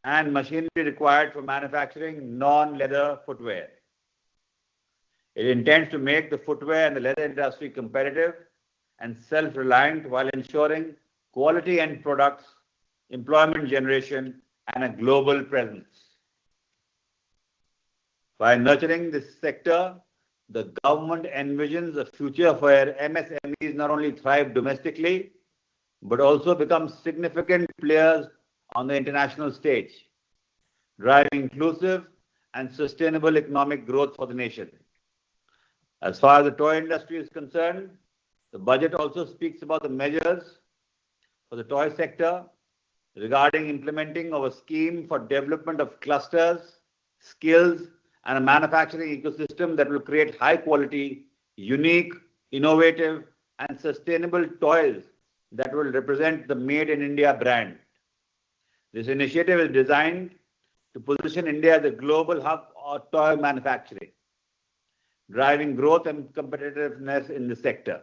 and machinery required for manufacturing non-leather footwear. It intends to make the footwear and the leather industry competitive and self-reliant while ensuring quality end products, employment generation, and a global presence. By nurturing this sector, the government envisions a future where MSMEs not only thrive domestically, but also become significant players on the international stage, driving inclusive and sustainable economic growth for the nation. As far as the toy industry is concerned, the budget also speaks about the measures for the toy sector regarding implementing of a scheme for development of clusters, skills, and a manufacturing ecosystem that will create high quality, unique, innovative, and sustainable toys that will represent the Made in India brand. This initiative is designed to position India as a global hub of toy manufacturing, driving growth and competitiveness in the sector.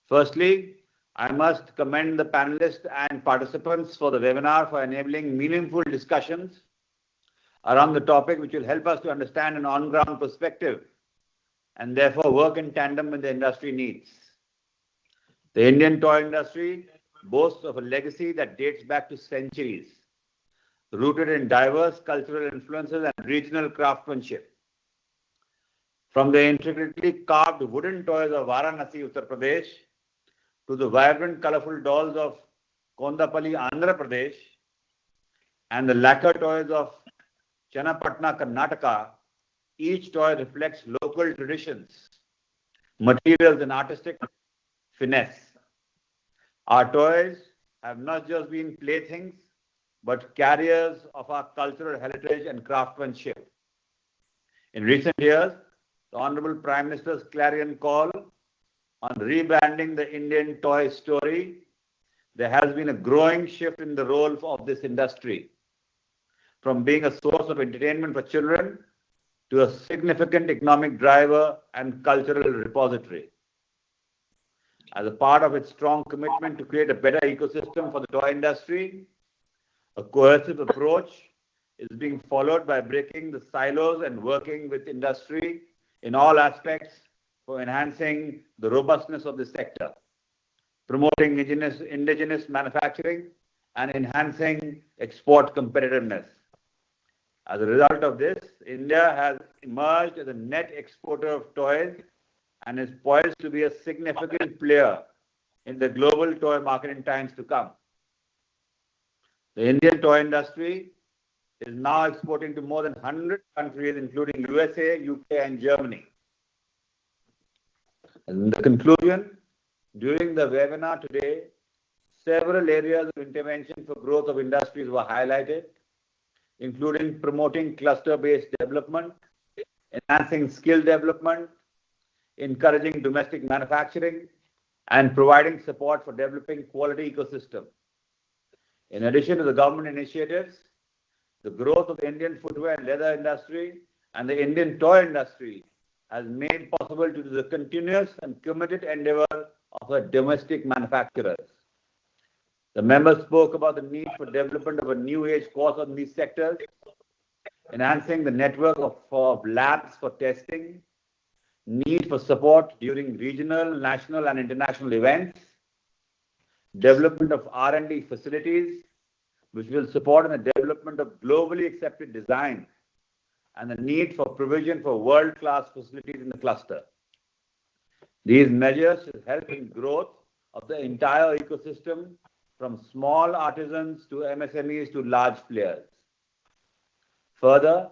Firstly, I must commend the panelists and participants for the webinar for enabling meaningful discussions around the topic, which will help us to understand an on-ground perspective and therefore work in tandem with the industry needs. The Indian toy industry boasts of a legacy that dates back to centuries, rooted in diverse cultural influences and regional craftsmanship. From the intricately carved wooden toys of Varanasi, Uttar Pradesh, to the vibrant, colorful dolls of Kondapalli, Andhra Pradesh, and the lacquer toys of Channapatna, Karnataka, each toy reflects local traditions, materials, and artistic finesse. Our toys have not just been playthings, but carriers of our cultural heritage and craftsmanship. In recent years, the Hon'ble Prime Minister's clarion call on rebranding the Indian toy story, there has been a growing shift in the role of this industry, from being a source of entertainment for children to a significant economic driver and cultural repository. As a part of its strong commitment to create a better ecosystem for the toy industry, a cohesive approach is being followed by breaking the silos and working with industry in all aspects for enhancing the robustness of the sector, promoting indigenous manufacturing, and enhancing export competitiveness. As a result of this, India has emerged as a net exporter of toys and is poised to be a significant player in the global toy market in times to come. The Indian toy industry is now exporting to more than 100 countries, including USA, UK, and Germany. In the conclusion, during the webinar today, several areas of intervention for growth of industries were highlighted, including promoting cluster-based development, enhancing skill development, encouraging domestic manufacturing, and providing support for developing quality ecosystem. In addition to the government initiatives, the growth of the Indian footwear and leather industry and the Indian toy industry has made possible due to the continuous and committed endeavor of our domestic manufacturers. The members spoke about the need for development of a new age course on these sectors, enhancing the network of labs for testing, need for support during regional, national, and international events, development of R&D facilities, which will support in the development of globally accepted design, and the need for provision for world-class facilities in the cluster. These measures should help in growth of the entire ecosystem, from small artisans to MSMEs to large players. Further,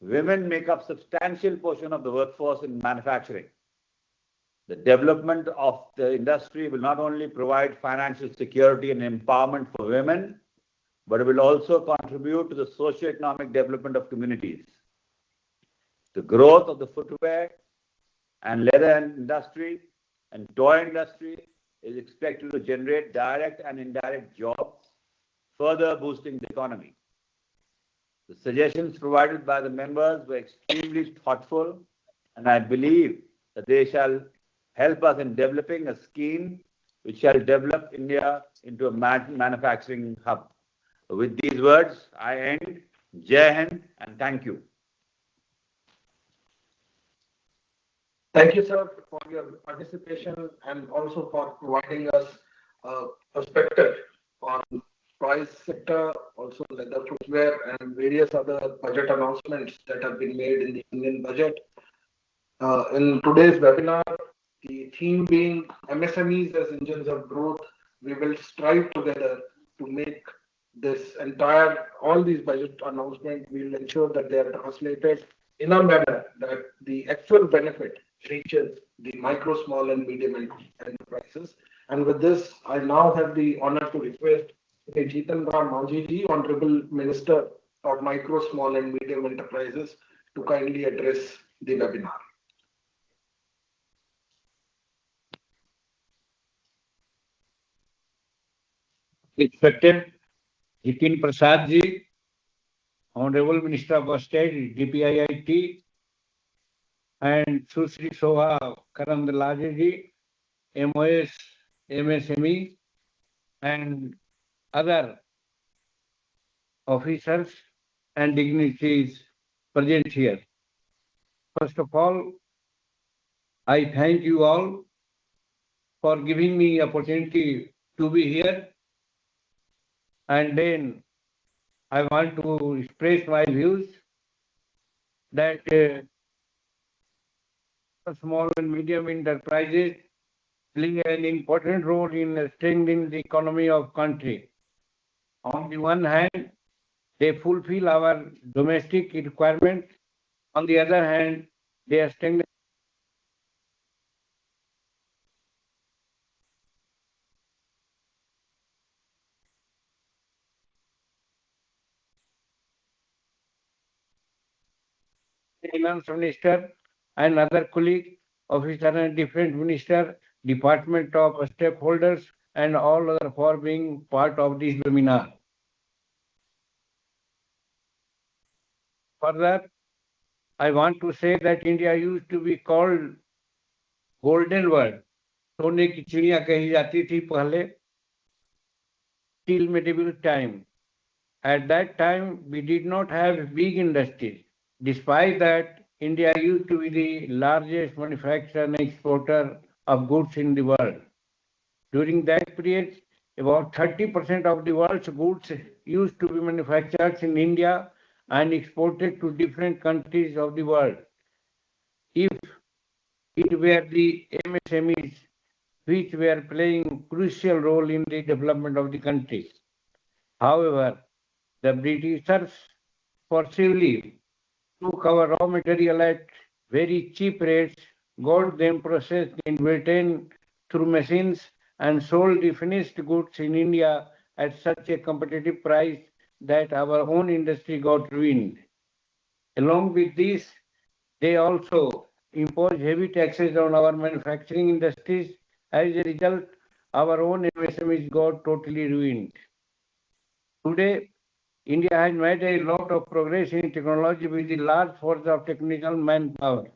women make up substantial portion of the workforce in manufacturing. The development of the industry will not only provide financial security and empowerment for women, but it will also contribute to the socio-economic development of communities. The growth of the footwear and leather industry and toy industry is expected to generate direct and indirect jobs, further boosting the economy. The suggestions provided by the members were extremely thoughtful, and I believe that they shall help us in developing a scheme which shall develop India into a manufacturing hub. With these words, I end. Jai Hind and thank you. Thank you, sir, for your participation and also for providing us a perspective on toys sector, also leather footwear and various other budget announcements that have been made in the Indian budget. In today's webinar, the theme being MSMEs as engines of growth, we will strive together to make this all these budget announcements, we will ensure that they are translated in a manner that the actual benefit reaches the micro, small and medium enterprises. And with this, I now have the honor to request Jitan Ram Manji, Honorable Minister of Micro, Small and Medium Enterprises, to kindly address the webinar. Respected Jitin Prasad Ji, Honorable Minister of State, DPIIT, and Susri Soha Karandalaje Ji, MOS, MSME, and other officers and dignitaries present here. First of all, I thank you all for giving me opportunity to be here. And then I want to express my views that small and medium enterprises play an important role in strengthening the economy of country. On the one hand, they fulfill our domestic requirements. On the other hand, they are strengthening the Finance Minister and other colleagues, officers and different minister, department of stakeholders, and all other for being part of this webinar. Further, I want to say that India used to be called golden world. सोने की चिड़िया कही जाती थी पहले, till medieval time. At that time, we did not have big industries. Despite that, India used to be the largest manufacturer and exporter of goods in the world. During that period, about 30% of the world's goods used to be manufactured in India and exported to different countries of the world. If it were the MSMEs which were playing crucial role in the development of the country. However, the Britishers forcibly took our raw material at very cheap rates, got them processed in Britain through machines, and sold the finished goods in India at such a competitive price that our own industry got ruined. Along with this, they also imposed heavy taxes on our manufacturing industries. As a result, our own MSMEs got totally ruined. Today, India has made a lot of progress in technology with the large force of technical manpower.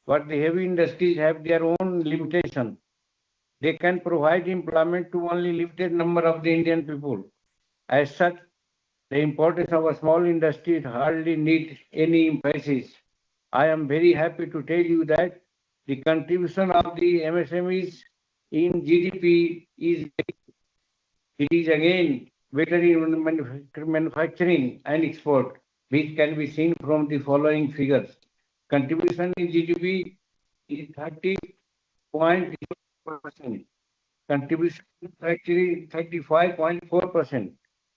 But the heavy industries have their own limitations. They can provide employment to only limited number of the Indian people. As such, the importance of a small industry hardly needs any emphasis. I am very happy to tell you that the contribution of the MSMEs in GDP is again better in manufacturing and export, which can be seen from the following figures. Contribution in GDP is 30.0%. Contribution in manufacturing 35.4%.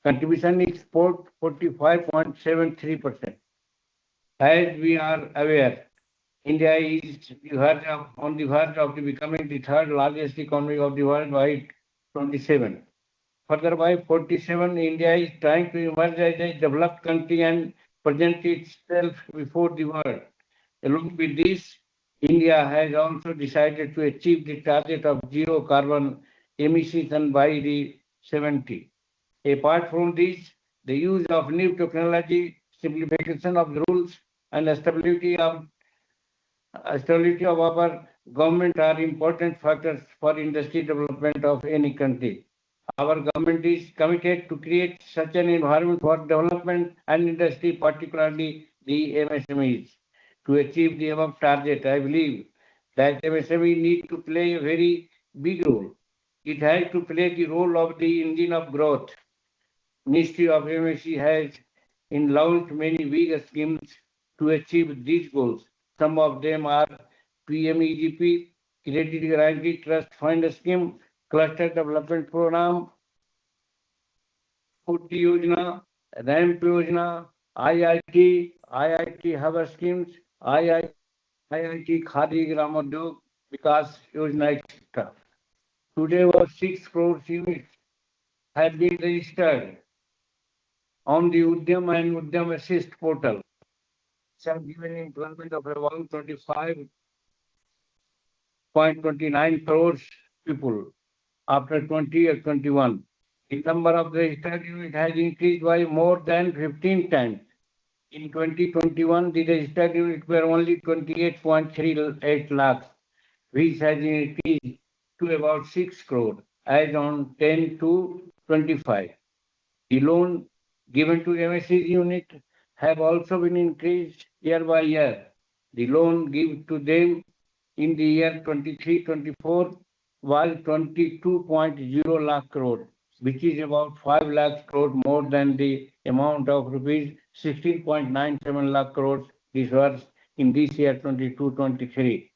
Contribution in export 45.73%. As we are aware, India is on the verge of becoming the third largest economy of the world by 27. Further, by 47, India is trying to emerge as a developed country and present itself before the world. Along with this, India has also decided to achieve the target of zero carbon emissions by the 70. Apart from this, the use of new technology, simplification of the rules, and stability of our government are important factors for industry development of any country. Our government is committed to create such an environment for development and industry, particularly the MSMEs. To achieve the above target, I believe that MSME need to play a very big role. It has to play the role of the engine of growth. Ministry of MSC has launched many big schemes to achieve these goals. Some of them are PMEGP, Credit Guarantee Trust Fund Scheme, Cluster Development Program, Food Yojana, RAMP Yojana, IIT Hub Schemes, IIT Khadi Gramodyog Vikas Yojana, etc. Today, over 6 crore units have been registered on the Udyam and Udyam Assist portal. Which have given employment of around 25.29 crores people after 2021. The number of registered units has increased by more than 15 times. In 2021, the registered units were only 28.38 lakhs, which has increased to about 6 crore as on 10 to 25. The loan given to MSC unit have also been increased year by year. The loan given to them in the year 23-24 was 22.0 lakh crore, which is about 5 lakh crore more than the amount of rupees 16.97 lakh crores disbursed in this year 22-23.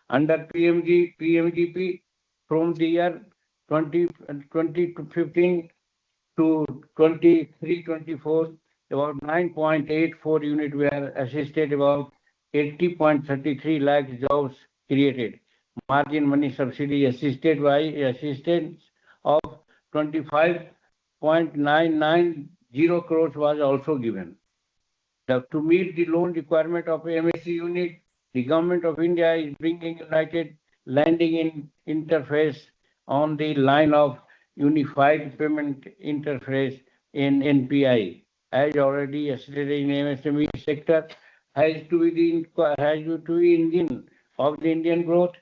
Under PMGP from the year 2015 to 23-24, about 9.84 units were assisted, about 80.33 lakh jobs created. Margin money subsidy assistance of 25.990 crores was also given. To meet the loan requirement of MSC unit, the Government of India is bringing United Lending Interface on the line of Unified Payment Interface in NPI. As already yesterday in MSME sector, has to be the engine of the Indian growth.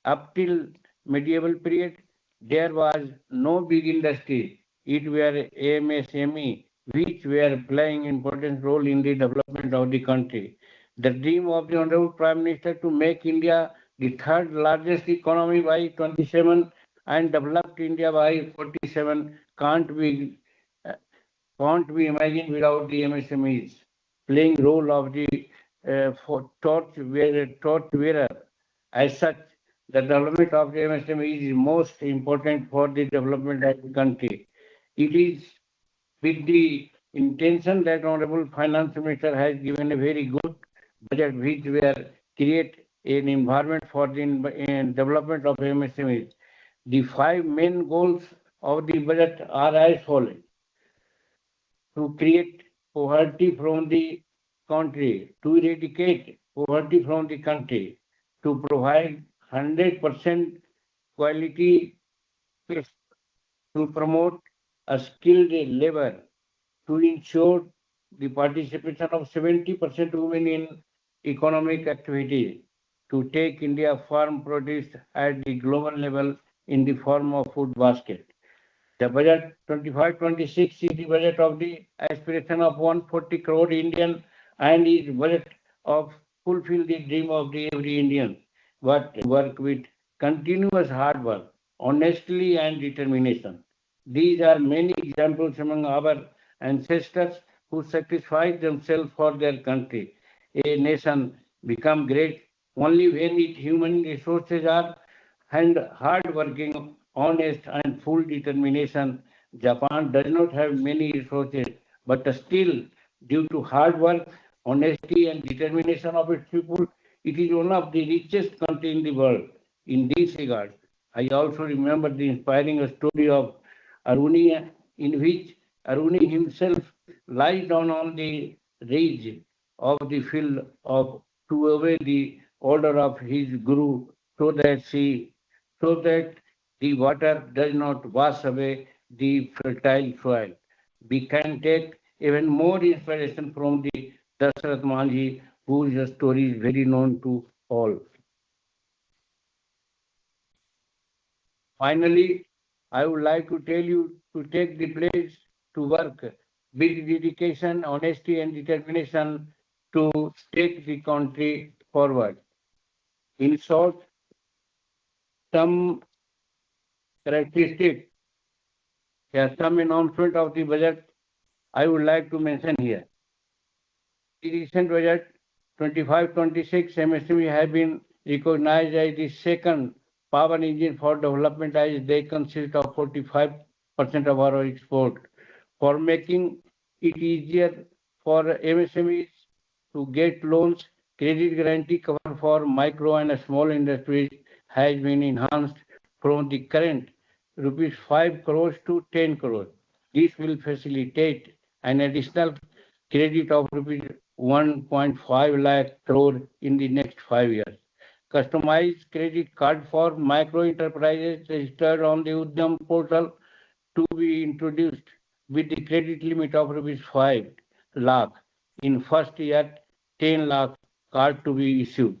Up till medieval period, there was no big industry. It were MSME, which were playing important role in the development of the country. The dream of the Hon'ble Prime Minister to make India the third largest economy by 27 and developed India by 47 can't be imagined without the MSMEs playing role of the torch bearer. As such, the development of the MSMEs is most important for the development of the country. It is with the intention that Honorable Finance Minister has given a very good budget which will create an environment for the development of MSMEs. The 5 main goals of the budget are as follows: to create poverty from the country, to eradicate poverty from the country, to provide 100% quality, to promote a skilled labor, to ensure the participation of 70% women in economic activity, to take India farm produce at the global level in the form of food basket. The budget 25-26 is the budget of the aspiration of 140 crore Indian and is budget of fulfill the dream of the every Indian, but work with continuous hard work, honestly and determination. These are many examples among our ancestors who sacrificed themselves for their country. A nation becomes great only when its human resources are hard-working, honest and full determination. Japan does not have many resources, but still, due to hard work, honesty and determination of its people, it is one of the richest countries in the world. In this regard, I also remember the inspiring story of Aruni, in which Aruni himself lies down on the ridge of the field to obey the order of his guru, so that the water does not wash away the fertile soil. We can take even more inspiration from the Dasarath Manji, whose story is very known to all. Finally, I would like to tell you to take the place to work with dedication, honesty, and determination to take the country forward. In short, some characteristics, some announcement of the budget I would like to mention here. The recent budget 25-26 MSME have been recognized as the second power engine for development, as they consist of 45% of our export. For making it easier for MSMEs to get loans, credit guarantee cover for micro and small industries has been enhanced from the current rupees 5 crores to 10 crores. This will facilitate an additional credit of rupees 1.5 lakh crore in the next 5 years. Customized credit card for micro enterprises registered on the Udyam portal to be introduced with the credit limit of rupees 5 lakh. In first year, 10 lakh card to be issued.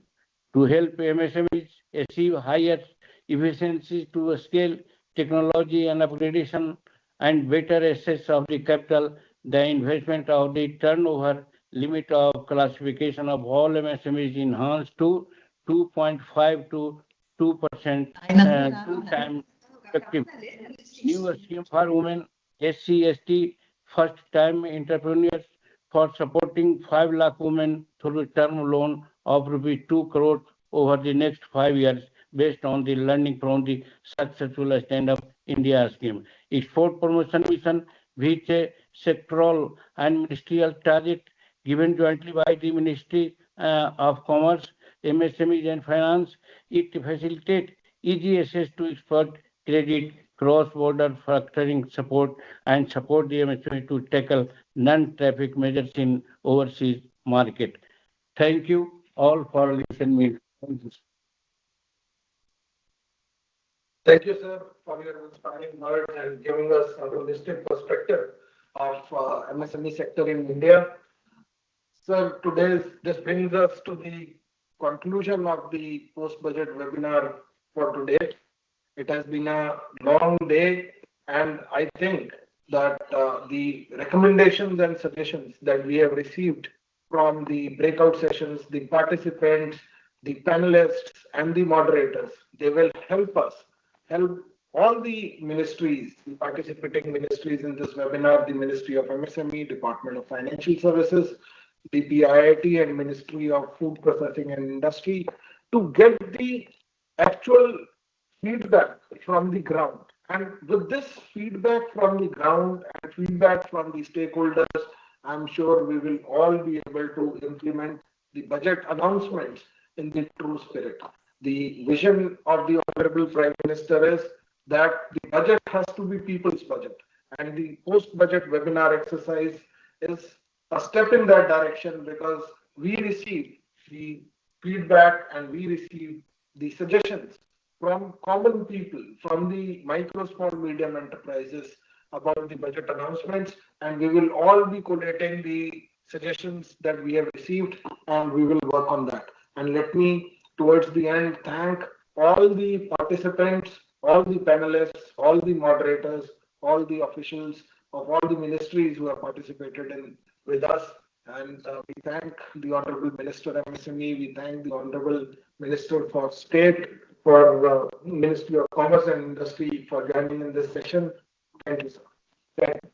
To help MSMEs achieve higher efficiency to scale technology and upgradation and better access of the capital, the investment of the turnover limit of classification of all MSMEs enhanced to 2.5 to 2%, 2 times effective. New scheme for women, SC, ST, first-time entrepreneurs for supporting 5 lakh women through term loan of rupees 2 crore over the next 5 years based on the learning from the successful stand-up India scheme. Export promotion mission, which a sectoral and ministerial target given jointly by the Ministry of Commerce, MSMEs and Finance. It facilitates easy access to export credit, cross-border factoring support, and support the MSME to tackle non-traffic measures in overseas market. Thank you all for listening. Thank you. Thank you, sir, for your inspiring words and giving us a holistic perspective of MSME sector in India. Sir, this brings us to the conclusion of the post-budget webinar for today. It has been a long day, and I think that the recommendations and suggestions that we have received from the breakout sessions, the participants, the panelists, and the moderators, they will help all the ministries, the participating ministries in this webinar, the Ministry of MSME, Department of Financial Services, the BIIT and Ministry of Food Processing and Industry, to get the actual feedback from the ground. And with this feedback from the ground and feedback from the stakeholders, I'm sure we will all be able to implement the budget announcements in the true spirit. The vision of the Honorable Prime Minister is that the budget has to be people's budget. And the post-budget webinar exercise is a step in that direction, because we receive the feedback and we receive the suggestions from common people, from the micro, small, medium enterprises about the budget announcements, and we will all be collating the suggestions that we have received, and we will work on that. And let me, towards the end, thank all the participants, all the panelists, all the moderators, all the officials of all the ministries who have participated in with us. And we thank the Honorable Minister MSME, we thank the Honorable Minister for State, for Ministry of Commerce and Industry for joining in this session. Thank you, sir. Thank you.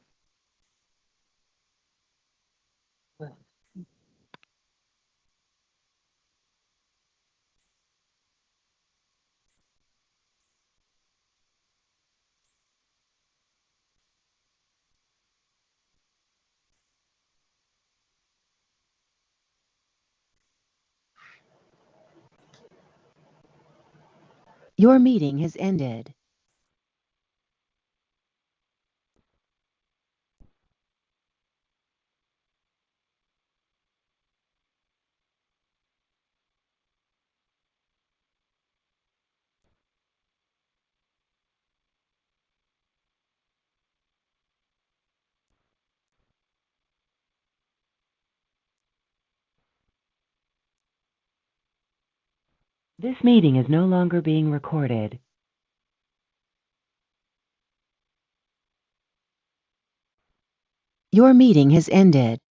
Your meeting has ended. This meeting is no longer being recorded. Your meeting has ended.